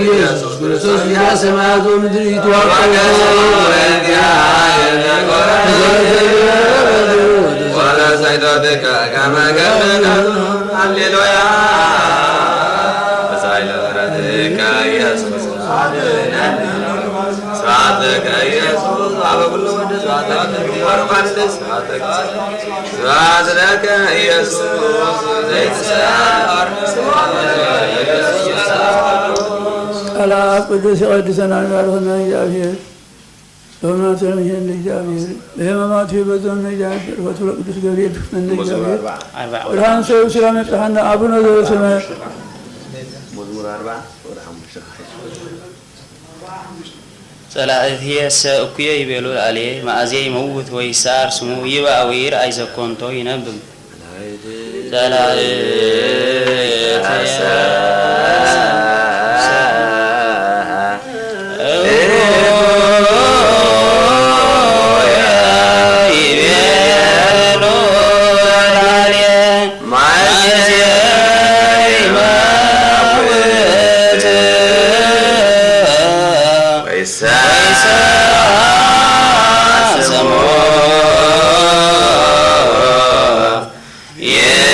ኢየሱስ ክርስቶስ ያ ሰማያት ወምድር ይትዋቀው ሃሌሉያ ቀላል ቅዱስ የቀድሰናል ያልሆነ እግዚአብሔር በእውነትም ይህን እግዚአብሔር በሕማማቱ የበዛውን እግዚአብሔር ፈቱ ለቅዱስ ገብርኤል ፍቅርን እግዚአብሔር ብርሃን ሰው ስለመጽሐና አቡነ ዘበሰማያት ጸላእትየሰ እኩየ ይቤሉ ላዕሌ ማእዜየ ይመውት ወይሳር ስሙ ይብአ ወይርአይ ዘኮንቶ ይነብብ ጸላእትየሰ Yeah.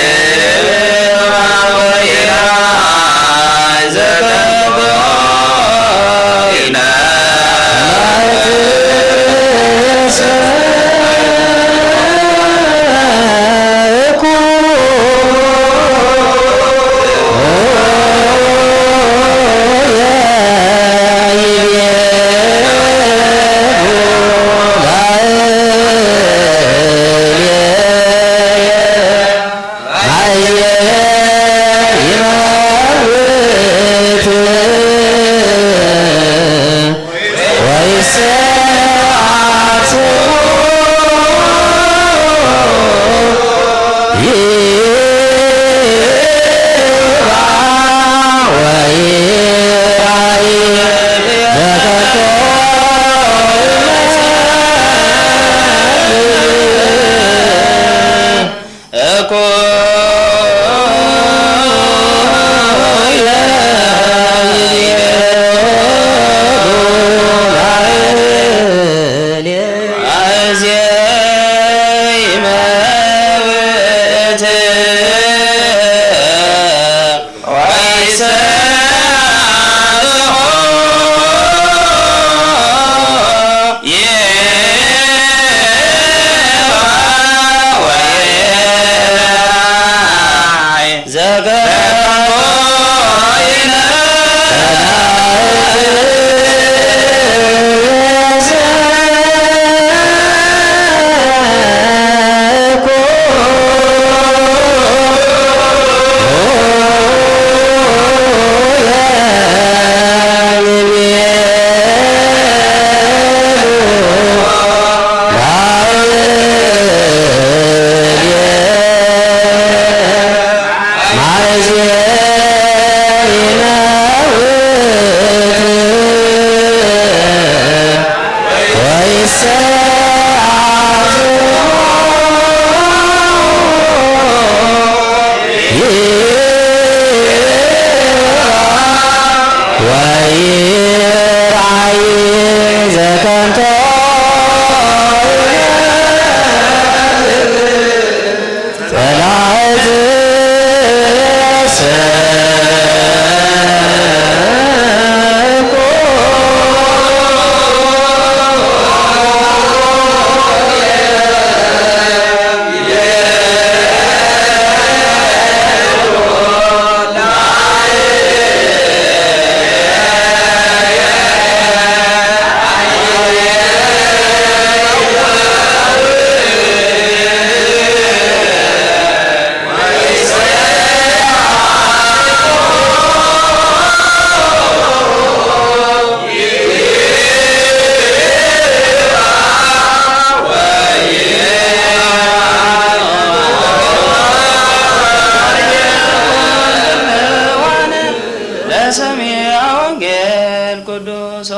ወንጌል ቅዱስ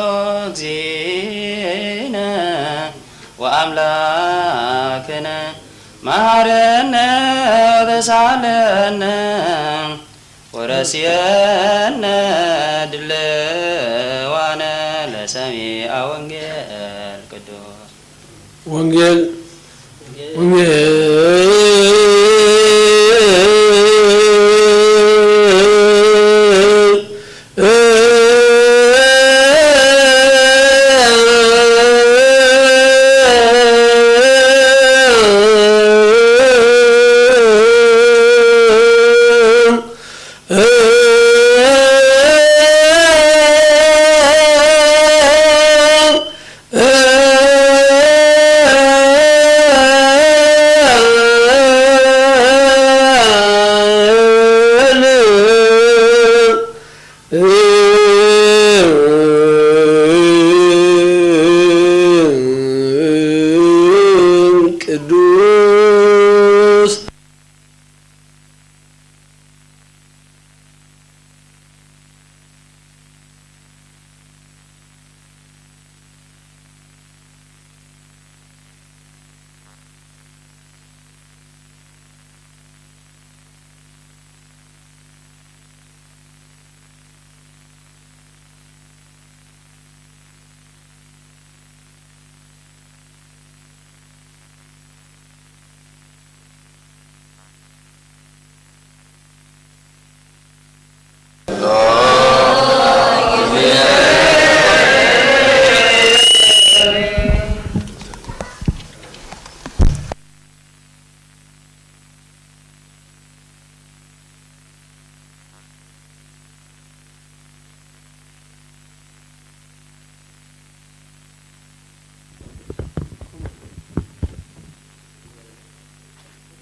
እግዚእነ ወአምላክነ መሐረነ ወተሳለነ ወረስየነ ድለዋነ ለሰሚዐ ወንጌል ቅዱስ ወንጌል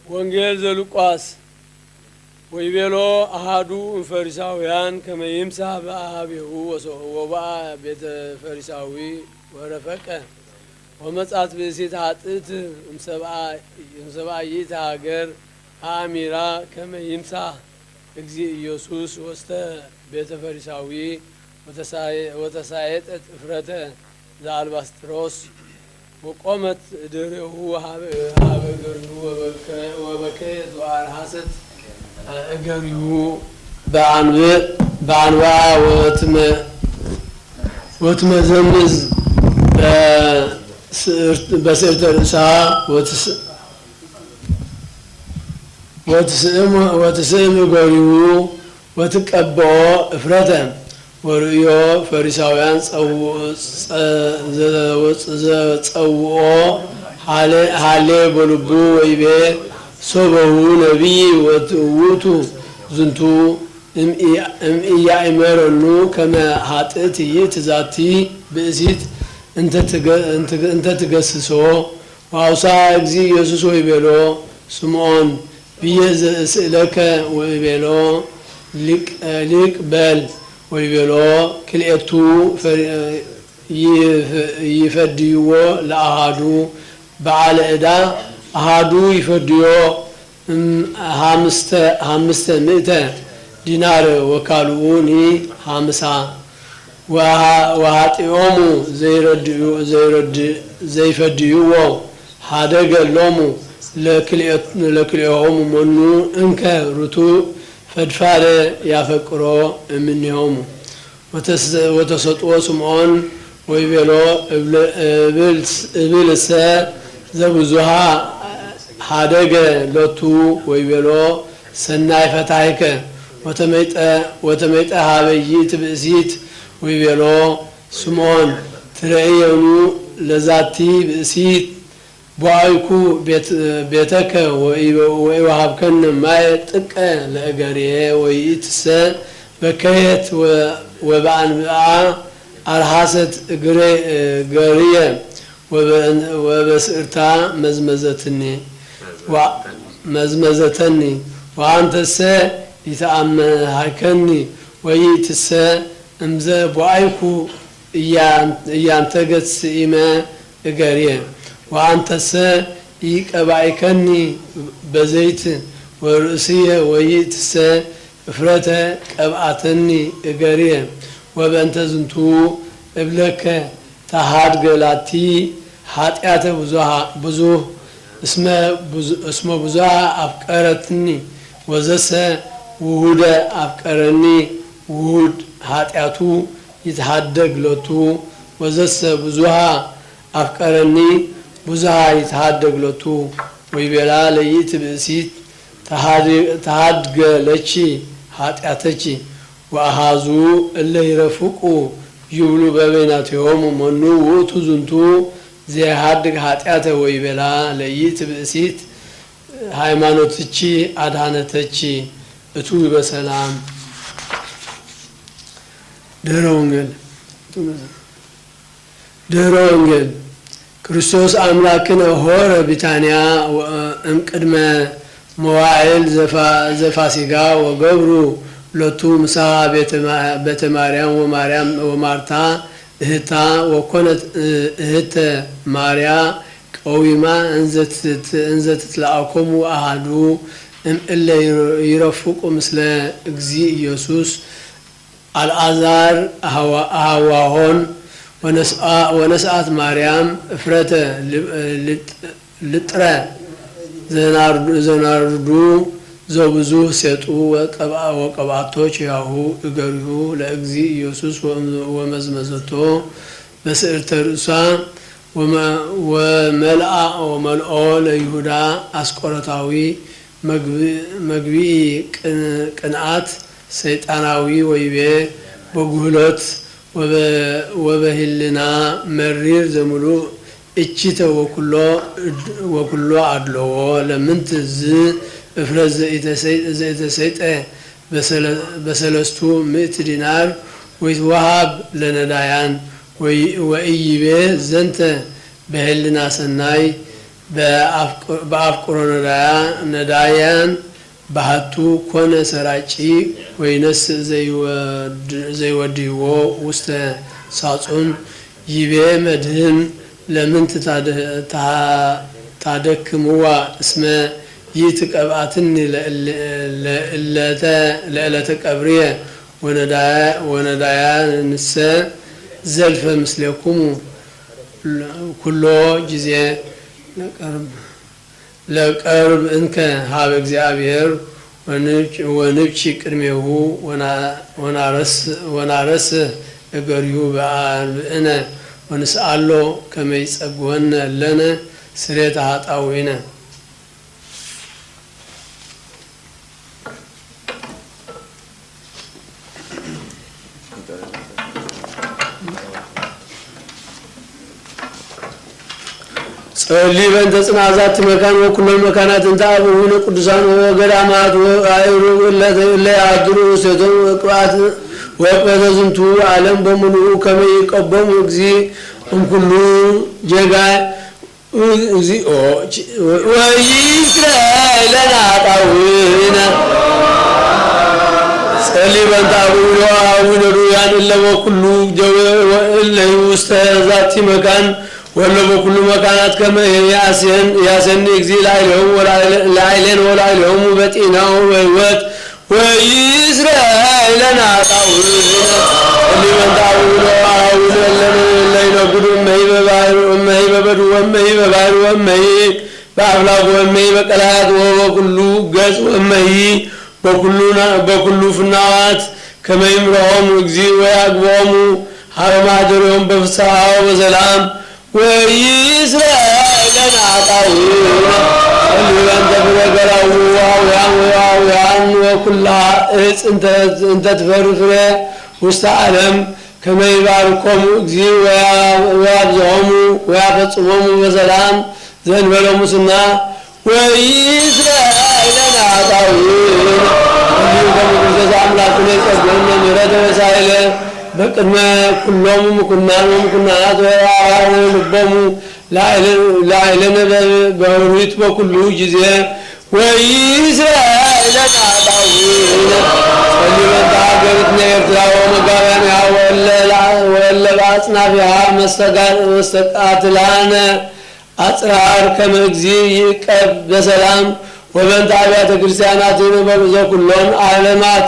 ወንጌል ዘሉቃስ ወይቤሎ አሃዱ ፈሪሳውያን ከመ ይምሳሕ በአኀቤሁ ወበአ ቤተ ፈሪሳዊ ወረፈቀ ወመጻት ብእሲት ኃጥእት እምሰብአይት ሀገር አሚራ ከመ ይምሳሕ እግዚእ ኢየሱስ ውስተ ቤተ ፈሪሳዊ ወተሳየጠት እፍረተ ዘአልባስጥሮስ وقامت دريه هاب جريه وبكيت وأرهست جريه بعنواع وتمزمز بسرت رأسها وتسئم جريه وتكبعه إفرته ورؤيا فريساويان ጸውኦ ሀሌ በልቡ ወይቤ ሶበሁ ነቢይ ውእቱ ዝንቱ እምኢያእመረኑ ከመ ኃጥእት ይእቲ ብእሲት እንተ ትገስሶ ወአውሳ እግዚእ ኢየሱስ ወይቤሎ ስምዖን ብዬ ዘእስእለከ ወይቤሎ ሊቅ በል ወይቤሎ ክልኤቱ ይፈድይዎ ለአሃዱ በዓለ ዕዳ አሃዱ ይፈድዮ ሀምስተ ምእተ ዲናር ወካልኡኒ ሀምሳ ወኃጢኦሙ ዘይፈድይዎ ሀደገሎሙ ለክልኤሆሙ መኑ እንከ ርቱዕ ፈድፋደ ያፈቅሮ እምኔሆሙ ወተሰጥኦ ስምዖን ወይቤሎ እብልሰ ዘብዙሃ ሀደገ ሎቱ ወይቤሎ ሰናይ ፈታሕከ ወተመይጠ ሀበይት ብእሲት ወይቤሎ ስምዖን ትረእየኑ ለዛቲ ብእሲት ቦአይኩ ቤተከ ወይወሃብከነ ማይ ጥቀ ለእገርየ ወይእትሰ በከየት ወበአንብአ አርሃሰት ገርየ ወበስእርታ መዝመዘተኒ ወአንተሰ ይተአመሃከኒ ወይእትሰ እምዘ ቦአይኩ እያንተገት ስኢመ እገርየ ወአንተሰ ይቀባይከኒ በዘይት ወርእስየ ወይእትሰ እፍረተ ቀብአተኒ እገርየ ወበእንተ ዝንቱ እብለከ ተሃድገላቲ ኃጢአተ ብዙህ እስመ ብዙሃ አፍቀረትኒ ወዘሰ ውሁደ አፍቀረኒ ውሁድ ኃጢአቱ ይትሃደግ ሎቱ ወዘሰ ብዙሃ አፍቀረኒ ብዙሃ ይትሃደግ ሎቱ ወይቤላ ለይእቲ ብእሲት ተሃድገ ለቺ ኃጢአተቺ ወአሃዙ እለ ይረፍቁ ይብሉ በበይናቲሆሙ መኑ ውእቱ ዝንቱ ዘይሃድግ ኃጢአተ ወይቤላ ለይእቲ ብእሲት ሃይማኖትቺ አድኃነተቺ እቱ በሰላም። ድህረ ወንጌል ክርስቶስ አምላክነ ሆረ ቢታንያ እምቅድመ መዋዕል ዘፋሲጋ ወገብሩ ሎቱ ምሳ ቤተ ማርያም ወማርታ እህታ ወኮነት እህተ ማርያ ቀዊማ እንዘትትለአኮሙ አሃዱ እምእለ ይረፍቁ ምስለ እግዚ ኢየሱስ አልዓዛር አህዋሆን ወነስአት ማርያም እፍረተ ልጥረ ዘናርዱ ዘብዙ ሴጡ ወቀባቶች ያሁ እገሪሁ ለእግዚ ኢየሱስ ወመዝመዘቶ በስዕርተ ርእሷ ወመልኦ ለይሁዳ አስቆረታዊ መግቢኢ ቅንአት ሰይጣናዊ ወይቤ በጉህሎት ወበህልና መሪር ዘሙሉ እቺተ ወኩሎ አድለዎ ለምንት ዝ እፍረት ዘኢተሰይጠ በሰለስቱ ምእት ዲናር ወይትወሃብ ለነዳያን ወኢይቤ ዘንተ በህልና ሰናይ በአፍቅሮ ነዳያን ባህቱ ኮነ ሰራጪ ወይነስ ዘይወድይዎ ውስተ ሳጹን ይቤ መድህን ለምንት ታደክምዋ እስመ ይትቀብአትኒ ለዕለተ ቀብርየ ወነዳያን ንሰ ዘልፈ ምስሌኩሙ ኩሎ ጊዜ ለቀርብ እንከ ሀበ እግዚአብሔር ወንብቺ ቅድሜሁ ወናረስ እገሪሁ በአልብእነ ወንስአሎ ከመ ይጸግወነ ለነ ስሬተ ኃጣውኢነ። ጸሊ በእንተ ጽናዛት መካን ወኩሎን መካናት እንተ አቡነ ቅዱሳን ወገዳማት ወአይሩግ ለያድሩ ሴቶም ወቅባት ወቅበተ ዝንቱ ዓለም በሙሉ ከመ ይቀበሙ እግዚ እምኩሉ ጀጋ እግዚኦ ወይስራኤል ለናጣዊነ ጸሊ በእንተ አቡነ ዱያን ለወኩሉ ጀወ ውስተ ዛቲ መካን ወለ በኩሉ መካናት ከመ ያሰኒ እግዚ ላይሌን ወላይለሆሙ በጤናው በሕይወት ወይስራኤል ለናጣዊነ ሊመንታው ለይነግዱ እመሂ በበዱ ወመሂ በባሕር ወመሂ በአፍላግ ወመሂ በቀላያት ወበኩሉ ገጽ ወመሂ በኩሉ ፍናዋት ከመ ይምርሖሙ እግዚ ወያግቦሙ ሀበ ማደሪሆሙ በፍስሓ ወበሰላም ወይስራኤል ለናጣዊነ በእንተ ፍሬገራው ዋውያን ወኩላ እፅ እንተ ትፈርፍሬ ውስተ ዓለም ከመ ይባርኮሙ እግዚ ወያብዝሖሙ ወያፈጽሞሙ በሰላም ዘእንበለ ሙስና ወይስራኤል ለናጣዊነ እንዲሁ ከመቅደሰ አምላክነ ይጸግወነ ምሕረተ ወሳይለ በቅድመ ኩሎሙ ምኩናን ወምኩናናት ወአባሩ ልቦሙ ላዕለነ በሁሪት በኩሉ ጊዜ ወይስራኤል ለናጣዊነ ጸሊ በእንተ ሀገሪትነ ኤርትራ ወመጋቢያንሃ ወእለ በአጽናፊሃ መስተቃትላነ አጽራር ከመ እግዚ ይዕቀብ በሰላም ወበእንተ አብያተ ክርስቲያናትነ ዘኩሎን ዓለማት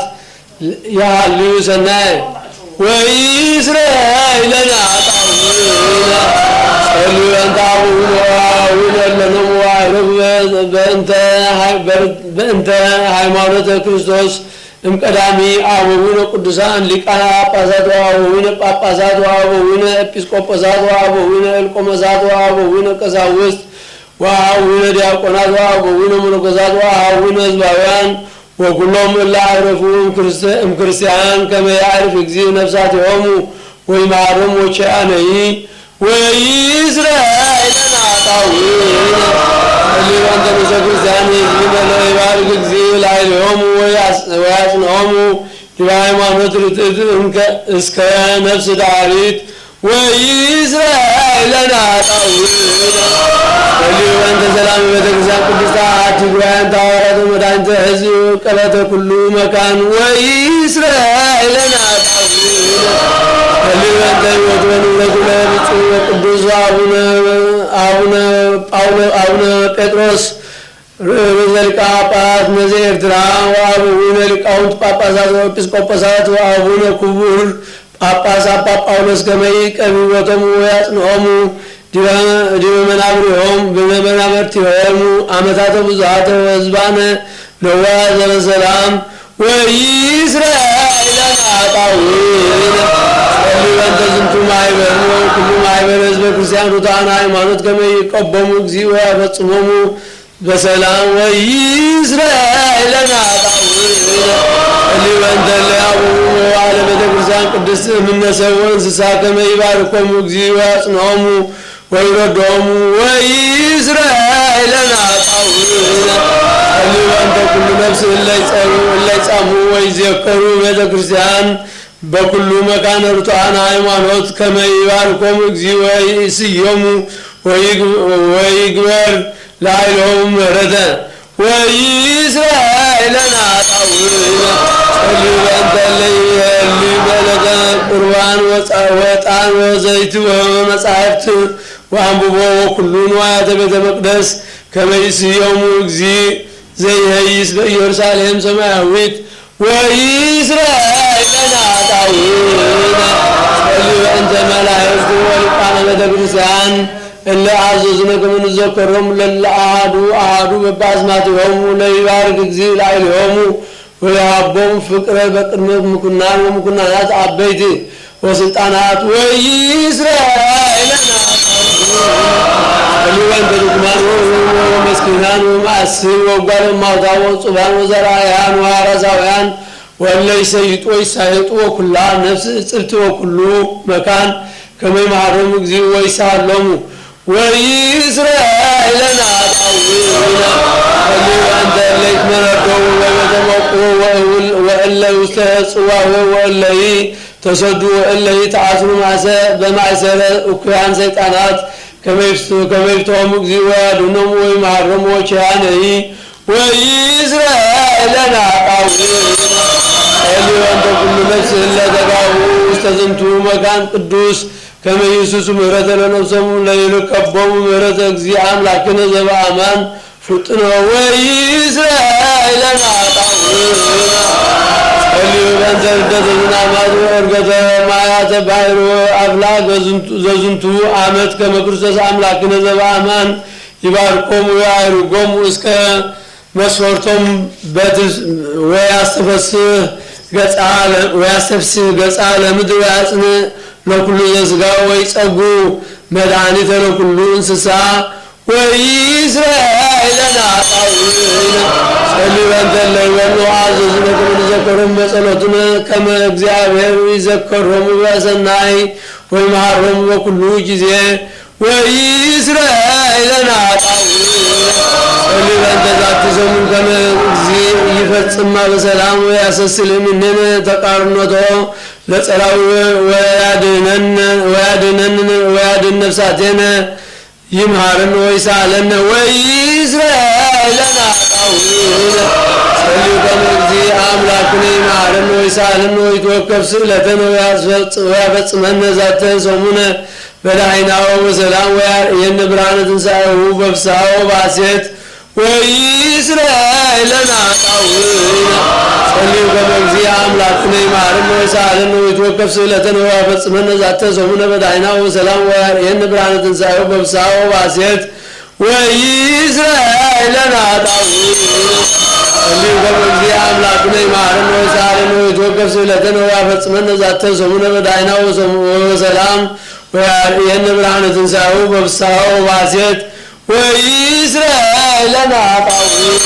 ያሃልዩ ሰናየ وإسرائيل نعطاونا صلوا أنت عبونا لنم وعرب بأنت ሃይማኖተ ክርስቶስ እምቀዳሚ አበዊነ ቅዱሳን ሊቃነ ጳጳሳት አበዊነ ጳጳሳት አበዊነ ኤጲስቆጶሳት አበዊነ ኤልቆመሳት አበዊነ ቀሳውስት ወአበዊነ ዲያቆናት አበዊነ መነኮሳት አበዊነ ሕዝባውያን ወኩሎም እለ አዕረፉ እምክርስቲያን ከመ ያዕርፍ እግዚእ ነፍሳቲሆሙ ወይምሃሮሙ ወቸአነኢ ወኢይስራኤል ናጣዊነ ሊባን ተመሰ ክርስቲያን ይመለ ይባርክ እግዚእ ላዕሌሆሙ ወያጽንዖሙ በሃይማኖት ርትዕት እስከ ነፍስ ዳሪት ወኢይስራኤል ናጣዊነ ሊባን ተሰላም ቤተክርስቲያን ቅድስት አሐቲ ጉባኤን ታወራተ መድኃኒተ ሕዝብ ቀለተ ኩሉ መካን ወኢይስራኤል ናጣዊነ ሊባን ተሕይወት በንብረቱ ለብፁዕ ወቅዱስ አቡነ ጴጥሮስ ርዕሰ ሊቃነ ጳጳሳት ነዘ ኤርትራ ወአበዊነ ሊቃውንት ጳጳሳት ወኤጲስቆጶሳት ወአቡነ ክቡር ጳጳስ አባ ጳውሎስ ከመ ይቀቢቦቶሙ ወያጽንዖሙ ዲበ መናብርሆሙ በመናብርቲሆሙ ዓመታተ ብዙኃተ ወሕዝባነ ነዋያ ዘበሰላም ወኢይስራኤል ናጣዊነ በእንተ ዝንቱ ማኅበር ኩሉ ማኅበረ ሕዝበ ክርስቲያን ርቱዓነ ሃይማኖት ከመ ይቀቦሙ እግዚእ ወያፈጽሞሙ በሰላም ወኢይስራኤል ናጣዊነ በእንተ እለ ያዕብሩ መዋዕለ ቤተ ክርስቲያን ቅድስት እምነ ሰብእ ወእንስሳ ከመ ይባርኮሙ እግዚእ ወያጽንዖሙ ወይረድዖሙ ወኢይስራኤል ናጣዊነ በእንተ ኩሉ ነፍስ እለ ይጻሙ ወይዜከሩ ቤተ ክርስቲያን በኩሉ መካነ ርቱዓነ ሃይማኖት ከመ ይባርኮሙ እግዚእ ወይስዮሙ ወይግበር ላዕሌሆሙ ምሕረተ ወኢይስራኤል ናጣዊነ በእንተ እለ ይሄልዩ በዕለተ ቁርባን ወዕጣን ወዘይት ወመጻሕፍት ወአንብቦ ወኩሉ ንዋያተ ቤተ መቅደስ ከመ ይስዮሙ እግዚእ ዘይሄይስ በኢየሩሳሌም ሰማያዊት ወኢይስራኤል ናጣዊነ በእንተ መላእክት ወሊቃነ ቤተ ክርስቲያን እለ አዘዝነ ከመ ንዘከሮሙ ለእለ አሐዱ በበአስማቲሆሙ ለይባርክ እግዚእ ላዕሌሆሙ ወየሀቦሙ ፍቅረ በቅድመ ምኩናን ወምኩናናት አበይት ወስልጣናት ወኢይስራኤል በእንተ ድኩማን ወመስኪናን ወማእስር ወጓለ እማውታ ወጽባን ወዘራእያን ወአረሳውያን ወእለ ይሰይጡ ወይሳየጡ ወኩላ ነፍስ እጽብት ወኩሉ መካን ከመ ይምሃሮሙ እግዚእ ወይሳሎሙ ወኢይስራኤል ናጣዊነ በእንተ እለ ይትመነደው በቤተ መቁ ወእለ ውስተ ጽዋዕ ወእለ ተሰዱ ወእለ ተአስሩ በማእሰረ እኩያን ሰይጣናት ከመ ይፍትሖሙ እግዚእ ወያድኅኖሙ ወይምሃሮሙ ወቸአነኢ ወኢይስራኤል ናጣዊነ በእንተ ኩሉ ነፍስ እለ ተጋቡ ውስተ ዝንቱ መካን ቅዱስ ከመ ይሱሱ ምሕረተ ለነፍሶሙ ለይርከቦሙ ምሕረተ እግዚእ አምላክነ ዘበአማን ፍጥነ ወኢይስራኤል ናጣዊነ በእንተ ርደተ ዝናማት ወዕርገተ ማያተ ባሕር አፍላግ ዘዝንቱ ዓመት ከመ ክርስቶስ አምላክነ ዘበአማን ይባርኮሙ ወያዕርጎሙ እስከ መስፈርቶም ወያስተፍስህ ገጻ ለምድር ወያጽንዕ ለኩሉ ዘሥጋ ወይጸጉ መድኃኒተ ለኩሉ እንስሳ ወኢይስራኤል ናጣዊነ በእንተ እለ ይበልዑ አዘዝነ ከመ ንዘከሮሙ በጸሎትነ ከመ እግዚአብሔር ይዘከሮሙ በሰናይ ወይምሃሮሙ በኩሉ ጊዜ ወኢይስራኤል ናጣዊነ በእንተ ዛቲ ሰሙን ከመ እግዚእ ይፈጽማ በሰላም ወያሰስል እምኔነ ተቃርኖቶ ለጸራዊ ወያድኅነን ነፍሳቴነ ይምሃረነ ወይሳለነ ወኢይስራኤል ናጣዊነ ጸልዩ ከመ እግዚእ አምላክነ ይምሃረነ ወይሳለነ ወይትወከፍ ስእለተነ ወያፈጽመነ ዛተ ሰሙነ በዳይናው በሰላም ወያርየነ ብርሃነ ትንሣኤሁ በፍስሐ ወበሐሴት ወኢይስራኤል እስራኤልን አጣውና ጸልዩ በመግዚአ አምላክነ ይማርነ ወይሳልን ወይትወከፍ ስእለትን ወያፈጽመነ ዛተ ሰሙነ በዳይና ወሰላም ወያርየን ብርሃነ ትንሣኤው በብሳው ባሴት ወይእስራኤልን አጣውና ጸልዩ በመግዚአ አምላክነ ይማርነ ወይሳልን ወይትወከፍ ስእለትን ወያፈጽመነ ዛተ ሰሙነ በዳይና ወሰላም ወያርየን ብርሃነ ትንሣኤው በብሳው ባሴት ወይእስራኤልን አጣውና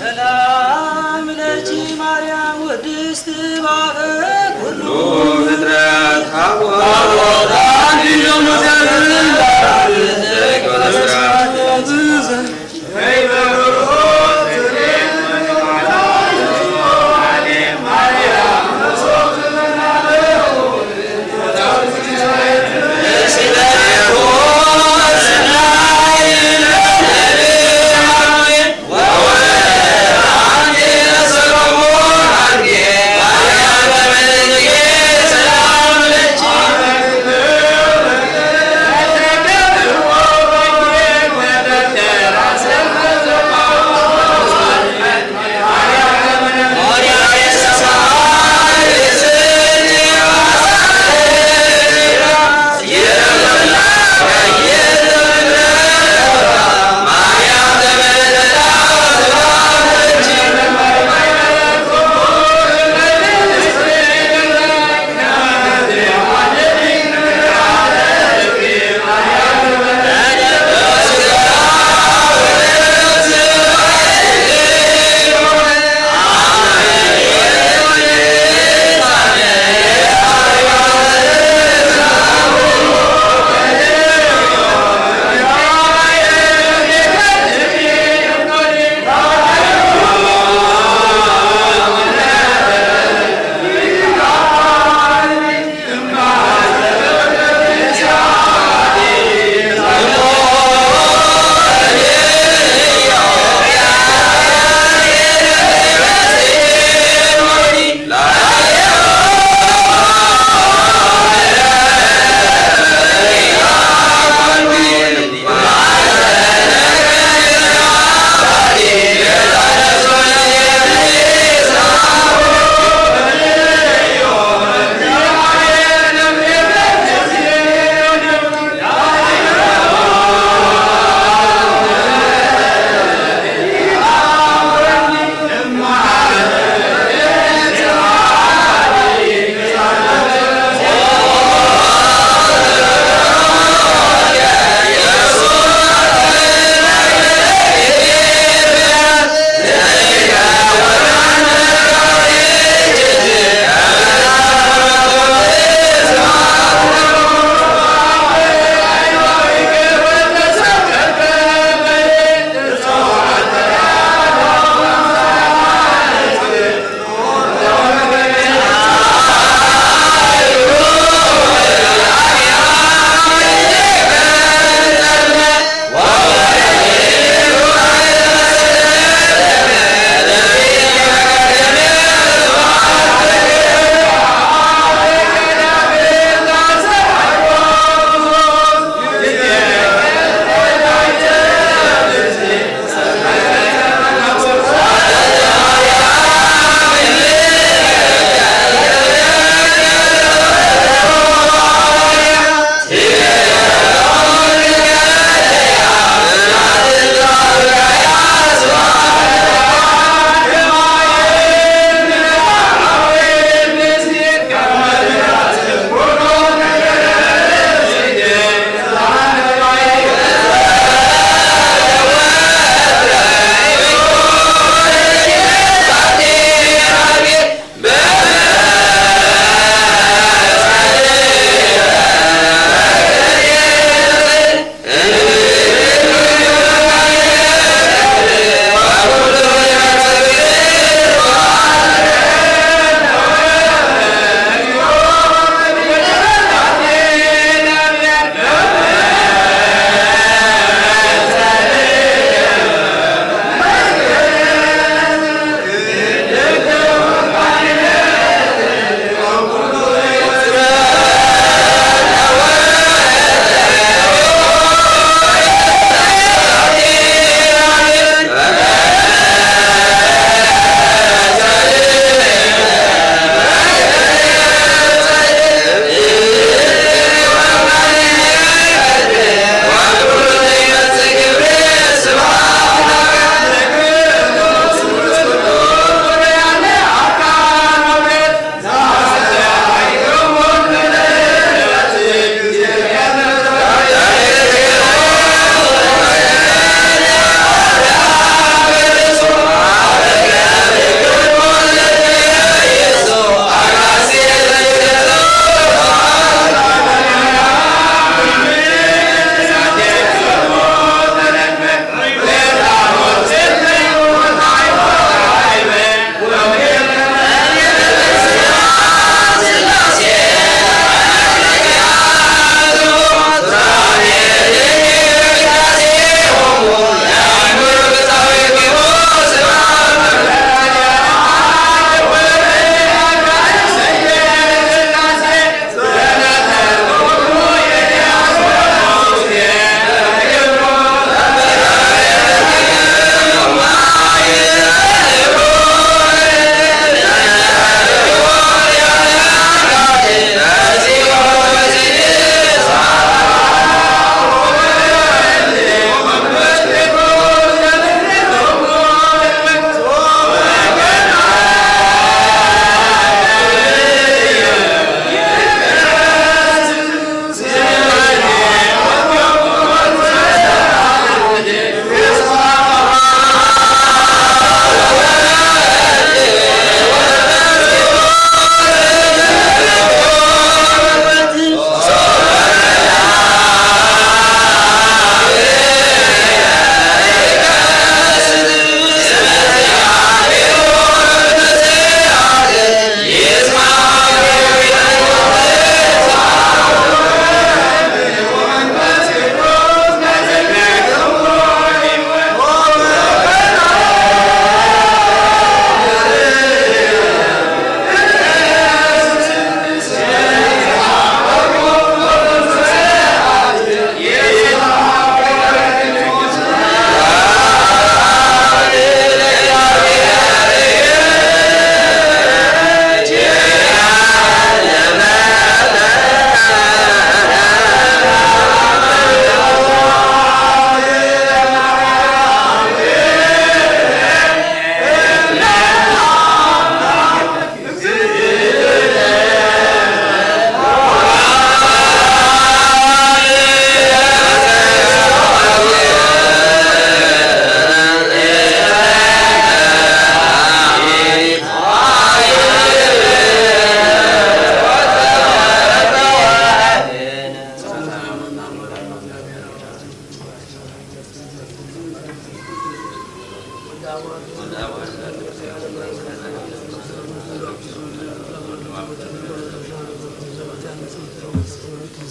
ሰላም ለኪ ማርያም ወድስት ባረክ ሁሉ ፍጥረት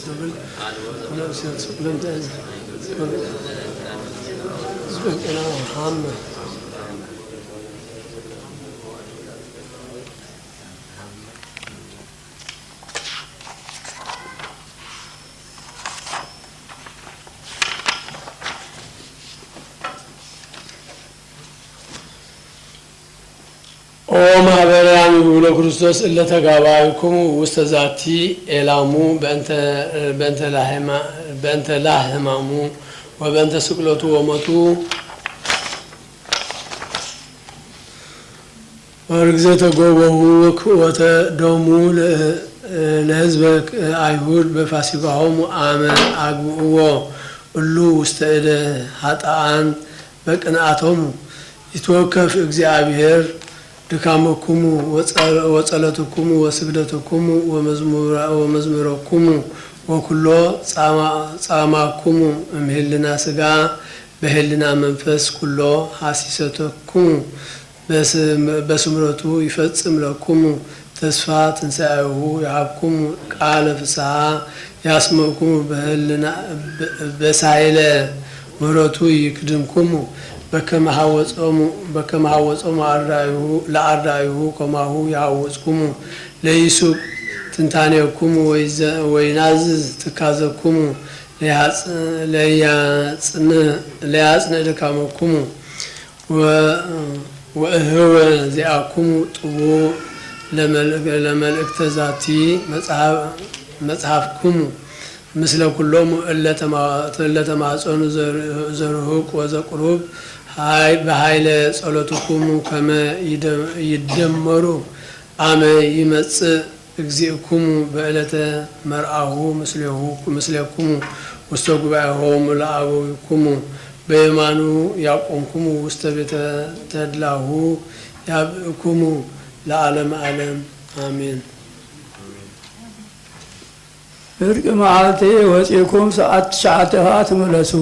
ዘብል ወለብሰት ለም ተዝ ዝብቅና ሐመ ኦ ማህበራን ውሎ ክርስቶስ ለተጋባይኩም ውስተ ዛቲ ኤላሙ በእንተ ላህማሙ ወበእንተ ስቅለቱ ወሞቱ ወርግዘተ ጎበሁ ወክወተ ደሙ ለህዝበ አይሁድ በፋሲካሆሙ አመ አግብእዎ ሁሉ ውስተ እደ ኃጥአን በቅንአቶሙ ይትወከፍ እግዚአብሔር ድካመኩሙ ወጸለትኩሙ ወስግደትኩሙ ወመዝሙረኩሙ ወኩሎ ጻማኩሙ እምህልና ስጋ በህልና መንፈስ ኩሎ ሐሲሰተኩሙ በስምረቱ ይፈጽም ለኩሙ ተስፋ ትንሣኤሁ ያብኩሙ ቃለ ፍስሐ ያስመኩሙ በሳይለ ምሕረቱ ይክድምኩሙ በከመ ሐወጾሙ ለአርዳኢሁ ከማሁ ያሐወጽኩሙ ለይሱቅ ትንታኔኩሙ ወይናዝዝ ትካዘኩሙ ለያጽንዕ ድካመኩሙ ወእህወ ዚአኩሙ ጥቡ ለመልእክተ ዛቲ መጽሐፍኩሙ ምስለ ኩሎሙ እለተማጸኑ ዘርሁቅ ወዘቁሩብ በኃይለ ጸሎትኩሙ ከመ ይደመሩ አመ ይመጽእ እግዚእኩሙ በዕለተ መርአሁ ምስሌኩሙ ውስተ ጉባኤሆሙ ለአበዊኩሙ በየማኑ ያቆምኩሙ ውስተ ቤተ ተድላሁ ያብእኩሙ ለዓለመ ዓለም አሜን። እርቅ መዓልቴ ወፂኩም ሰዓት ሸዓተኻ ትመለሱ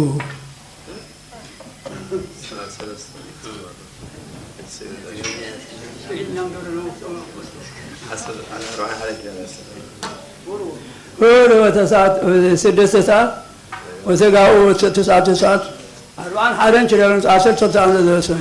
ስድስተ ሰዓት ወተጋኡ ትስዓተ ሰዓት አርባዕን ሓደን ችለርን ዓሰርተ ሰዓት ዘበሰመ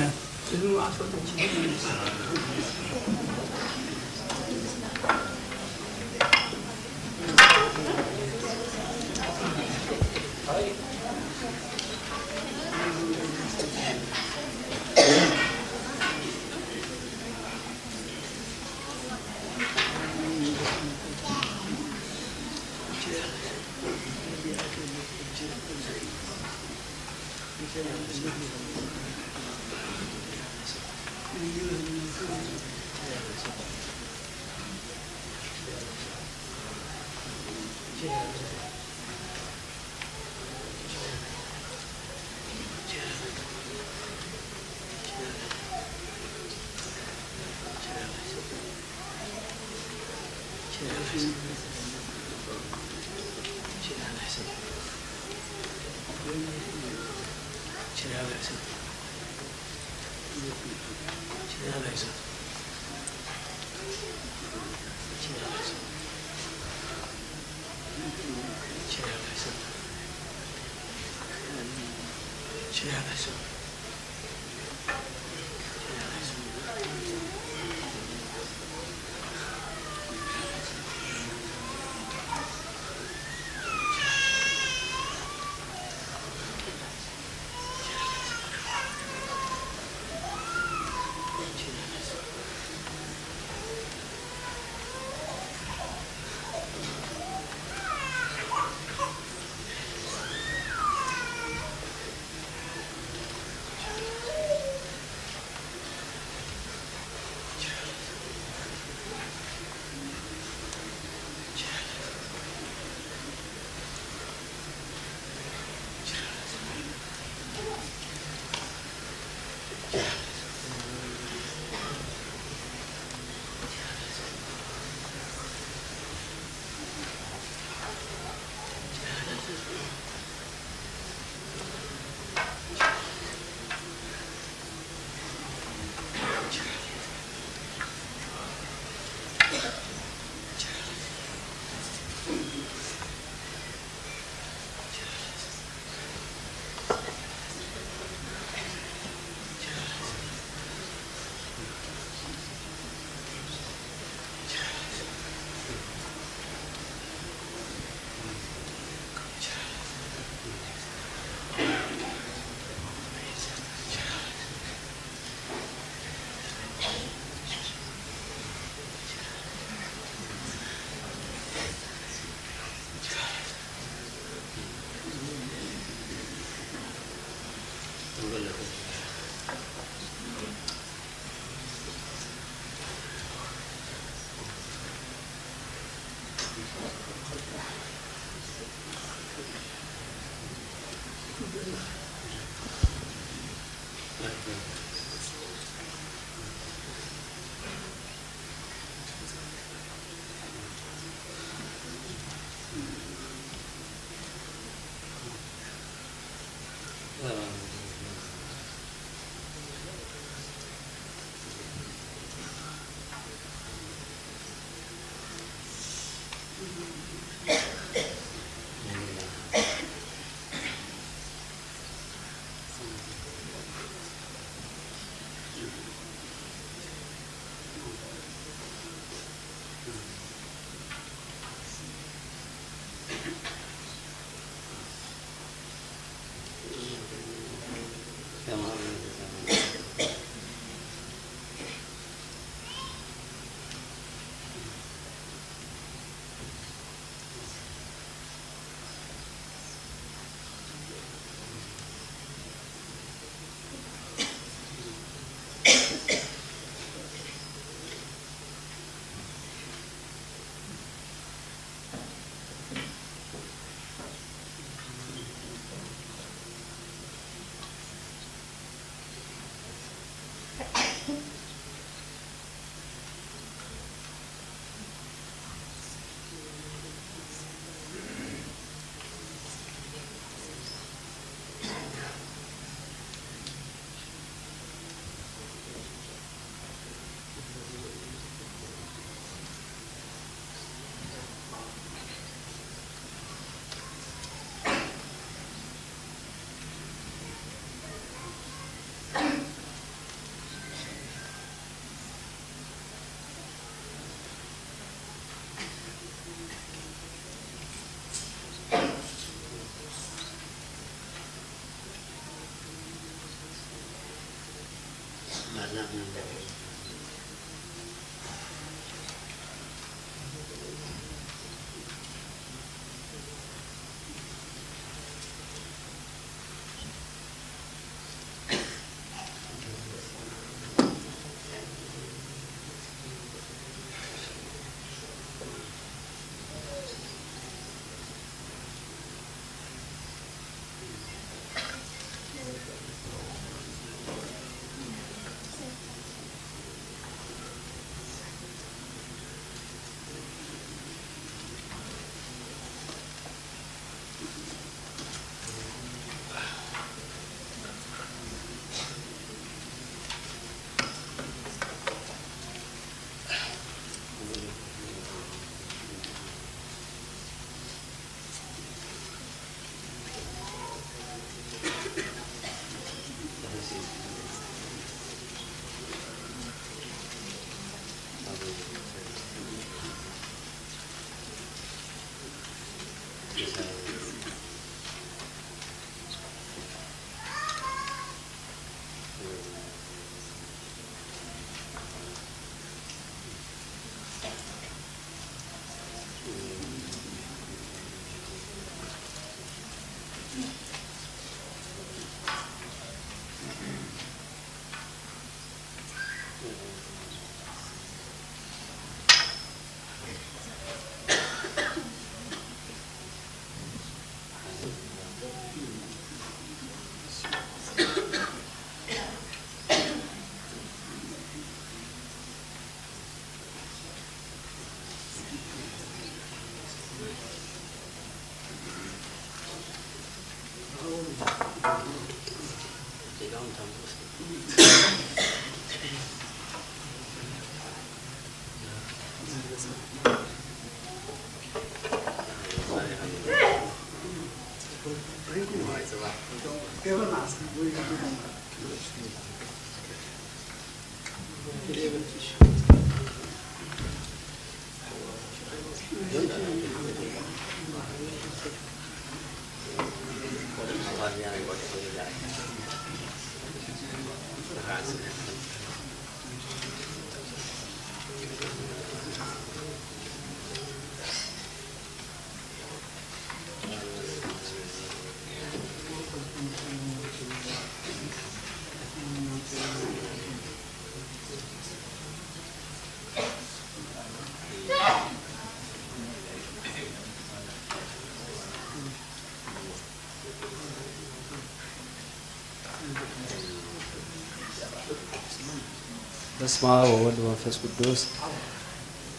በስመ አብ ወወልድ ወመንፈስ ቅዱስ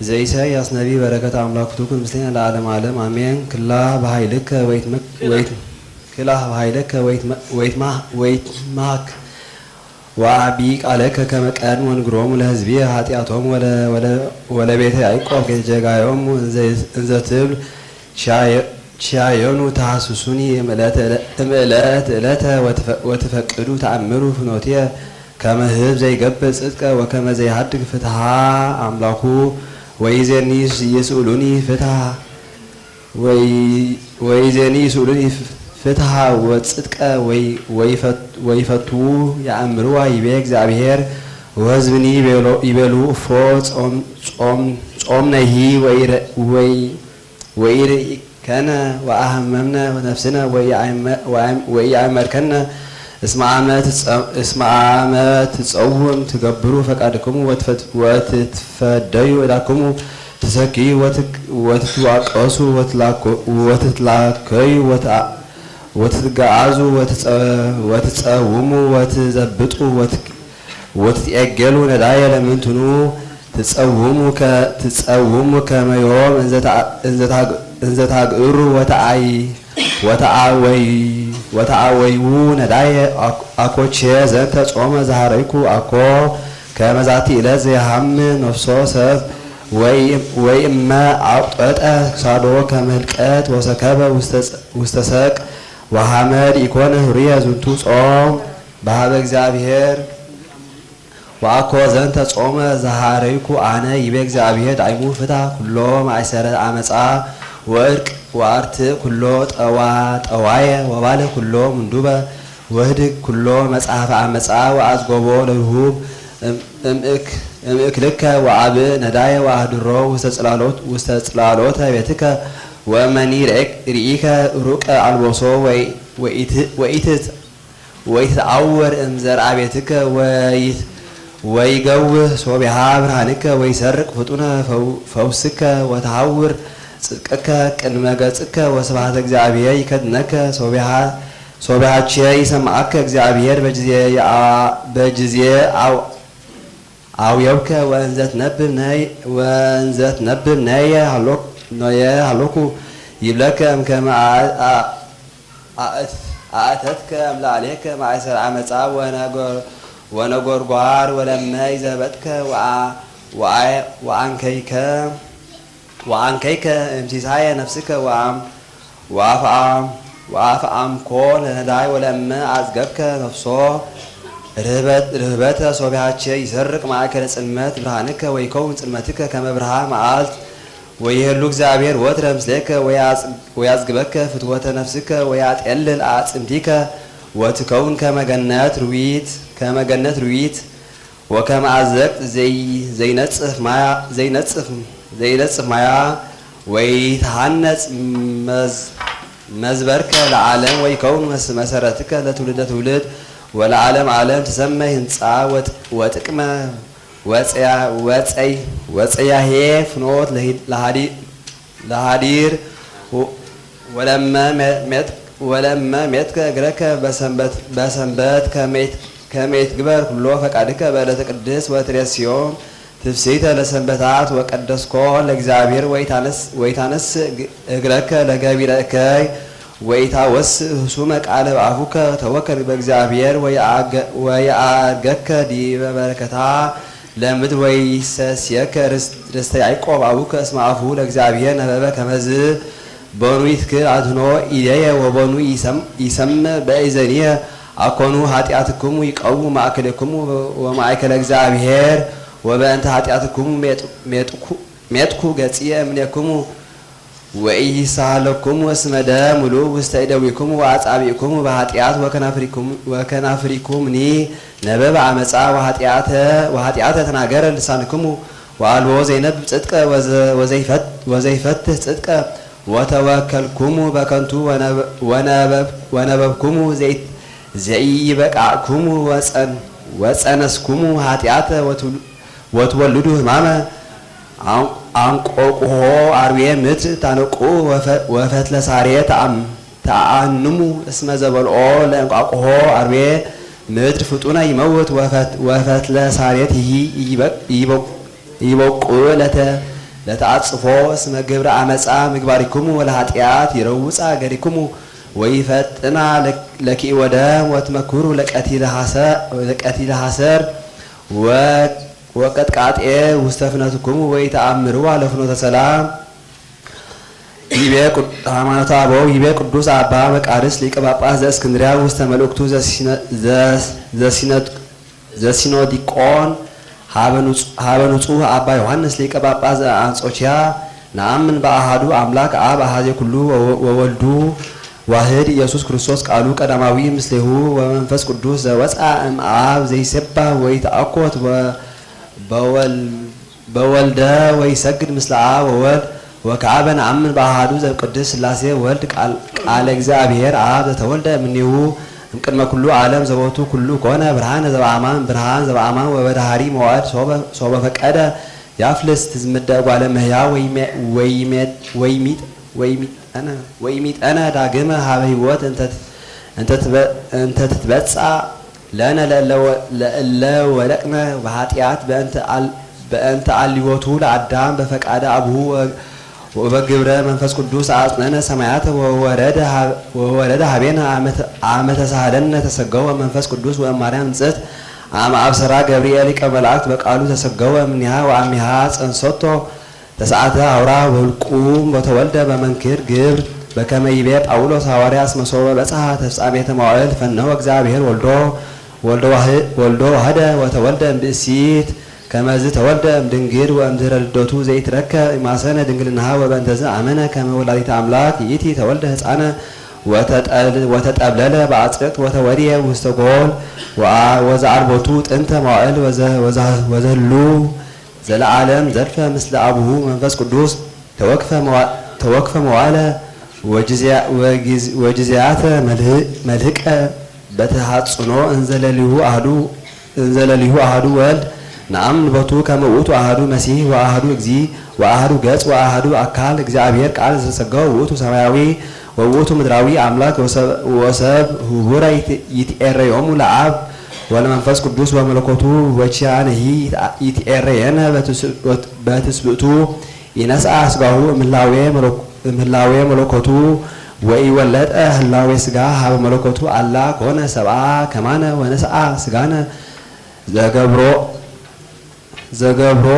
ዘኢሳይያስ ነቢይ በረከት አምላክቱኩን ምስሌነ ለዓለም ዓለም አሜን። ክላ በኃይልከ ወይትማክ ወአቢ ቃለከ ከመ ቀድሞ ንግሮሙ ለሕዝብየ ኃጢአቶሙ ወለቤተ ያዕቆብ ከጀጋዮሙ እንዘ ትብል ሻየኑ ተሐስሱኒ እምዕለት ዕለተ ወትፈቅዱ ተአምሩ ፍኖትየ ከመ ህዝብ ዘይገብር ጽድቀ ወከመ ዘይሃድግ ፍትሐ አምላኩ ወይዜኒ ይስኡሉኒ ፍትሐ ወጽድቀ ወይፈቱ ያእምሩዋ ይቤ እግዚአብሔር ወሕዝብኒ ይቤሉ እፎ ጾምነሂ ወኢርኢከነ ወአህመምነ ነፍስነ ወኢአእመርከነ እስመ ዓመት ትጸውም ትገብሩ ፈቃድክሙ ወትትፈደዩ ዕዳክሙ ትሰክዩ ወትትዋቀሱ ወትትላከዩ ወትትገዓዙ ወትጸውሙ ወትዘብጡ ወትትዔገሉ ነዳየ ለምንትኑ ትጸውሙ ከመ ዮም እንዘ ታግዕሩ ወተአወይዉ ነዳየ አኮቼ ዘንተ ጾመ ዘሃረይኩ አኮ ከመ ዛቲ ዕለት ዘየሃም ነፍሶ ሰብ ወይእመ አውጠጠ ክሳዶ ከመ ህልቀት ወሰከበ ውስተ ሰቅ ወሐመድ ኢኮነ ህሩየ ዝንቱ ጾም በሀበ እግዚአብሔር ወአኮ ዘንተ ጾመ ዘሃረይኩ አነ ይቤ እግዚአብሔር ዳይሙ ፍትሐ ኩሎ ማእሰረ አመፃ ወእርቅ ወአርት ኩሎ ጠዋየ ወባለ ኩሎ ምንዱበ ወህድግ ኩሎ መጽሐፈ አመፃ ወአዝጎቦ ለርሁብ እምእክልከ ወአብ ነዳየ ወአህድሮ ውስተ ጽላሎተ ቤትከ ወመኒ ርኢከ ሩቀ አልቦሶ ወይትአወር እምዘርአ ቤትከ ወይገውህ ሶቢሃ ብርሃንከ ወይሰርቅ ፍጡነ ፈውስከ ወተሃውር ጽድቅከ ቅድመ ገጽከ ወስብሐተ እግዚአብሔር ይከድነከ ሶቢሃቸ ይሰማዓከ እግዚአብሔር በጊዜ አውየብከ ወእንዘ ትነብብ ነየ ሃሎኩ ይብለከ እምከመ አእተትከ እምላዕሌከ ማእሰረ አመፃ ወነጎርጓር ወለመ ይዘበጥከ ወአንከይከ እምሲሳየ ነፍስከ ወአፍአምኮ ለነዳይ ወለመ አጽገብከ ነፍሶ ርህበተ ሶቢሃቸ ይሰርቅ ማእከለ ጽልመት ብርሃንከ ወይከውን ጽልመትከ ከመ ብርሃን መዓልት ወይህሉ እግዚአብሔር ወትረ ምስሌከ ወያጽግበከ ፍትወተ ነፍስከ ወያጤልል አጽምቲከ ወትከውን ከመገነት ሩዊት ወከመ አዘቅት ዘይነጽፍ ማያ ወይትሃነጽ መዝበርከ ለዓለም ወይከውን መሰረትከ ለትውልደ ትውልድ ወለዓለም ዓለም ትሰመይ ህንፃ ወጥቅመ ወፀያሄ ፍኖት ለሃዲር ወለመ ሜትከ እግረከ በሰንበት ከመይት ግበር ኩሎ ፈቃድከ በዕለተ ቅድስ ወትሬስዮም ትፍስሕተ ለሰንበታት ወቀደስኮ ለእግዚአብሔር ወይታነስ እግረከ ለገቢረ እከይ ወይታወስእ ህሱመ ቃለ በአፉከ ተወከል በእግዚአብሔር ወየአርገከ ዲበ በረከታ ለምድር ወይሰስየከ ርስተ ያዕቆብ አቡከ እስመ አፉሁ ለእግዚአብሔር ነበበ ከመዝ በኑ ይትክል አድኅኖ ኢደየ ወበኑ ይሰምዕ በእዘንየ አኮኑ ኃጢአትክሙ ይቀውሙ ማእከለክሙ ወማእከለ እግዚአብሔር ወበእንተ ኃጢአትክሙ ሜጥኩ ገጽየ እምኔክሙ ወኢይሳሃለክሙ እስመ ደም ምሉእ ውስተ እደዊክሙ ወአጻብዕክሙ በኃጢአት ወከናፍሪኩምኒ ነበበ አመፃ ወኃጢአተ ተናገረ ልሳንክሙ ወአልቦ ዘይነብብ ጽድቀ ወዘይፈትህ ጽድቀ ወተወከልኩሙ በከንቱ ወነበብኩሙ ዘይበቃዕኩሙ ወጸነስኩሙ ኃጢአተ ወትወልዱ ህማመ አንቆቁሆ አርዌ ምድር ታነቁ ወፈትለ ሳሬ ተአንሙ እስመ ዘበልኦ ለእንቋቁሆ አርዌ ምድር ፍጡነ ይመውት ወፈትለ ሳሬት ይበቁ ለተአጽፎ እስመ ግብረ አመፃ ምግባሪክሙ ወለኃጢአት ይረውፃ ገሪክሙ ወይፈጥና ለኪእ ወደም ወትመክሩ ለቀቲለ ሐሰር ወቀጥቃጤ ውስተ ፍነትክሙ ወይተአምርዋ ለፍኖተ ሰላም ይቤ ሃይማኖተ አበው ይቤ ቅዱስ አባ መቃርስ ሊቀ ጳጳስ ዘእስክንድርያ ውስተ መልእክቱ ዘሲኖዲቆን ሀበ ንጹሕ አባ ዮሐንስ ሊቀ ጳጳስ ዘአንጾኪያ ነአምን በአሃዱ አምላክ አብ አሃዜ ኩሉ ወወልዱ ዋህድ ኢየሱስ ክርስቶስ ቃሉ ቀዳማዊ ምስሌሁ ወመንፈስ ቅዱስ ዘወፃ እምአብ ዘይሴባህ ወይተአኮት በወልደ ወይሰግድ ምስለ አብ ወወልድ ወከአበ ነአምን በአሃዱ ዘቅድስ ሥላሴ ወልድ ቃለ እግዚአብሔር አብ ዘተወልደ እምኔሁ እምቅድመ ኩሉ ዓለም ዘቦቱ ኩሉ ኮነ ብርሃነ ዘበአማን ወበዳህሪ መዋዕድ ሶበ ፈቀደ ያፍልስ ትዝምደ ጓለ እመሕያው ወይሚጠነ ዳግመ ሀበ ሕይወት እንተ ትትበጻ ለነ ለእለ ወደቅነ በኃጢአት በእንተ አልዮቱ ለአዳም በፈቃደ አብሁ ወበግብረ መንፈስ ቅዱስ አጽነነ ሰማያተ ወወረደ ሀቤነ አመ ተሳሃለነ ተሰገወ መንፈስ ቅዱስ ወማርያም ንጽሕት አመ አብሰራ ገብርኤል ሊቀ መላእክት በቃሉ ተሰገወ እምኔሃ ወአሚሃ ጸንሶቶ ተሰዓተ አውራ ወልቁም በተወልደ በመንክር ግብር በከመ ይቤ ጳውሎስ ሐዋርያ እስመ ሶበ በጽሐ ተፍጻሜተ መዋዕል ፈነወ እግዚአብሔር ወልዶ ዋህደ ወተወልደ እምብእሲት ከመዝ ተወልደ እምድንግል ወእምድኅረ ልደቱ ዘይትረከብ ማሰነ ድንግልናሃ ወበእንተዝ አመነ ከመ ወላዲተ አምላክ ይእቲ ተወልደ ሕፃነ ወተጠብለለ በአጽርቅት ወተወድየ ውስተ ጎል ወዘአልቦቱ ጥንተ መዋዕል ወዘህሉ ዘለዓለም ዘልፈ ምስለ አቡሁ መንፈስ ቅዱስ ተወክፈ መዋዕለ ወጊዜያተ መልህቀ በተሐጽኖ እንዘለሊሁ አሐዱ ወልድ ነአምን ቦቱ ከመ ውእቱ አሐዱ መሲሕ ወአሐዱ እግዚእ ወአሐዱ ገጽ ወአሐዱ አካል እግዚአብሔር ቃል ዘተሰገወ ውእቱ ሰማያዊ ወውእቱ ምድራዊ አምላክ ወሰብ ህቡረ ይትኤረዮሙ ለአብ ወለመንፈስ ቅዱስ ወመለኮቱ ወቺያነሂ ይትኤረየነ በትስብእቱ ይነስአ ሥጋሁ እምህላዌ መለኮቱ ወኢወለጠ ህላዌ ሥጋ ሀበ መለኮቱ አላ ኮነ ሰብአ ከማነ ወነስአ ሥጋነ ዘገብሮ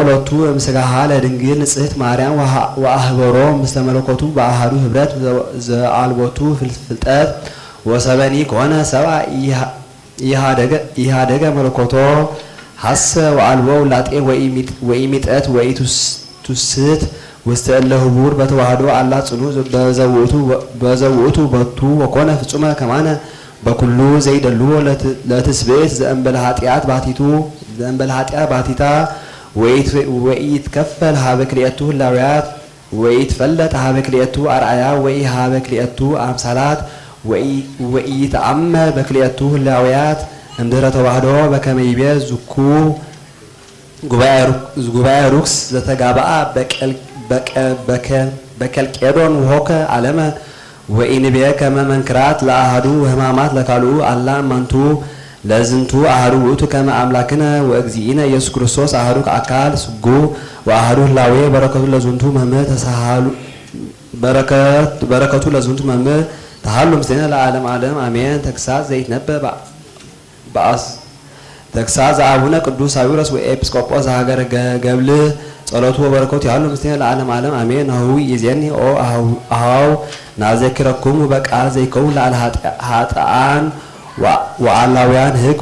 ሎቱ እምሥጋሃ ለድንግል ንጽሕት ማርያም ወአህበሮ ምስለ መለኮቱ በአሐዱ ኅብረት ዘአልቦቱ ፍልጠት ወሰበኒ ኮነ ሰብአ ኢሃደገ መለኮቶ ሐሰ ወአልቦ ውላጤ ወኢሚጠት ወኢትውስት ውስተ እለ ህቡር በተዋህዶ አላ ጽኑ በዘውእቱ ቦቱ ወኮነ ፍጹመ ከማነ በኩሉ ዘይደልዎ ለትስብእት ዘእንበለ ኃጢአት ባቲታ ወኢትከፈል ሀበ ክልኤቱ ህላውያት ወኢትፈለጥ ሀበ ክልኤቱ አርአያ ወኢሀበ ክልኤቱ አምሳላት ወኢተአመር በክልኤቱ ህላውያት እምድኅረ ተዋህዶ በከመ ይቤ ዝኩ ጉባኤ ሩክስ ዘተጋብአ በከልቄዶን ውሆከ ዓለመ ወኢንቤ ከመ መንክራት ለአሐዱ ህማማት ለካልኡ አላ እማንቱ ለዝንቱ አሐዱ ውእቱ ከመ አምላክነ ወእግዚእነ ኢየሱስ ክርስቶስ አሐዱ አካል ስጉ ወአሐዱ ህላዌ በረከቱ ለዝንቱ መምህር ተሃሉ ምስሌነ ለዓለም ዓለም አሜን። ተግሳጽ ዘይትነበብ ተግሳጽ ዘአቡነ ቅዱስ ሳዊሮስ ወኤጲስቆጶስ ዘሀገረ ገብልህ ጸሎቱ ወበረከቱ ያሉ ምስሌነ ለዓለም ዓለም አሜን። አሁዊ ይዜኒ ኦ አሃው ናዘክረኩሙ በቃል ዘይከውን ለአል ኃጥአን ወአላውያን ህግ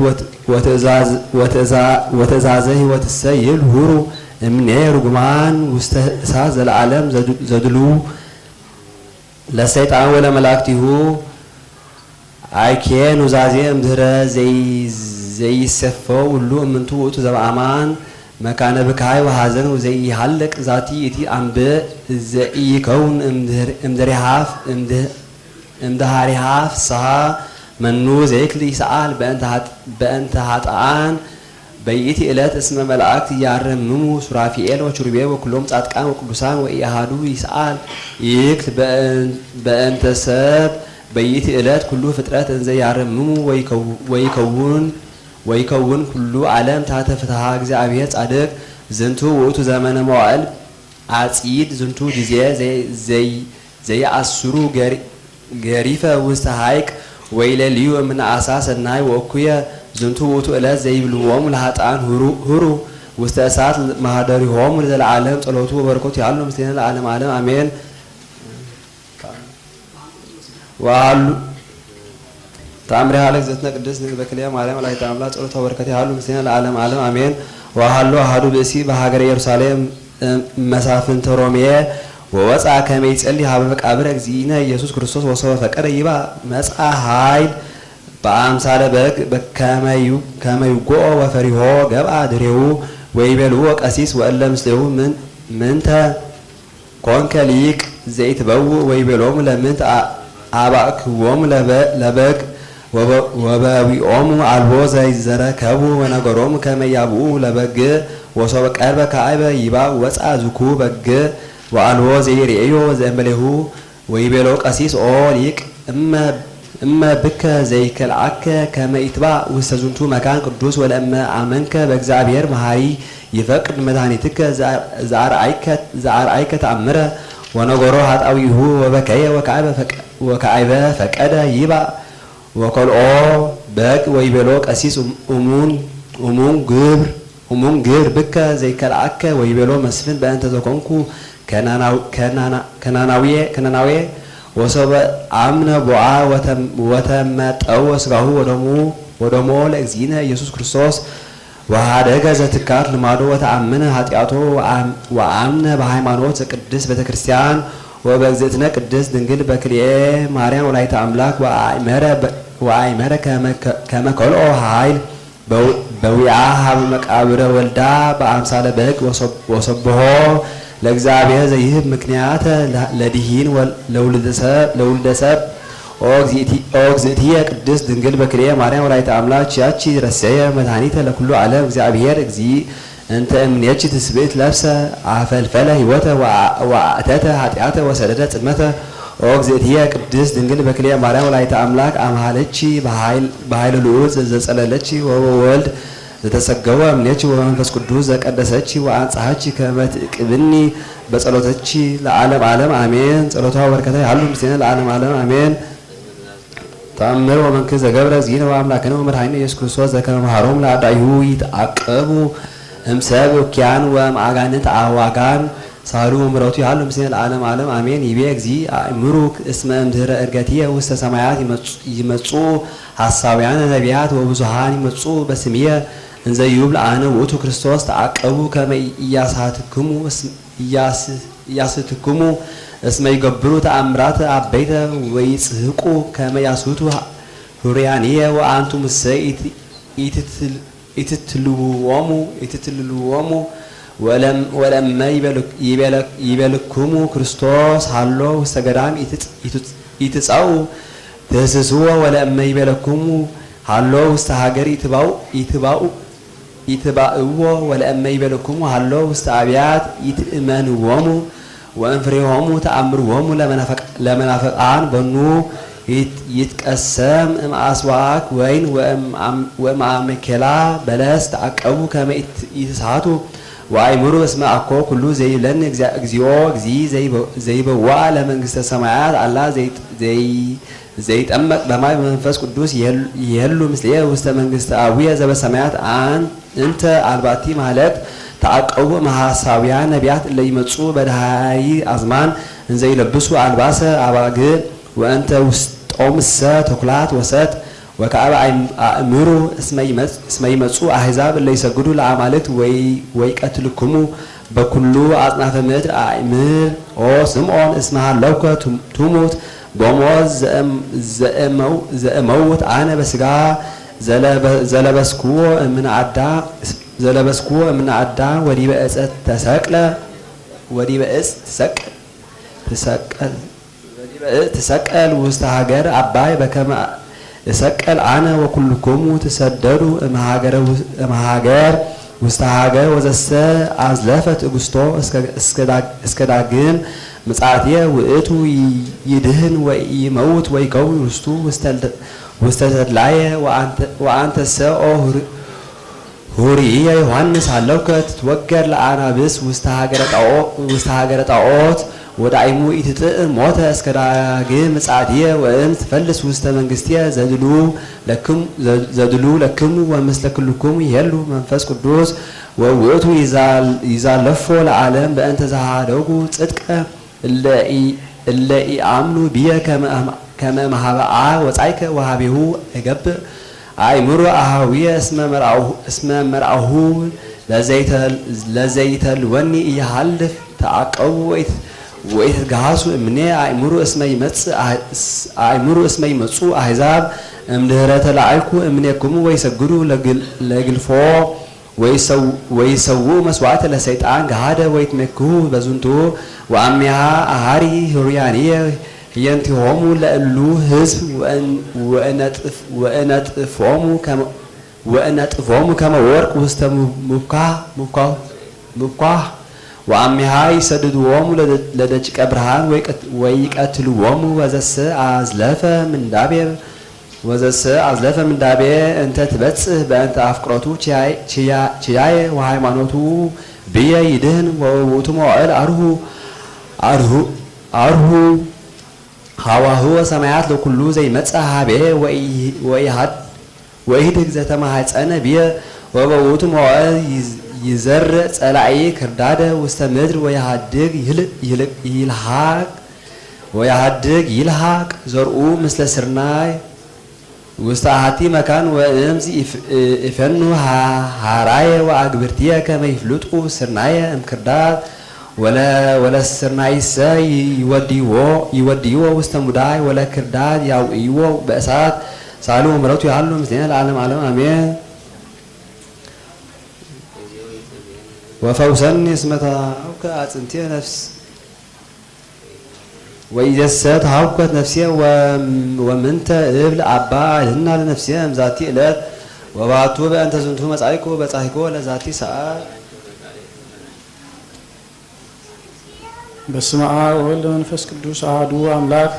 ወትእዛዘ ሕይወትሰ ይብል ሁሩ እምኔ ርጉማን ውስተ እሳት ዘለዓለም ዘድሉ ለሰይጣን ወለመላእክቲሁ አይኬ ኑዛዜ እምድኅረ ዘይሰፈው ሁሉ እምንቱ ውእቱ ዘበአማን መካነ ብካይ ወሐዘን ዘይሃልቅ ዛቲ እቲ አንብዕ ዘኢይከውን እምድኅሪሃ ፍስሓ መኑ ዘይክል ይሰአል በእንተ ኃጥአን በይእቲ ዕለት እስመ መላእክት ያረምሙ ሱራፊኤል ወኪሩቤል ወኩሎም ጻድቃን ወቅዱሳን ወኢአሐዱ ይሰአል ይክል በእንተ ሰብ በይቲ ዕለት ኩሉ ፍጥረት እንዘ ያረምሙ ወይከውን ኩሉ ዓለም ታተ ፍትሐ እግዚአብሔር ጻድቅ ዝንቱ ውእቱ ዘመነ መዋዕል አጺድ ዝንቱ ጊዜ ዘየአስሩ ገሪፈ ውስተ ሐይቅ ወይለልዩ እምነ አሳ ሰናይ ወእኩየ ዝንቱ ውእቱ ዕለት ዘይብልዎሙ ለኃጥኣን ሁሩ ውስተ እሳት ማህደሪሆሙ ለዘለዓለም ጸሎቱ ወበረከቱ ያሉ ምስሌነ ለዓለም ዓለም አሜን። ወአሉ ታምሪ ሀለክ ዘትነ ቅድስት በክልያ ማርያም ላይ ታምላ ጸሎቱ ወበረከቱ ያሉ ምስሌነ ለዓለም ዓለም አሜን። ወሃሎ አሐዱ ብእሲ በሀገረ ኢየሩሳሌም መሳፍንተ ሮሜ ወወፃ ከመ ይጸልይ ሀበ መቃብረ እግዚእነ ኢየሱስ ክርስቶስ ወሰበ ፈቀደ ይባ መጽአ ኃይል በአምሳለ በግ ከመ ይጎኦ ወፈሪሆ ገብአ ድሬው ወይቤልዎ ቀሲስ ወእለ ምስሌሁ ምንተ ኮንከ ሊቅ ዘይትበውእ ወይቤሎሙ ለምንት አባእክዎሙ ለበግ ወበዊኦሙ አልቦ ዘይዘረከቡ ወነገሮሙ ከመ ያብኡ ለበግ ወሶበ ቀርበ ከአይበ ይባ ወፃ ዝኩ በግ ወአልቦ ዘይርእዮ ዘእንበሌሁ ወይቤሎ ቀሲስ ኦ ሊቅ እመ ብከ ዘይከልዓከ ከመ ይትባእ ውስተ ዝንቱ መካን ቅዱስ ወለእመ አመንከ በእግዚአብሔር መሐሪ ይፈቅድ መድኃኒትከ ዘአርአይከ ተአምረ ወነገሮ ኃጣዊሁ ወበከየ ወከአይበ ፈቀደ ይባእ ወከልኦ በግ ወይቤሎ ቀሲስ እሙን ግብር ብከ ዘይከልዓከ ወይቤሎ መስፍን በእንተ ዘኮንኩ ከናናዌ ወሰበ አምነ ቦአ ወተመጠው ስጋሁ ወደሞ ለእግዚእነ ኢየሱስ ክርስቶስ ወሃደገ ዘትካት ልማዶ ወተአምነ ኃጢአቶ ወአምነ በሃይማኖት ቅድስት ቤተ ክርስቲያን ወበእግዝእትነ ቅድስት ድንግል በክልኤ ማርያም ወላዲተ አምላክ ወአይመረ ከመ ከልኦ ኃይል በዊአ ሀበ መቃብረ ወልዳ በአምሳለ በግ ወሰብሖ ለእግዚአብሔር ዘይህብ ምክንያተ ለድሂን ለውልደ ሰብ ኦ እግዝእትየ ቅድስት ድንግል በክልኤ ማርያም ወላዲተ አምላክ ያቺ ረሰየ መድኃኒተ ለኩሉ ዓለም እግዚአብሔር እግዚእ እንተ እምኔች ትስብእት ለብሰ አፈልፈለ ህይወተ ወአተተ ኃጢአተ ወሰደደ ጽልመተ ኦ እግዝእትየ ቅድስት ድንግል በክልኤ ማርያም ወላዲተ አምላክ አምሃለች በኃይለ ልዑል ዘጸለለች ወወልድ ዘተሰገወ እምኔች ወመንፈስ ቅዱስ ዘቀደሰች ወአንጻሐች ከመ ትቅብኒ በጸሎተች ለዓለም ዓለም አሜን። ጸሎቷ በረከታ ያሉ ምስሌነ ለዓለም ዓለም አሜን። ተአምር ወመንክር ዘገብረ እግዚእነ ወአምላክነ ወመድኃኒነ ኢየሱስ ክርስቶስ ዘከመ መሃሮሙ ለአዳኢሁ ይትዓቀቡ እምሰብ ወኪያን ወእምአጋንንት አዋጋን ሳሉ ምሕረቱ ያሉ ምስሌነ ለዓለም ዓለም አሜን። ይቤ እግዚእ አእምሩ እስመ እምድኅረ ዕርገትየ ውስተ ሰማያት ይመጹ ሐሳውያን ነቢያት ወብዙኃን ይመጹ በስምየ እንዘ ይብል አነ ውእቱ ክርስቶስ ተዓቀቡ ከመ ኢያስትክሙ እስመ ይገብሩ ተአምራተ አበይተ ወይጽሕቁ ከመ ያስቱ ሁርያንየ ወአንቱም እሰ ኢትትልውዎሙ ወለመ ይቤልክሙ ክርስቶስ ሃሎ ውስተ ገዳም ኢትጻኡ ትህስስዎ ወለእመ ይቤልክሙ ሃሎ ውስተ ሀገር ኢትባእዎ ወለእመ ይቤልክሙ ሃሎ ውስተ አብያት ኢትእመንዎሙ ወእንፍሬሆሙ ተአምርዎሙ ለመናፍቃን በኑ ይትቀሰም እምአስዋክ ወይን ወእምአሜኬላ በለስ ተዓቀቡ ከመ ይትሳቱ ወአእምሩ እስመ አኮ ኩሉ ዘይብለኒ እግዚኦ እግዚእ ዘይበዋእ ለመንግሥተ ሰማያት አላ ዘይጠመቅ በማይ መንፈስ ቅዱስ ይሄሉ ምስሌየ ውስተ መንግሥተ አቡየ ዘበሰማያት እንተ አልባቲ ማለት ተዓቀቡ መሐሳውያን ነቢያት እለ ይመጹ በዳህይ አዝማን እንዘ ይለብሱ አልባሰ አባግዕ ወእንተ ውስጦምሰ ተኩላት ወሰት ወከአበ አእምሩ እስመ ይመጹ አሕዛብ እለ ይሰግዱ ለአማልክት ወይቀትልክሙ በኩሉ አጽናፈ ምድር አእምር ኦ ስምዖን እስመ ሃለውከ ትሙት በሞት ዘእመውት አነ በስጋ ዘለበስክዎ እምነ አዳም ወዲበ ዕፀ ትሰቀል ውስተ ሀገር አባይ በከመ እሰቀል አነ ወኩልክሙ ትሰደዱ እምሃገር ውስተ ሀገር ወዘሰ አዝለፈ ትዕግስቶ እስከ ዳግም ምጻትየ ውእቱ ይድህን ወይመውት ወይከውን ውስተ ተድላየ ወአንተሰ ኦ ሁሪየ ዮሐንስ አለውከ ትትወገር ለአናብስ ውስተ ሀገረ ጣዖት ወዳይሙ ኢትጥእ ሞተ እስከ ዳግም ምጻትየ ወእም ትፈልስ ውስተ መንግስትየ ዘድሉ ለክሙ ወምስለ ኩልክሙ ይሄሉ መንፈስ ቅዱስ ወውእቱ ይዛለፎ ለዓለም በእንተ ዘሃደጉ ጽድቀ እለ ኢአምኑ ብየ ከመ ማህበአ ወጻይከ ወሃቤሁ እገብእ አእምሮ አሃዊየ እስመ መርአሁ ለዘይተልወኒ እየሃልፍ ተዓቀቡ ወይትገሃሱ እምኔ አእምሮ እስመ ይመጹ አሕዛብ እምድኅረ ተላዕልኩ እምኔክሙ ወይሰግዱ ለግልፎ ወይሰውኡ መስዋዕተ ለሰይጣን ገሃደ ወይትመክሁ በዝንቱ ወአሜሃ አሃሪ ህሩያንየ ህየንቲሆሙ ለእሉ ህዝብ ወእነጥፎሙ ከመ ወርቅ ውስተ ሙብኳህ ወአሜሃ ይሰድድዎሙ ለደቂቀ ብርሃን ወይቀትልዎሙ ወዘሰ አዝለፈ ምንዳቤ እንተ ትበጽሕ በእንተ አፍቅሮቱ ችያየ ወሃይማኖቱ ብየ ይድህን ወውእቱ መዋዕል አርሁ ሀዋህወ ሰማያት ለኩሉ ዘይመጽእ ሀቤ ወኢህድግ ዘተማሐፀነ ብየ ወበውእቱ መዋዕል ይዘርእ ጸላኢ ክርዳደ ውስተ ምድር ወያሃድግ ይልሃቅ ዘርኡ ምስለ ስርናይ ውስተ አሐቲ መካን ወእምዝ ይፈኑ ሃራየ ወአግብርትየ ከመ ይፍልጡ ስርናየ እምክርዳድ ወለስርናይሰ ይወድይዎ ውስተ ሙዳይ ወለክርዳድ ያውዕይዎ በእሳት ሳሉ ምሕረቱ ያሉ ምስሌነ ለዓለመ ዓለም አሜን። ወፈውሰኒ እስመ ተሃውከ አጽንትየ ነፍስ ወኢዘሰ ተሃውከት ነፍስየ ወምንተ እብል አባ አድኅና ለነፍስየ እምዛቲ ዕለት ወባቱ በእንተ ዝንቱ መጻእኮ በጻሕኮ ለዛቲ ሰዓት። በስመ አብ ወወልድ ወመንፈስ ቅዱስ አሐዱ አምላክ።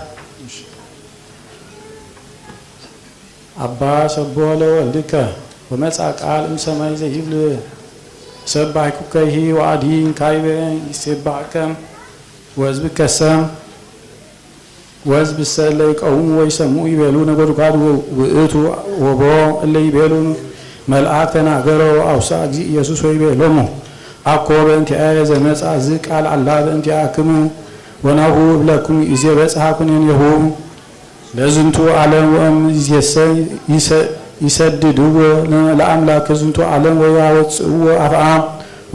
አባ ሰብሖ ለወልድከ ወመጽአ ቃል እምሰማይ ዘይብል ሰባሕኩከሂ ወአዲን ካይበ ይሴባሕከ ወሕዝብከሰ ወሕዝብሰ እለ ይቀውሙ ወይሰምዑ ይቤሉ ነጎድጓድ ውእቱ ወቦ እለ ይቤሉ መልአክ ተናገሮ አውሳእ እግዚእ ኢየሱስ ወይቤሎሙ አኮ በእንቲአየ ዘመጽአ ዝቃል አላ በእንቲአክሙ ወናሁ እብለክሙ ይእዜ በጽሐ ኩነኔሁ ለዝንቱ ዓለም ወእምይእዜሰ ይሰድድዎ ለአምላክ ዝንቱ ዓለም ወያወጽእዎ አፍአ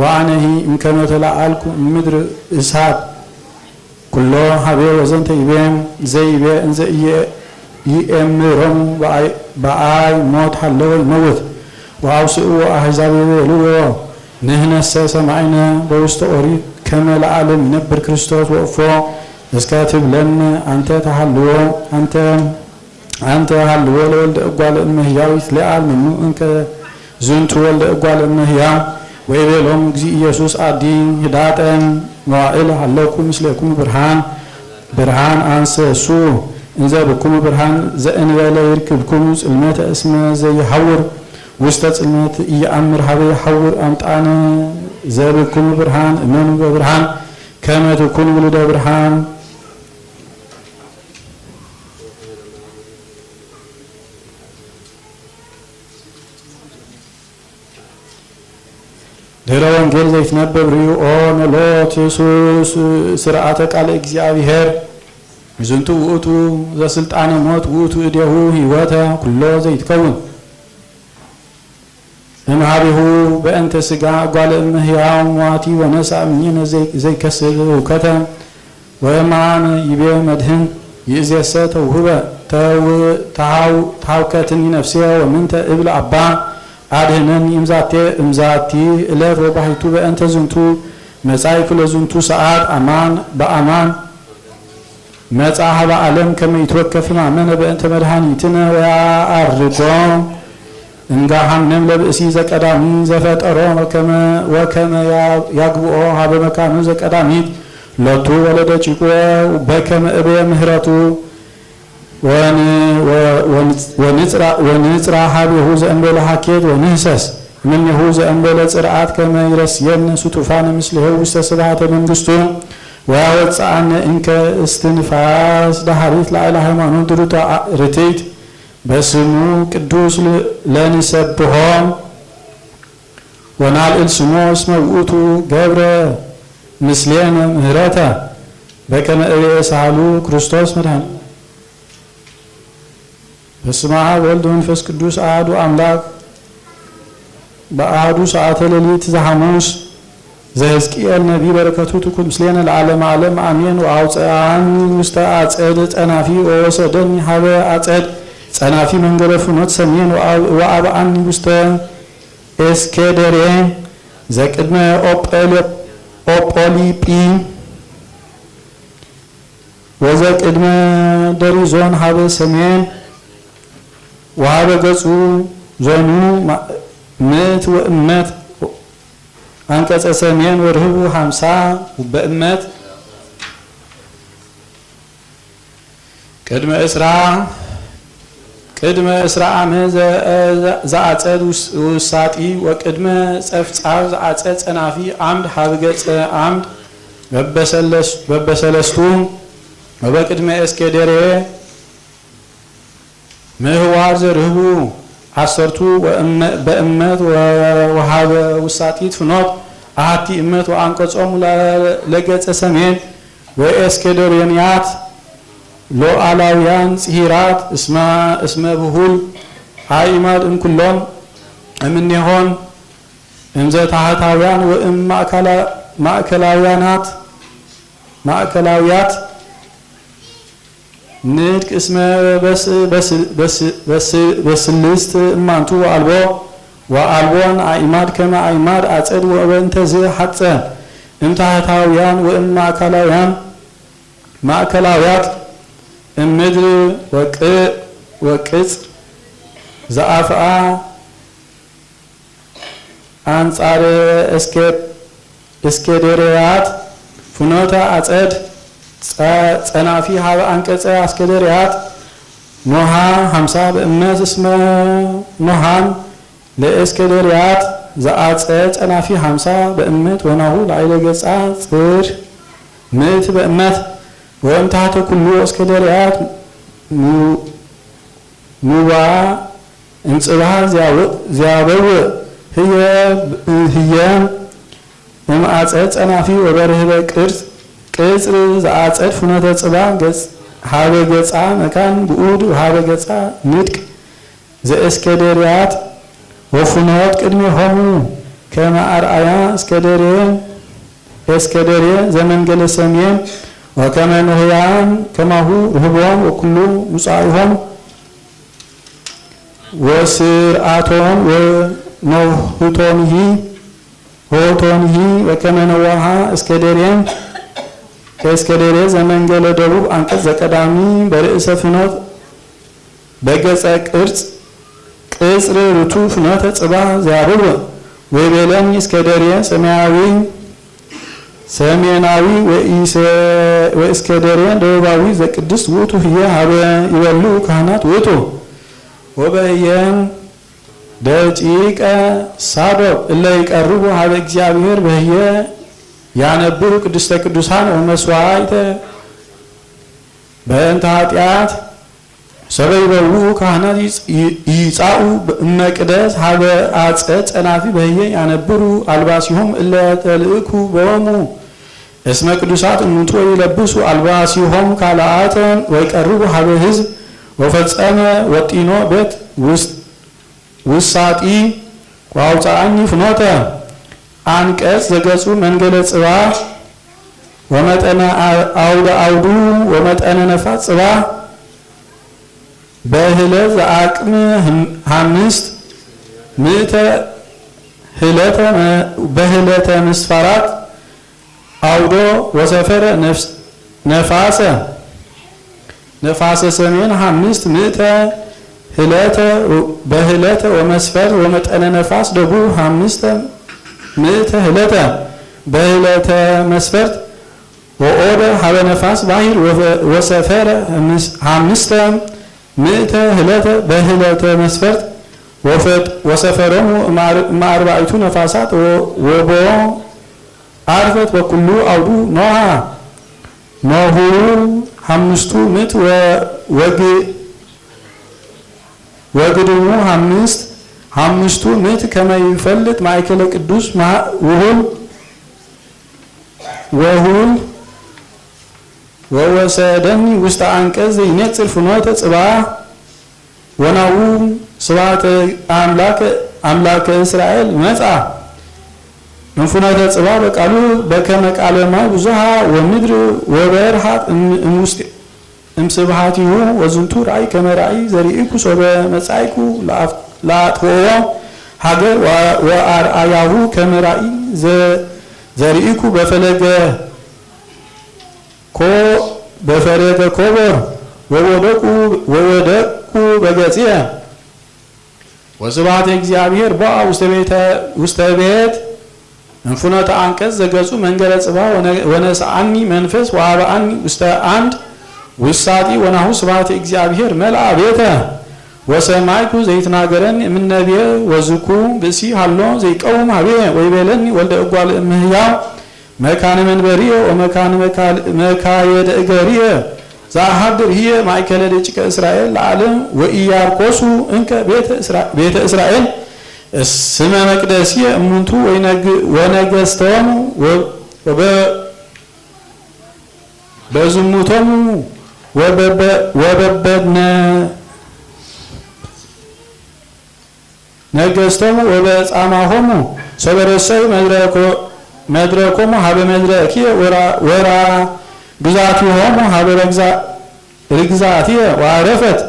ወአነሂ እምከመ ተላአልኩ እምድር እሳት ኩሎ ሀቤ ወዘንተ ይቤ ዘይቤ እንዘ ይእምሮሙ በአይ ሞት ሃለወ ይመውት ወአውስእዎ አሕዛብ ይቤልዎ ንሕነሰ ሰማዕነ በውስተ ኦሪት ከመ ለዓለም ይነብር ክርስቶስ ወእፎ እስከ ትብለነ አንተ ሃልዎ ለወልደ እጓለ እመ ሕያው ይትለአል ምኑ እንከ ዝንቱ ወልደ እጓለ እመ ሕያው ወይቤሎሙ እግዚእ ኢየሱስ አዲ ህዳጠ መዋዕል ሃለኩ ምስሌክሙ ብርሃን አንሰሱ እንዘ ብክሙ ብርሃን ዘእንበለ ይርክብክሙ ጽልመተ እስመ ዘይሐውር ውስተ ጽልመት ኢየአምር ሀበ ይሐውር አምጣነ ዘብክሙ ብርሃን እመኑ በብርሃን ከመ ትኩኑ ውሉደ ብርሃን። ድኅረ ወንጌል ዘይትነበብ ርእዮ ኖሎት ኢየሱስ ስርዓተ ቃለ እግዚአብሔር ዝንቱ ውእቱ ዘስልጣነ ሞት ውእቱ እዴሁ ሕይወተ ኩሎ ዘይትከውን እምኀቤሁ በእንተ ሥጋ እጓለ እመ ሕያው ሟቲ ወነሣእ እምኔነ ዘይከስብ እውከተ ወየማነ ይቤ መድኅን ይእዜሰ ተውህበ ተሃውከትኒ ነፍስየ ወምንተ እብል አባ አድኅነኒ እምዛቲ ዕለት ወባሕቱ በእንተ ዝንቱ መጻእኩ ለዝንቱ ሰዓት አማን በአማን መጽአ ኀበ ዓለም ከመ ይትወከፍ ማመነ በእንተ መድኃኒትነ ወያዐርጎ እንገሃነም ለብእሲ ዘቀዳሚ ዘፈጠሮ ወከመ ያግብኦ ኀበ መካኑ ዘቀዳሚት ሎቱ ወለደ ጭቆ በከመ እብየ ምህረቱ ወንጽራ ሀቢሁ ዘእንበለ ሀኬት ወንህሰስ እምኔሁ ዘእንበለ ጽርዓት ከመ ይረስየነ ሱቱፋነ ምስሌሁ ውስተ ስብሐተ መንግሥቱ ወያወፅአነ እንከ እስትንፋስ ዳሃሪት ላዕለ ሃይማኖት ርትዕት በስሙ ቅዱስ ለንሰብሖ ወናልዕል ስሞ እስመ ውእቱ ገብረ ምስሌነ ምህረተ በከመ እብየ ሳህሉ ክርስቶስ መድኃኒ። በስመ አብ ወወልድ ወመንፈስ ቅዱስ አሐዱ አምላክ። በአሐዱ ሰዓተ ሌሊት ዘሐሙስ ዘሕዝቅኤል ነቢይ በረከቱ ትኩን ምስሌነ ለዓለመ ዓለም አሜን። ወአውፅአኒ ውስተ አጸድ ጸናፊ ወወሰደኒ ሀበ አጸድ ጸናፊ መንገለ ፍኖት ሰሜን ወአብአኒ ውስተ ኤስኬደሬ ዘቅድመ ኦጶሊጲ ወዘቅድመ ደሪዞን ሀበ ሰሜን ወሀበ ገጹ ዞኑ ምእት ወእመት አንቀጸ ሰሜን ወርህቡ 50 በእመት ቅድመ እስራ ዓመት ዘአጸድ ውሳጢ ወቅድመ ጸፍጻፍ ዘአጸድ ጸናፊ አምድ ሀበ ገጸ አምድ በበሰለስቱ ወበቅድመ እስኬደሬ ምህዋር ዘርህቡ 10 በእመት ወሀበ ውሳጢት ፍኖት አሐቲ እመት ወአንቀጾሙ ለገጸ ሰሜን ወኤስኬደሬንያት ሎአላውያን ጽሂራት እስመ ብሁል አኢማድ እምኩሎም እምኔሆን እምዘ ታሕታውያን ወእም ማእከላውያት ንድቅ እስመ በስልስት እማንቱ ወአልቦን አኢማድ ከመ አኢማድ አጸድ ወበእንተዝ ሐጸ እምታሕታውያን ወእም ማእከላውያት እምድር ወቅጽ ዘአፍአ አንጻረ እስኬደርያት ፍኖተ አጸድ ጸናፊ ሀበ አንቀጸ አስኬደርያት ኖሃ 50 በእመት እስመ ኖሃን ለእስኬደርያት ዘአጸድ ጸናፊ 50 በእመት ወናሁ ላዕለ ገጻ ጽር ምእት በእመት ወእምታሕተ ኩሉ እስኬደርያት ሙባ እምጽባህ ዚያበውእ ህየ እምአጸድ ጸናፊ ወበርህበ ቅጽር ዘአጸድ ፍኖተ ጽባህ ሀበ ገጻ መካን ብኡድ ሀበ ገጻ ንድቅ ዘእስኬደርያት ወፍኖት ቅድሜሆሙ ከመ አርአያ እስኬደሬ ዘመንገለ ሰሜን ወከመ ኖህያን ከማሁ ርህቦም ወኩሉ ሙጻኢሆም ወስርዓቶም ወኖህቶንሂ ወከመ ነዋሃ እስኬደሬ ዘመንገለ ደቡብ አንቀጽ ዘቀዳሚ በርእሰ ፍኖት በገጸ ቅጽር ርቱ ፍኖተ ጽባህ ዚያብብ ወይቤለኒ እስኬደሬ ሰሜናዊ ወእስኬደሬ ደቡባዊ ዘቅድስት ውእቱ ህየ ሀበ ይበሉ ካህናት ውእቱ ወበህየን ደቂቀ ሳዶቅ እለ ይቀርቡ ሀበ እግዚአብሔር በህየ ያነብሩ ቅድስተ ቅዱሳን ወመስዋዕተ በእንተ ኃጢአት ሰበይበው ካህናት ይጻኡ እመቅደስ ሀበ አጸድ ጸናፊ በህየ ያነብሩ አልባሲሆም እለ ተልእኩ በወሙ እስመ ቅዱሳት እሙንቱ ወይለብሱ አልባሲሆም ካልአተ ወይቀርቡ ሀበ ህዝብ ወፈጸመ ወጢኖ ቤት ውሳጢ ወአውፅአኒ ፍኖተ አንቀጽ ዘገጹ መንገለ ጽባህ ወመጠነ አውዱ ወመጠነ ነፋስ ጽባህ በህለት ዘአቅም 5 ምእተ በህለተ ምስፋራት አውዶ ወሰፈረ ነፋሰ ሰሜን 5 ምእተ በህለተ ወመስፈር ወመጠነ ነፋስ ደቡብ 5 ምእተ ህለተ በህለተ መስፈርት ወኦደ ሀበ ነፋስ ባሕር ወሰፈረ 500 ህለተ በህለተ መስፈርት ወሰፈረሙ ማርባዕቱ ነፋሳት ወቦ አርፈት በኩሉ አውዱ ኖሁ 500 ወግድሙ 500 ከመ ይፈልጥ ማእከለ ቅዱስ ወሁል ወወሰደኒ ውስተ አንቀጽ ይነጽር ፍኖተ ጽባህ ወናሁ ስብሐተ አምላከ እስራኤል መጻ እንፍኖተ ጽባህ በቃሉ በከመ ቃለ ማይ ብዙሃ ወምድር ወበርሃት እምስብሐቲሁ ወዝንቱ ራእይ ከመ ራእይ ዘሪኢኩ ሶበ መጻኢኩ ለአጥፍኦ ሀገር ወአርአያሁ ከመ ራእይ ዘሪኢኩ በፈለገ ኮበር ወወደቁ በገጽየ ወስብሐተ እግዚአብሔር በአ ውስተ ቤት እንፍኖተ አንቀጽ ዘገጹ መንገለ ጽባህ ወነስአኒ መንፈስ ወአብአኒ ውስተ አንድ ውሳጢ ወናሁ ስብሐተ እግዚአብሔር መልአ ቤተ ወሰማይኩ ዘይትናገረን እምነብየ ወዝኩ ብእሲ ሃሎ ዘይቀውም ሀቤ ወይቤለኒ ወልደ እጓለ እምህያው መካነ መንበሪየ ወመካነ መካየደ እገሪየ ዘአሐድር ህየ ማእከለ ደቂቀ እስራኤል ለዓለም ወኢያርኮሱ እንከ ቤተ እስራኤል ስመ መቅደስየ እሙንቱ ወነገሥቶሙ በዝሙቶሙ ወበበድነ ነገሥቶሙ ወበጻማሆሙ ሰበረሰዩ መድረኮሙ ሀበ መድረክየ ወራ ግዛቲሆሙ ሀበ ርግዛትየ ወአረፈት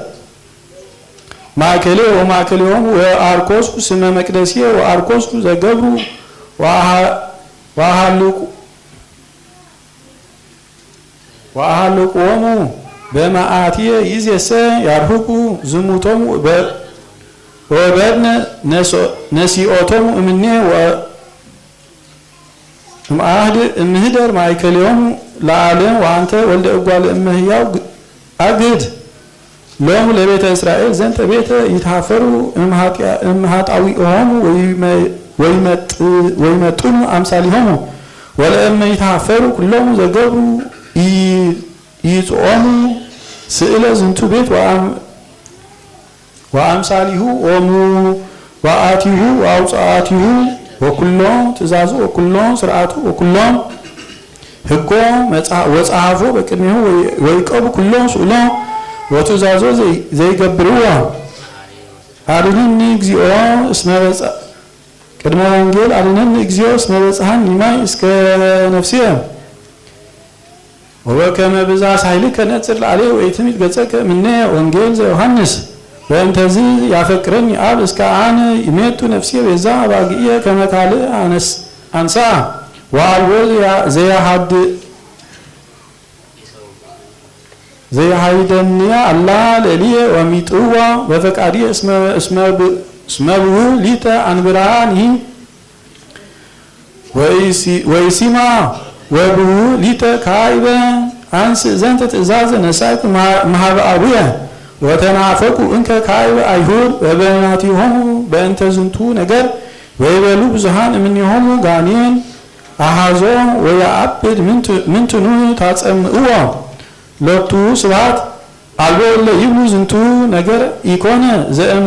ማእከሌ ወማእከሌሆሙ ወአርኮስኩ ስመ መቅደስየ ወአርኮስኩ ዘገብሩ ወአሃልቆሙ በመዓትየ ይዜሰ ያርህቁ ዝሙቶሙ ወበድነ ነሲኦቶሙ እምኔ እምህደር ማእከሌሆሙ ለዓለም ወአንተ ወልደ እጓለ እመሕያው አግድ ሎሙ ለቤተ እስራኤል ዘንተ ቤተ ይትሃፈሩ እምኃጣዊሆሙ ወይመጡኑ አምሳሊሆሙ ወለእመ ይትሃፈሩ ኩሎሙ ዘገብሩ ይጾሙ ስእለ ዝንቱ ቤት ወአምሳሊሁ ወሙ ወአቲሁ ወአውጻአቲሁ ወኩሎ ትእዛዙ ወኩሎ ስርዓቱ ወኩሎ ህጎ ወጸሐፎ በቅድሜሁ ወይቀቡ ኩሎ ስእሎ ወትእዛዞ ዘይገብርዎ አድነኒ እግዚኦ እስመ በጽሐ ቅድመ ወንጌል አድነኒ እግዚኦ እስመ በጽሐኒ ማይ እስከ ነፍስየ ወበከመ ብዛት ኃይልከ ነጽር ላዕሌ ወኢትሚት ገጸከ እምኔ ወንጌል ዘዮሐንስ ወእንተዝ ያፈቅረኒ አብ እስከ አነ ይሜቱ ነፍስየ ቤዛ አባግየ ከመ ካልእ አንሳ ወአልቦ ዘያሃይደንያ አላ ለልየ ወሚጥዋ በፈቃድየ እስመ ብሁ ሊተ አንብራኒ ወይሲማ ወብሁ ሊተ ካይበ አንስ ዘንተ ትእዛዘ ነሳይኩ መሃበ አቡየ ወተናፈቁ እንከ ካይበ አይሁድ በበናቲሆሙ በእንተ ዝንቱ ነገር ወይበሉ ብዙሃን እምኔሆሙ ጋኔን አሃዞ ወያአብድ ምንትኑ ታጸምእዎ ሎቱ ስብሐት አልቦ እለ ይብሉ ዝንቱ ነገር ኢኮነ ዘእም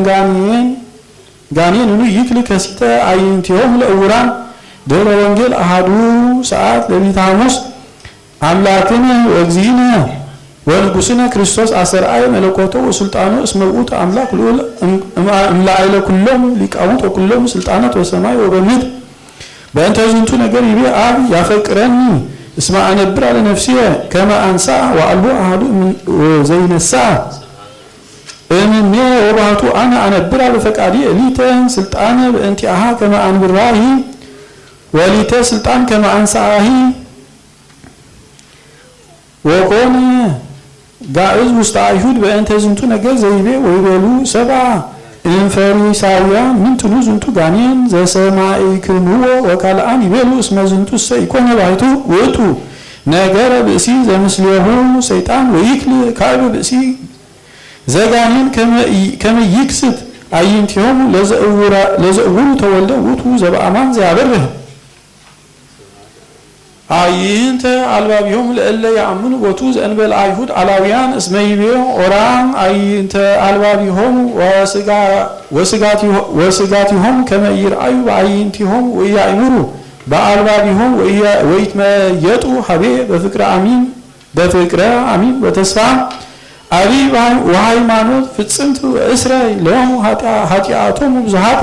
ጋኔንኑ ይክል ከሲተ አዕይንቲሆሙ ለእውራን ድኅረ ወንጌል አሐዱ ሰዓት ሌሊተ ሐሙስ አምላክነ ወእግዚእነ ወንጉሥነ ክርስቶስ አሰርአየ መለኮቶ ወስልጣኑ እስመ ውእቱ አምላክ ልዑል እምላዕለ ኩሎሙ ሊቃውንት ወኩሎሙ ስልጣናት በሰማይ ወበምድር በእንተ ዝንቱ ነገር ይቤ አብ ያፈቅረኒ እስመ አነብር አለ ነፍስየ ከመ አንሳ ወአልቦ አሐዱ ዘይነሳ እምኔ ወባሕቱ አነ አነብር አለ ፈቃድየ ሊተ ስልጣነ በእንቲአሃ ከመ አንብራሂ ወሊተ ስልጣን ከመ አንሳሂ ወኮነ ጋዕዝ ውስተ አይሁድ በእንተ ዝንቱ ነገር ዘይቤ ወይቤሉ ሰብአ እምፈሪሳውያን ምንትኑ ዝንቱ ጋኔን ዘሰማዕክምዎ ወካልአን ይቤሉ እስመ ዝንቱ እሰ ኢኮነ ባሕቱ ውእቱ ነገረ ብእሲ ዘምስሌሁ ሰይጣን ወይክል ካይበ ብእሲ ዘጋኔን ከመ ይክስት አዕይንቲሆሙ ለዘእውሩ ተወልደ ውእቱ ዘበአማን ዘያበርህ አዕይንተ አልባቢሆሙ ለእለ ያአምኑ ቦቱ ዘእንበለ አይሁድ አላውያን እስመ ይቤሎ ኦራን አዕይንተ አልባቢሆሙ ወስጋቲሆሙ ከመ ይርአዩ በአዕይንቲሆሙ ወኢያእምሩ በአልባቢሆሙ ወይትመየጡ ሀቤ በፍቅረ አሚን ወተስፋ አቢይ ወሃይማኖት ፍጽምት እስረ ለሆሙ ኃጢአቶሙ ብዙኃተ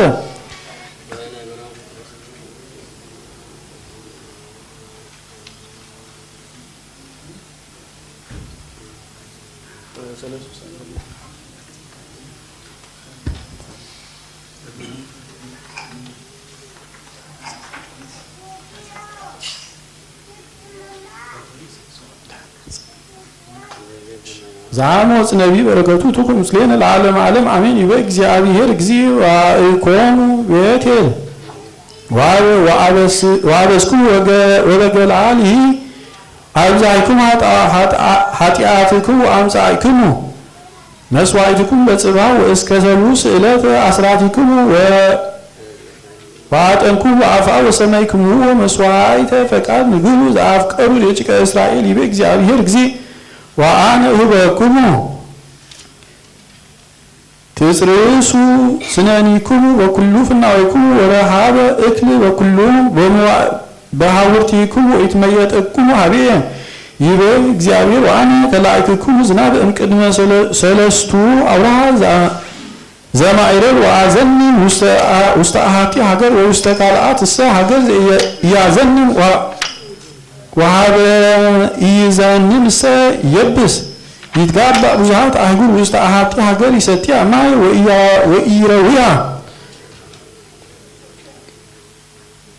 ዛሞጽ ነቢይ በረከቱ ትኩን ምስሌነ ለዓለም ዓለም አሜን። ይበ እግዚአብሔር እግዚእ ወአይኮኑ ቤቴል ወአበስኩ ወበገላሊሂ አብዛይክሙ ኃጢአትክሙ ወአምጻእክሙ መስዋዕትክሙ በጽባሕ ወእስከ ሰሉስ ዕለት አስራቲክሙ ወአጠንክሙ በአፍአ ወሰማይክሙ መስዋዕተ ፈቃድ ንግሩ ዘአፍቀሩ ደቂቀ እስራኤል ይበ እግዚአብሔር እግዚእ ወአነ እሁበክሙ ትጽርሱ ስነኒክሙ በኩሉ ፍናዊክሙ ወረሃበ እክል በኩሉ በሐውርቲክሙ ወይትመየጠክሙ ሀቤየ ይቤ እግዚአብሔር ወአነ ከላእክክሙ ዝናብ እምቅድመ ሰለስቱ አውራሃ ዘማዕረር ወአዘንን ውስተ አሐቲ ሀገር ወውስተ ካልአት እሰ ሀገር ያዘንን ወሀበ ኢይዘንን እሰ የብስ ይትጋባእ ብዙኃት አህጉር ውስተ አሐቲ ሀገር ይሰትያ ማይ ወኢይረውያ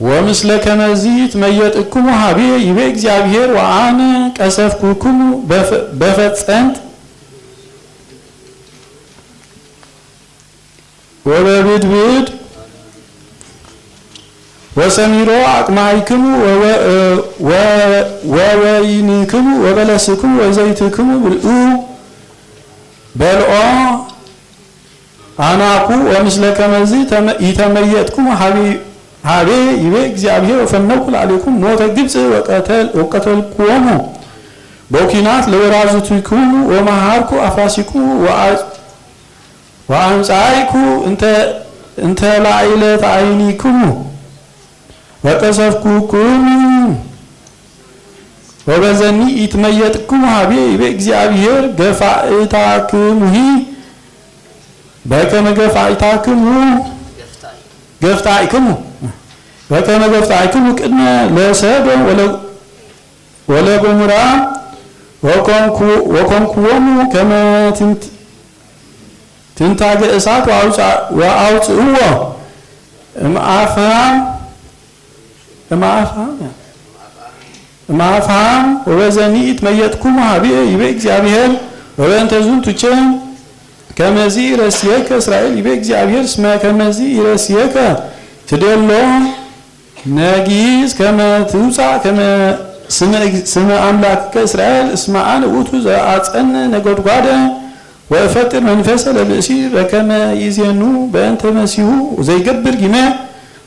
ወምስለ ከመዚ ይትመየጥክሙ ሀቤየ ይቤ እግዚአብሔር ወአነ ቀሰፍኩክሙ በፈጸንት ወበብድብድ ወሰሚሮ አቅማይክሙ ወወይንክሙ ወበለስክሙ ወዘይትክሙ ብልኡ በልኦ አናኩ ወምስለ ከመዚ ይተመየጥክሙ ሀቤ ይቤ እግዚአብሔር ወፈነውኩ ለአሌኩም ሞተ ግብፅ ወቀተልክዎሙ በኪናት ለወራዙትክሙ ወመሃርኩ አፍራሲክሙ ወአምጻእኩ እንተ ላዕለተ ዓይኒክሙ ወቀሰፍኩክሙ ወበዘኒ ይትመየጥክሙ ሀቤ ይቤ እግዚአብሔር ገፋእታክሙሂ በከመ ገፍታኢክሙ በከመ ገፍታኢክሙ ቅድመ ለሰዶም ወለገሞራ ወኮንኩዎሙ ከመ ትንታገ እሳት ወአውፅእዎ እምአፍሃም ወበዘኒ ይትመየጥክሙ ሀቤየ ይቤ እግዚአብሔር ወበእንተ ዝንቱ ከመዚ ይረስየከ እስራኤል ይቤ እግዚአብሔር እስመ ከመዚ ይረስየከ ትደሎ ነጊዝ ከመ ትውፃእ ከመ ስመ አምላክከ እስራኤል እስመ አነ ውእቱ ዘአጸንዕ ነጎድጓደ ወእፈጥር መንፈሰ ለብእሲ በከመ ይዜኑ በእንተ መሲሁ ዘይገብር ጊመ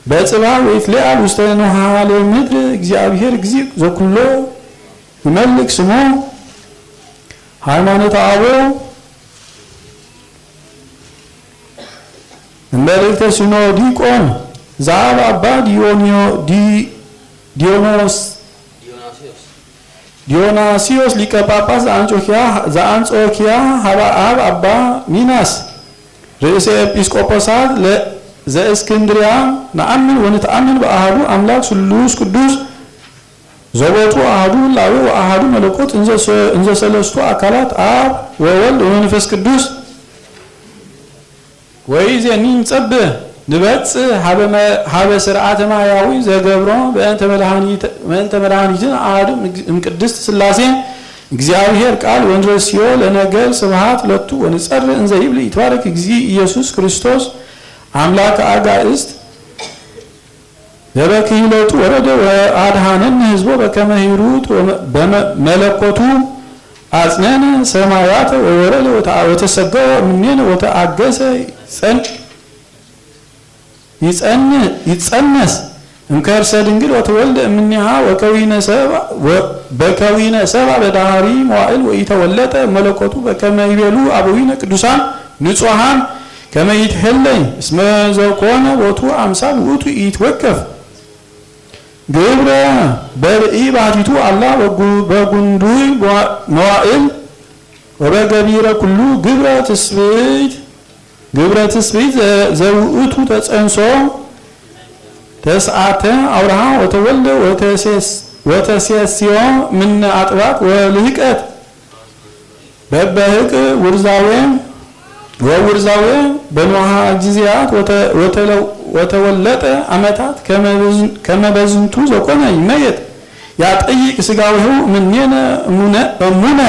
በጽባሕ ወይትለዓል ውስተ ነሃለ ምድር እግዚአብሔር እግዚእ ዘኩሎ ይመልክ ስሞ ሃይማኖተ አበው እምበልዕልተ ሲኖዲቆን ዘአብ አባ ዲዮናስዮስ ሊቀ ጳጳስ ዘአንጾኪያ ሀበ አብ አባ ሚናስ ርእሰ ኤጲስቆጶሳት ዘእስክንድርያ ነአምን ወንተአምን በአሐዱ አምላክ ስሉስ ቅዱስ ዘቦቱ አሐዱ ህላዌ ወአሐዱ መለኮት እንዘ ሰለስቱ አካላት አብ ወወልድ ወመንፈስ ቅዱስ ወይዜኒ ንጸብእ ንበጽሕ ሀበ ስርዓተ ማያዊ ዘገብሮ በእንተ መድኃኒትን አሐዱ እምቅድስት ሥላሴ እግዚአብሔር ቃል ወንረስዮ ለነገር ስብሐት ለቱ ወንጸርእ እንዘ ይብል ይትባረክ እግዚእ ኢየሱስ ክርስቶስ አምላከ አጋእዝት ዘበክህለቱ ወረደ ወአድኃነነ ህዝቦ በከመ ሂሩት በመለኮቱ አጽነነ ሰማያተ ወወረደ ወተሰገወ እምኔነ ወተአገሰ ይጸነስ እምከርሰ ድንግል ወተወልደ እምኔሃ በከዊነ ሰብአ በዳህሪ መዋዕል ወኢተወለጠ መለኮቱ በከመ ይቤሉ አበዊነ ቅዱሳን ንጹሐን ከመ ይትሄለይ እስመ ዘኮነ ቦቱ አምሳል ውእቱ ይትወከፍ ግብረ በርኢ ባህቲቱ አላ በጉንዱይ መዋዕል ወበገቢረ ኩሉ ግብረ ትስብእት ዘውእቱ ተጸንሶ ተስዓተ አውርሃ ወተወልደ ወተሴስዮ ምነ አጥባቅ ወልህቀት በበህቅ ወውርዛዌ በኖሃ ጊዜያት ወተወለጠ ዓመታት ከመበዝንቱ ዘኮነ ይመየጥ ያጠይቅ ስጋዊሁ ምኔነ እሙነ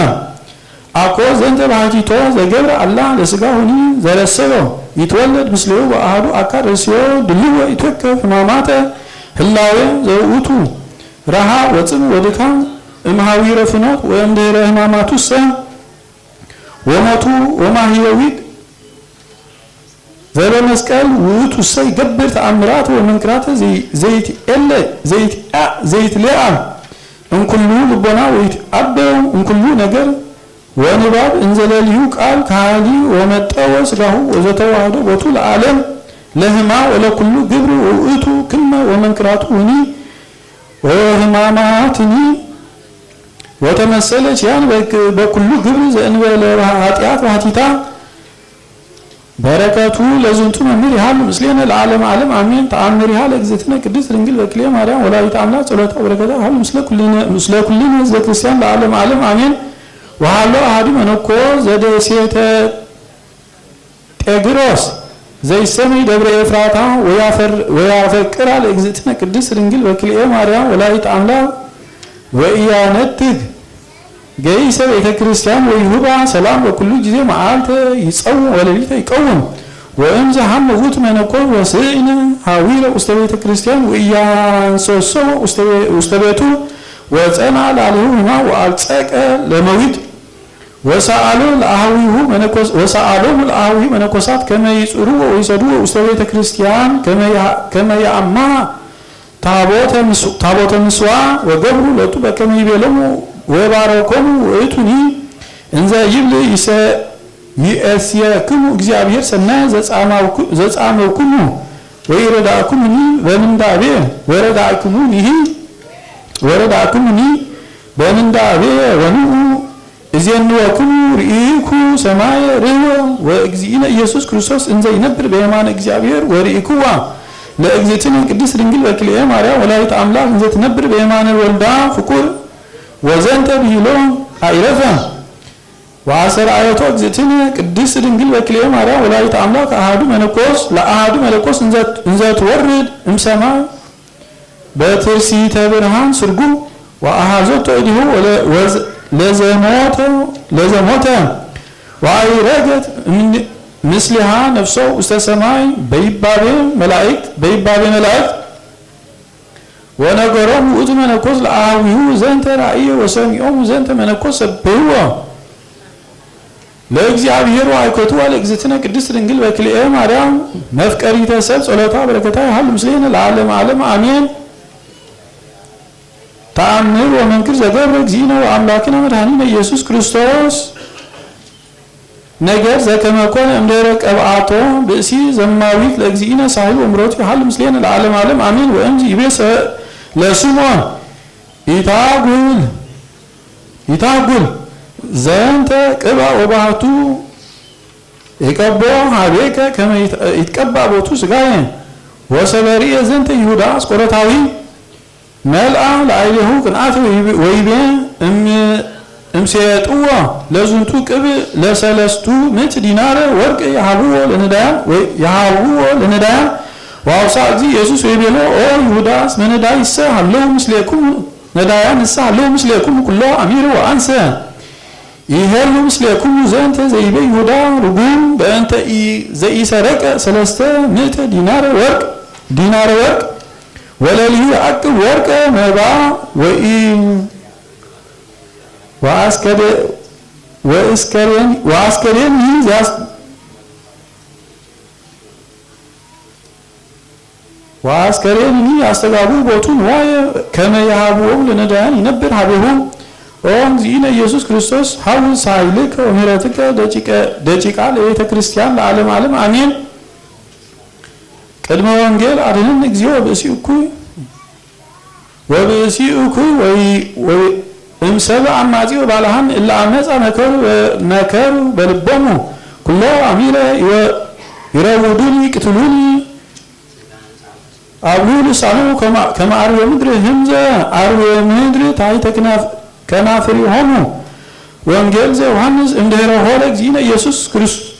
አኮ ዘንተ ባህቲቶ ዘገብረ አላ ለስጋሁኒ ዘረሰበ ይትወለድ ምስሌው በአሐዱ አካል ርእስዮ ድልዎ ይትወከፍ ሕማማተ ህላዌ ዘውእቱ ረሃ ወፅም ወድካም እምሃዊረ ፍኖት ወእምድኅረ ሕማማቱሰ ወሞቱ ወማህየዊት ዘበመስቀል ውእቱሰ ይገብር ተአምራት ወመንክራተ ዘይትለአ እንኩሉ ልቦና ወይትአበው እንኩሉ ነገር ወንባብ እንዘለልዩ ቃል ካሊ ወመጠወ ስጋሁ ወዘተዋህዶ ቦቱ ለዓለም ለህማ ወለኩሉ ግብር ውእቱ ክመ ወመንክራቱ ሁኒ ወህማማትኒ ወተመሰለች ያን በኩሉ ግብር ዘእንበለ ኃጢአት ባህቲታ በረከቱ ለዝንቱ መምህር ያህል ምስሌነ ለዓለም ዓለም አሜን። ተአምሪሃ ለእግዝእትነ ቅድስት ድንግል በክልኤ ማርያም ወላዲተ አምላክ ጸሎታ በረከታ ያህል ምስለ ኩልነ ህዝበ ክርስቲያን ለዓለም ዓለም አሜን። ወሃሎ አሐዱ መነኮ ዘደሴተ ጤግሮስ ዘይሰመይ ደብረ ኤፍራታ ወያፈቅራ ለእግዝእትነ ቅድስት ድንግል በክልኤ ማርያም ወላዲተ አምላክ ወኢያነትግ ገይሰ ቤተ ክርስቲያን ወይሁባ ሰላም በኩሉ ጊዜ መዓልተ ይጸውም ወለሊተ ይቀውም ወእምዘ ሐመ ውእቱ መነኮ ወስእነ ሐዊረ ውስተ ቤተ ክርስቲያን ወኢያንሶሶ ውስተ ቤቱ ወጸና ላልሁ ህማ ወአልጸቀ ለመዊት ወሰአሎሙ ለአኀዊሁ መነኮሳት ከመ ይጽሩ ወይሰዱ ውስተ ቤተ ክርስቲያን ከመ ያአማ ታቦተ ምስዋ ወገብሩ ለቱ በከመ ይቤሎሙ ወባረኮሙ ውእቱኒ እንዘ ይብል ይእስየክሙ እግዚአብሔር ሰናየ ዘጻመውክሙ ወይረዳእኩሙኒ በምንዳቤ ወረዳእኩሙኒ በምንዳቤ ወንኡ እዜንወክሙ ርኢኩ ሰማየ ርህወ ወእግዚእነ ኢየሱስ ክርስቶስ እንዘ ይነብር በየማነ እግዚአብሔር ወርኢኩዋ ለእግዝእትነ ቅድስት ድንግል በክልኤ ማርያም ወላዲተ አምላክ እንዘ ትነብር በየማነ ወልዳ ፍቁር ወዘንተ ብሂሎ አይረፈ ወአሰርአየቶ እግዝእትነ ቅድስት ድንግል በክልኤ ማርያም ወላዲተ አምላክ ለአሐዱ መነኮስ እንዘ ትወርድ እምሰማይ በትርሲተ ብርሃን ስርጉም ወአሐዘቶ እዲሁ ለዘሞተ ወአይረገት ምስሊሃ ነፍሶ ውስተ ሰማይ በይባቤ መላእክት ወነገሮም ውእቱ መነኮስ ለአኀዊሁ ዘንተ ራእየ ወሰሚዖሙ ዘንተ መነኮስ ሰብሕዎ ለእግዚአብሔር ወአይኮቱ ለእግዝእትነ ቅድስት ድንግል በክልኤ ማርያም መፍቀሪተ ሰብ ጸሎታ በረከታ ያህል ምስሌነ ለዓለመ ዓለም አሜን። ተአምር ወመንክር ዘገብረ እግዚእነ ወአምላክነ መድኃኒነ ኢየሱስ ክርስቶስ ነገር ዘከመ ኮነ እምድኅረ ቀብአቶ ብእሲ ዘማዊት ለእግዚእነ ሳህል ወምሮቱ ያህል ምስሌነ ለዓለመ ዓለም አሜን። ወእምዝ ይቤ ለስምዖን ይታጉል ዘንተ ቅብአ ወባህቱ ይቀቦ ሀቤከ ከመ ይትቀባ ቦቱ ስጋየ ወሰበርየ ዘንተ ይሁዳ አስቆሮታዊ መልአ ለአይሌሁ ቅንአተ ወይቤ እምሴጥዎ ለዝንቱ ቅብእ ለሰለስቱ ምዕት ዲናር ወርቅ የሃብዎ ለነዳያን ወአውሳ እግዚእ ኢየሱስ ወይቤሎ ኦ ይሁዳስ መነዳይሰ ሀለው ምስሌኩም ነዳያን እሰ ሀለው ምስሌኩም ኩሎ አሚር ወአንሰ ይሄሉ ምስሌኩም ዘንተ ዘይቤ ይሁዳ ርጉም በእንተ ዘኢሰረቀ ሰለስተ ምዕተ ዲናር ወርቅ ወለልዩ ያዕቅብ ወርቀ መባ ወኢ ወአስከሬን ይዛስ ወአስከሬን ያስተጋቡ ቦቱን ዋየ ከመ ያሃቡም ለነዳያን ይነብር ሀቤሁ ኦም ዚነ ኢየሱስ ክርስቶስ ሀውል ሳይልከ ወምህረትከ ደቂቃ ለቤተ ክርስቲያን ለዓለም ዓለም አሜን። ቅድመ ወንጌል አድኅነነ እግዚኦ ወብእሲ እኩይ ወይ እምሰብእ አማጺው ባልሃን እለ አመፃ መከሩ በልቦሙ ኩሎ አሚረ ይረውዱኒ ይቅትሉኒ አብሉ ልሳኑ ከመ አርዌ ምድር ህምዘ አርዌ ምድር ታሕተ ከናፍሪሆሙ ወንጌል ዘዮሐንስ እምድኅረ ሆረ እግዚእነ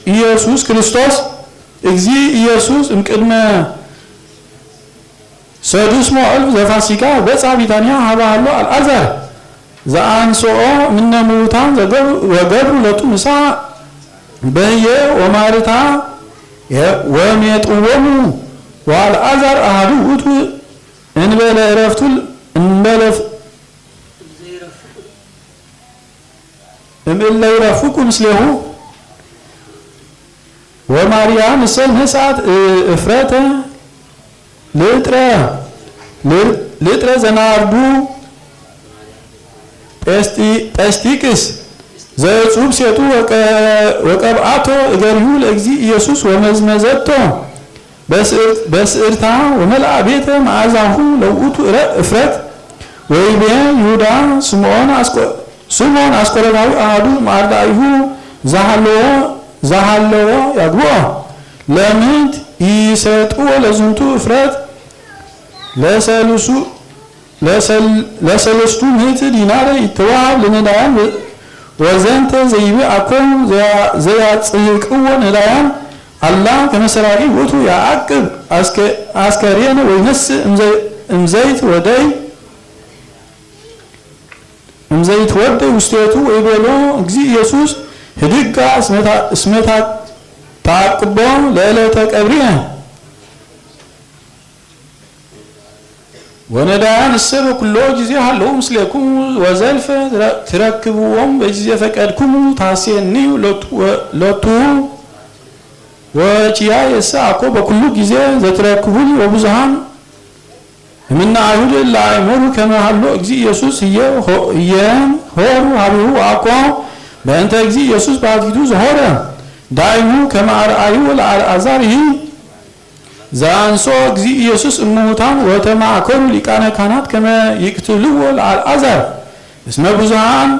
ኢየሱስ ክርስቶስ እግዚ ኢየሱስ እምቅድመ ሰዱስ መዓልፍ ዘፋሲካ በጽሐ ቢታንያ ሀበ ሀሎ አልዓዛር ዘአንሥኦ እምነ ሙታን ወገብሩ ለቱ ምሳ በህየ ወማርታ ወሜጥዎሙ ወአልዓዛር አሐዱ ውእቱ እንበለ ዕረፍቱ እምእለ ይረፍቁ ምስሌሁ ወማርያም እሰ ነሣት እፍረተ ልጥረ ዘናርዱ ጴስጢቅስ ዘእጹብ ሴቱ ወቀብአቶ እገሪሁ ለእግዚእ ኢየሱስ ወመዝመዘቶ በስዕርታ ወመልአ ቤተ መዓዛሁ ለውእቱ እፍረት ወይቤ ይሁዳ ስምዖን አስቆሮታዊ አሐዱ ማርዳኢሁ ዘሃለዎ ያግብኦ ለምንት ይሰጥዎ ለዝንቱ እፍረት ለሰለስቱ ምዕት ዲናር ይትወሃብ ለነዳያን ወዘንተ ዘይቤ አኮኑ ዘያጽሕቅዎ ነዳያን አላ ከመሰራቂ ውእቱ ያዕቅብ አስከሬነ ወይነስእ እምዘይት ወደይ ውስቴቱ ወይቤሎ እግዚእ ኢየሱስ ህድጋ እስመታ ተዓቅቦ ለዕለተ ቀብሪየ ወነዳያን እሰ በኩሎ ጊዜ ሃለዉ ምስሌክሙ ወዘልፈ ትረክብዎም በጊዜ ፈቀድክሙ ታሴኒዩ ሎቱ ወቺያ የሰ አኮ በኩሉ ጊዜ ዘትረክቡኒ ወብዙሃን እምነ አይሁድ ለአእመሩ ከመ ሀሎ እግዚእ ኢየሱስ ሆሩ ሀቢሁ አኮ በእንተ እግዚእ ኢየሱስ በአትሕቱ ዘሆረ ዳይሙ ከመ አርአዩ ለአልዓዛር ዘአንሶ እግዚእ ኢየሱስ እሙታን ወተማከሩ ሊቃነ ካህናት ከመ ይቅትልዎ ለአልዓዛር እስመ ብዙሃን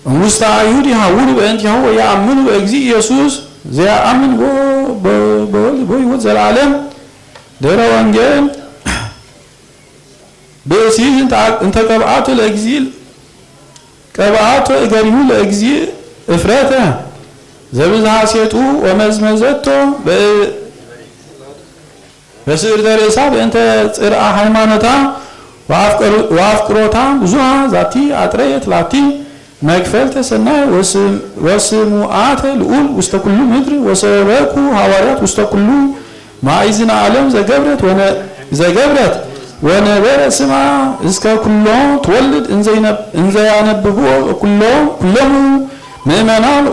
እምውስተ አይሁድ ይሐውሩ በእንቲአሁ ወየአምኑ በእግዚእ ኢየሱስ ዘየአምን በሕይወት ዘለዓለም ድኅረ ወንጌል ብእሲ እንተ ቀብአቶ እገሪሁ ለእግዚእ እፍረተ ዘብዝሃ ሴጡ ወመዝመዘቶ በስዕርተ ርእሳ በእንተ ጽርአ ሃይማኖታ ወአፍቅሮታ ብዙሃ ዛቲ አጥረየት ላቲ መክፈልተ ሰናይ ወስሙዓተ ልዑል ውስተ ኩሉ ምድር ወሰበኩ ሐዋርያት ውስተ ኩሉ ማዕዝነ ዓለም ዘገብረት ወነበረ ስማ እስከ ኩሎ ትወልድ እንዘያነብቦ ኩሎሙ ምእመናን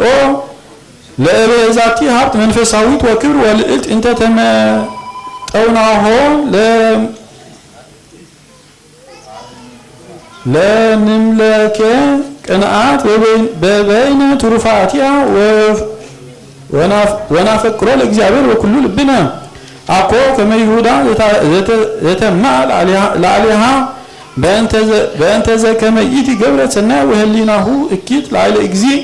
ለእበዛቲ ሀብት መንፈሳዊት ወክብር ወልዕልት እንተ ተመጠውናሆ ለንምለኬ ቅንዓት በበይነ ትሩፋቲያ ወናፈቅሮ ለእግዚአብሔር በኩሉ ልብነ አኮ ከመ ይሁዳ ዘተማዕ ለአሊሃ በእንተ ዘከመ ይእቲ ገብረት ሰናይ ወህሊናሁ እኪት ላዕለ እግዚእ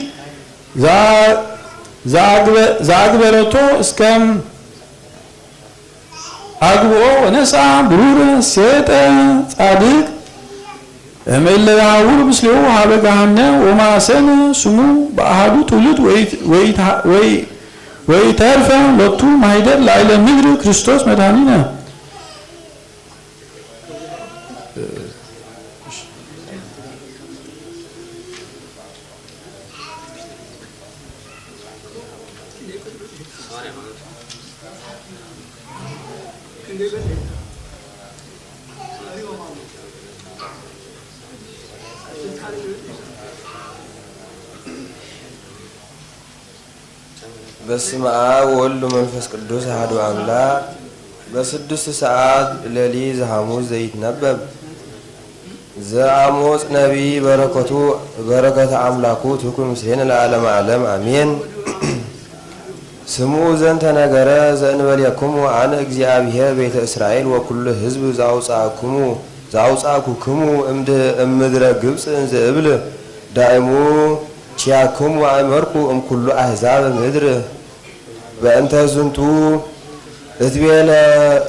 ዘአግበረቶ እስከ አግብኦ ወነስአ ብሩረ ሴጠ ጻድቅ እምእለ ይሐውሩ ምስሌሁ ሀበ ገሃነም ወማሰነ ስሙ በአሐዱ ትውልድ ወይተርፈ ሎቱ ማኅደር ላዕለ ምድር ክርስቶስ መድኃኒነ በስመ አብ ወወልድ ወመንፈስ ቅዱስ አሐዱ አምላክ። በስድስት ሰዓት ሌሊት ዘሐሙስ ዘይትነበብ ዘአሞጽ ነቢይ በረከተ አምላኩ ትኩን ምስሌነ ለዓለመ ዓለም አሜን። ስሙ ዘንተ ነገረ ዘእንበሌክሙ አነ እግዚአብሔር ቤተ እስራኤል ወኩሉ ሕዝብ ዘአውጻእኩክሙ እምድረ ግብፅ እንዘ እብል ዳእሙ ቺያክሙ አእመርኩ እምኩሉ አሕዛብ ምድር በእንተ ዝንቱ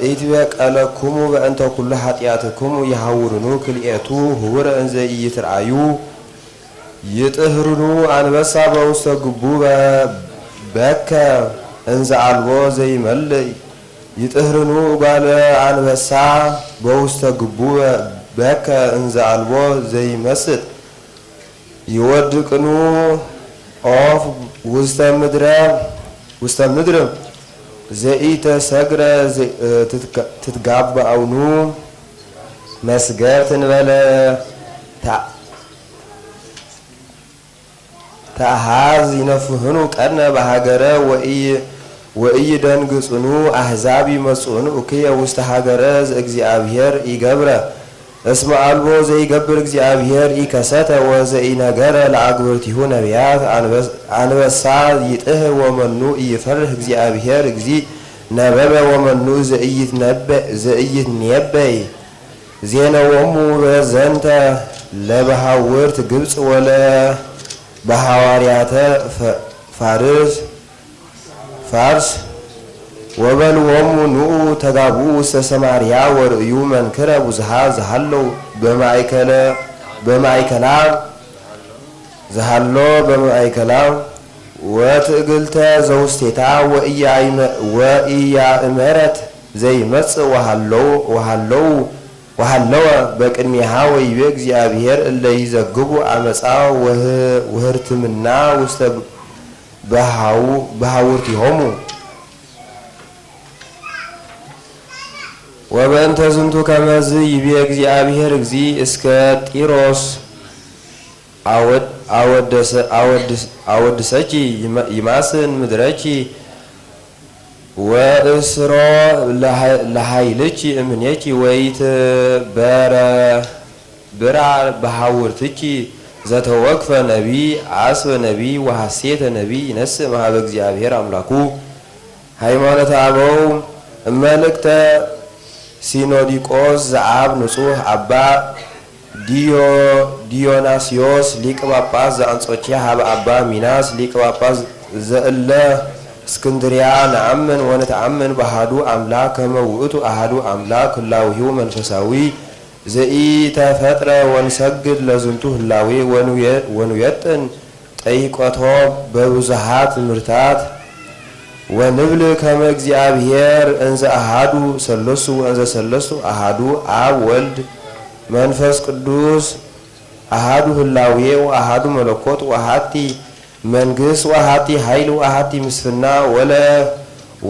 እትቤቀለክሙ በእንተ ኩሉ ኃጢአትክሙ ይሃውርኑ ክልኤቱ ህውረ እንዘ ኢይትርአዩ ይጥህርኑ አንበሳ በውስተ ግቡ በከ እንዘ አልቦ ዘይመልእ ይጥህርኑ እጓለ አንበሳ በውስተ ግቡ በከ እንዘ አልቦ ዘይመስጥ ይወድቅኑ ኦፍ ውስተ ምድር ዘኢተሰግረ ትትጋብአውኑ መስገር ትንበለ ተአሃዝ ይነፍህኑ ቀርነ በሃገረ ወኢይደንግጽኑ አሕዛብ ይመጽኡኑ እክየ ውስተ ሃገረ ዘእግዚአብሔር ይገብረ እስመ አልቦ ዘይገብር እግዚአብሔር ኢከሰተ ወዘኢነገረ ለአግብርቲሁ ነቢያት አንበሳ ይጥህ ወመኑ ኢይፈርህ እግዚአብሔር እግዚእ ነበበ ወመኑ ዘኢይትነበይ ዜነዎሙ በዘንተ ለበሃውርት ግብፅ ወለ በሐዋርያተ ፋርስ ወበልዎሙ ኑኡ ተጋብኡ ውስተ ሰማርያ ወርእዩ መንክረ ብዙሃ ዘሃለው በማእከላ ወትእግልተ ዘውስቴታ ወኢያእመረት ዘይመጽእ ወሃለወ በቅድሚሃ ወይቤ እግዚአብሔር እለ ይዘግቡ አመፃ ወህርትምና ውስተ በሃውርቲሆሙ ወበእንተ ዝንቱ ከመዝ ይቤ እግዚአብሔር እግዚእ እስከ ጢሮስ አወድሰኪ ይማስን ምድረኪ ወእስሮ ለሃይልኪ እምኔኪ ወይትበራ በሃውርትኪ ዘተወክፈ ነቢይ አስበ ነቢይ ወሐሴተ ነቢይ ይነስእ እምኀበ እግዚአብሔር አምላኩ ሃይማኖተ አበው መልእክተ ሲኖዲቆስ ዘአብ ንጹሕ አባ ዲዮናስዮስ ሊቀ ጳጳስ ዘአንጾኪያ ሀበ አባ ሚናስ ሊቀ ጳጳስ ዘእለ እስክንድርያ ነአምን ወነተአምን በአሐዱ አምላክ ከመ ውእቱ አሐዱ አምላክ ህላዊሁ መንፈሳዊ ዘኢተፈጥረ ወንሰግድ ለዝንቱ ህላዌ ወንየጥን ጠይቆቶ በብዙሃት ትምህርታት ወንብል ከመ እግዚአብሔር እንዘ አሃዱ ሰለስቱ ወእንዘ ሰለስቱ አሃዱ አብ ወልድ መንፈስ ቅዱስ አሃዱ ህላዌ ወአሃዱ መለኮት ወአሐቲ መንግስት ወአሐቲ ኃይል ወአሐቲ ምስፍና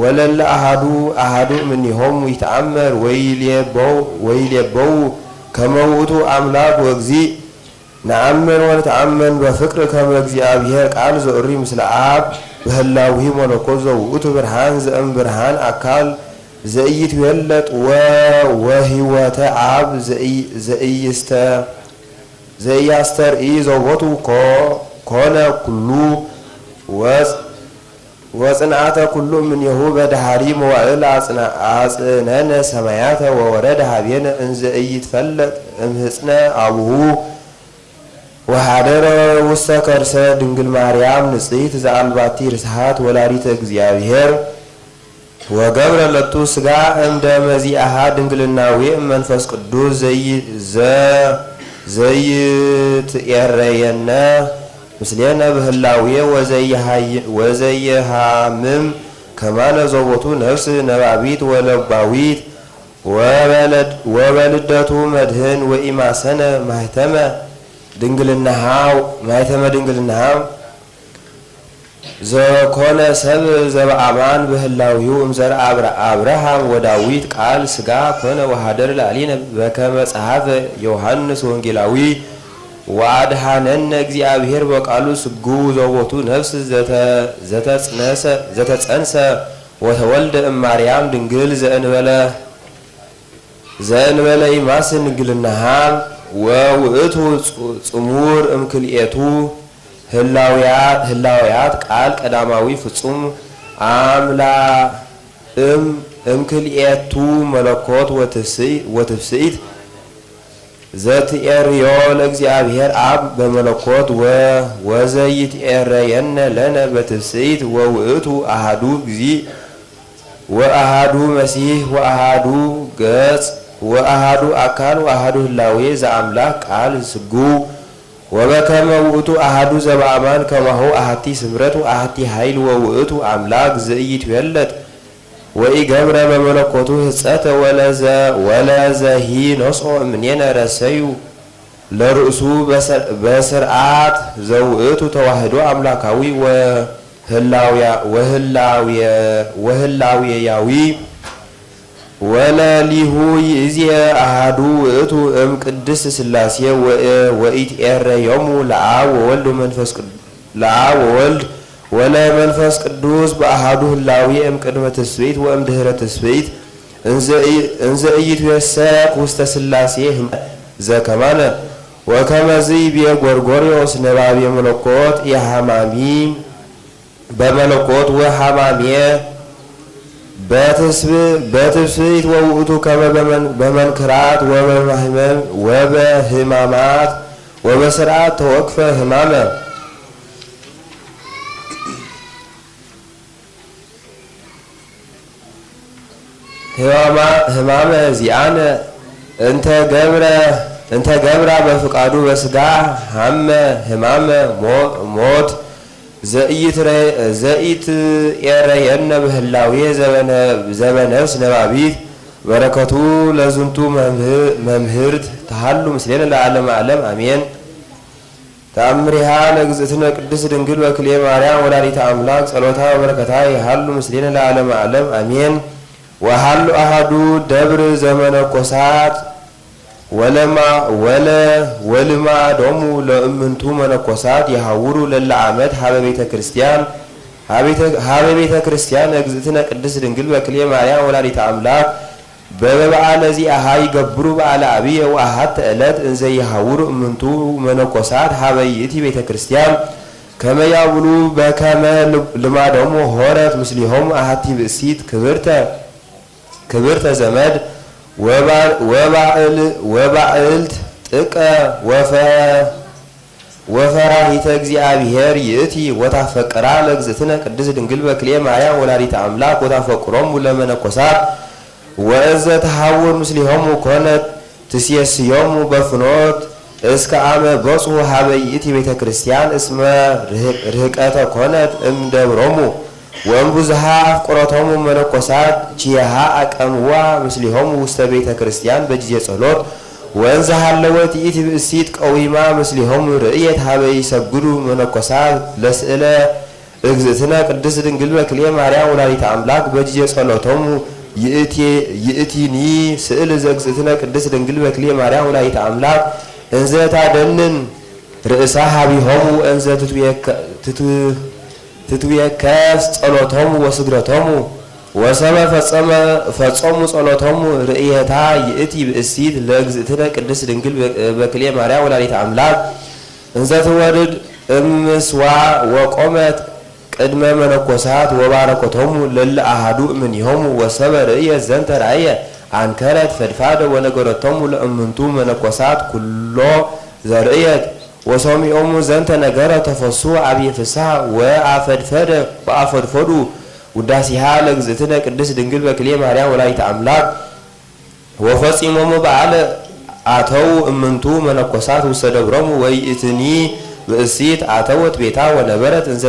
ወለለ አሃዱ እምኔሆሙ ይተአመር ወይሌበው ከመ ውእቱ አምላክ ወእግዚእ ነአምን ወነተአምን በፍቅር ከመ እግዚአብሔር ቃል ዘእሪ ምስለ አብ በህላዊ መለኮት ዘውእቱ ብርሃን ዘእም ብርሃን አካል ዘኢይትዌለጥ ወህይወተ አብ ዘኢያስተርኢ ዘቦቱ ኮነ ኩሉ ወጽንዓተ ኩሉ እምኔሁ በዳህሪ መዋዕል አጽነነ ሰማያተ ወወረደ ሀቤነ እንዘ ኢይትፈለጥ እምህጽነ አቡሁ ወሃደረ ውስተ ከርሰ ድንግል ማርያም ንጽሕት ዘአልባቲ ርስሓት ወላዲተ እግዚአብሔር ወገብረ ለቱ ስጋ እምደመ ዚአሃ ድንግልናዊ መንፈስ ቅዱስ ዘይትኤረየነ ምስሌነ በህላዌ ወዘየሃምም ከማነ ዘቦቱ ነፍስ ነባቢት ወለባዊት ወበልደቱ መድህን ወኢማሰነ ማህተመ ድንግልናሃው ዘኮነ ሰብ ዘበአማን በህላዊው እምዘር አብርሃም ወዳዊት ቃል ስጋ ኮነ ወሃደር ላሊነ በከመ ጸሐፈ ዮሐንስ ወንጌላዊ ወአድሃነነ እግዚአብሔር በቃሉ ስጉ ዘቦቱ ነፍስ ዘተጸንሰ ወተወልደ እማርያም ድንግል ዘእንበለ ይማስን ድንግልናሃ ወውእቱ ጽሙር እምክልኤቱ ህላውያት ቃል ቀዳማዊ ፍጹም አምላ እምክልኤቱ መለኮት ወትፍስኢት ዘትኤርዮ ለእግዚአብሔር አብ በመለኮት ወዘይትኤረየነ ለነ በትፍስኢት ወውእቱ አሃዱ እግዚእ ወአሃዱ መሲሕ ወአሃዱ ገጽ ወአሃዱ አካል ወአሃዱ ህላዌ ዘአምላክ ቃል ስጉ ወበከመ ውእቱ አሃዱ ዘበአማን ከማሁ አሃቲ ስምረት ወአሃቲ ኃይል ወውእቱ አምላክ ዘኢይትዌለድ ወኢገብረ በመለኮቱ ህጸተ ወለዘሂ ነስኦ እምኔነ ረሰዩ ለርእሱ በስርዓት ዘውእቱ ተዋህዶ አምላካዊ ወህላውያዊ ወለሊሁ ይእዝየ አሃዱ ውእቱ እም ቅድስት ሥላሴ ወኢትኤረዮሙ ለአብ ወወልድ ወለመንፈስ ቅዱስ በአሃዱ ህላዌ እም ቅድመ ትስብእት ወእም ድህረ ትስብእት እንዘ ኢይትዌሰክ ውስተ ሥላሴ ዘከማነ ወከመዝ ይቤ ጎርጎርዮስ ነባቤ መለኮት የሃማሚ በመለኮት ወሃማሜ በትስብእት ወውእቱ ከመ በመንክራት ወበህማማት ወበስርዓት ተወክፈ ህማመ ህማመ ዚአነ እንተ ገብራ በፍቃዱ በስጋ ሀመ ህማመ ሞት ዘኢትኤረየነ በህላዌ ዘበነፍስ ነባቢት በረከቱ ለዝንቱ መምህርት ተሃሉ ምስሌነ ለዓለመ ዓለም አሜን። ተአምሪሃ ለእግዝእትነ ቅድስት ድንግል በክልኤ ማርያም ወላዲተ አምላክ ጸሎታ በረከታ ይሃሉ ምስሌነ ለዓለመ ዓለም አሜን። ወሃሉ አሃዱ ደብር ዘመነኮሳት ወልማዶሙ ለእምንቱ መነኮሳት የሐውሩ ለለ ዓመት ሀበ ቤተ ክርስቲያን እግዝእትነ ቅድስት ድንግል በክልኤ ማርያም ወላዲተ አምላክ በበዓለ ዚአሃ ይገብሩ በዓለ አብየ ወአሐተ ዕለት እንዘ የሐውሩ እምንቱ መነኮሳት ሀበ ይእቲ ቤተ ክርስቲያን ከመ ያብሉ በከመ ልማዶሙ ሆረት ምስሊሆሙ አሐቲ ብእሲት ክብርተ ዘመድ ወባዕልት ጥቀ ወፈራሂተ እግዚአብሔር ይእቲ ወታፈቅራ ለእግዝእትነ ቅድስት ድንግል በክልኤ ማርያም ወላዲተ አምላክ ወታፈቅሮሙ ለመነኮሳት ወእዘ ተሐውር ምስሊሆሙ ኮነት ትሴስዮሙ በፍኖት እስከ አመ በጽሑ ሀበ ይእቲ ቤተ ክርስቲያን እስመ ርህቀተ ኮነት እምደብሮሙ ወእምብዝሃ አፍቁረቶሙ መነኮሳት ቺሃ አቀምዋ ምስሊሆሙ ውስተ ቤተ ክርስቲያን በጊዜ ጸሎት ወእንዘ ሃለወት ይእቲ ብእሲት ቀዊማ ምስሊሆሙ ርእየት ሀበ ይሰግዱ መነኮሳት ለስእለ እግዝእትነ ቅድስት ድንግል በክልኤ ማርያም ወላዲተ አምላክ በጊዜ ጸሎቶሙ ይእቲኒ ስእል ዘእግዝእትነ ቅድስት ድንግል በክልኤ ማርያም ወላዲተ አምላክ እንዘ ታደንን ርእሳ ሀቢሆሙ እንዘ ትትዌከስ ጸሎቶሙ ወስግደቶሙ ወሰበ ፈጾሙ ጸሎቶሙ ርእየታ ይእቲ ብእሲት ለእግዝእትነ ቅድስት ድንግል በክልኤ ማርያም ወላዲተ አምላክ እንዘ ትወርድ እምስዋ ወቆመት ቅድመ መነኮሳት ወባረኮቶሙ ለለ አሃዱ እምኔሆሙ ወሰበ ርእየት ዘንተ ራእየ አንከረት ፈድፋደ ወነገረቶሙ ለእምንቱ መነኮሳት ኩሎ ዘርእየት ወሰሚዖሙ ዘንተ ነገረ ተፈሱ አብየ ፍስሐ ወአፈድፈዱ ውዳሴሃ ለእግዝእትነ ቅድስት ድንግል በክልኤ ማርያም ወላዲተ አምላክ ወፈጺሞሙ በዓለ አተው እምንቱ መነኮሳት ውስተ ደብሮሙ ወይእትኒ ብእሲት አተወት ቤታ ወነበረት እንዘ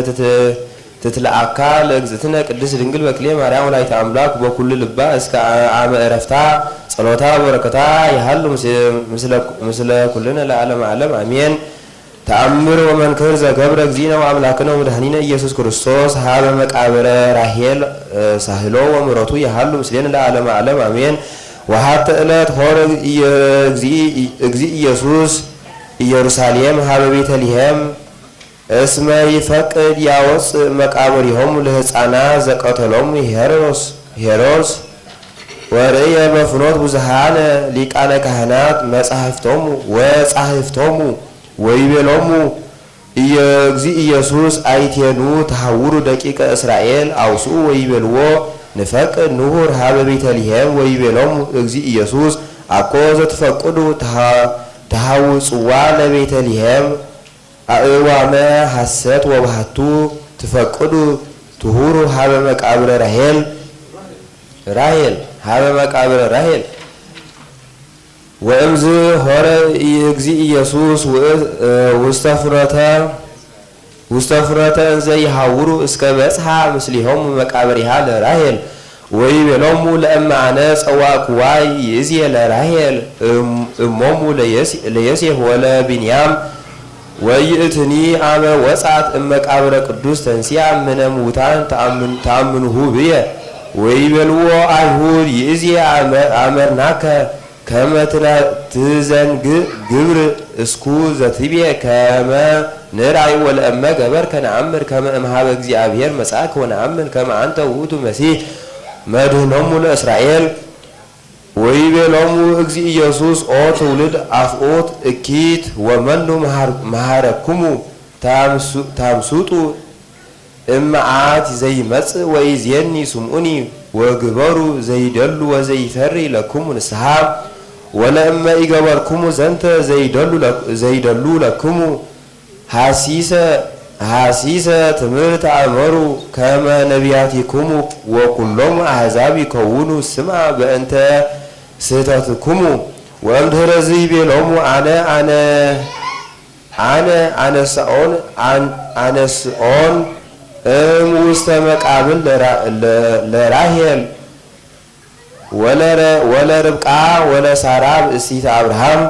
ትትለአካ ለእግዝእትነ ቅድስት ድንግል በክልኤ ማርያም ወላዲተ አምላክ በኩሉ ልባ እስከ አመ ዕረፍታ ጸሎታ በረከታ ይሃሉ ምስለ ኩልነ ለዓለመ ዓለም አሜን። ተአምር ወመንክር ዘገብረ እግዚእነ ወአምላክነ ወመድኃኒነ ኢየሱስ ክርስቶስ ሀበ መቃብረ ራሄል ሳህሎ ወምሕረቱ ይሃሉ ምስሌነ ለዓለመ ዓለም አሜን። ወሀተ ዕለት ሆረ እግዚእ ኢየሱስ ኢየሩሳሌም ሀበ ቤተልሔም እስመ ይፈቅድ ያወፅእ መቃብሪሆሙ ለሕፃናት ዘቀተሎሙ ሄሮድስ ወርእየ በፍኖት ብዙሃነ ሊቃነ ካህናት መጻሕፍቶሙ ወይቤሎሙ እግዚእ ኢየሱስ አይቴኑ ተሐውሩ ደቂቀ እስራኤል አውስኡ ወይቤልዎ ንፈቅድ ንሁር ሀበ ቤተልሔም ወይቤሎሙ እግዚእ ኢየሱስ አኮ ዘትፈቅዱ ተሐውፅዋ ለቤተልሔም አእዋመ ሐሰት ወባህቱ ትፈቅዱ ትሁሩ ሀበ መቃብረ ራሔል ሀበ መቃብረ ራሔል ወእምዝ ሆረ እግዚእ ኢየሱስ ውስተ ፍኖተ እንዘ ይሐውሩ እስከ በጽሐ ምስሊሆሙ መቃብሪሃ ለራሔል ወይቤሎሙ ለእመ አነ ጸዋዕክዋ ይእዝየ ለራሔል እሞሙ ለዮሴፍ ወለብንያም ወይእትኒ አመ ወጻት እመቃብረ ቅዱስ ተንሥአ እምነ ሙታን ተአምንሁ ብየ ወይቤልዎ አይሁድ ይእዝየ አመርናከ ከመ ትዘንግ ግብር እስኩ ዘትቤ ከመ ንርአይ ወለእመ ገበርከ ነአምር ከመ እምኀበ እግዚአብሔር መጽአከ ወነአምን ከመ አንተ ውእቱ መሲሕ መድኅኖሙ ለእስራኤል ወይቤሎሙ እግዚእ ኢየሱስ ኦ ትውልድ አፍኦት እኪት ወመኑ መሃረክሙ ታምሱጡ እመዓት ዘይመጽእ ወይዜኒ ስምዑኒ ወግበሩ ዘይደሉ ወዘይፈሪ ለክሙ ንስሐ ወለእመ ኢገበርክሙ ዘንተ ዘይደሉ ለክሙ ሐሲሰ ትምህርት አእመሩ ከመ ነቢያቲክሙ ወኩሎሙ አሕዛብ ይከውኑ ስምዐ በእንተ ስሕተትክሙ ወእምድኅረ ዝይቤሎሙ አነ አነስኦን ውስተ መቃብር ለራሔል ወለርብቃ ወለሳራ ብእሲተ አብርሃም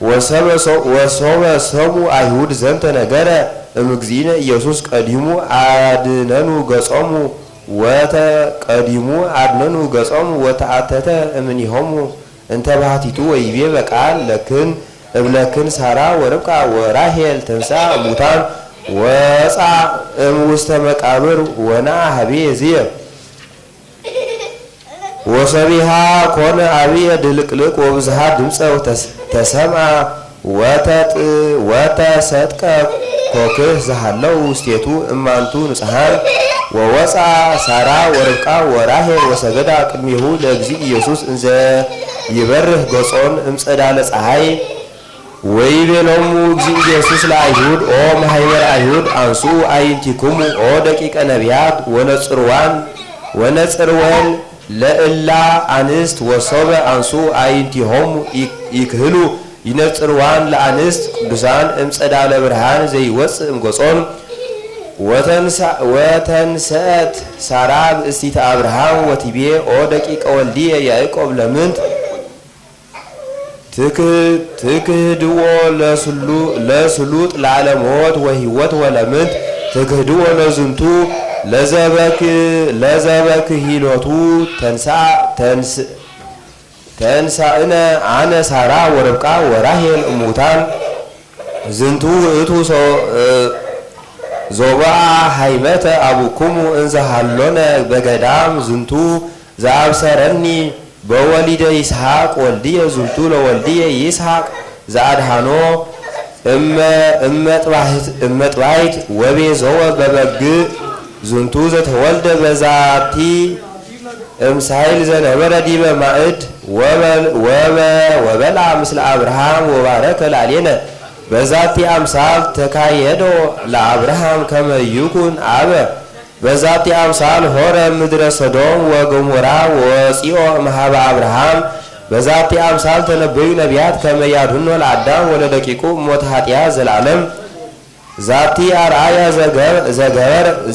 ወሶበ ሰሙ አይሁድ ዘንተ ነገረ እምግዚእነ ኢየሱስ ቀዲሙ አድነኑ ገጾሙ ወተአተተ እምኔሆሙ እንተ ባህቲቱ ወይቤ በቃል ለክን እብለክን ሳራ ወርብቃ ወራሔል ተንሥአ እሙታን ወፃ እምውስተ መቃብር ወነአ ሀቤ ዝየ ወሰቢሃ ኮነ አብየ ድልቅልቅ ወብዝሃ ድምፀ ተሰምዐ ወተሰጥቀ ኮክህ ዘሃለው ውስቴቱ እማንቱ ንጽሐን ወወፃ ሳራ ወርብቃ ወራሔል ወሰገዳ ቅድሚሁ ለእግዚእ ኢየሱስ እንዘ ይበርህ ገጾን እምጸዳለ ፀሐይ ወይቤሎሙ እግዚእ ኢየሱስ ለአይሁድ ኦ ማሕበረ አይሁድ አንስኡ አዕይንቲክሙ ኦ ደቂቀ ነቢያት ወነጽርወን ለእላ አንስት ወሶበ አንስኡ አዕይንቲሆሙ ይክህሉ ይነጽርዋን ለአንስት ቅዱሳን እምጸዳለ ብርሃን ዘይወፅእ እምገጾን ወተንሰአት ሳራ ብእሲተ አብርሃም ወቲቤ ኦ ደቂቀ ወልድየ ያዕቆብ ለምንት ትክህድዎ ለስሉጥ ለዓለሞት ወህይወት ወለምንት ትክህድዎ ለዝንቱ ለዘበክሂሎቱ ተንሳእነ አነ ሳራ ወርብቃ ወራሔል እሙታን ዝንቱ ውእቱ ዞብአ ሃይመተ አቡክሙ እንዘ ሃሎነ በገዳም ዝንቱ ዘአብሰረኒ በወሊደ ይስሐቅ ወልድየ ዝንቱ ለወልድየ ይስሐቅ ዘአድሃኖ እመጥባይት ወቤዞወ በበግዕ ዝንቱ ዘተወልደ በዛቲ እምሳይል ዘነበረ ዲበ ማእድ ወበላ ምስለ አብርሃም ወባረከ ላዕሌነ በዛቲ አምሳል ተካየዶ ለአብርሃም ከመ ይኩን አበ በዛቲ አምሳል ሆረ ምድረ ሰዶም ወገሞራ ወፂኦ እምኀበ አብርሃም በዛቲ አምሳል ተነበዩ ነቢያት ከመ ያድኅኖ ለአዳም ወለደቂቁ ሞተ ኃጢአት ዘላለም ዛቲ አርአያ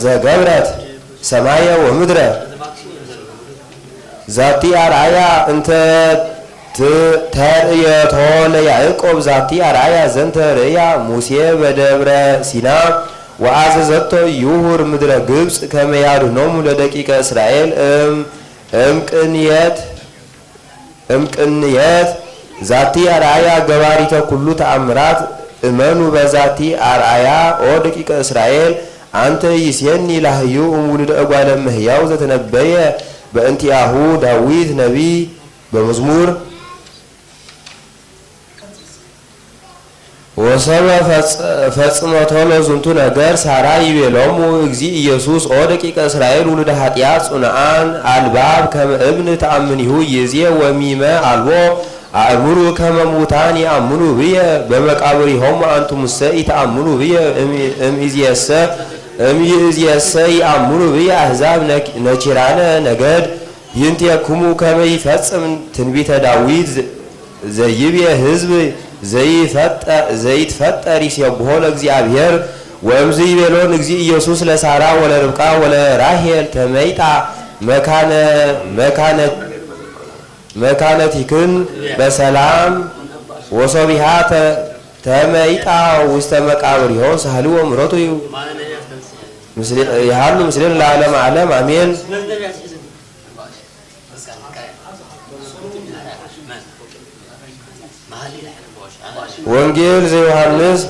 ዘገብረት ሰማየ ወምድረ ዛቲ አርአያ እንተ ተርእየቶ ለያዕቆብ ዛቲ አርአያ ዘንተ ርእያ ሙሴ በደብረ ሲና ወአዘዘቶ ይሁር ምድረ ግብፅ ከመ ያድኅኖሙ ለደቂቀ እስራኤል እምቅንየት ዛቲ አርአያ ገባሪተ ኩሉ ተአምራት እመኑ በዛቲ አርአያ ኦ ደቂቀ እስራኤል አንተ ይሴኒ ላህዩ እሙልደ እጓለ እመሕያው ዘተነበየ በእንቲአሁ ዳዊት ነቢይ በመዝሙር ወሰበ ፈጽመቶ ለዝንቱ ነገር ሳራ ይቤሎሙ እግዚ ኢየሱስ ኦ ደቂቀ እስራኤል ውሉደ ኃጢአት ጽኑዓን አልባብ ከመ እብን ተአምኒሁ ይዜ ወሚመ አልቦ አእምሩ ከመ ሙታን ይአምኑ ብየ በመቃብሪሆሙ አንቱሙሰ ኢተአምኑ ብየ እምይእዜሰ ይአምኑ ብየ አሕዛብ ነኪራነ ነገድ ይንቴክሙ ከመ ይፈጽም ትንቢተ ዳዊት ዘይብየ ሕዝብ ዘይትፈጠር ይሴብሖ ለእግዚአብሔር ወእምዝ ይቤሎን እግዚ ኢየሱስ ለሳራ ወለርብቃ ወለራሄል ተመይጣ መካነቲክን በሰላም ወሶቢሃ ተመይጣ ውስተ መቃብሪሆን ሳህልዎ ምሕረቱ ይሃሉ ምስሌን ለዓለመ ዓለም አሜን። ወንጌል ዘዮሐንስ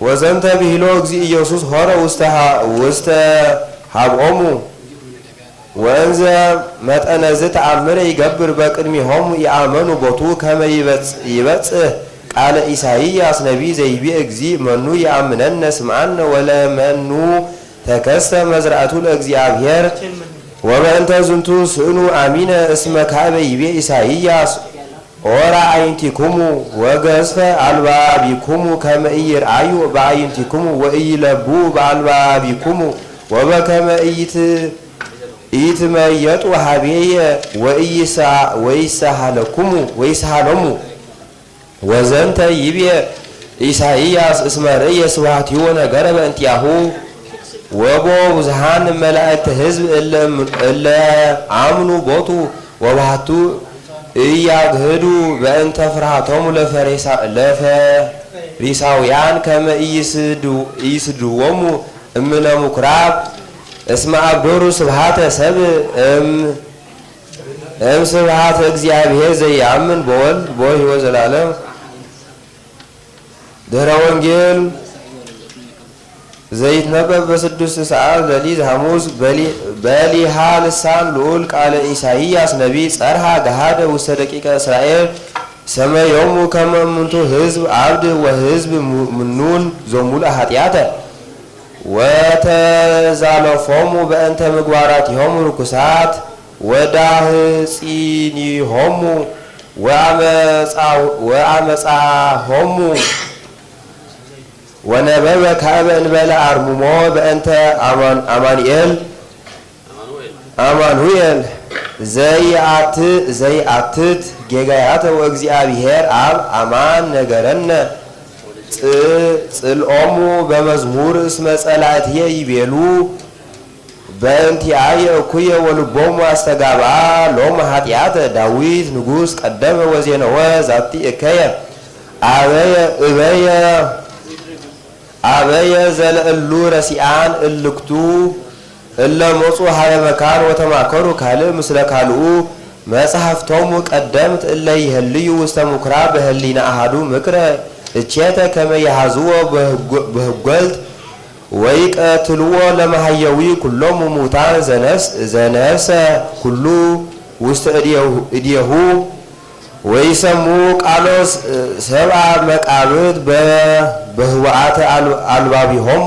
ወዘንተ ብሂሎ እግዚ ኢየሱስ ሆረ ውስተ ሀብኦሙ ወእንዘ መጠነዝ ተአምረ ይገብር በቅድሚሆሙ ይአመኑ ቦቱ ከመ ይበጽሕ ቃለ ኢሳይያስ ነቢይ ዘይቤ እግዚ መኑ ይአምነነ ስምዓነ ወለመኑ ተከስተ መዝራእቱ ለእግዚአብሔር ወበእንተ ዝንቱ ስእኑ አሚነ እስመ ካበ ይቤ ኢሳይያስ ኦራ አይንቲኩሙ ወገዝፈ አልባቢኩሙ ከመ ኢይርአዩ በአይንቲኩሙ ወኢይለቡ በአልባቢኩሙ ወበከመ ኢትመየጡ ሀቤየ ወይሳሃሎሙ ወዘንተ ይቤ ኢሳይያስ እስመ ርእየ ስብሐቲሁ ነገረ በእንቲአሁ ወቦ ብዙሃን መላእክተ ሕዝብ እለ አምኑ ቦቱ ወባህቱ እያግህዱ በእንተ ፍርሃቶሙ ለፈሪሳውያን ከመ ኢይስድዎሙ እምነ ምኵራብ እስመ አብዶሩ ስብሐተ ሰብእ እም ስብሐተ እግዚአብሔር ዘያምን በወልድ በሕይወት ዘላለም። ድኅረ ወንጌል ዘይትነበብ በስድስት ሰዓት ሌሊት ሐሙስ በሊሃ ልሳን ልዑል ቃለ ኢሳይያስ ነቢይ ጸርሃ ገሃደ ውስተ ደቂቀ እስራኤል ሰመዮሙ ከመ እሙንቱ ሕዝብ አብድ ወሕዝብ ምኑን ዞሙለ ኃጢአተ ወተዛለፎሙ በእንተ ምግባራቲሆሙ ርኩሳት ወዳህፂኒሆሙ ወአመፃሆሙ ወነበበ ካበ እንበለ አርሙሞ በእንተ አማኑኤል ዘይአትት ጌጋያተ ወእግዚአብሔር አብ አማን ነገረነ ጽልኦሙ በመዝሙር እስመ ጸላእትየ ይቤሉ በእንቲአየ እኩየ ወልቦሙ አስተጋብአ ሎሙ ኃጢአተ ዳዊት ንጉሥ ቀደመ ወዜነወ ዛቲ እከየ አበየ ዘለእሉ ረሲአን እልክቱ እለ ሞፁ ሀበ መካን ወተማከሩ ካልእ ምስለ ካልኡ መጽሐፍቶሙ ቀደምት እለ ይህልዩ ውስተ ምኵራብ በህሊና አሃዱ ምክረ እቼተ ከመ ይሃዝዎ በህጐልት ወይቀትልዎ ለመሃየዊ ኩሎሙ ሙታን ዘነፍሰ ኩሉ ውስተ እዴሁ ወይሰሙ ቃሎስ ሰብአ መቃብት በህወአተ አልባቢሆሙ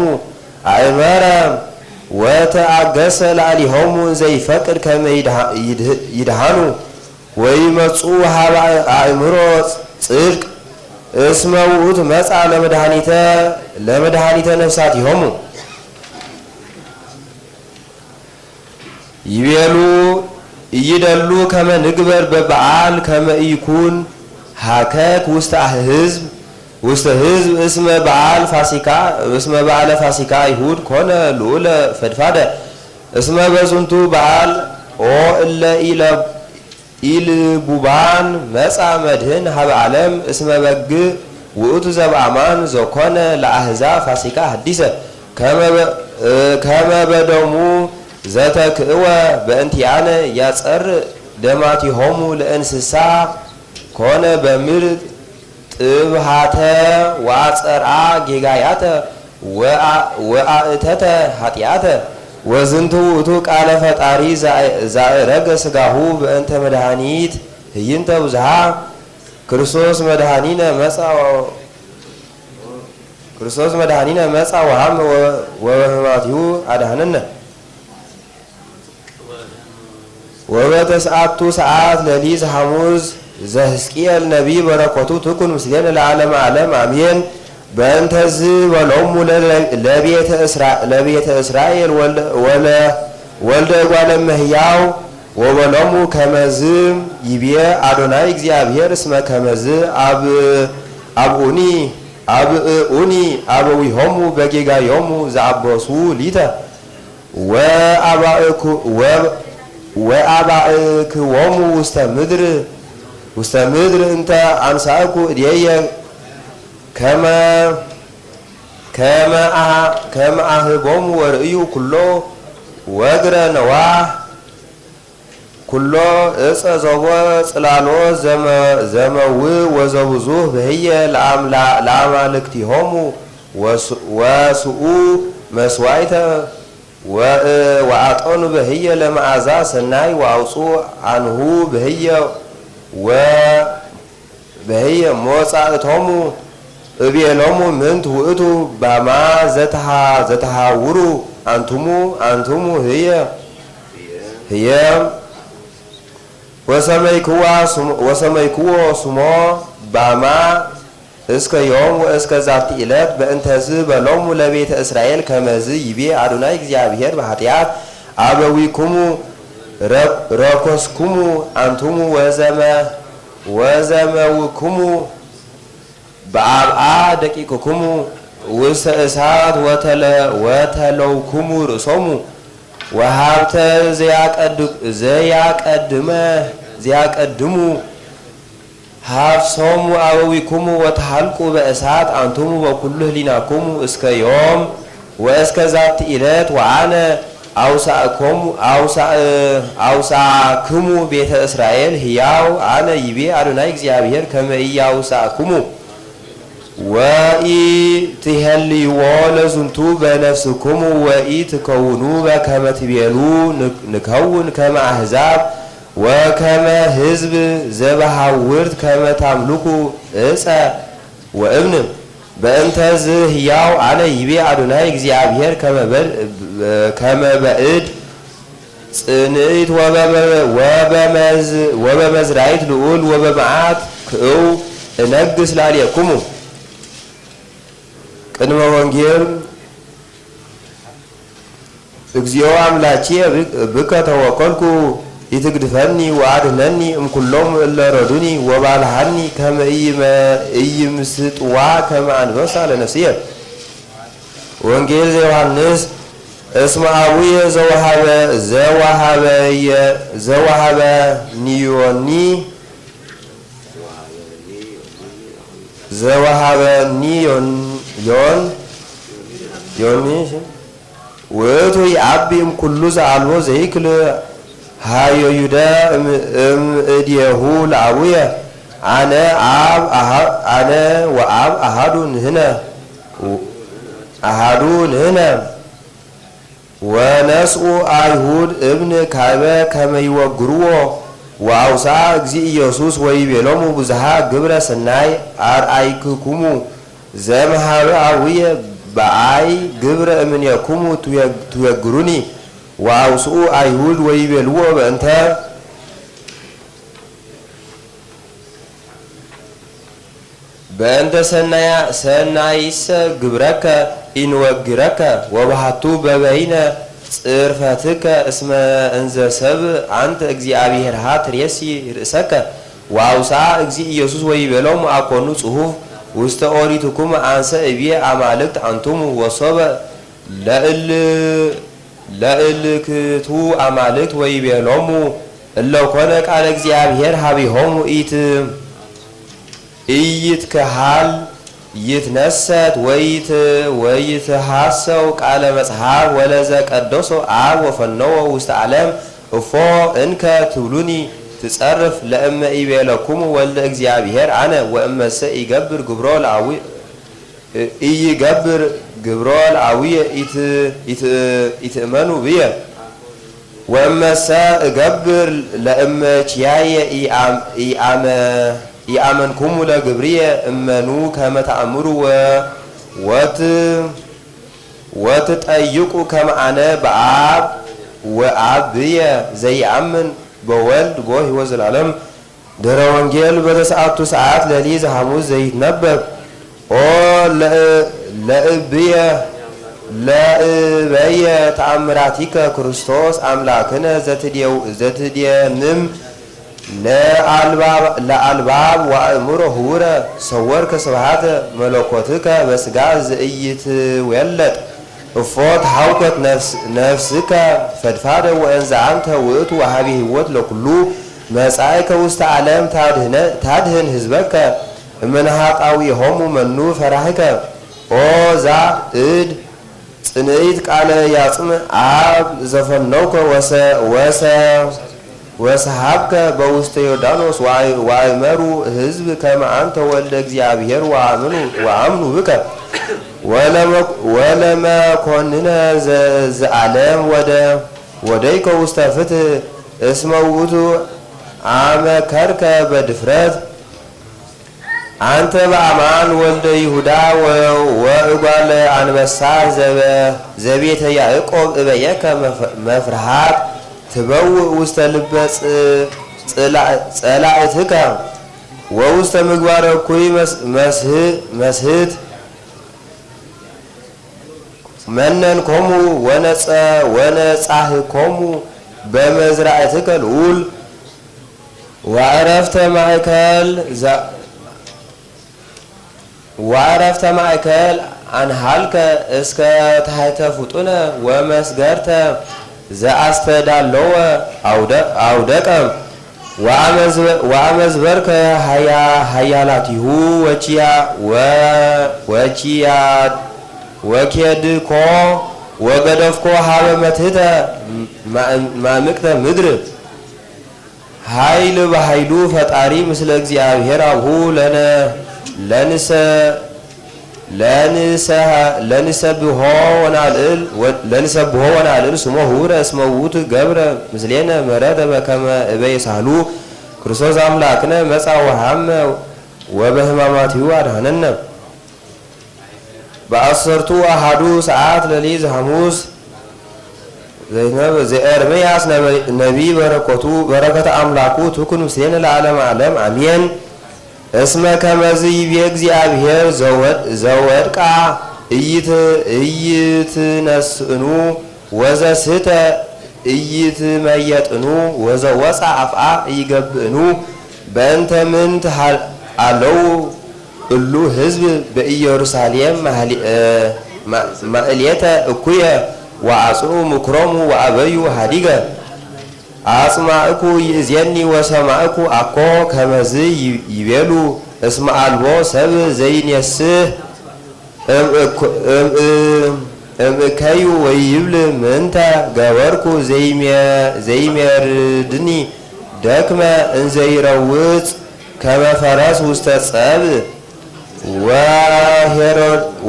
አእመረ ወተአገሰ ላዕሊሆሙ ዘይፈቅድ ከመ ይድሃኑ ወይመጹ ሀበ አእምሮ ጽድቅ እስመ ውእቱ መጻ ለመድኃኒተ ነፍሳቲሆሙ ይቤሉ እይደሉ ከመ ንግበር በበዓል ከመ ኢኩን ሀከክ ውስተ ህዝብ እስመ በዓለ ፋሲካ አይሁድ ኮነ ልዑለ ፈድፋደ እስመ በዝንቱ በዓል ኦ እለ ኢልቡባን መጻ መድህን ሀበ ዓለም እስመ በግ ውእቱ ዘበአማን ዘኮነ ለአሕዛብ ፋሲካ ሐዲሰ ከመ በደሙ ዘተክእወ በእንቲአነ ያጸር ደማቲሆሙ ለእንስሳ ኮነ በምድር ጥብሃተ ዋጸርአ ጌጋያተ ወአእተተ ኃጢአተ ወዝንቱ ውእቱ ቃለ ፈጣሪ ዛእረገ ስጋሁ በእንተ መድኃኒት ህይንተ ብዙሃ ክርስቶስ መድኃኒነ መጻ ወሃመ ወበሕማማቲሁ አድኃነነ ወበተስዓቱ ሰዓት ሌሊት ሐሙስ ዘሕዝቅኤል ነቢይ በረከቱ ትኩን ምስሌነ ለዓለመ ዓለም አሜን። በእንተዝ በሎሙ ለቤተ እስራኤል ወልደ እጓለ እመሕያው ወበሎሙ ከመዝ ይቤ አዶናይ እግዚአብሔር እስመ ከመዝ አብኡኒ አበዊሆሙ በጌጋዮሙ ዘአበሱ ሊተ ወአባእክዎሙ ውስተ ምድር እንተ አንሳእኩ እዴየ ከመ አህቦሙ ወርእዩ ኩሎ ወግረ ነዋህ ኩሎ እፀ ዘቦ ጽላሎት ዘመውእ ወዘብዙሕ በህየ ለአማልክቲሆሙ ወስኡ መስዋዕተ ወአጠኑ በህየ ለመዓዛ ሰናይ ወአውፁ አንሁ በህየ ሞጻእቶሙ እቤሎሙ ምንት ውእቱ ባማ ዘተሃውሩ አንቱሙ ህየ ወሰመይክዎ ስሞ ባማ እስከ ዮም ወእስከ ዛቲ ዕለት በእንተዝ በሎሙ ለቤተ እስራኤል ከመዝ ይቤ አዶናይ እግዚአብሔር በኃጢአት አበዊኩሙ ረኮስኩሙ አንቱሙ ወዘመውኩሙ በአብአ ደቂቅኩሙ ውስተ እሳት ወተለውኩሙ ርእሶሙ ወሀብተ ዘያቀድሙ ሀፍሶሙ አበዊኩሙ ወተሃልቁ በእሳት አንቱሙ በኩሉ ህሊናኩሙ እስከ ዮም ወእስከ ዛቲ ዕለት ወአነ አውሳክሙ ቤተ እስራኤል ህያው አነ ይቤ አዶናይ እግዚአብሔር ከመ ኢያውሳክሙ ወኢትሄልይዎ ለዝንቱ በነፍስክሙ ወኢትከውኑ በከመ ትቤሉ ንከውን ከመ አሕዛብ ወከመ ህዝብ ዘበሃውርት ከመ ታምልኩ እፀ ወእብን በእንተዝ ህያው አነ ይቤ አዶናይ እግዚአብሔር ከመ በእድ ጽንዕት ወበመዝራይት ልዑል ወበመዓት ክእው እነግስ ላልየኩሙ ቅድመ ወንጌል እግዚኦ አምላኬ ብከ ተወከልኩ ኢትግድፈኒ ወአድኅነኒ እምኩሎሙ እለ ረዱኒ ወባልሐኒ ከመ ኢይምስጥዋ ከመ አንበሳ ለነፍስየ። ወንጌል ዘዮሐንስ እስመ አቡየ ዘወሃበኒ ዮኒ ውእቱ ይዐቢ እምኩሉ ዘአልቦ ዘይክል ሀዮዩደ እምእዴሁ ለአቡየ አነ ወአብ አሐዱ ንሕነ ወነስኡ አይሁድ እብን ካይበ ከመ ይወግርዎ ወአውሳ እግዚእ ኢየሱስ ወይቤሎሙ ብዙኃ ግብረ ሰናይ አርአይክኩሙ ዘእምኀበ አቡየ በአይ ግብረ እምኔክሙ ትዌግሩኒ ወአውስኡ አይሁድ ወይቤልዎ በእንተ ሰናይሰ ግብረከ ኢንወግረከ ወባሕቱ በበይነ ጽርፈትከ እስመ እንዘ ሰብእ አንተ እግዚአብሔርሃ ትሬሲ ርእሰከ ወአውሳ እግዚእ ኢየሱስ ወይቤሎሙ አኮኑ ጽሑፍ ውስተ ኦሪትክሙ አንሰ እብየ አማልክት አንቱሙ ወሶበ ለእልክቱ አማልክት ወይቤሎሙ እለ ኮነ ቃለ እግዚአብሔር ሀቢሆሙ ኢይትከሃል ይትነሰት ወይትሃሰው ቃለ መጽሐፍ ወለዘ ቀደሶ አብ ወፈነወ ውስተ ዓለም እፎ እንከ ትብሉኒ ትጸርፍ ለእመ ኢቤለኩሙ ወልደ እግዚአብሔር አነ ወእመሰ ይገብር ግብሮ ለአዊ ኢይገብር ግብሮ ለአዊየ ኢትእመኑ ብየ ወእመሰ እገብር ለእመ ችያየ ኢአመንኩሙ ለግብርየ እመኑ ከመ ተአምሩ ወትጠይቁ ከመ አነ በአብ ወአብ ብየ ዘይአምን በወልድ ቦ ሕይወት ዘላለም። ድኅረ ወንጌል በተሰዓቱ ሰዓት ሌሊት ሐሙስ ዘይትነበብ ኦ ለእበየ ተአምራቲከ ክርስቶስ አምላክነ ዘትድየምም ለአልባብ ወአእምሮ ህውረ ሰወርከ ስብሐተ መለኮትከ በስጋ ዘኢይትወለድ እፎት ሐውከት ነፍስከ ፈድፋደ ወእንዘ አንተ ውእቱ ወሃቢ ሕይወት ለኩሉ መጻእከ ውስተ ዓለም ታድህን ህዝበከ እምንሃጣዊሆሙ መኑ ፈራህከ ኦ ዛ እድ ጽንዕት ቃለ ያጽም አብ ዘፈነውከ ወሰሃብከ በውስተ ዮርዳኖስ ወአእመሩ ህዝብ ከመ አንተ ወልደ እግዚአብሔር ወአምኑ ብከ ወለመኮንነ ዘዓለም ወደይከ ውስተ ፍትሕ እስመ ውእቱ አመከርከ በድፍረት አንተ በአማን ወልደ ይሁዳ ወእጓለ አንበሳ ዘቤተ ያዕቆብ እበየከ መፍርሃት ትበውእ ውስተ ልበ ጸላእትከ ወውስተ ምግባረ እኩይ መስህት መነንኮሙ ወነጻህኮሙ በመዝራእትከ ልዑል ወዕረፍተ ማእከል አንሃልከ እስከ ታሕተ ፍጡነ ወመስገርተ ዘአስተዳለወ አውደቀ ወአመዝበርከ ሃያላቲሁ ወኬድኮ ወገደፍኮ ሀበ መትሕተ ማምቅተ ምድር ኃይል በኃይሉ ፈጣሪ ምስለ እግዚአብሔር አብሁ ለንሰብሖ ወናልዕል ስሞ ህውረ እስመ ውእቱ ገብረ ምስሌነ ምሕረተ በከመ እበየ ሳህሉ ክርስቶስ አምላክነ መጻ ወሐመ ወበሕማማቲሁ አድኀነነ። በአሰርቱ አሐዱ ሰዓት ሌሊት ሐሙስ ዘኤርምያስ ነቢይ በረከተ አምላኩ ትኩን ምስሌነ ለዓለመ ዓለም አሜን። እስመ ከመዝ ይቤ እግዚአብሔር ዘወድቃ ኢይትነስእኑ ወዘስሕተ ኢይትመየጥኑ ወዘወፃ አፍአ ኢይገብእኑ በእንተ ምንት አለው እሉ ህዝብ በኢየሩሳሌም ማእሌተ እኩየ ወአጽኑ ምክሮሙ ወአበዩ ሀዲገ አጽማእኩ ይእዜኒ ወሰማእኩ አኮ ከመዝ ይቤሉ እስመ አልቦ ሰብ ዘይኔስህ እምእከዩ ወይብል ምንተ ገበርኩ ዘይሜርድኒ ደክመ እንዘይረውፅ ከመፈረስ ውስተ ጸብእ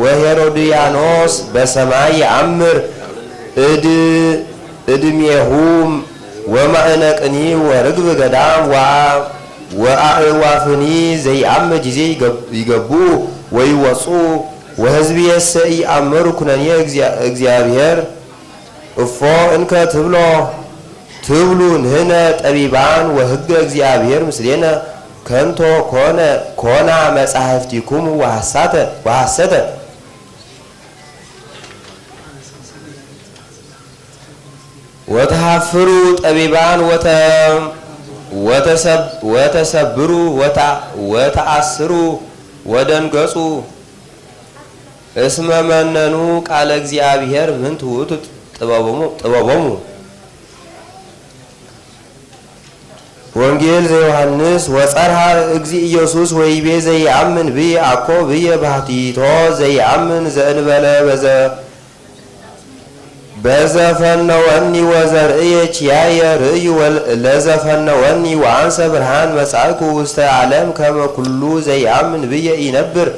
ወሄሮድያኖስ በሰማይ የአምር እድሜሁ ወማእነቅኒ ወርግብ ገዳም ወአእዋፍኒ ዘይአመ ጊዜ ይገቡ ወይወፁ ወህዝብየሰ ኢአምሩ ኩነኔ እግዚአብሔር እፎ እንከ ትብሉ ንሕነ ጠቢባን ወሕገ እግዚአብሔር ምስሌነ ከንቶ ኮና መጻሕፍቲኩሙ ወሐሰተ ወተሐፍሩ ጠቢባን ወተሰብሩ ወተአስሩ ወደንገጹ እስመ መነኑ ቃለ እግዚአብሔር ምንት ውእቱ ጥበቦሙ። ወንጌል ዘዮሐንስ ወጸርሃ እግዚእ ኢየሱስ ወይቤ ዘይአምን ብየ አኮ ብየ ባህቲቶ ዘይአምን ዘእንበለ በዘፈነወኒ ወዘርእየ ኪያየ ርእዩ ለዘፈነወኒ ወአንሰ ብርሃን መጻእኩ ውስተ ዓለም ከመ ኩሉ ዘይአምን ብየ ኢይነብር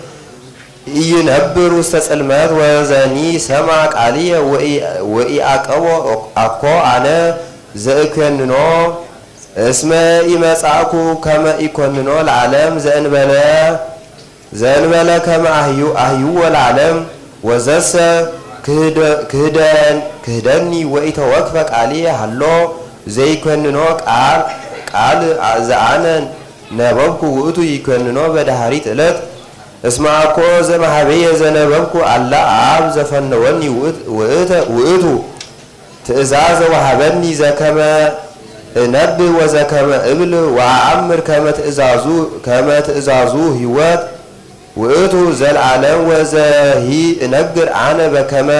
ውስተ ጽልመት ወዘኒ ሰማ ቃልየ ወኢአቀቦ አኮ አነ ዘእኮንኖ እስመ ኢመጻእኩ ከመ ኢኮንኖ ለዓለም ዘእንበለ ከመ አህይዎ ለዓለም ወዘሰ ክህደኒ ወኢተወክፈ ቃልየ ሃሎ ዘይኮንኖ ቃል ዘአነ ነበብኩ ውእቱ ይኮንኖ በዳህሪት ዕለት እስመ አኮ ዘመሃበየ ዘነበብኩ አላ አብ ዘፈነወኒ ውእቱ ትእዛዘ ወሃበኒ ዘከመ እነብ ወዘከመ እብል ወአአምር ከመ ትእዛዙ ህይወት ውእቱ ዘለዓለም ወዘሂ እነግር አነ በከመ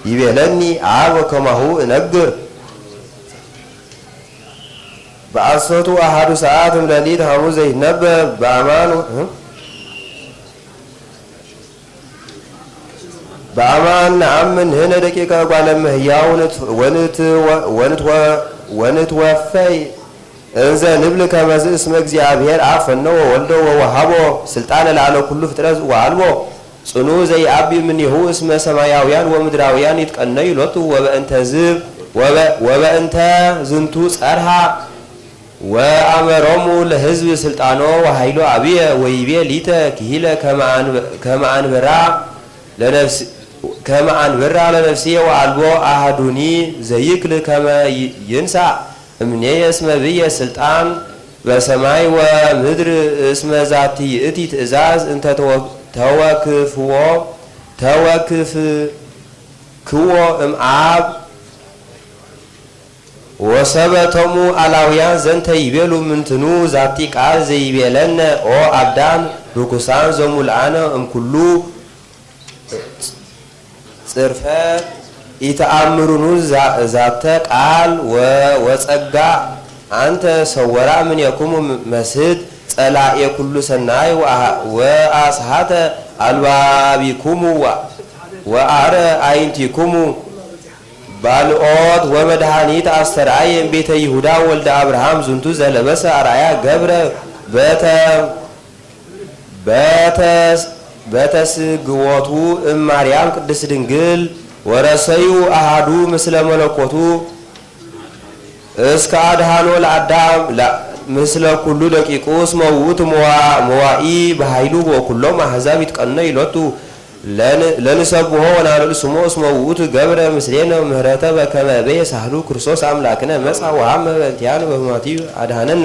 ይቤለኒ አብ ወከማሁ እነግር። በአሰቱ አሃዱ ሰዓት እምሌሊት ሐሙስ ዘይነበብ በአማን ነአምን ንሕነ ደቂቀ እጓለ እመሕያው ወንትወፈይ እንዘ ንብል ከመዝ እስመ እግዚአብሔር አብ ፈነወ ወልዶ ወወሃቦ ስልጣነ ላዕለ ኩሉ ፍጥረት ወአልቦ ጽኑ ዘይአቢ እምኔሁ እስመ ሰማያውያን ወምድራውያን ይትቀነዩ ሎቱ ወበእንተ ዝንቱ ጸርሃ ወአመሮሙ ለሕዝብ ስልጣኖ ወኃይሎ አብየ ወይቤ ሊተ ክሂለ ከመ አንብራ ለነፍስየ ወአልቦ አሐዱኒ ዘይክል ከመ ይንሣእ እምኔየ እስመ ብየ ስልጣን በሰማይ ወምድር እስመ ዛቲ ይእቲ ትእዛዝ እንተ ተወክፍክዎ እምአብ ወሰበቶሙ አላውያን ዘንተ ይቤሉ ምንትኑ ዛቲ ቃል ዘይቤለነ ኦ አብዳን ርኩሳን ዘሙልአነ እምኩሉ ጽርፈት ኢተአምሩኑ ዛተ ቃል ወጸጋ አንተ ሰወራ ምን የኩሙ መስህድ ጸላኤ ኩሉ ሰናይ ወአስሃተ አልባቢኩሙ ወአረ አይንቲኩሙ ባልኦት ወመድኃኒት አስተርአየ ቤተ ይሁዳ ወልደ አብርሃም ዝንቱ ዘለበሰ አርአያ ገብረ በተስግወቱ እማርያም ቅድስት ድንግል ወረሰዩ አሃዱ ምስለ መለኮቱ እስከ አድሃኖ ለአዳም ምስለ ኩሉ ደቂቁ እስመ ውእቱ መዋኢ በኃይሉ ወኩሎም አሕዛብ ይትቀነዩ ሎቱ ለንሰብሖ ወናንልስሞ እስመ ውእቱ ገብረ ምስሌነ ምህረተ በከመ በየ ሳህሉ ክርስቶስ አምላክነ መጽአ ወሐመ በእንቲአነ በሕማማቲሁ አድኀነነ።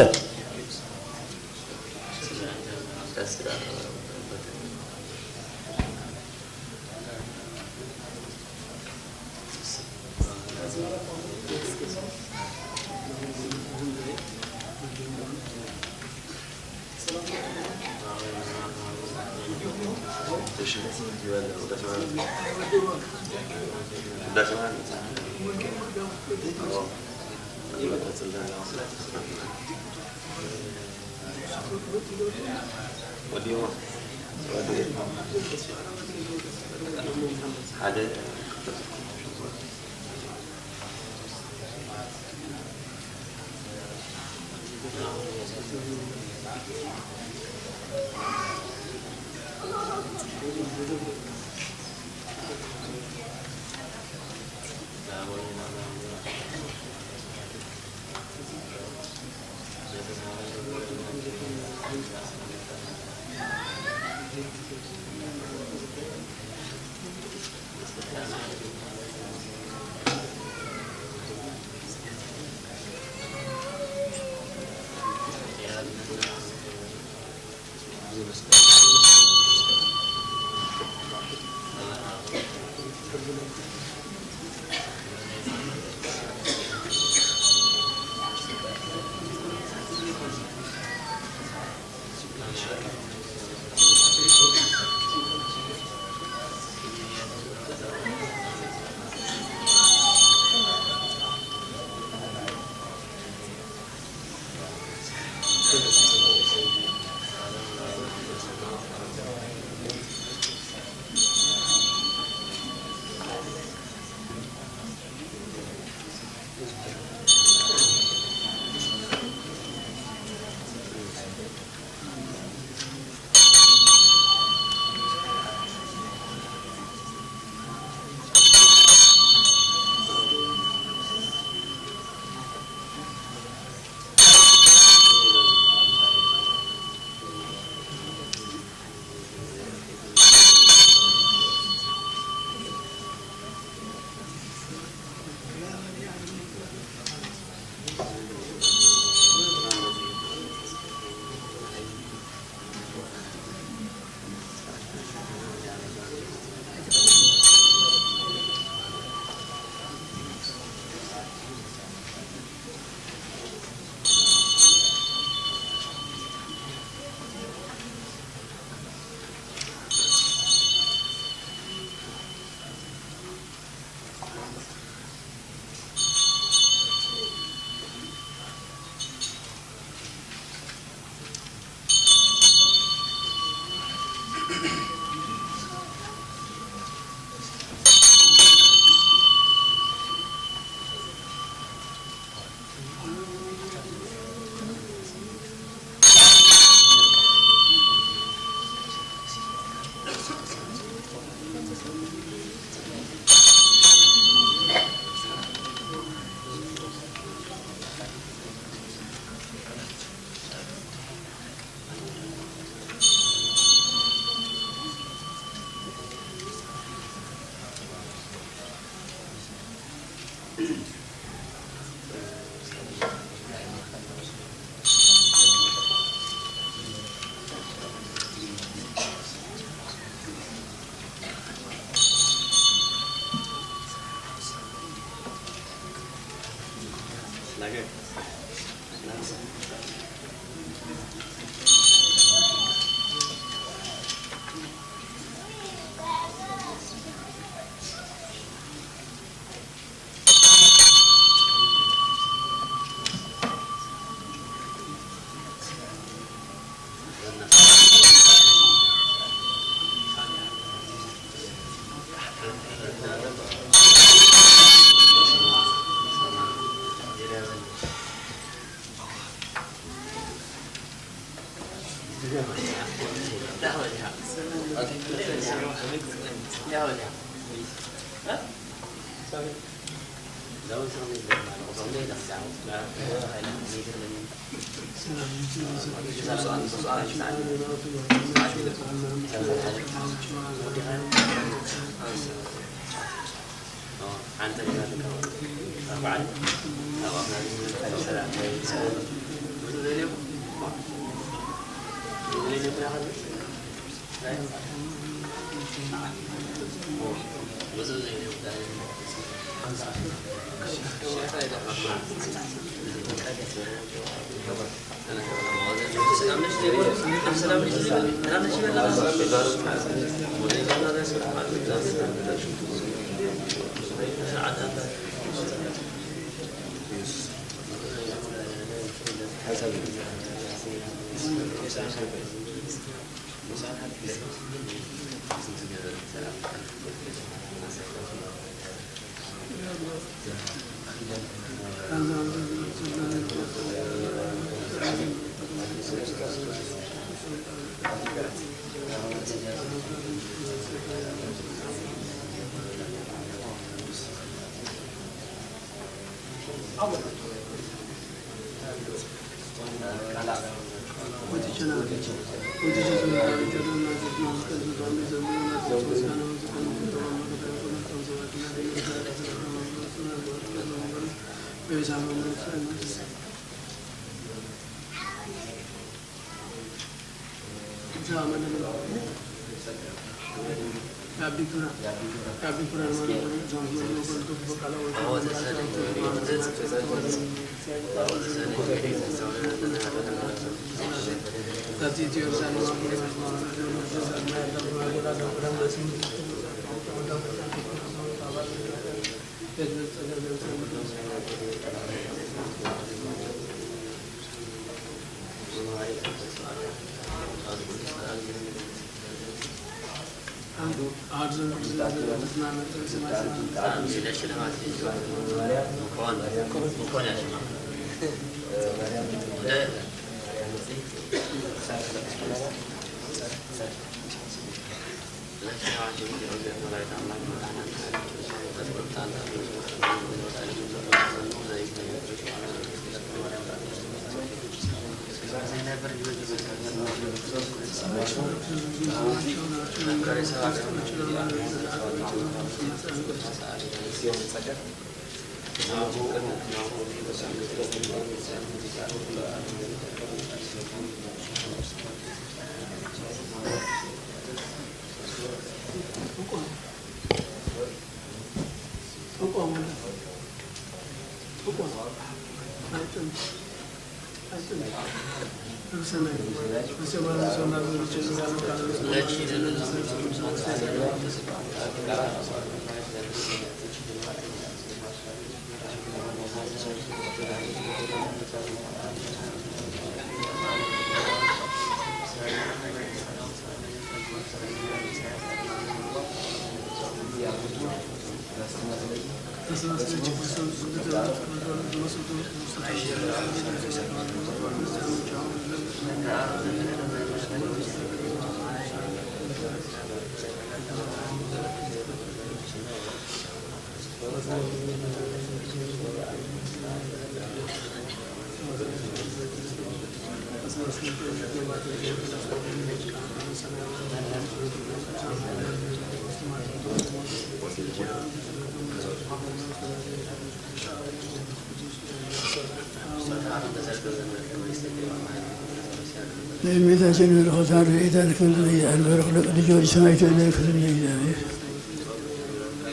ለእመቤታችን በረከቷን ረድኤቷን ከልጅ በረከት ልጆች ሰማዕት ላይ ከልጅ እግዚአብሔር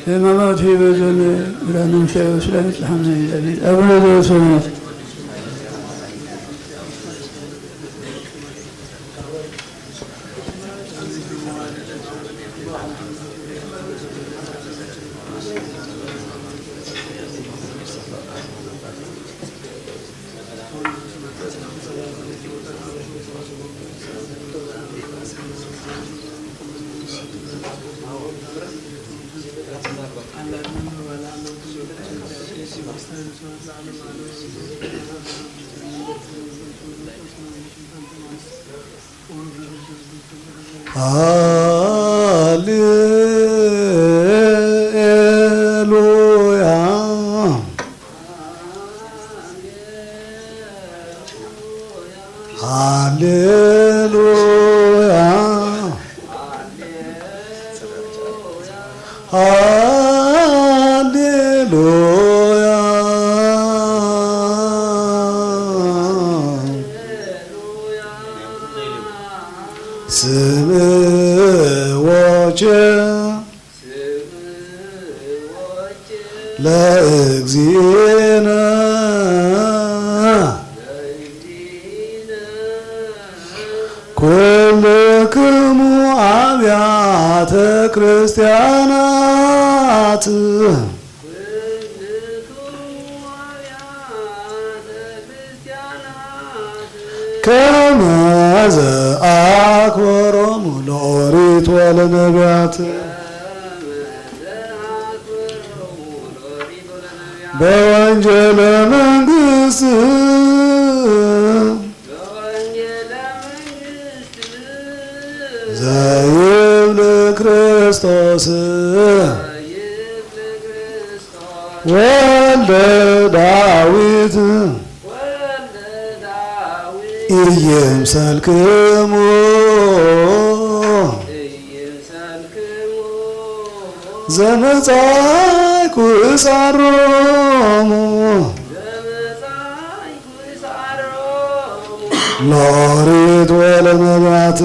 ለማማቱ ይበዙን ብርሃኑን ሻዩ ስለምጽሐምነ እግዚአብሔር አቡነ ዘበሰማያት ሃሌሉያ ሃሌሉያ ሃሌሉያ ስምዖች ለእግዚእነ ኩልክሙ አብያተ ክርስቲያናት ከመ ዘአክብሮሙ ለኦሪት ወለነቢያት በወንጌለ መንግሥት ዘይብል ክርስቶስ ወልደ ዳዊት ኢይምሰልክሙ ዘመጻእኩ እጻሮሙ ለኦሪት ወለነቢያት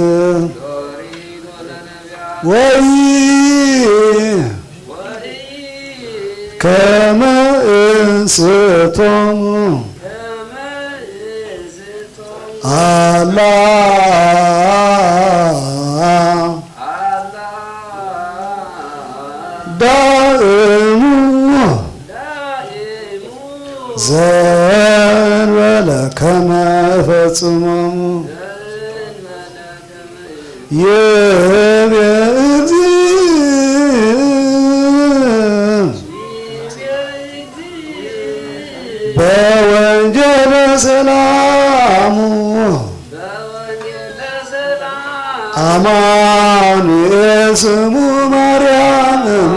ወይ ከመ እንስቶሙ አላ ዳእሙ ዘእንበለ ከመ ፈጽሞሙ ይቤ እግዚእ በወንጌለ ሰላሙ አማኑኤል ስሙ ማርያም እሙ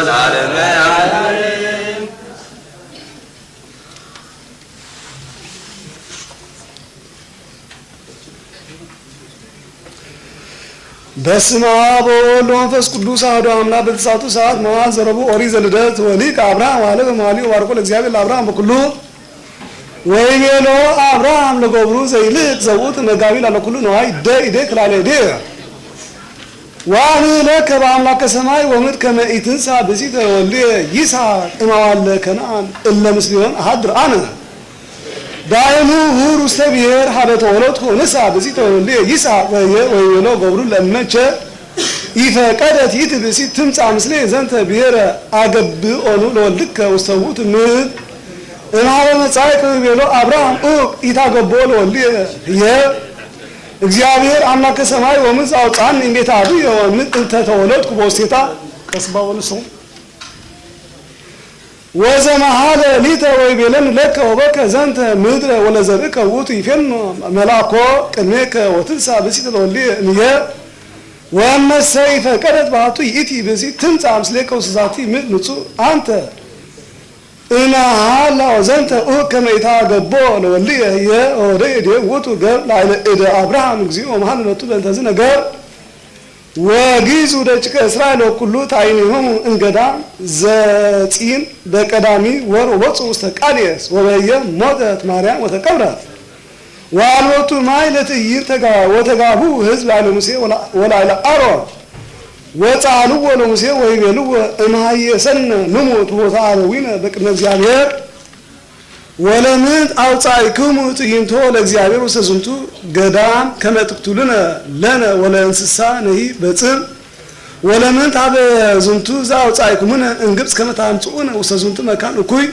ለዓለመ ዓለም። በስመ አብ ወወልድ ወመንፈስ ቅዱስ አሐዱ አምላክ በተሳቱ ሰዓት መዋዕል ዘረቡዕ ኦሪት ዘልደት ወሊቅ አብርሃም አለ በመኃልዩ ባርኮ ለእግዚአብሔር ለአብርሃም በኩሉ ወይቤሎ አብርሃም ለገብሩ ዘይልቅ ዘውት መጋቢ ላለኩሉ ነዋይ እደ ክላለ እደ ወአምልከ በአምላከ ሰማይ ወምድር ከመ ኢትንሣ ብእሲተ ወልድየ ይስሐቅ እምአዋልደ ከነዓን እለ ምስሌሆን አሐድር አነ ዳይሙ ሁር ውስተ ብሔር ሀበ ተወለድኩ ንሳ ብእሲተ ወልድየ ይስሐቅ ወይቤሎ ገብሩ ለእመቸ ኢፈቀደት ይእቲ ብእሲት ትምጻእ ምስሌ ዘንተ ብሔረ አገብኦኑ ለወልድከ ውስተ ውእቱ ምድር እምኀበ መጻእከ ወይቤሎ አብርሃም ኡቅ ኢታገብኦ ለወልድየ እግዚአብሔር አምላከ ሰማይ ወምድር አውጣኒ እምቤተ አብየ ወእምድር እንተ ተወለድኩ በውስቴታ ቀስባ ወልሰው ወዘመሃለ ሊተ ወይቤለን ለከ ወበከ ዘንተ ምድረ ወለዘርእከ ውእቱ ይፌኖ መላኮ ቅድሜከ ወትንሣእ ብእሲተ ለወልድየ እምየ ወእመሰ ኢፈቀደት ባሕቱ ይእቲ ብእሲት ትምጻእ ምስሌከ ውስተ ዛቲ ምድር ንጹሕ አንተ እምኀላ ወዘንተ ኡቅ ከመ ኢታገብኦ ለወልድየ ወወደየ ውእቱ ገብር ላዕለ እደ አብርሃም እግዚኦ መሐለ ሎቱ በእንተዝ ነገር ወጊዙ ደቂቀ እስራኤል ወኩሉ ታዕይንሆሙ እንገዳም ዘጺን በቀዳሚ ወር ወበጽሑ ውስተ ቃዴስ ወበየ ሞተት ማርያም ወተቀብረት ወአልቦቱ ማይ ለትዕይንተ ወተጋቡ ሕዝብ ላዕለ ሙሴ ወላዕለ አሮን ወጻልዎ ለሙሴ ወይቤልዎ እምኀየሰነ ንሙት ቦታ አበዊነ በቅድመ እግዚአብሔር ወለምንት አውጻእክሙ ትዕይንቶ ለእግዚአብሔር ውስተ ዝንቱ ገዳም ከመ ትቅትሉነ ለነ ወለእንስሳ ነሂ በጽም ወለምንት ሀበ ዝንቱ ዘአውጻእክሙነ እንግብጽ ከመ ታምጽኡነ ውስተ ዝንቱ መካን እኩይ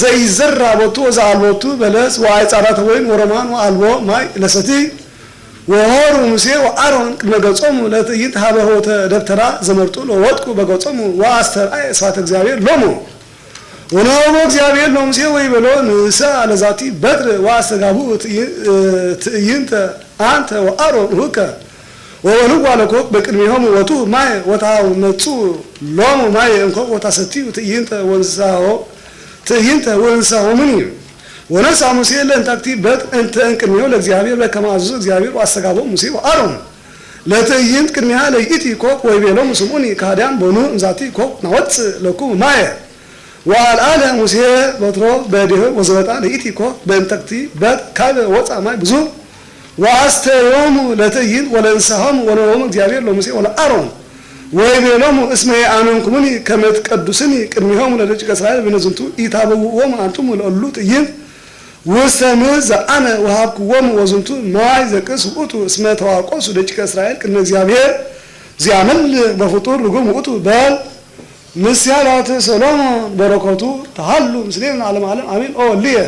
ዘይዘራ ቦቱ ወዘአልቦቱ በለስ ወአዕጻዳተ ወይን ወሮማን ወአልቦ ማይ ለሰትይ ወሆሩ ሙሴ ወአሮን ቅድመ ገጾሙ ለትዕይንት ሀበ ሆተ ደብተራ ዘመርጡ ለወጥቁ በገጾሙ ወአስተርአየ ስብሐተ እግዚአብሔር ሎሙ ወነሆ እግዚአብሔር ለሙሴ ወይቤሎ ንሳ ለዛቲ በትር ወአስተጋቡ ትዕይንተ አንተ ወአሮን ሁከ ወወልዋ ለኮክ በቅድሜሆሙ ወቱ ማይ ወታመጹ ሎሙ ማይ እንኮ ወታሰቲዩ ትዕይንተ ወእንስሳሆሙኒ ወነሳ ሙሴ ለእንታክቲ በትር እንተ እንቅድሜሆ ለእግዚአብሔር በከመ አዘዞ እግዚአብሔር ወአስተጋቦ ሙሴ ወአሮን ለትዕይንት ቅድሚያ ለይእቲ ኮክ ወይቤሎሙ ስምዑኒ ከሃዲያን ቦኑ እምዛቲ ኮክ ናወፅእ ለኩሙ ማየ ወአልዓለ ሙሴ በትሮ በዲሁ ወዘወጣ ለኢቲ ኮክ በእንተክቲ በት ካበ ወፃ ማይ ብዙ ወአስተዮሙ ለትዕይንት ወለእንስሳሆሙ ወነሆሙ እግዚአብሔር ለሙሴ ወለአሮን ወይቤሎሙ እስመ የአመንኩሙኒ ከመ ትቀድሱኒ ቅድሚሆሙ ለደቂቀ እስራኤል በእንተ ዝንቱ ኢታበውኦሙ አንትሙ ለእሉ ትዕይንት ውስተ ምድር ዘአነ ወሀብክዎሙ ወዝንቱ ማይ ዘቅስ ውእቱ እስመ ተዋቆሱ ደቂቀ እስራኤል ቅድመ እግዚአብሔር ዚአምልክ በፍጡር ርጉም ውእቱ በል ምስያላተ ሰሎሞን በረከቱ ተሃሉ ምስሌነ ለዓለመ ዓለም አሜን። ኦ ልየ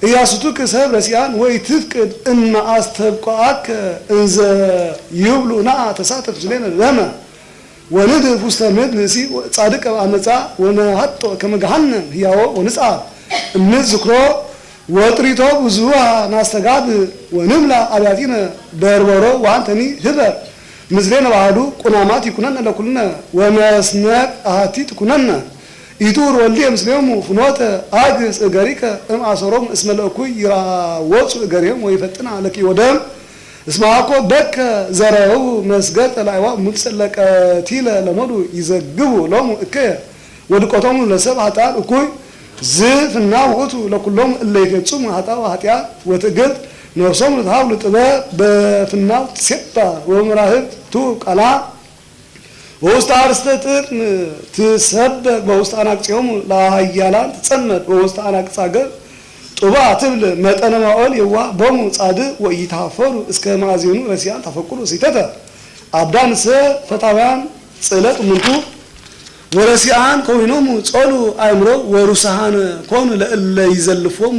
ኢያሱቱከ ሰብ ረሲያን ወኢትፍቅድ እመ አስተብቅዓከ እንዘ ይብሉ ነአ ተሳተፍ ምስሌነ ለመ ወንድፍ ውስተ ምድር ብእሲ ጻድቀ በአመፃ ወነሐጦ ከመ ገሃነም ሕያዎ ወንጽአ እምዝክሮ ወጥሪቶ ብዙኃ ናስተጋብ ወንምላ አብያቲነ በርበሮ ወአንተኒ ህበር ምስሌነ ባህዱ ቁናማት ይኩነነ ለኩልነ ወመስነቅ አሐቲ ትኩነነ ኢቱር ወልድየ ምስሌሆሙ ፍኖተ አግስ እገሪከ እምአሰሮሙ እስመ ለእኩይ ይራወፁ እገሪሆሙ ወይፈጥና ለኪወደም እስመ አኮ በከ ዘረው መስገድ ላይዋ ሙጽለቀቲለ ለሞዱ ይዘግቡ ሎሙ እከየ ወድቆቶሙ ለሰብ ኃጥአን እኩይ ዝፍና ውእቱ ለኩሎም እለ ይፈጽሙ ኃጣው ኃጢአት ወትዕግልት ነፍሶሙ ለተሃብሉ ጥበብ በፍናው ትሴባ ወመራህብት ቃላ በውስተ አርእስተ ጥቅም ትሰበክ በውስተ አናቅጽሆሙ ለኃያላን ትጸመድ በውስተ አናቅጽ አገር ጡባ ትብል መጠነ ማኦል የዋህ ቦሙ ጻድቅ ወኢታፈሩ እስከ ማእዜኑ ረሲያን ታፈቁሩ ሲተተ አብዳንሰ ፈታውያን ጽዕለት እሙንቱ ወረሲያን ኮይኖሙ ጾሉ አእምሮ ወሩሳሃን ኮኑ ለእለ ይዘልፎም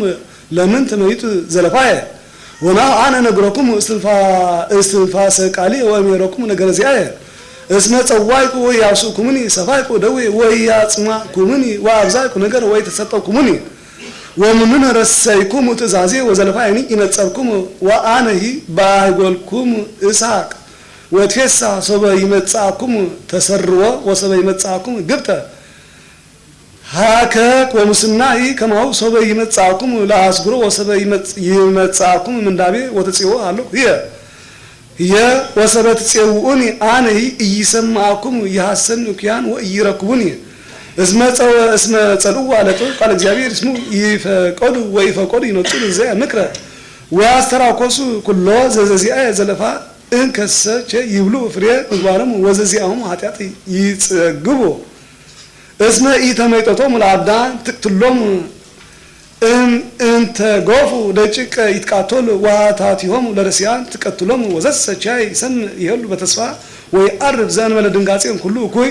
ለምን ትመይጡ ዘለፋየ ወና አነ ነግረኩም እስትንፋሰ ቃሊ ወእሜረኩም ነገረ ዚአየ እስመ ጸዋይኩ ወያሱኩሙኒ ሰፋይኩ ደዌ ወያጽማኩሙኒ ወአብዛይኩ ነገር ወይተሰጠኩሙኒ ወምኑን ረሰይኩም ትእዛዜ ወዘለፋየኒ ይነጸብኩም ወአነሂ ባይጎልኩም እስሐቅ ወትፌሳ ሶበ ይመጻኩም ተሰርወ ወሶበ ይመጻኩም ግብተ ሃከክ ወሙስናይ ከማው ሶበ ይመጻኩም ለአስግሮ ወሶበ ይመጻኩም ምንዳቤ ወተጽዮ አሉ የ ወሰበት ጽውኡኒ አነ ይሰማኩም ይሐሰን ኡክያን ወይረክቡኒ እስመ ጸልዋ ለቶ ቃል እግዚአብሔር እስሙ ይፈቀዱ ወይፈቀዱ ይነጹ ዘያ ምክረ ወያስተራኮሱ ኩሎ ዘዘዚአ ዘለፋ እንከሰቸ ይብሉ ፍሬ ምግባርም ወዘዚአሁም ኃጢአት ይጸግቡ እስመ ኢተመይጠቶም ለአዳም ትቅትሎም እንተ ጎፉ ደጭቅ ይትቃተሉ ዋታቲሆም ለረሲያን ትቀትሎም ወዘሰቻይ ሰም ይሄሉ በተስፋ ወይ አርብ ዘንበለ ድንጋጼን ሁሉ እኩይ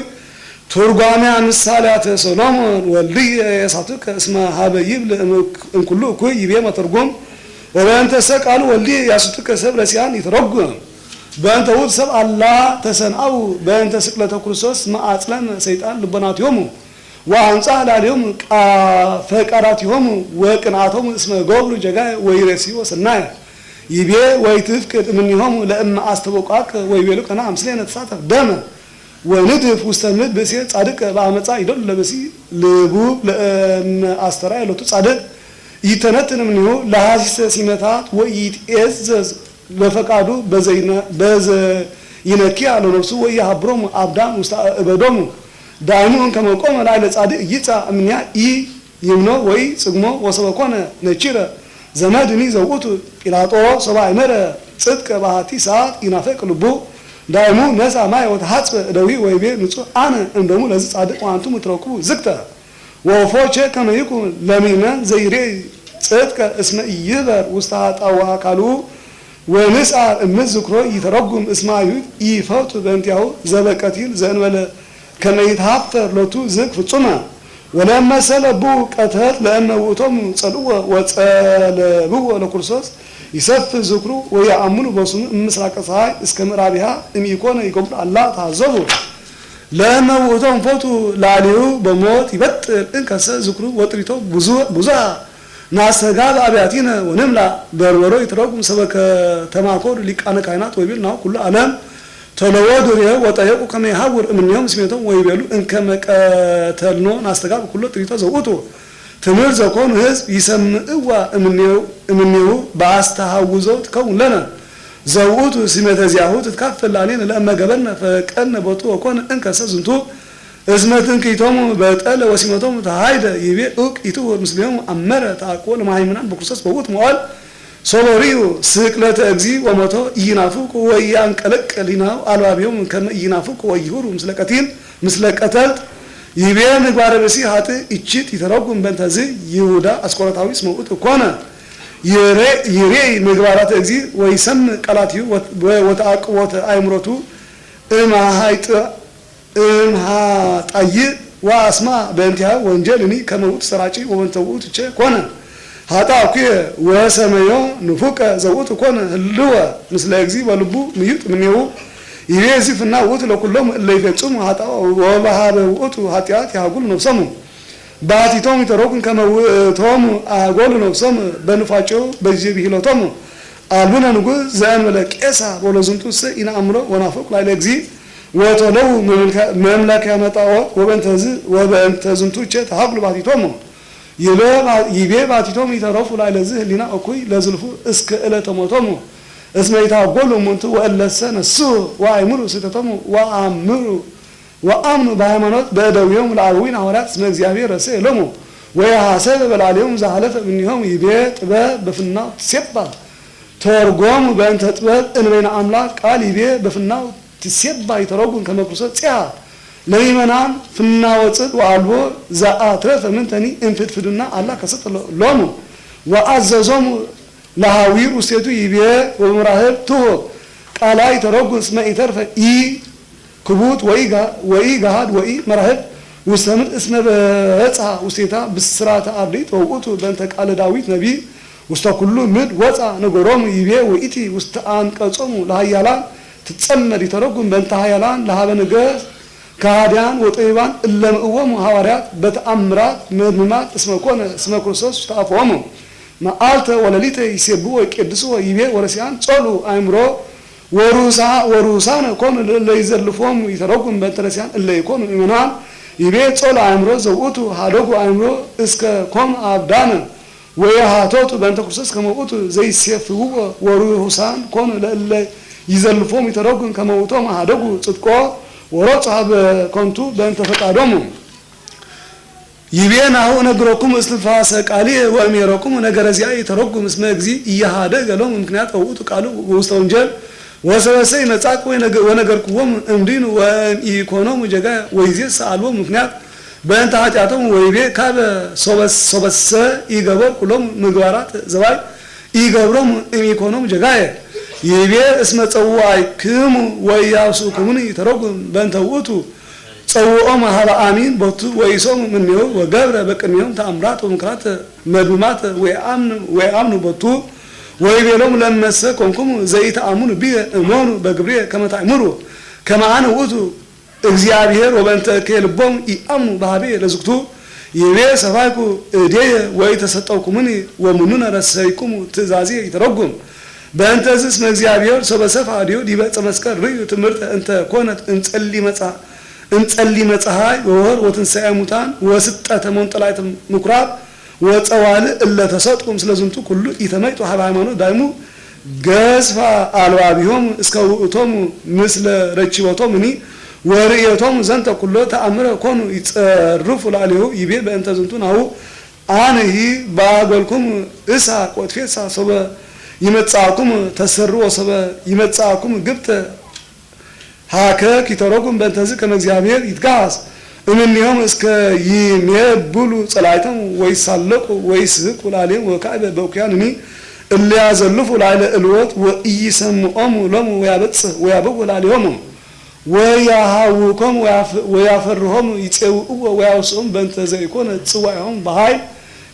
ትርጓሜያ ምሳሌያት ሰሎሞን ወልይ የሳቱከ እስመ ሀበ ይብል እንኩሉ እኩይ ይቤ መተርጎም ወበእንተ ሰቃሉ ወልይ ያሱቱከ ሰብ ረሲያን ይተረጉም በእንተ ውድ ሰብ አላ ተሰንአው በእንተ ስቅለተ ክርስቶስ ማዕጽለም ሰይጣን ልቦናቲሆሙ ወአንጻ ላሊሆሙ ፈቃራቲሆሙ ወቅንዓቶሙ እስመ ገብሩ ጀጋይ ወይረሲዮ ሰናየ ይቤ ወይትፍቅድ እምኔሆሙ ለእመ አስተበቋከ ወይቤሉ ከና አምስሌነ ተሳተፍ ደመ ወንድፍ ውስተ ምድር ብእሴ ጻድቅ በአመፃ ይደሉ ለበሲ ልቡብ ለእመ አስተራየ ሎቱ ጻድቅ ይተነትን እምኔሁ ለሐሲሰ ሲመታት ወይትኤዘዝ ለፈቃዱ በዘይነኪ አለ ነፍሱ ወይሃብሮሙ አብዳን ውስተ እበዶሙ ዳይሙን ከመቆም ላይ ለጻድቅ ይጻ እምንያ ይምኖ ወይ ጽግሞ ወሰበኮነ ነቺረ ዘመድኒ ዘውቱ ጲላጦ ሰባይ መረ ጽድቅ ባህቲ ሰዓት ይናፈቅ ልቡ ዳይሙ ነሳ ማይ ወተሐጽ ደዊ ወይቤ ንጹህ አነ እንደሙ ለዚህ ጻድቅ ዋንቱ ምትረኩ ዝክተ ወፎቼ ከመይኩ ለሚመን ዘይሬ ጽድቅ እስመ ይበር ውስተ ጣዋ ካሉ ወንስአር እምዝክሮ ይተረጉም እስማዩ ይፈቱ በእንቲያው ዘበቀቲል ዘእንበለ ከመይታፈር ሎቱ ዝክ ፍጹመ ወለማ ሰለቡ ቀተት ለእመ ውእቶም ጸልዎ ወጸለብዎ ለክርስቶስ ይሰፍ ዝክሩ ወያአምኑ በስሙ ምስራቀ ፀሐይ እስከ ምዕራቢሃ እምይኮነ ይቆም አላ ታዘቡ ለእመ ውእቶም ፎቱ ላሊሁ በሞት ይበጥል እንከሰ ዝክሩ ወጥሪቶ ብዙ ናስተጋብ አብያቲነ ወንምላ በርበሮ ይተረጉም ሰበከ ተማኮድ ሊቃነ ካህናት ወይቤል ነው ኩሉ ዓለም ተለወዱ ወጠየቁ ከመ ይሐውር እምኔሆም ስሜቶም ወይቤሉ እንከመ ቀተልኖ ናስተጋብ ኩሉ ጥሪቶ ዘውቱ ትምህርት ዘኮኑ ህዝብ ይሰምዕዋ እምኔሁ በአስተሐውዞ ትከውን ለነ ዘውቱ ስሜተ ዚአሁ ትትካፈል ላኔነ ለእመ ገበርነ ፈቀድነ ቦቱ ወኮነ እንከሰ ዝንቱ እስመትን ኪቶሙ በጠለ ወሲመቶም ተሃይደ ይቤ እቅ ይቱ ምስሌሙ አመረ ተአቅቦ ለማይምናን በክርስቶስ በውት መዋል ሶሎሪው ስቅለተ እግዚ ወሞቶ ይናፍቁ ወያንቀለቅ ሊናው አልባቢዮም ከመ ይናፍቁ ወይሁሩ ምስለ ቀተልት ይቤ ምግባረ በሲ ሀጥ እቺት ይተረጉም በእንተዚ ይሁዳ አስቆሮታዊ ስመውት ኮነ ይሬ ምግባራት እግዚ ወይሰም ቃላቲሁ ወተአቅቦተ አእምሮቱ እምሃይጥ ጣይ ዋስማ በእንቲያ ወንጀልኒ ከመውት ሰራጪ ወበንተውት ቸ ኮነ ሀጣኩ ወሰመዮ ንፉቀ ዘውት ኮነ ህልወ ምስለ እግዚ በልቡ ምይጥ ምኔው ይሬዚፍና ውት ለኩሎም ለይፈጽሙ ሀጣው ወባሃበ ውቱ ኃጢአት ያጉል ነፍሰሙ ባቲቶም ይተረኩን ከመውቶም አጎል ነፍሰሙ በንፋቸው በጅብሂሎቶም አልቡነ ንጉሥ ዘእንበለ ቄሳ ወለዝንቱስ ኢነአምሮ ወናፈቁ ላይ ለእግዚ ወተለው መምለክ ያመጣው ወበእንተ ዝንቱቸ ተሀብሉ ባቲቶም ይቤ ባቲቶም ይተረፉ ላይ ለዚህ ሊና እኩይ ለዝልፉ እስከ ዕለተ ሞቶም እስመ ይታጎሉ እሙንቱ ወእለሰ ነሱ ወአእምሩ ስህተቶሙ ወአምኑ በሃይማኖት በእደዊሆሙ ለአበዊነ ሐዋርያት እስመ እግዚአብሔር ረሰ የሎሙ ወየሐሰበ በላዕሌሆሙ ዘሐለፈ እምኔሆሙ ይቤ ጥበብ በፍናው ትሴባ ተርጎሙ በእንተ ጥበብ እንበይነ አምላክ ቃል ይቤ በፍናው ትሴባ ይተረጉም ከመ ክርስቶስ ጺአ ለሚመናን ፍናወፅድ ወአልቦ ዘአትረፈ ምንተኒ እንፍድፍድና አላ ከሰጠ ሎሙ ወአዘዞሙ ለሃዊር ውስቴቱ ይቤ ወምራህብ ትሆ ቃላ ይተረጉም እስመ ኢተርፈ ኢ ክቡት ወኢ ገሃድ ወኢ መራህብ ውስተ ምድር እስመ በጽሐ ውስቴታ ብስራተ አርድእት ወውእቱ በእንተ ቃለ ዳዊት ነቢይ ውስተ ኩሉ ምድር ወፃ ነገሮሙ ይቤ ወኢቲ ውስተ አንቀጾሙ ለሃያላን ትጸመድ ይተረጉም በእንተ ሃያላን ለሀበ ነገሥት ከሃዲያን ወጠቢባን እለምእዎሙ ሐዋርያት በተአምራት መድምማት እስመ ኮነ እስመ ክርስቶስ ውስተ አፍዎሙ መዓልተ ወሌሊተ ይሴብሕዎ ወይቄድስዎ ይቤ ወረሲያን ጸሉ አእምሮ ወሩሳነ ኮኑ ለይዘልፎም ይተረጉም በተረሲያን እለ ይኮኑ ምእመናን ይቤ ጾል አእምሮ ዘውቱ ሀደጉ አእምሮ እስከ ኮም አብዳነ ወያሃቶቱ በእንተ ክርስቶስ ከመውቱ ዘይሴፍው ወሩሳን ኮኑ ለእለ ይዘልፎም ይተረጉም ከመውቶም ሀደጉ ጽድቆ ወሮጽ በኮንቱ በእንተ ፈቃዶሙ ይቤናሁ ነግሮኩም እስትንፋሰ ቃሊ ወእሜሮኩም ነገረ ዚአ ይተረጉም እስመ እግዚ እያሃደገ ሎም ምክንያት ውእቱ ቃሉ ውስተ ወንጀል ወሰበሰይ ነጻቅ ወነገርኩዎም እምዲኑ ወኢኮኖሙ ጀጋ ወይዜስ አልቦ ምክንያት በእንተ ኃጢአቶም ወይቤ ካበ ሶበሰ ይገበር ኩሎም ምግባራት ዘባይ ይገብሮም ኢኮኖሙ ጀጋየ ይቤ እስመ ጸዋዕክሙ ወያብሱክሙኒ ይተረጉም በእንተ ውእቱ ጸውኦም ሀበ አሚን ቦቱ ወይሶም ምንዮ ወገብረ በቅድሚዮም ተአምራት ወምክራት መድማት ወይአምኑ ቦቱ ወይቤሎም ለመሰ ኮንኩም ዘይተአምኑ ቢየ እሞኑ በግብሬ ከመ ተአምሩ ከመ አነ ውእቱ እግዚአብሔር ወበእንተ ከልቦም ይአምኑ በሀቤ ለዝግቱ ይቤ ሰፋይኩ እዴየ ወይተሰጠውኩሙኒ ወምኑነ ረሰይኩሙ ትእዛዜ ይተረጉም በእንተ እስመ እግዚአብሔር ሰበሰፋ ዲዮ ዲበ መስቀል ርእዩ ትምህርት እንተ ኮነት እንጸሊ መጽሐይ ወወር ወትንሣኤ ሙታን ወስጠተ መንጠላይት ምኩራብ ወጸዋል እለ ተሰጥቁም ስለዝንቱ ኩሉ ኢተመይጡ ሀበ ሃይማኖት ዳይሙ ገዝፋ አልባቢሆም እስከ ውእቶሙ ምስለ ረቺቦቶም እኒ ወርእየቶም ዘንተ ኩሎ ተአምረ ኮኑ ይጸርፉ ላሊሁ ይቤ በእንተ ዝንቱ ናሁ አንሂ ባገልኩም እሳ ቆጥፌሳ ሰበ ይመጻኩም ተሰርዎ ሰበ ይመጻኩም ግብተ ሀከክ ይተረጉም በእንተዝ ከመ እግዚአብሔር ይትጋስ እምኔሆም እስከ ይሜብሉ ጸላይቶም ወይሳለቁ ወይስሕቁ ላሌም ወካዕበ በውክያንኒ እለ ያዘልፉ ላዕለ እልወት ወኢይሰምዖሙ ሎሙ ወያበጽሕ ወያበው ላሌሆሙ ወያሃውኮም ወያፈርሆም ይጼውእዎ ወያውስኦም በእንተ ዘይኮነ ጽዋዕሆም በኃይል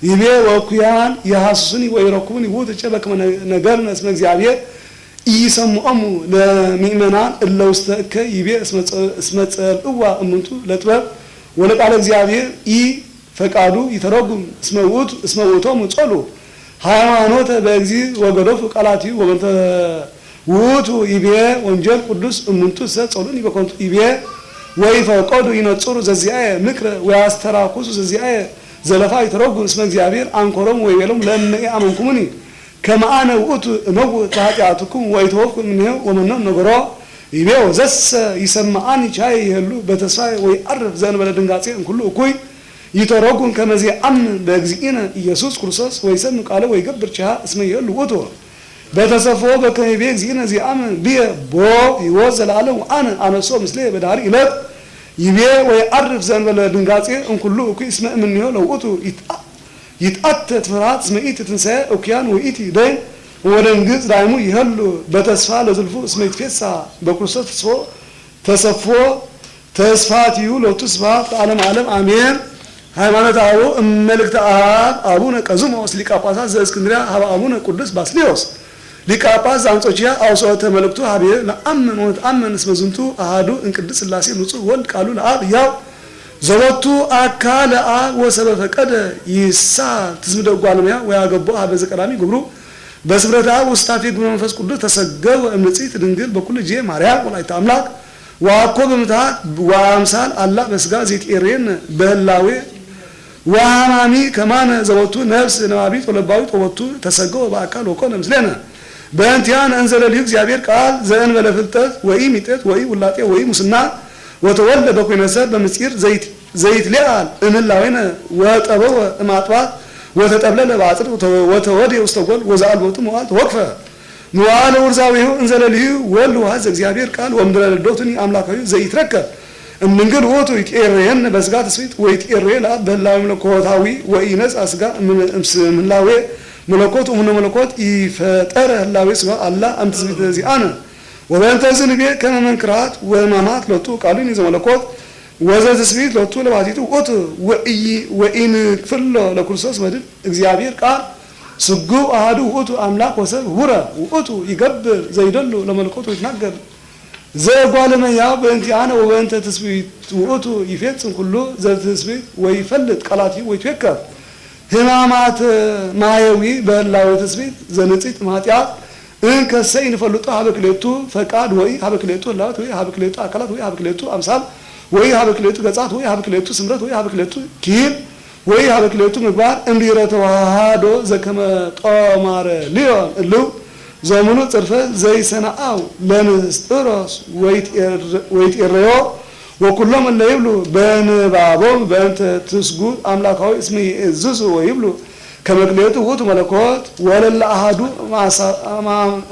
ይቤ ወኩያን የሐሱሱኒ ወይረኩቡኒ ውእቱ በከመ ነገርነ እስመ እግዚአብሔር ኢይሰምዖሙ ለምእመናን እለ ውስተ እከ ይቤ እስመ ጸልእዋ እምንቱ ለጥበብ ወለቃለ እግዚአብሔር ኢ ፈቃዱ ይተረጉም እስመ ውእቶሙ ጸሉ ሃይማኖተ በእግዚ ወገዶፉ ቃላትዩ ወበንተ ውእቱ ይቤ ወንጀል ቅዱስ እምንቱ ጸሉኒ በኮንቱ ይቤ ወይፈቀዱ ይነጽሩ ዘዚአየ ምክረ ወያስተራኩሱ ዘዚአየ ዘለፋ ይተረጉም እስመ እግዚአብሔር አንኮሮሙ ወይቤሎሙ ለእመ አመንኩሙኒ ከመ አነ ውእቱ እመውት ኃጢአትኩም ወይተወክም እምኔሁ ወመነው ነገሮ ይቤ ወዘሰ ይሰምዓኒ ቻይ ይሄሉ በተስፋ ወይዐርፍ ዘእንበለ ድንጋጼ እምኩሉ እኩይ ይተረጉም ከመ ዘየአምን በእግዚእነ ኢየሱስ ክርስቶስ ወይሰምዕ ቃለ ወይገብር ቸሃ እስመ ይሄሉ ውእቱ በተሰፎ በከመ ይቤ እግዚእነ ዘየአምን ብየ ቦ ሕይወት ዘለዓለም ወአነ አነሶ ምስሌ በዳህሪ ዕለት ይቤ ወይዐርፍ ዘእንበለ ድንጋጼ እምኩሉ እኩይ እስመ እምኔሁ ለውእቱ ይትአተት ፍርሃት እስመ ኢቲ ትንሣኤ እኩያን ወኢቲ ደይን ወደንግጽ ዳይሙ ይሄሉ በተስፋ ለዝልፉ እስመ ይትፌሳ በክርስቶስ ተሰፎ ተስፋትዩ ሎቱ ስብሐት ለዓለመ ዓለም አሜን። ሃይማኖተ አበው እመልእክተ አብ አቡነ ቀዝሞስ ሊቀ ጳጳሳት ዘእስክንድርያ ሀበ አቡነ ቅዱስ ባስልዮስ ሊቀ ጳጳስ ዘአንጾኪያ አውሥኦተ መልእክቱ ሀቤ ለአምን ወነትአምን እስመ ዝንቱ አሐዱ እምቅድስት ሥላሴ ንጹሕ ወልድ ቃሉ ለአብ ያው ዘወቱ አካለ አብ ወሰበ ፈቀደ ይሳ ትዝምደ ጓለሙያ ወያገቦ ሀበ ዘቀዳሚ ግብሩ በስብረተ አብ ውስታፌ ግብረ መንፈስ ቅዱስ ተሰገወ እምንጽሕት ድንግል በኩሉ ጊዜ ማርያም ወላዲተ አምላክ ወአኮ በምትሃት ወአምሳል አላ በስጋ ዘይትኤሬን በህላዌ ወሐማሚ ከማነ ዘወቱ ነፍስ ነባቢት ወለባዊት ወወቱ ተሰገወ በአካል ወኮነ ምስሌነ በእንቲአነ እንዘ ለልዩ እግዚአብሔር ቃል ዘእንበለ ፍልጠት ወኢ ሚጠት ወኢ ውላጤ ወኢ ሙስና ወተወልደ በኮነ ሰብ በምስጢር ዘይትለዓል እምህላዌነ ወጠበወ እማጥባት ወተጠብለለ በአጽድ ወተወድየ ውስተ ጎል ወዘአልቦቱ መዋዕል ተወክፈ መዋዕለ ውርዛዊሁ እንዘ ለልዩ ወልድ ዋሕድ ዘእግዚአብሔር ቃል ወእምድረ ልደቱኒ አምላካዊ ዘይትረከብ እምንግል ውእቱ ይትኤሬየን በስጋ ትስብእት ወይትኤሬየ ለአብ በህላዌ መለኮታዊ ወኢነጻ ስጋ እምህላዌ መለኮት እሙነ መለኮት ይፈጠረ ህላዌ ስጋ አላ እምትስብእት ዚአነ ወበእንተ ዝንቤ ከመ መንክራት ወሕማማት ሎቱ ቃሉኒ ዘመለኮት ወዘትስብእት ሎቱ ለባሕቲቱ ውእቱ ወኢንክፍሎ ለክርስቶስ መድኅን እግዚአብሔር ቃል ስጉዕ አሐዱ ውእቱ አምላክ ወሰብ ሁረ ውእቱ ይገብር ዘይደሉ ለመለኮት ወይትናገር ዘእጓለ እመሕያው በእንቲአነ ወበእንተ ትስብእት ውእቱ ይፌጽም ኩሉ ዘትስብእት ወይፈልጥ ቃላቲሁ ወይትዌከብ ሕማማት ማሕየዊ በህላዌ ትስብእት ዘንጽሕት እምኃጢአት እንከሰይ ንፈልጦ ሀበክሌቱ ፈቃድ ወይ ሀበክሌቱ ህላወት ወይ ሀበክሌቱ አካላት ወይ ሀበክሌቱ አምሳል ወይ ሀበክሌቱ ገጻት ወይ ሀበክሌቱ ስምረት ወይ ሀበክሌቱ ኪል ወይ ሀበክሌቱ ምግባር እንዲረ ተዋሃዶ ዘከመ ጦማረ ሊዮን እልው ዘሙኑ ጽርፈ ዘይሰናአው ለንስጥሮስ ወይትኤረዮ ወኩሎም እለ ይብሉ በንባቦም በእንተ ትስጉድ አምላካዊ እስመ ይእዝዙ ወይብሉ ከመክሌቱ ውእቱ መለኮት ወለለ አሐዱ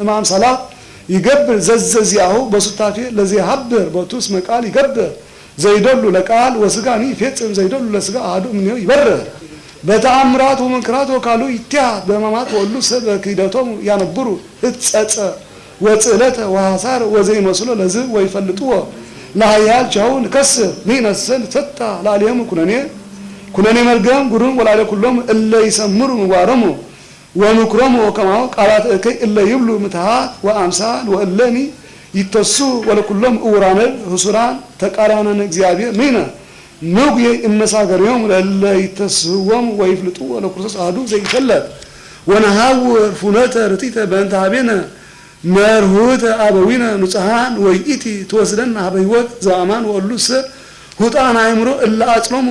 እምአምሳላት ይገብር ዘዘዚአሁ በሱታፌ ለዘይሀብር ቦቱ እስመ ቃል ይገብር ዘይደሉ ለቃል ወስጋኒ ይፌጽም ዘይደሉ ለስጋ አሐዱ እምኔሁ ይበርህ በተአምራት ወመንክራት ወካሉ ይትያት በሕማማት ወሉ ሰብ በክህደቶም ያነብሩ እጸጸ ወጽዕለተ ወሐሳር ወዘይመስሎ ለዝብ ወይፈልጥዎ ለኃያል ቻው ንከስር ንነሰን ሰጣ ለዓሌሙ ኩነኔ መልገም ጉሩም ወላለ ኩሎም እለ ይሰምሩ ምግባሮሙ ወምክሮሙ ወከማሁ ቃላት እከይ እለ ይብሉ ምትሃት ወአምሳል ወእለኒ ይተሱ ወለኩሎም እውራነ ህሱራን ተቃራነነ እግዚአብሔር ንሕነ ንጉየ እመሳገሪዮም ለእለ ይተስህዎም ወይፍልጡ ወለክርስቶስ አሐዱ ዘይፈለጥ ወነሐውር ፉነተ ርቲተ በእንተ ኀቤነ መርሁተ አበዊነ ንጹሐን ወይእቲ ትወስደን ኀበ ሕይወት ዘአማን ወእሉሰ ሁጣን አእምሮ እለ አጽሎሙ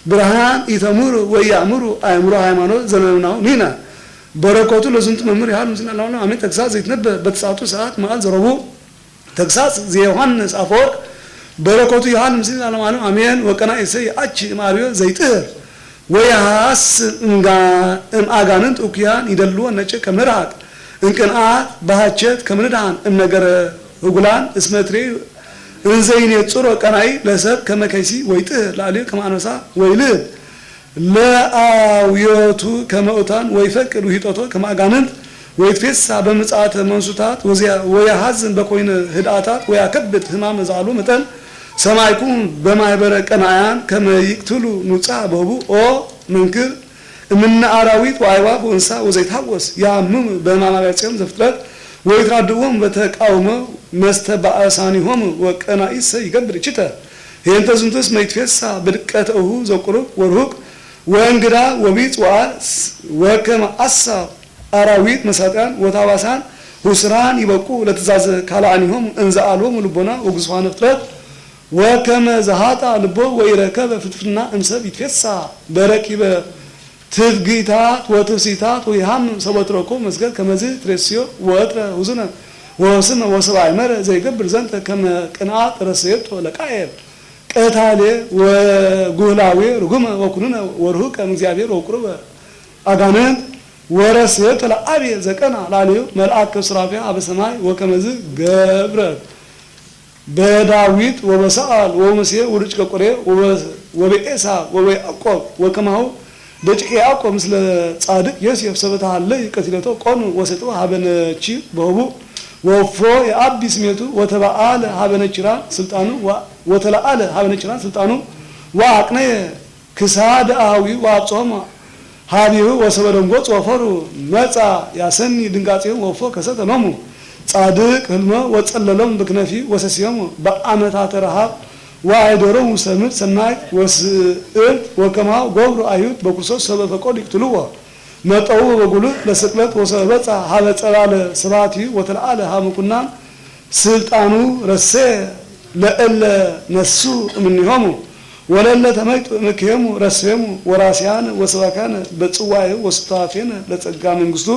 ብርሃን ኢተምሩ ወያእምሩ አእምሮ ሃይማኖት ዘመናው ንሕነ በረከቱ ለዝንቱ መምህር ያህል ምስል አላሁ አሜን። ተግሳጽ ዘይትነበብ በተስዓቱ ሰዓት መዓል ዘረቡ ተግሳጽ ዘዮሐንስ አፈወርቅ በረከቱ ያህል ምስል አላሁ አሜን። ወቀናኢ እሰይ አቺ ማርዮ ዘይጥር ወያሐስ እምአጋንንት እኩያን ይደልዎ ነጭ ከምርሃቅ እንቅንዓት ባህቸት ከምንድሃን እምነገረ ህጉላን እስመትሬ እንዘይኔጽሮ ቀናኢ ለሰብ ከመከይሲ ወይጥር ላዕሌ ከማነሳ ወይልብ ለአውዮቱ ከመኡታን ወይፈቅድ ውሂጦቶ ከማጋንንት ወይትፌሳ በምጽአተ መንሱታት ወያሐዝን በኮይነ ህድአታት ወያከብድ ህማመ ዛሉ መጠን ሰማይኩም በማህበረ ቀናያን ከመይቅትሉ ኑጻ በቡ ኦ መንክር እምነ አራዊት ወአዕዋፍ ወእንስሳ ወዘይታወስ ያምም በማማቢያጽዮን ዘፍጥረት ወይትራድዎም በተቃውሞ መስተባእሳኒሆም ወቀናኢሰ ይገብር ይችተ ይህንተ ዝንቱስ መይትፌሳ በድቀተ እሁ ዘቁሩብ ወርሁቅ ወእንግዳ ወቢጽ ወአል ወከመ አሳ አራዊት መሳጥያን ወታዋሳን ሁስራን ይበቁ ለትእዛዝ ካልአኒሆም እንዘ አልቦሙ ልቦና ወግዙፋነ ፍጥረት ወከመ ዘሃጣ ልቦ ወይረከበ ፍትፍና እምሰብ ይትፌሳ በረኪበ ትፍጊታት ወትፍሲታት ወይሃም ሰበትረኮ መስገድ ከመዝ ትሬስዮ ወጥረ ውዝነ ወስነ ወሰባይ መረ ዘይገብር ዘንተ ከመ ቅንዓት ረሰየቶ ለቃየል ቀታሌ ወጉህላዌ ርጉመ ወኩንነ ወርሁቀ እግዚአብሔር ወቁርበ አጋንንት ወረሰየቶ ለአብየ ዘቀና ላልዩ መልአክ ስራፊያ አበሰማይ ወከመዝ ገብረ በዳዊት ወበሰአል ወሙሴ ወርጭ ቆሬ ወበኤሳ ወበያዕቆብ ወከማሁ ደጭቄ ያዕቆብ ምስለ ጻድቅ ዮሴፍ ሰበታ አለ ይቀትለቶ ቆኑ ወሰጡ ሀበነቺ በህቡ ወፎ የአቢ ስሜቱ ወተባአለ ሀበነችራን ስልጣኑ ወተላአለ ሀበነችራን ስልጣኑ ወአቅነ ክሳድ አዊ ወአጾም ሀቢሁ ወሰበደንጎ ጾፈሩ መጻ ያሰኒ ድንጋጼው ወፎ ከሰተኖሙ ጻድቅ ህልመ ወጸለሎም በክነፊ ወሰሲዮሙ በአመታተ ረሃብ ወአይደሮሙ ሰምዕ ሰናይ ወስዕል ወከማው ገብሩ አይሁድ በኩርሶስ ሰበፈቆድ ይቅትልዎ መጠው በጉልህ ለስቅለት ወሰበጻ ሀበ ጸላለ ስባቲ ወተለአለ ሀምኩናን ስልጣኑ ረሴ ለእለ ነሱ እምኔሆሙ ወለለ ተመይጡ እምክሄሙ ረሴሙ ወራሲያን ወሰባካነ በጽዋኤ ወስታፌነ ለጸጋ መንግስቱ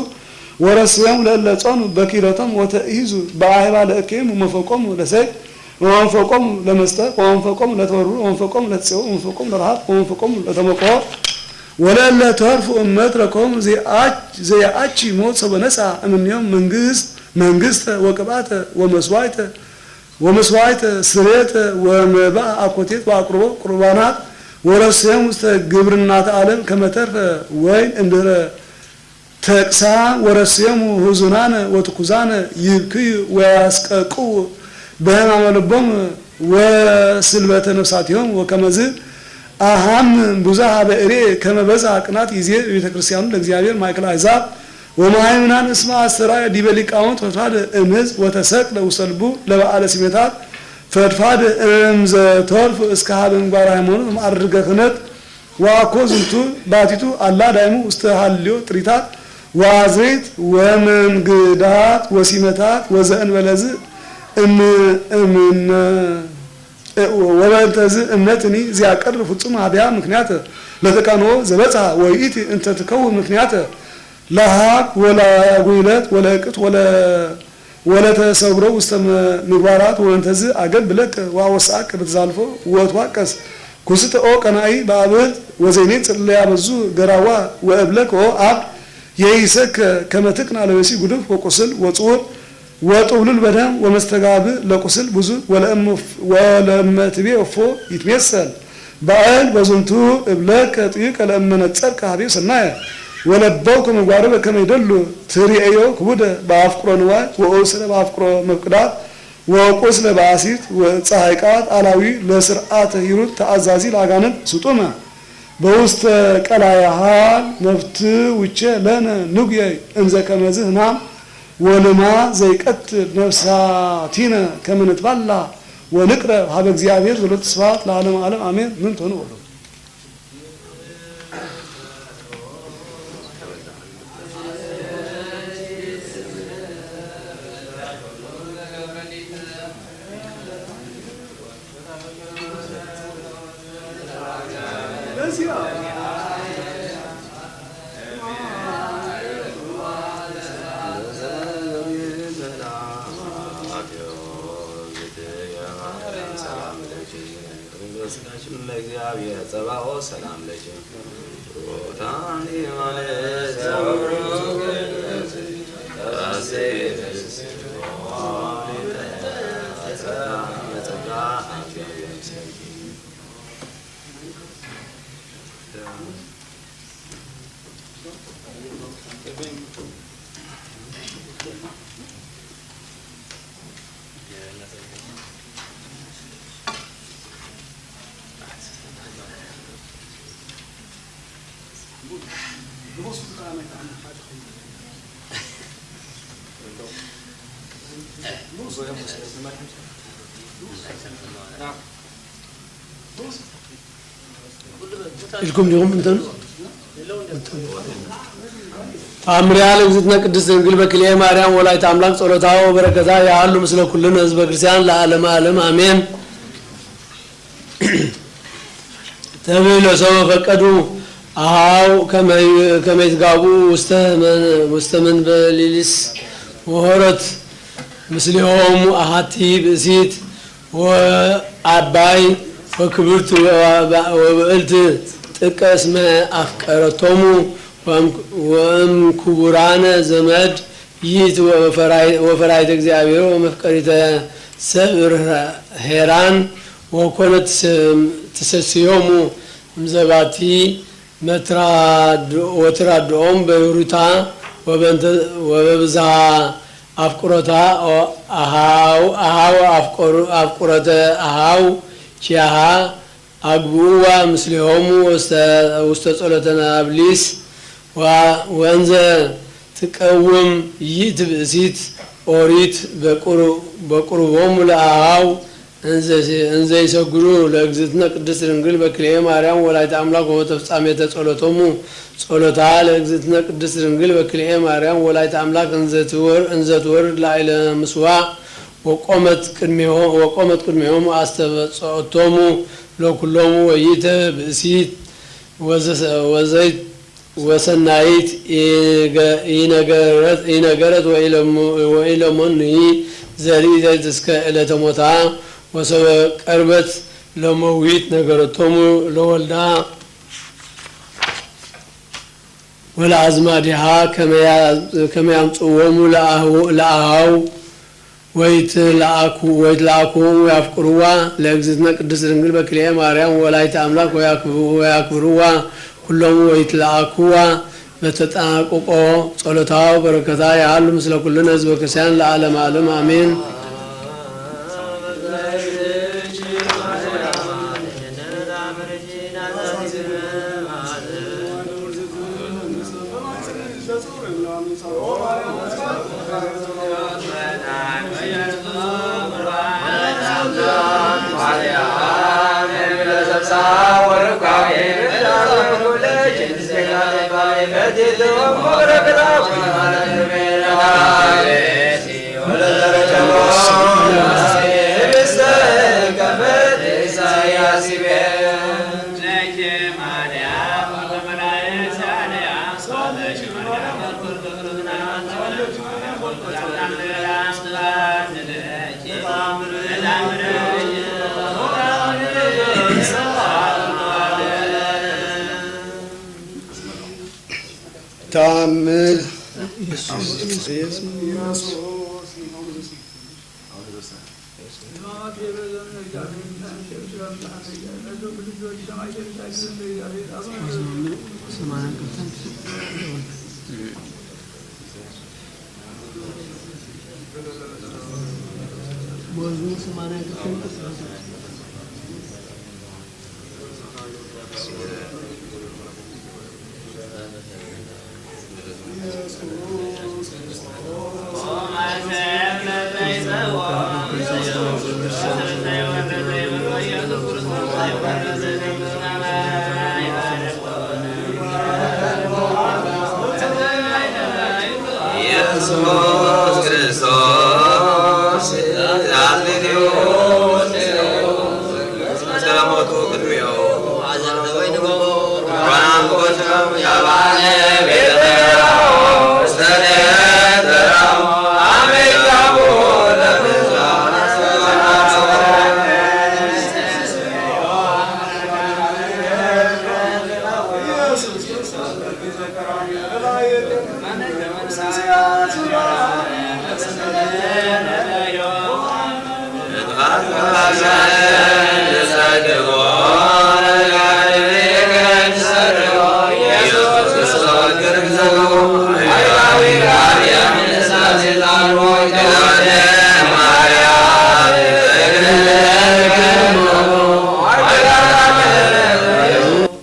ወረሴሙ ለእለ ጾኑ በኪረቶም ወተኢዙ በአህባ ለእኬሙ መፈቆሙ ለሰይ ወንፈቆሙ ለመስጠት ወንፈቆሙ ለተወሩ ወንፈቆሙ ለተሰው ወንፈቆሙ ለረሃብ ወንፈቆሙ ለተመቆ ወለለ ተርፉ እመትረኮም ዘያአቺ ሞት ሰበነሳ እምኔም መንግስት ወቅባተ ወመስዋዕተ ስሬተ ወመባ አኮቴት ወአቅርቦ ቁርባናት ወረሰም ውስተ ግብርናተ ዓለም ከመተርፈ ወይ እንድረ ተቅሳ ወረሰሙ ሁዙናነ ወትኩዛነ ይብክዩ ወያስቀቁ በህማመ ልቦም ወስልበተ ነፍሳቲሆም ወከመዝ አሃም ብዙሃ በእሬ ከመበዛ ቅናት ይዜ ቤተክርስቲያኑ ለእግዚአብሔር ማእከል አሕዛብ ወማይምናን እስማ አሰራየ ዲበ ሊቃውንት ፈድፋድ እምሕዝብ ወተሰቅለ ውሰልቡ ለበዓለ ሲመታት ፈድፋድ እምዘ ተወልፍ እስከ ሀበ ምግባረ ሃይማኖት ማዕርገ ክህነት ወአኮ ዝንቱ ባቲቱ አላ ዳይሙ ውስተ ሀልዮ ጥሪታት ዋዝሬት ወመንግዳት ወሲመታት ወዘእንበለዝ ወበንተዝ እምነትኒ ዚያቀር ፍጹም አብያ ምክንያት ለተቃኖ ዘበጻ ወይት እንተ ትከውን ምክንያት ለሃብ ወላ ጉይለት ወላ ቅጥ ወላ ተሰብሮ ውስተ ምግባራት ወንተዝ አገብ ብለክ ዋወሳቅ በተዛልፎ ወትዋቀስ ኩስተ ኦ ቀናኢ ባበት ወዘይኔ ጽልያ በዙ ገራዋ ወእብለክ ኦ አብ የይሰክ ከመትቅና ለበሲ ጉድፍ ወቁስል ወጽውር ወጥውልል በደም ወመስተጋብ ለቁስል ብዙ ወለመትቤ እፎ ይትመሰል በአል በዝንቱ እብለክ ጥይቅ ለመነጸር ካቤ ሰናየ ወለበው ከመጓረ ከመይደሉ ትሪአዮ ክቡደ በአፍቅሮ ንዋይ ወኦስለ በአፍቅሮ መቅዳት ወቁስለ በአሲት ወፀሐይቃት አላዊ ለስርዓተ ሂሩት ተአዛዚ ላጋነት ስጡመ በውስተ ቀላያሃል ነፍት ውቸ ለነ ንጉየ እንዘ ከመዝህና ወልማ ዘይቀትል ነፍሳቲነ ከመንትባላ ወንቅረብ ሀበ እግዚአብሔር ዘሎት ስብሐት ለዓለመ ዓለም አሜን። ምን ትሆኑ ወሎ ሰላም ለጅ إلكم اليوم أنتم أمري على وزتنا قدس دنقل بكلية مريم ولا يتعملك صلوتها وبركتها يعلو مثل كلنا حزب كريستيان لعالم عالم آمين تبيل سوى فقدوا أهاو كما يتقابوا مستمن بليلس وهرت مثلهم أهاتي بسيت وعباي وكبرت وبقلت تقس ما أفكارتهم وام كبران زمد يت وفرايت እግዚአብሔር ومفكرت سبر هيران وكنت تسسيهم مزباتي متراد وترادهم بيروتا وببزا أفكرتا أهاو أفكرتا أهاو شيها أقوى مثلهم واستطلتنا أبليس وأنزا تقوم يتبسيت أوريت بقربهم لأهاو أنزا يسقروا لأجزتنا قدس رنقل بكلية مريم ولا يتعملك وتفصامية تصولتهم صولتها لأجزتنا قدس رنقل بكلية مريم ولا يتعملك أنزا تور لا إلى مسوا وقامت كرميهم أستبصعتهم لو كلهم ويت بسيت وزيت وسنايت إنجرت وإلى منه زريدة تسكى إلى تموتها وسوى قربت لمويت نجرتهم لولدا والعزمادها كما يمصوهم لأهو ويتلاكوا ويفقروا لأجزتنا قدس رنقل بكلية مريم ولايت أملاك ويكبروا كلهم ويتلاكوا بتتاقوا صلوتها وبركتها يعلو مثل كلنا حزب كريستيان لعالم عالم آمين ورقا ተአምር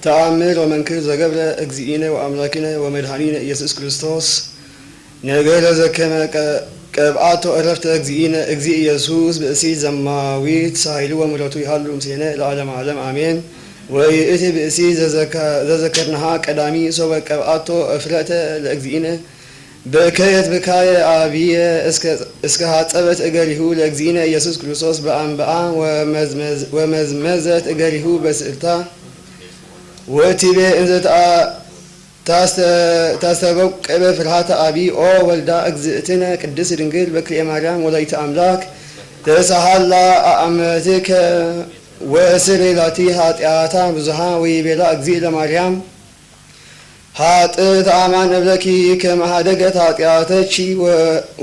ተአምር ወመንክር ዘገብረ እግዚእነ ወአምላክነ ወመድኃኒነ ኢየሱስ ክርስቶስ ነገረ ዘከመ ቀብአቶ ዕረፍተ እግዚእነ እግዚእ ኢየሱስ ብእሲ ዘማዊት ሳይሉ ወምሕረቱ ይሃሉ ምስሌነ ለዓለመ ዓለም አሜን። ወይእቲ ብእሲ ዘዘከርናሃ ቀዳሚ ሶበ ቀብአቶ እፍረተ ለእግዚእነ በከየት ብካየ አብየ እስከ ሀጸበት እገሪሁ ለእግዚእነ ኢየሱስ ክርስቶስ በአንብአ ወመዝመዘት እገሪሁ በስእልታ ወቲቤ እንዘ ታስተበቅበ ፍርሃተ አብይ ኦ ወልዳ እግዝእትነ ቅድስት ድንግል በክልኤ ማርያም ወላዲተ አምላክ ተሳሃላ አመትከ ወስሬላቲ ኃጢአታ ብዙሃ ወይቤላ እግዚእ ለማርያም ሀጥት አማን እብለኪ ከመሃደገት ኃጢአተቺ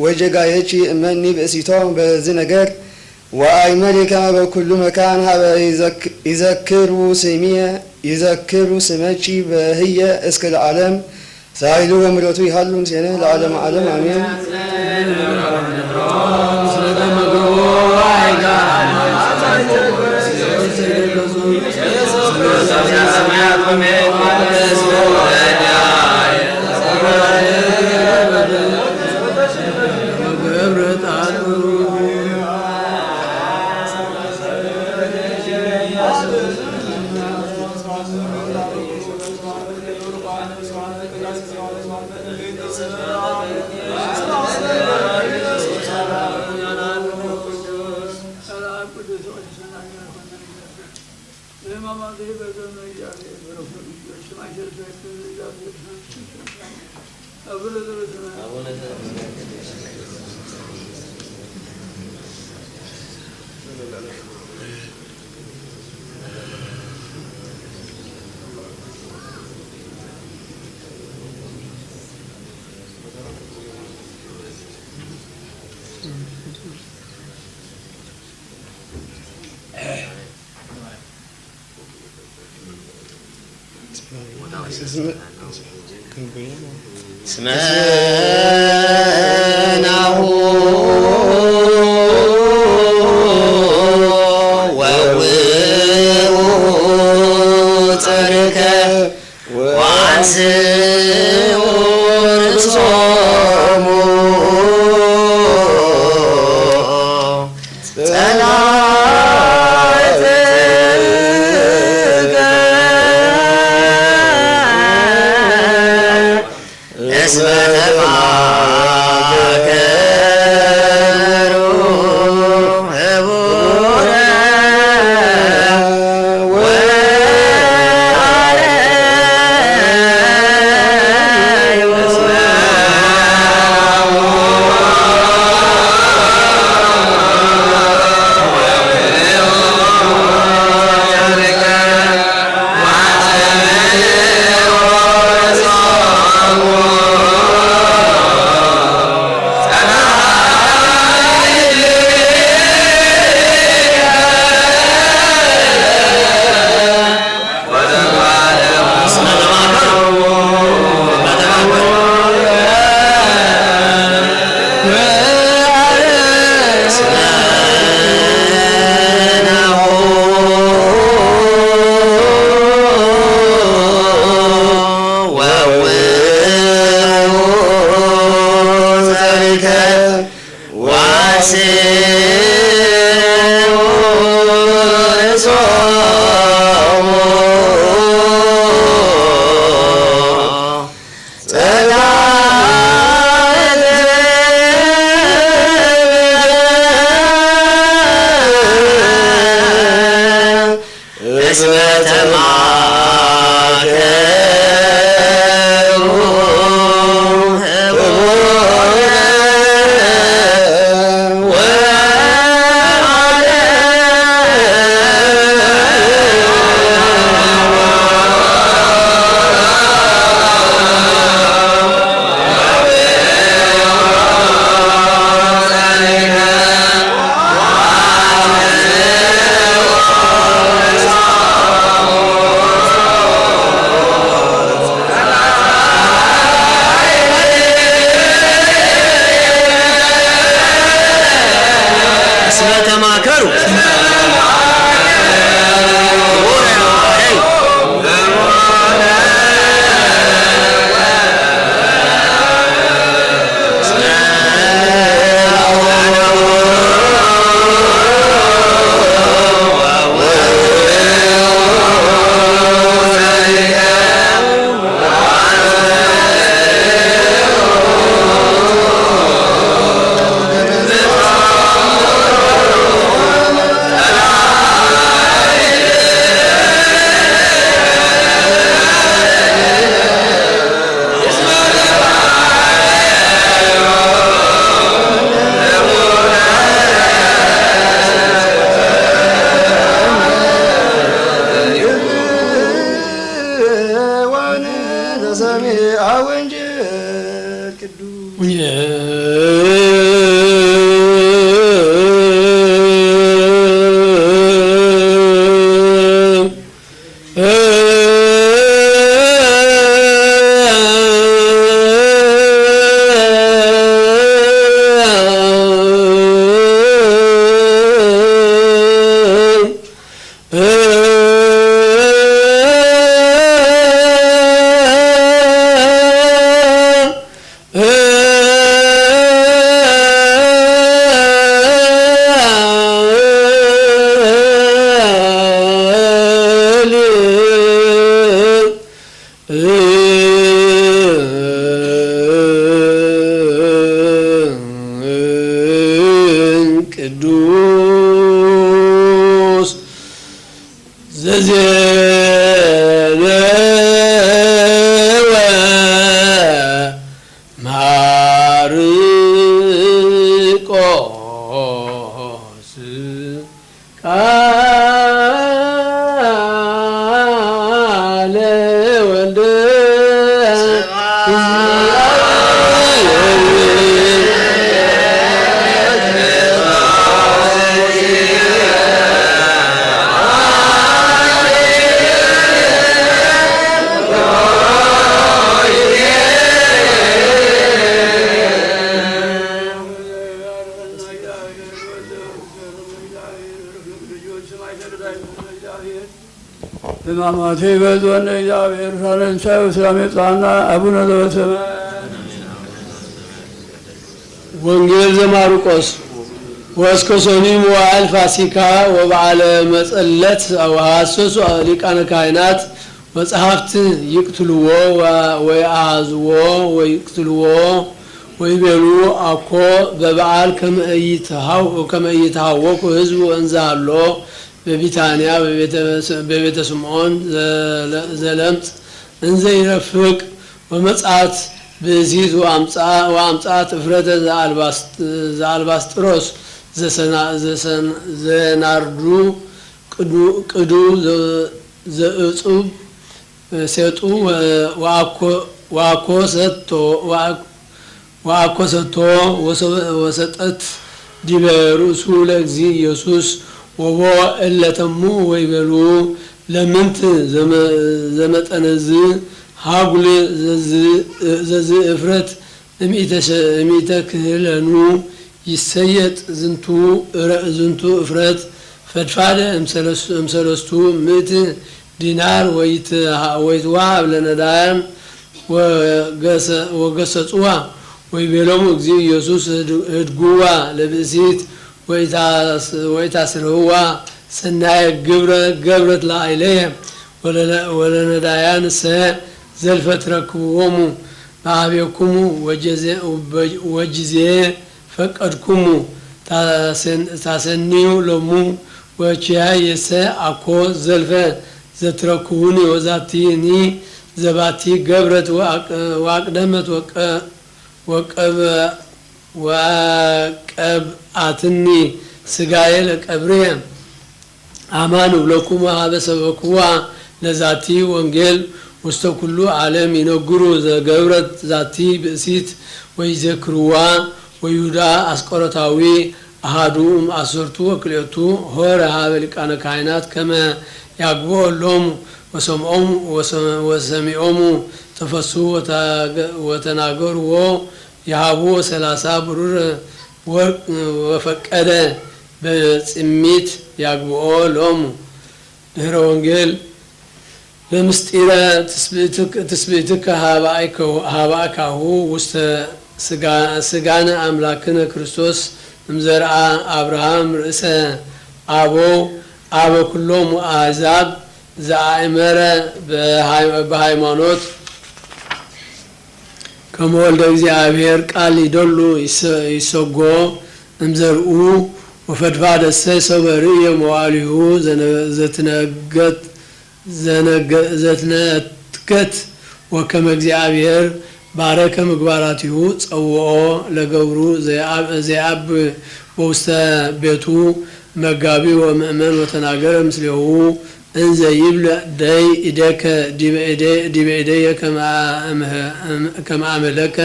ወጀጋየቺ እመኒ ብእሲቶ በዝ ነገር ወአይመሪ ከመ በኩሉ መካን ሀበ ይዘክሩ ስመቺ በህየ እስከ ለዓለም ሳይሉ ወምሕረቱ ይሃሉ ምስሌነ ለዓለመ ዓለም አሜን። ስመናሁ ወውፅርከ ወአንስኡ ርእሶሙ በማማቴ በዞነ እግዚአብሔር ሳለንሳው ስላሜጣና አቡነ ዘበሰማያት ወንጌል ዘማርቆስ ወስከሶኒ ወአል ፋሲካ ወበዓለ መጸለት ወሐሰሱ ሊቃነ ካህናት ወጸሐፍት ይቅትልዎ ወይአዝዎ ወይቅትልዎ ወይቤሉ አኮ በበዓል ከመይታወቁ ህዝቡ እንዛሎ በቢታንያ በቤተ ስምዖን ዘለምጽ እንዘ ይረፍቅ ወመጻት በዚት ወአምጻት እፍረተ ዘአልባስጥሮስ ዘናርዱ ቅዱ ዘእጹብ ሴጡ ወአኮ ሰጥቶ ወሰጠት ዲበ ርእሱ ለእግዚ ኢየሱስ ወቦ እለተሙ ወይበሉ ለምንት ዘመጠነዝ ሃጉል ዘዝ እፍረት እሚተ ክህለኑ ይሰየጥ ዝንቱ እፍረት ፈድፋደ እምሰለስቱ ምእት ዲናር ወይትዋሃብ ለነዳያን ወገሰጽዋ ወይቤሎሙ እግዚ ኢየሱስ ህድጉዋ ለብእሲት ወይታስርህዋ ሰናየ ገብረት ላዕሌየ ወለነዳያን ሰ ዘልፈ ትረክብዎሙ በአቤኩሙ ወጅዜ ፈቀድኩሙ ታሰኒዩ ሎሙ ወቺያ የሰ አኮ ዘልፈ ዘትረኩኒ ወዛቲኒ ዘባቲ ገብረት ወአቅደመት ወቀብአትኒ ስጋዬ ለቀብርየ አማን ብለኩም ሀበሰበኩዋ ለዛቲ ወንጌል ውስተ ኩሉ ዓለም ይነግሩ ዘገብረት ዛቲ ብእሲት ወይዘክሩዋ ወይሁዳ አስቆሮታዊ አሃዱም አስርቱ ወክልኤቱ ሆረ ሀበ ሊቃነ ካህናት ከመ ያግብኦሎም ወሰሚዖሙ ተፈሱ ወተናገርዎ የሃቡ 30 ብሩር ወርቅ ወፈቀደ በጽሚት ያግብኦ ሎሙ ድህረ ወንጌል በምስጢረ ትስብእትከ ሀባእካሁ ውስተ ስጋነ አምላክነ ክርስቶስ እምዘርአ አብርሃም ርእሰ አበ ኩሎሙ አሕዛብ ዘአእመረ በሃይማኖት ከመወልደ እግዚአብሔር ቃል ይደሉ ይሰጎ እምዘርኡ ወፈድፋደሰ ሰበርእየ መዋዕሊሁ ዘትነትገት ወከመ እግዚአብሔር ባረከ ምግባራቲሁ ጸውኦ ለገብሩ ዘያብ በውስተ ቤቱ መጋቢ ወምእመን ወተናገረ ምስሌሁ እንዘ ይብል ደይ ኢደከ ዲበ ኢደየ ከመ አመለከ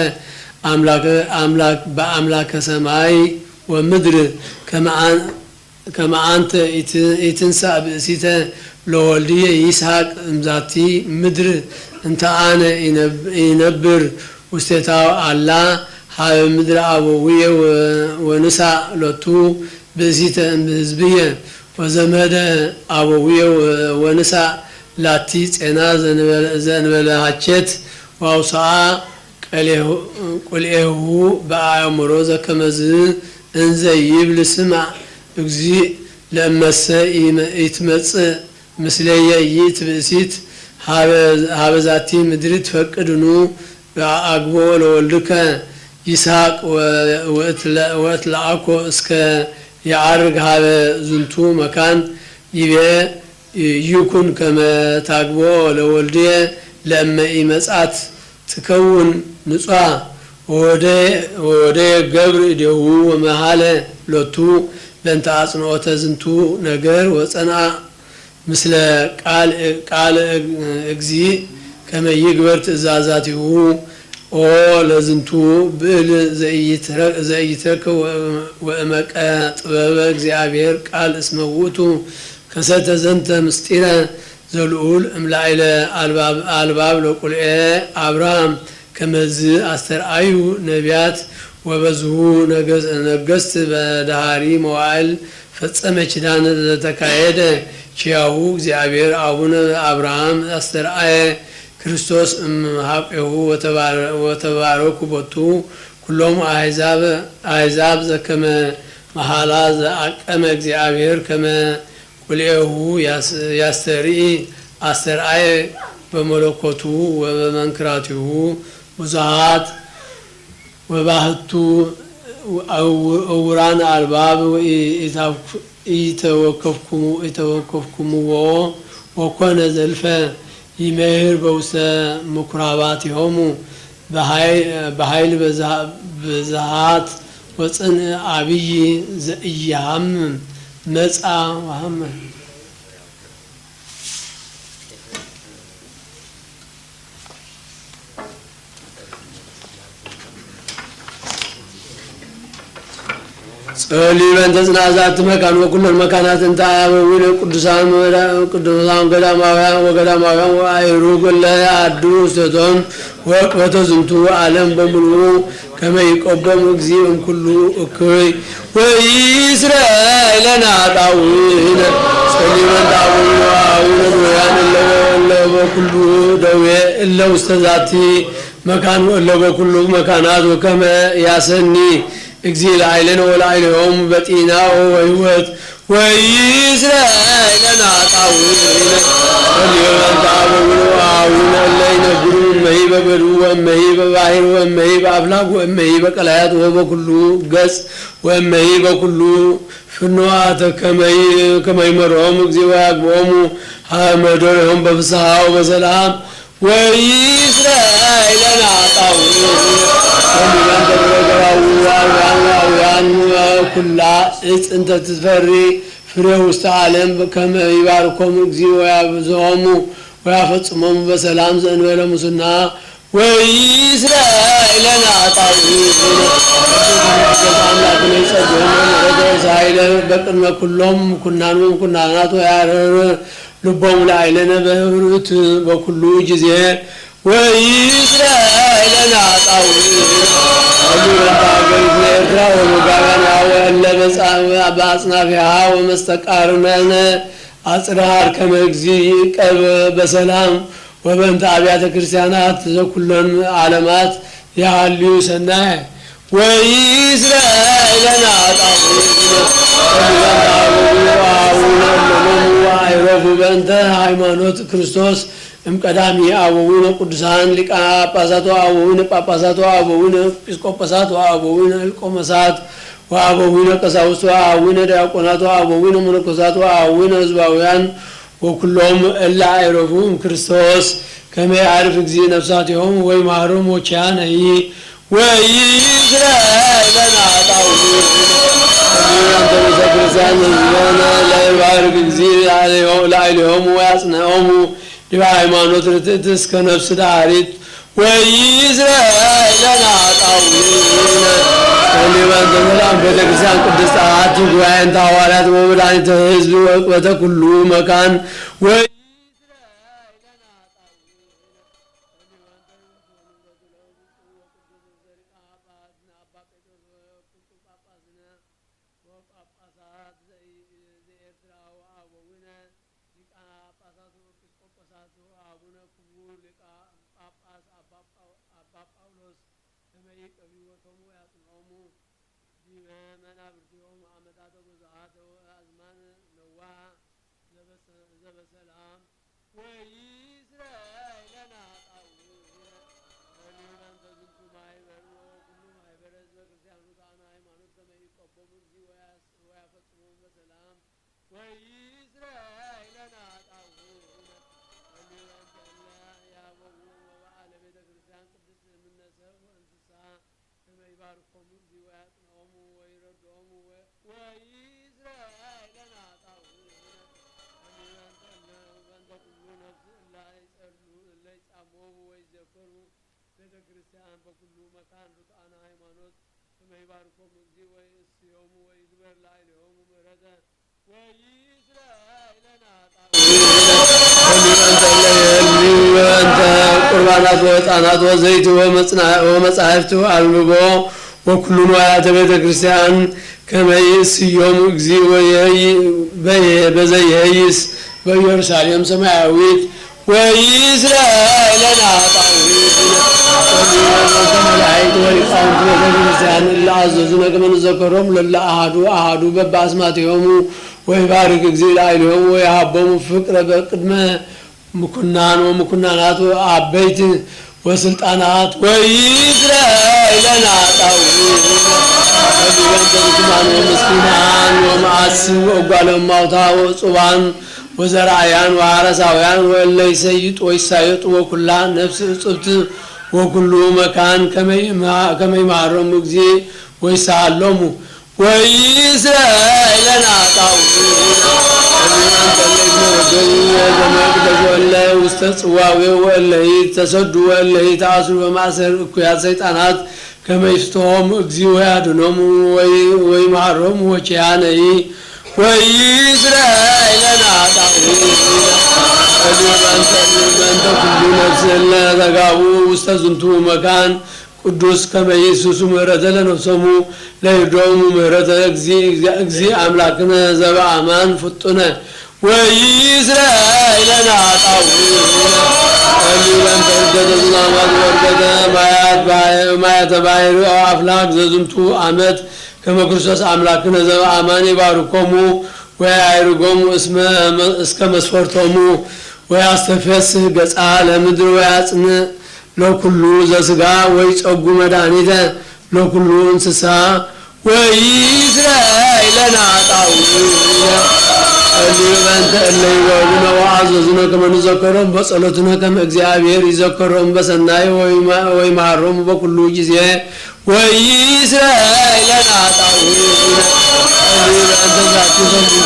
አምላክ በአምላከ ሰማይ ወምድር ከመ አንተ ኢትንሣእ ብእሲተ ለወልድየ ይስሐቅ እምዛቲ ምድር እንተ አነ ይነብር ውስቴታ አላ ሀበ ምድረ አበውየ ወንሳ ሎቱ ብእሲተ እምሕዝብየ ወዘመደ አበውየ ወንሳ ላቲ ጼና ዘንበለ ሀቼት ዋውስአ ቁልኤሁ በአእምሮ ዘከመዝ እንዘ ይብል ስማዕ እግዚእ ለእመሰ ይትመጽእ ምስለየ ይትብእሲት ሀበዛቲ ምድሪ ትፈቅድኑ አግቦ ለወልድከ ይስሐቅ ወእትለአኮ እስከ የዓርግ ሀበ ዝንቱ መካን ይቤ ይኩን ከመ ታግቦ ለወልድየ ለእመ ኢመጻት ትከውን ንጹሐ ወደ ገብር እዴሁ ወመሃለ ሎቱ በእንተ አጽንዖተ ዝንቱ ነገር ወጸንዐ ምስለ ቃል እግዚእ ከመ ይግበር ትእዛዛቲሁ ኦ ለዝንቱ ብዕል ዘኢይትረክብ ወእመቀ ጥበበ እግዚአብሔር ቃል እስመ ውእቱ ከሰተ ዘንተ ምስጢረ ዘልዑል እምላዕለ አልባብ ለቁልኤ አብርሃም ከመዝ አስተርአዩ ነቢያት ወበዝሁ ነገስት በዳሃሪ መዋዕል ፈጸመ ኪዳነ ዘተካሄደ ቺያሁ እግዚአብሔር አቡነ አብርሃም አስተርአየ ክርስቶስ እምሃቄሁ ወተባረኩ ቦቱ ኩሎም አሕዛብ ዘከመ መሃላ ዘአቀመ እግዚአብሔር ከመ ቁልኤሁ ያስተርኢ አስተርአየ በመለኮቱ ወበመንክራቲሁ ብዙሃት ወባህቱ እውራን አልባብ ኢተወከፍኩምዎ ወኮነ ዘልፈ ይመህር በውስተ ምኩራባቲሆሙ በኃይል ብዝሃት ወጽንዕ አብይ ዘኢያሃምም መጻ ወሃመ ጸሊበን ተጽናዛት መካን ወኩሎን መካናት እንተ አበዊነ ቅዱሳን ገዳማውያን ወገዳማውያን ወአይሩግ ለአዱ ውስቴቶን ወቅበተ ዝንቱ ዓለም በሙሉ ከመ ይቆበም እግዚእ እምኩሉ እኩይ ወይስራኤልና ጣዊነ ጸሊበን ጣዊነ ዶያን ለበኩሉ ደዌ እለ ውስተ ዛቲ መካን ለበኩሉ መካናት ወከመ ያሰኒ እግዚእ ለአይለን ወለአይለሆም በጤናው ወሕይወት ወይስራኤልና ጣዊነ ጸሊበን ጣዊነ አቡነ ለይነብሩ እመሂ በበዱ ወእመሂ በባሕር ወእመሂ በአፍላግ ወእመሂ በቀላያት ወበኩሉ ገጽ ወእመሂ በኩሉ ፍኖአተ ከመይመሮም እግዚኦ ያግቦሙ መደረهم በፍስሐው በሰላም ወይስራኤልና ጣው ወሚያን ተበረገራውያን ኩላ እጽ እንተ ትፈሪ ፍሬ ውስተ ዓለም ከመይባርኮም እግዚኦ ያብዝሆሙ ወያፈጽሞሙ በሰላም ዘእንበለ ሙስና ወይስራኤልና ጣው አምላክን ይጸልዩና ረዳይለ በቅድመ ኩሎም ኩናኑም ኩናናቱ ያረረ ልቦሙ ለአይለነ በህብሩት በኩሉ ጊዜ ወይስራኤልና ጣው ወይባገር ኤርትራ ወጋጋና ወለ በአጽናፊሃ ወመስተቃርነነ አጽራር ከመግዚ ቀብ በሰላም ወበንተ አብያተ ክርስቲያናት ዘኩለን ዓለማት ያህልዩ ሰናይ ወይስራኤልና ጣው ወይረፉ በእንተ ሃይማኖት ክርስቶስ እምቀዳሚ አበዊነ ቅዱሳን ሊቃነ ጳጳሳት ወአበዊነ ጳጳሳት ወአበዊነ ኤጲስቆጶሳት ወአበዊነ ቆሞሳት ወአበዊነ ቀሳውስት ወአበዊነ ዲያቆናት ወአበዊነ መነኮሳት ወአበዊነ ሕዝባውያን ወኩሎም እለ አይረፉ ክርስቶስ ከመ ያዕርፍ እግዚእ ነፍሳቲሆሙ ወይምሃሮሙ ወኪያነሂ ወይስራኤልና ጣው አንተ ክርስቲያን ዘነ ለባርክ እግዚእ ለአይለሆሙ ወያጽንዖሙ ዲበ ሃይማኖት ርትዕት እስከ ነፍስ ዳሪት ወይስራኤልና ጣው ወሊባን ተሰላም ቤተክርስቲያን ቅድስት አሐቲ ጉባኤንተ ሐዋርያት ወመድኃኒተ ሕዝብ ወቅበተ ኩሉ መካን ቤተክርስቲያን በኩሉ መካን ርቱዓነ ሃይማኖት ከመይባርኮም እግዚእ ወይእስዮሙ ወይግበር ላዕሌሆሙ ምሕረተ ወይስራኤልና ጣው ወሚመንተ ቁርባናት ወዕጣናት ወዘይት ወመጻሕፍት አንብቦ ወኩሉ ንዋያተ ቤተክርስቲያን ከመይእስዮሙ እግዚእ በዘይሄይስ በኢየሩሳሌም ሰማያዊት ወይስራኤልና ጣው ወመላእክት ወሊቃውንት ቤተክርስቲያን ለአዘዙነ ከመ ንዘከሮሙ ለአሐዱ አሐዱ በበአስማቲሆሙ ወይባርክ እግዚእ ላዕሌሆሙ ወይሃቦሙ ፍቅረ በቅድመ ምኩናን ወምኩናናት አበይት ወስልጣናት ወይስራኤልና ጣው ወሊበንተ ብኩማን ወምስኪናን ወመዓስብ ወጓለ እማውታ ወጽባን ወዘራእያን ወአረሳውያን ወእለ ይሰይጡ ወይሳየጡ ወኩላ ነፍስ እጽብት ወኩሉ መካን ከመይምሃሮሙ እግዚእ ወይሳሃሎሙ ወይስራኤልና ጣው ወእለ ውስተ ጽዋዌ ወእለ ተሰዱ ወእለ ተአስሩ በማእሰር እኩያት ሰይጣናት ከመ ይፍትሖሙ እግዚእ ወያድኅኖሙ ወይምሃሮሙ ወኪያነሂ ወይስራኤልና ጣው በእንተ ኩሉ ነፍስ እለ ተጋቡ ውስተ ዝንቱ መካን ቅዱስ ከመ ይእስሱ ምሕረተ ለነፍሶሙ ለይርዶሙ ምሕረተ እግዚእ አምላክነ ዘበአማን ፍጡነ ወይስራኤልና ጣው በእንተ ዕርገተ ዝናማት ወዕርገተ ማያተ ባሕር አፍላክ ዘዝንቱ ዓመት ከመ ክርስቶስ አምላክነ ዘበአማን ይባርኮሙ ወያዕርጎሙ እስከ መስፈርቶሙ ወያስተፈስህ ገጻ ለምድር ወያጽንዕ ለኩሉ ዘሥጋ ወይጸጉ መድኃኒተ ለኩሉ እንስሳ ወይስራኤልና ለነ ኃጣውኢነ በእንተ እለ ይበሉነ ወአዘዙነ ከመ ንዘከሮም በጸሎትነ ከመ እግዚአብሔር ይዘከሮም በሰናይ ወይምሃሮሙ በኩሉ ጊዜ ወይስረይ ለነ ኃጣውኢነ በእንተ ዛቲ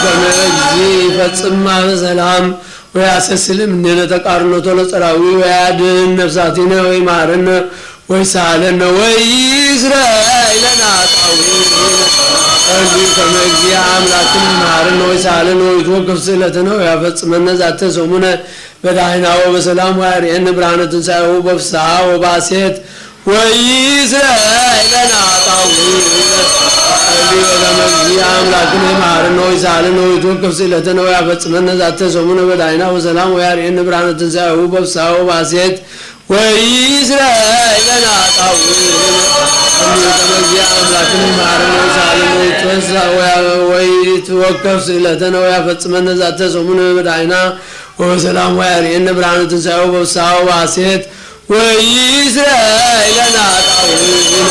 ከመ እግዚእ ይፈጽማ በሰላም ወያሰስልም እምኔነ ተቃርኖቶ ለጸራዊ ወያድኅን ነፍሳቲነ ወይምሃረነ ወይሳለነ ወይስረይ ለነ ኃጣውኢነ ከመ እግዚእ አምላክነ ይምሃረነ ወይሳለነ ወይትወከፍ ስእለትነ ወያፈጽመነ ዛተ ሰሙነ በዳህና ወበሰላም ወያርኤነ ብርሃነ ትንሣኤሁ በፍስሐ ወባሴት ወይስረይ ለነ ኃጣውኢነ ከመ እግዚእ አምላክነ ይምሃረነ ወይሳለነ ወይትወከፍ ስእለትነ ወያፈጽመነ ዛተ ሰሙነ በዳህና ወበሰላም ወያርኤነ ብርሃነ ትንሣኤሁ በፍስሐ ወባሴት ወይስረይ ለነ ኃጣውኢነ ከመ እግዚእ አምላክነ ይምሃረነ ወይሳለነ ወይትወከፍ ስእለትነ ወያፈጽመነ ዛተ ሰሙነ በዳህና ወበሰላም ወያርኤነ ብርሃነ ትንሣኤሁ በፍስሐ ወባሴት ወይስረይ ለነ ኃጣውኢነ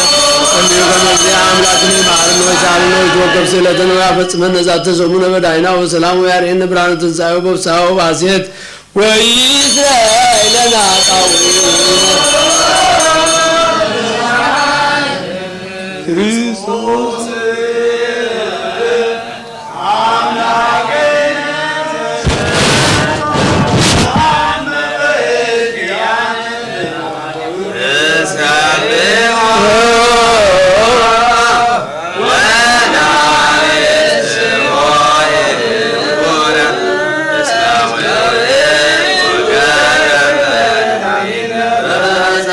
ከመ እግዚእ አምላክነ ይምሃረነ ወይሳለነ ወይትወከፍ ስእለትነ ወያፈጽመነ ዛተ ሰሙነ በዳህና ወበሰላም ወያርኤነ ብርሃነ ትንሣኤሁ በፍስሐ ወባሴት ወይስረይ ለነ ኃጣውኢነ ክርስቶስ በዛ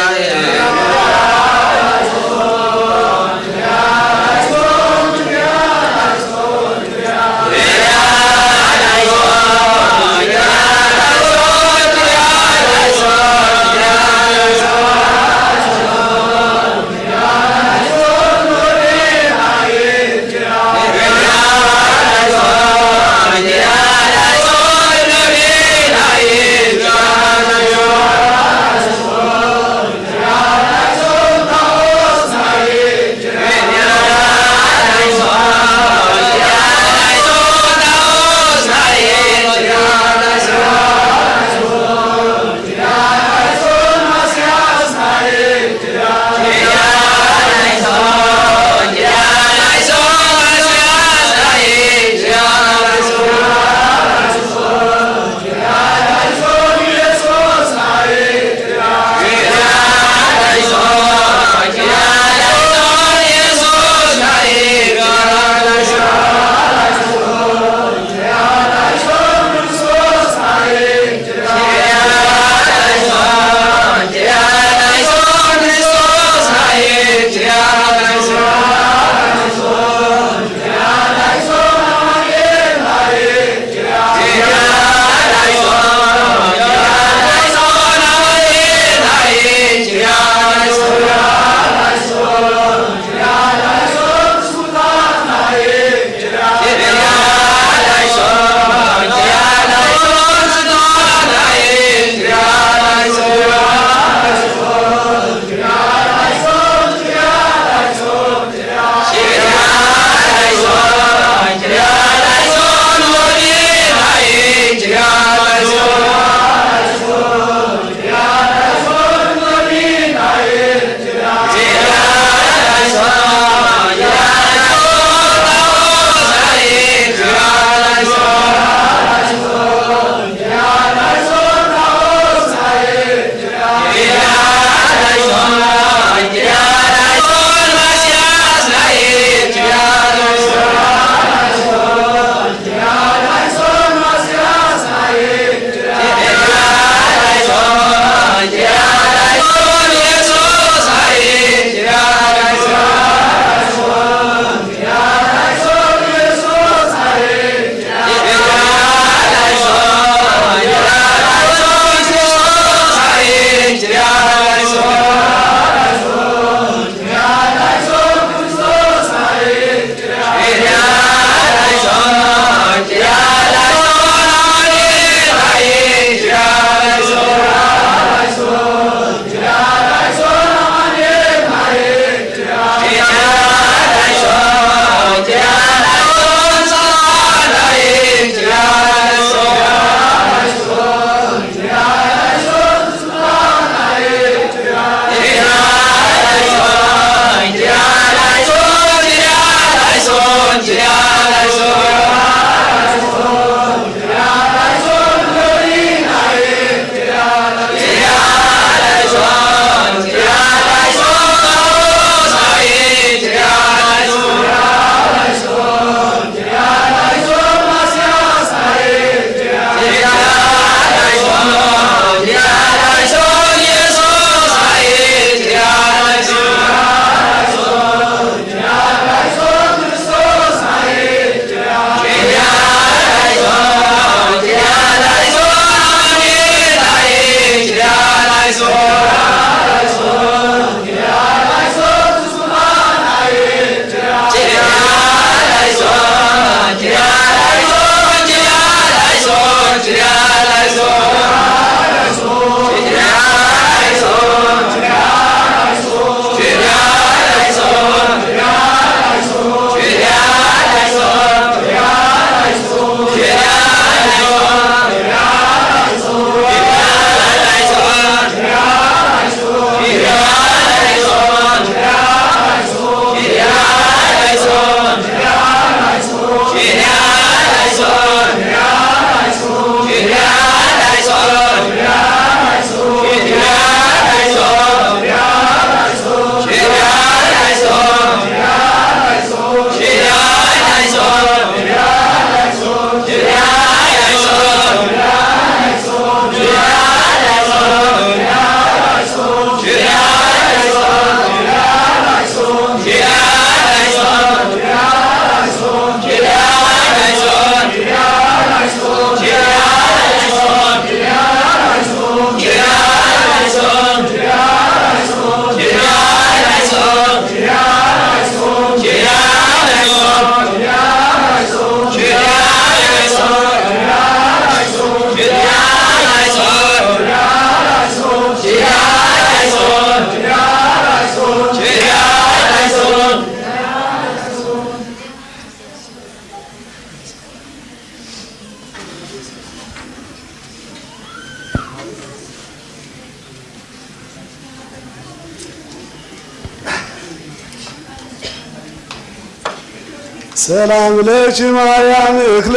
ሰላም ለኪ ማርያም እክል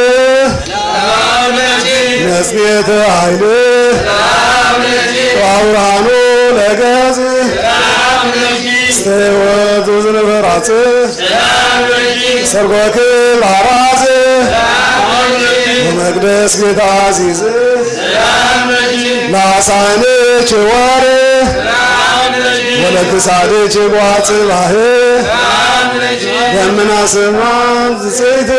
ነጽኔተ ኃይል ወአብርሃኑ ለገጽ እስተ ሕይወት ዝንበራጽ ሰርጎ ክብር አራጽ በመቅደስ ጌታ አዚዝ ለአሳንች ወር ወለክሳድች ጓጽ ባህ ደመና ሰማን ዝጽይት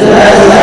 Amen.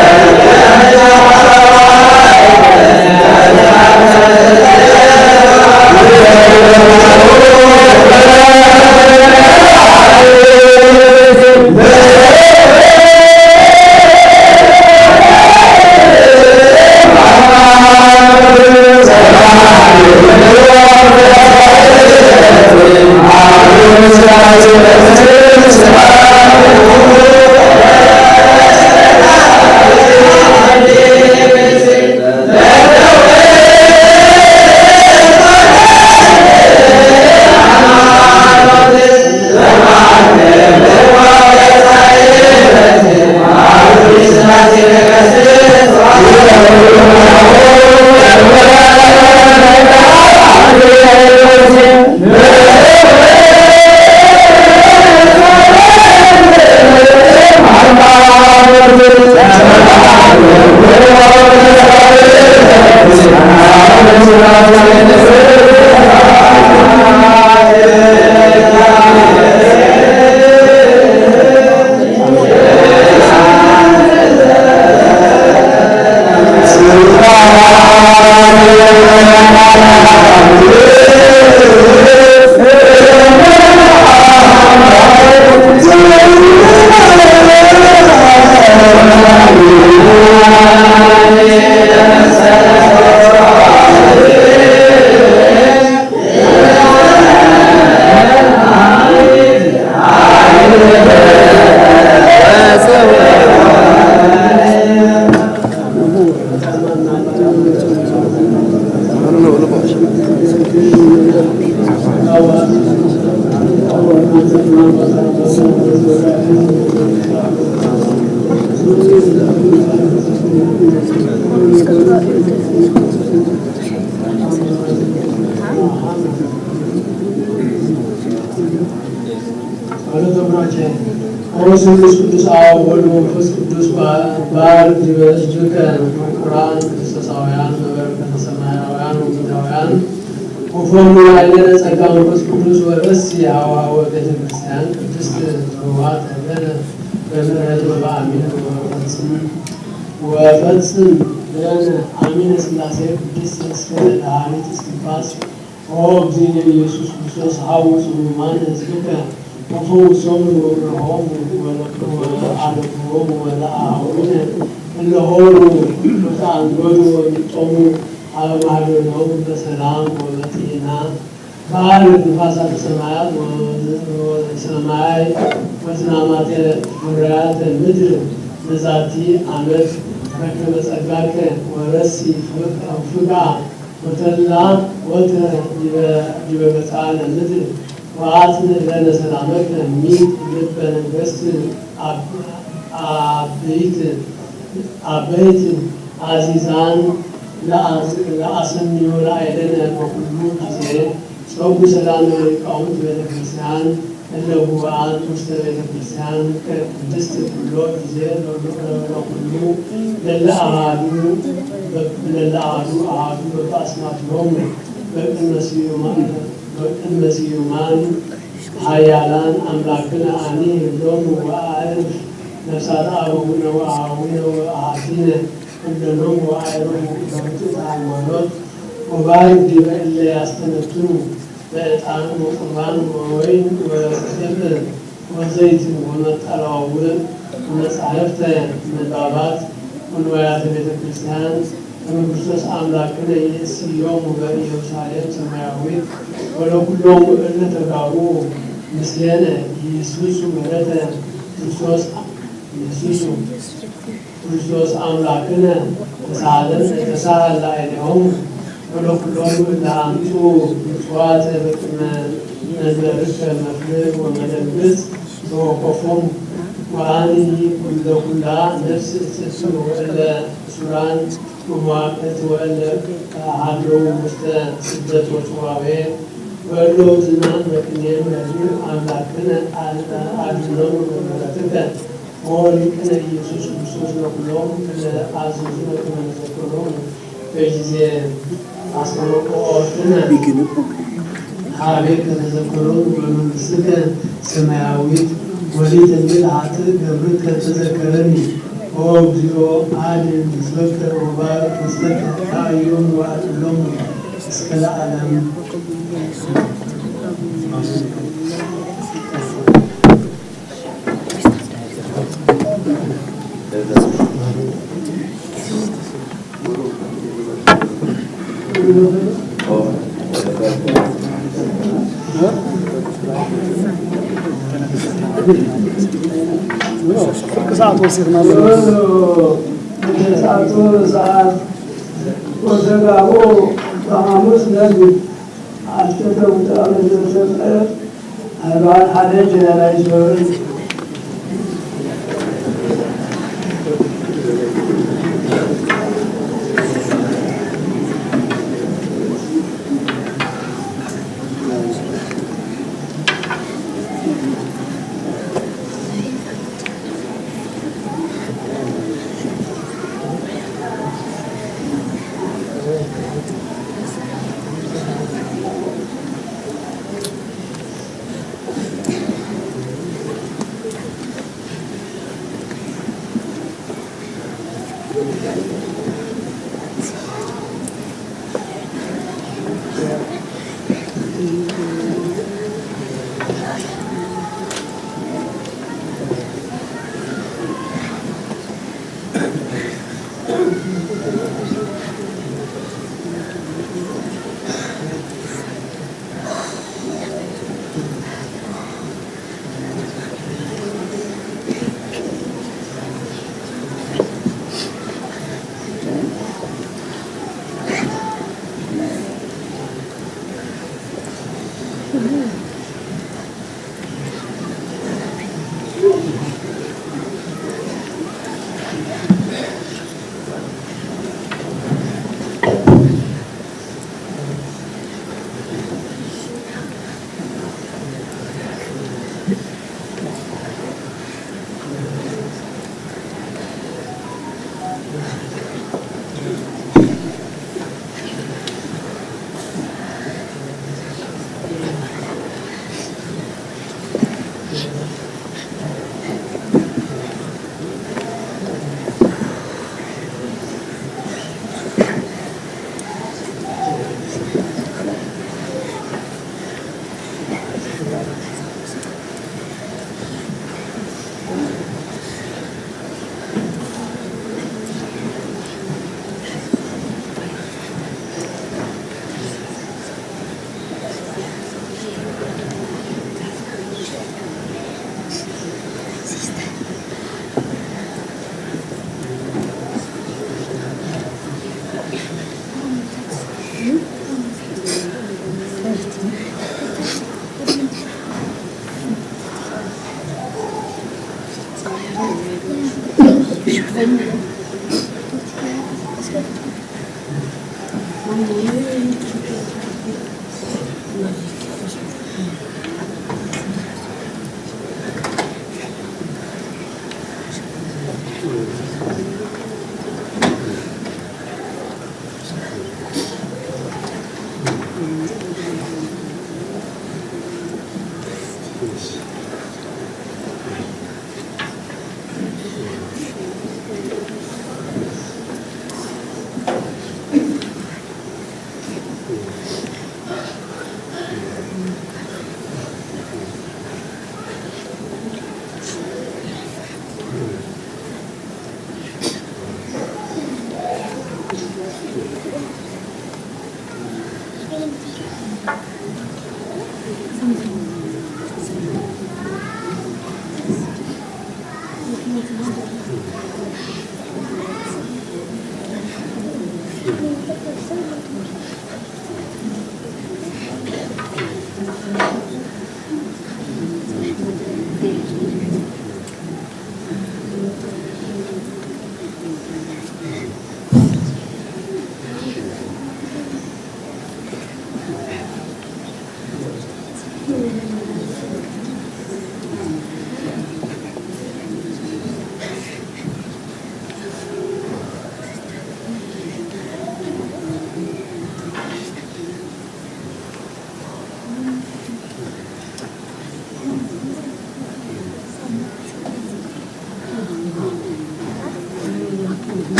ቅዱስ ቅዱስ አብ ወልድ መንፈስ ቅዱስ ባርክ በእጅከ ቁራን ክርስቶሳውያን በበረከተ ሰማያውያን ወምድራውያን ወፎሙ ያለነ ጸጋ መንፈስ ቅዱስ ወርስ የአዋወ ቤተ ክርስቲያን ቅድስት ዘዋት ለነ በምሕረት ወበአሚን ወፈጽም ለነ አሚነ ሥላሴ ቅድስት እስከ ዳህሪት እስትንፋስ ኦ እግዚእነ ኢየሱስ ክርስቶስ ሐውፅ ሕሙማነ ሕዝብከ وفوزهم وابرهم وعرفهم ولآهون اللهون وتعنقلوا ومطموا على معلونهم بسلام وبطينا بارك نفاسات السماوات والسماء وزنامات مرات المدر نزاتي عمل ركب سأقاك ورسي فقع وتلا وتر جببتان المدر وآتنا لنا سلامك ميت لبنا نفست عبيت عزيزان لا أسمي ولا إلنا وكل كثير صوب سلام لقوم بيت الكريستيان إلا هو عاد مستوى بيت الكريستيان كدست كله كثير وكله للا أعادوا بأسماتهم በቅድመሲዩማን ሀያላን አምላክን አኒ ህሎም ወአዕርፍ ነፍሳት አበዊነ ወአኀዊነ ወአኀቲነ ኩሎሙ ወአዕርፉ በውእቱ ሃይማኖት ወባርክ ዲበ እለ ያስተነትኑ በዕጣን ወቁርባን ወወይን ወደብር ወዘይት ወመጠራውዕ ወመጻሕፍተ ንባባት ወንዋያተ ቤተ ክርስቲያን ክርስቶስ አምላክነ ኢየሱስ በኢየሩሳሌም ሰማያዊት ወለኩሎሙ እለ ተጋሩ ምስሌነ ኢየሱስ ምሕረተ ክርስቶስ አምላክነ ተሳሃለ ላዕሌሆሙ ወለኩሎሙ እለ አምጡ ምጽዋተ በቅድመ መንበርከ መፍልቅ ወመደንግጽ ተወከፎሙ ወአኒ ኩላ ነፍስ እትእስር ወእለ እሱራን ومواقت وألا عدو مستسدة وصوابه وألو زمان وكنين مهزول أملاكنا عدنون ومرتبة ولكن يسوس كريستوس نقولون كلا عزيزون كما نذكرون فجزي أصلا قوتنا حالك نذكرون ومنسك سماويت وليد البلعة قبلك تذكرني وابزيو عادل مزبكر وبارك مزبكر تعيون وأتلهم اسكال عالم ሰዓት ወስድና ሰዓት ወሰጋቦ በሐሙስ ነግድ አስተተውታ ለዘሰጠ አባል ሓደ ጀነራል ዞር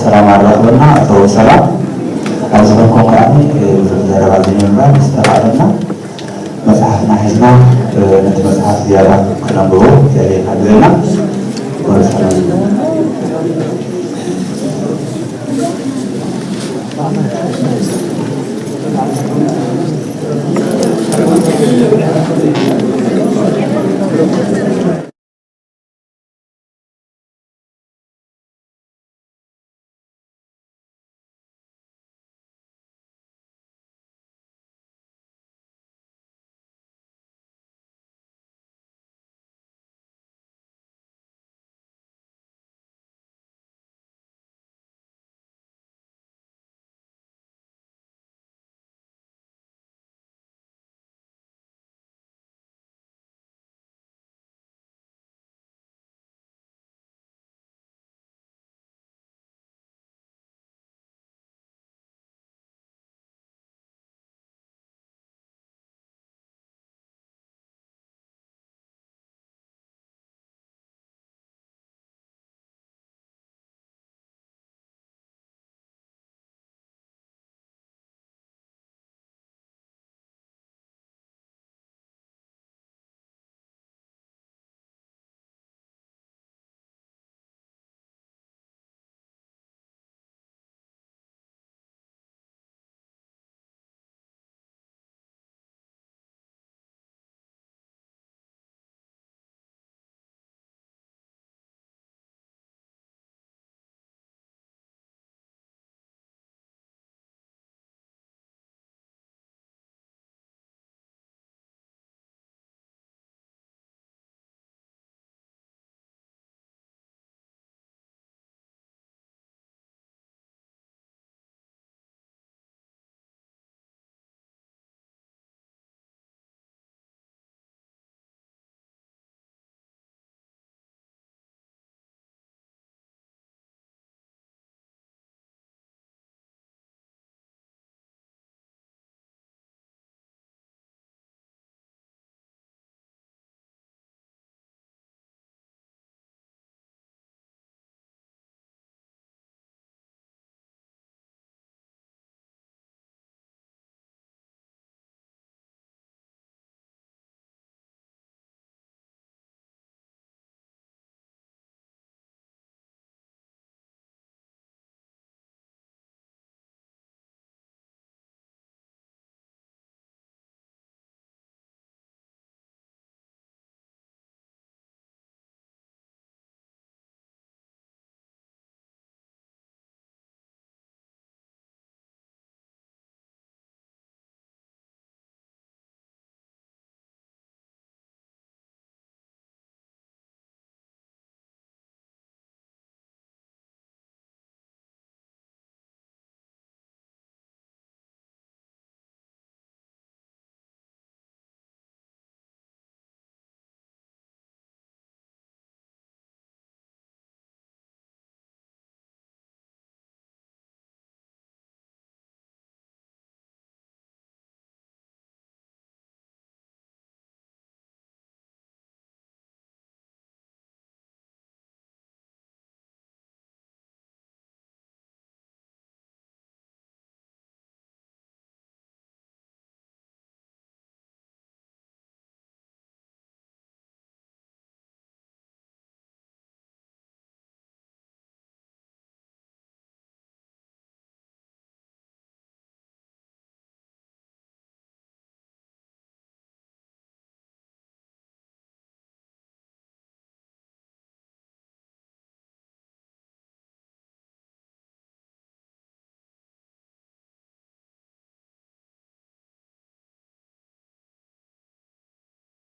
ሰላም አላህና አቶ ሰላም አዝበን ኮንካኒ ዘረባዝ ይመራልስተባለና መጽሐፍና ህዝና ነጥ መጽሐፍ ዚያራ ከነብሮ ያለና ወሰላም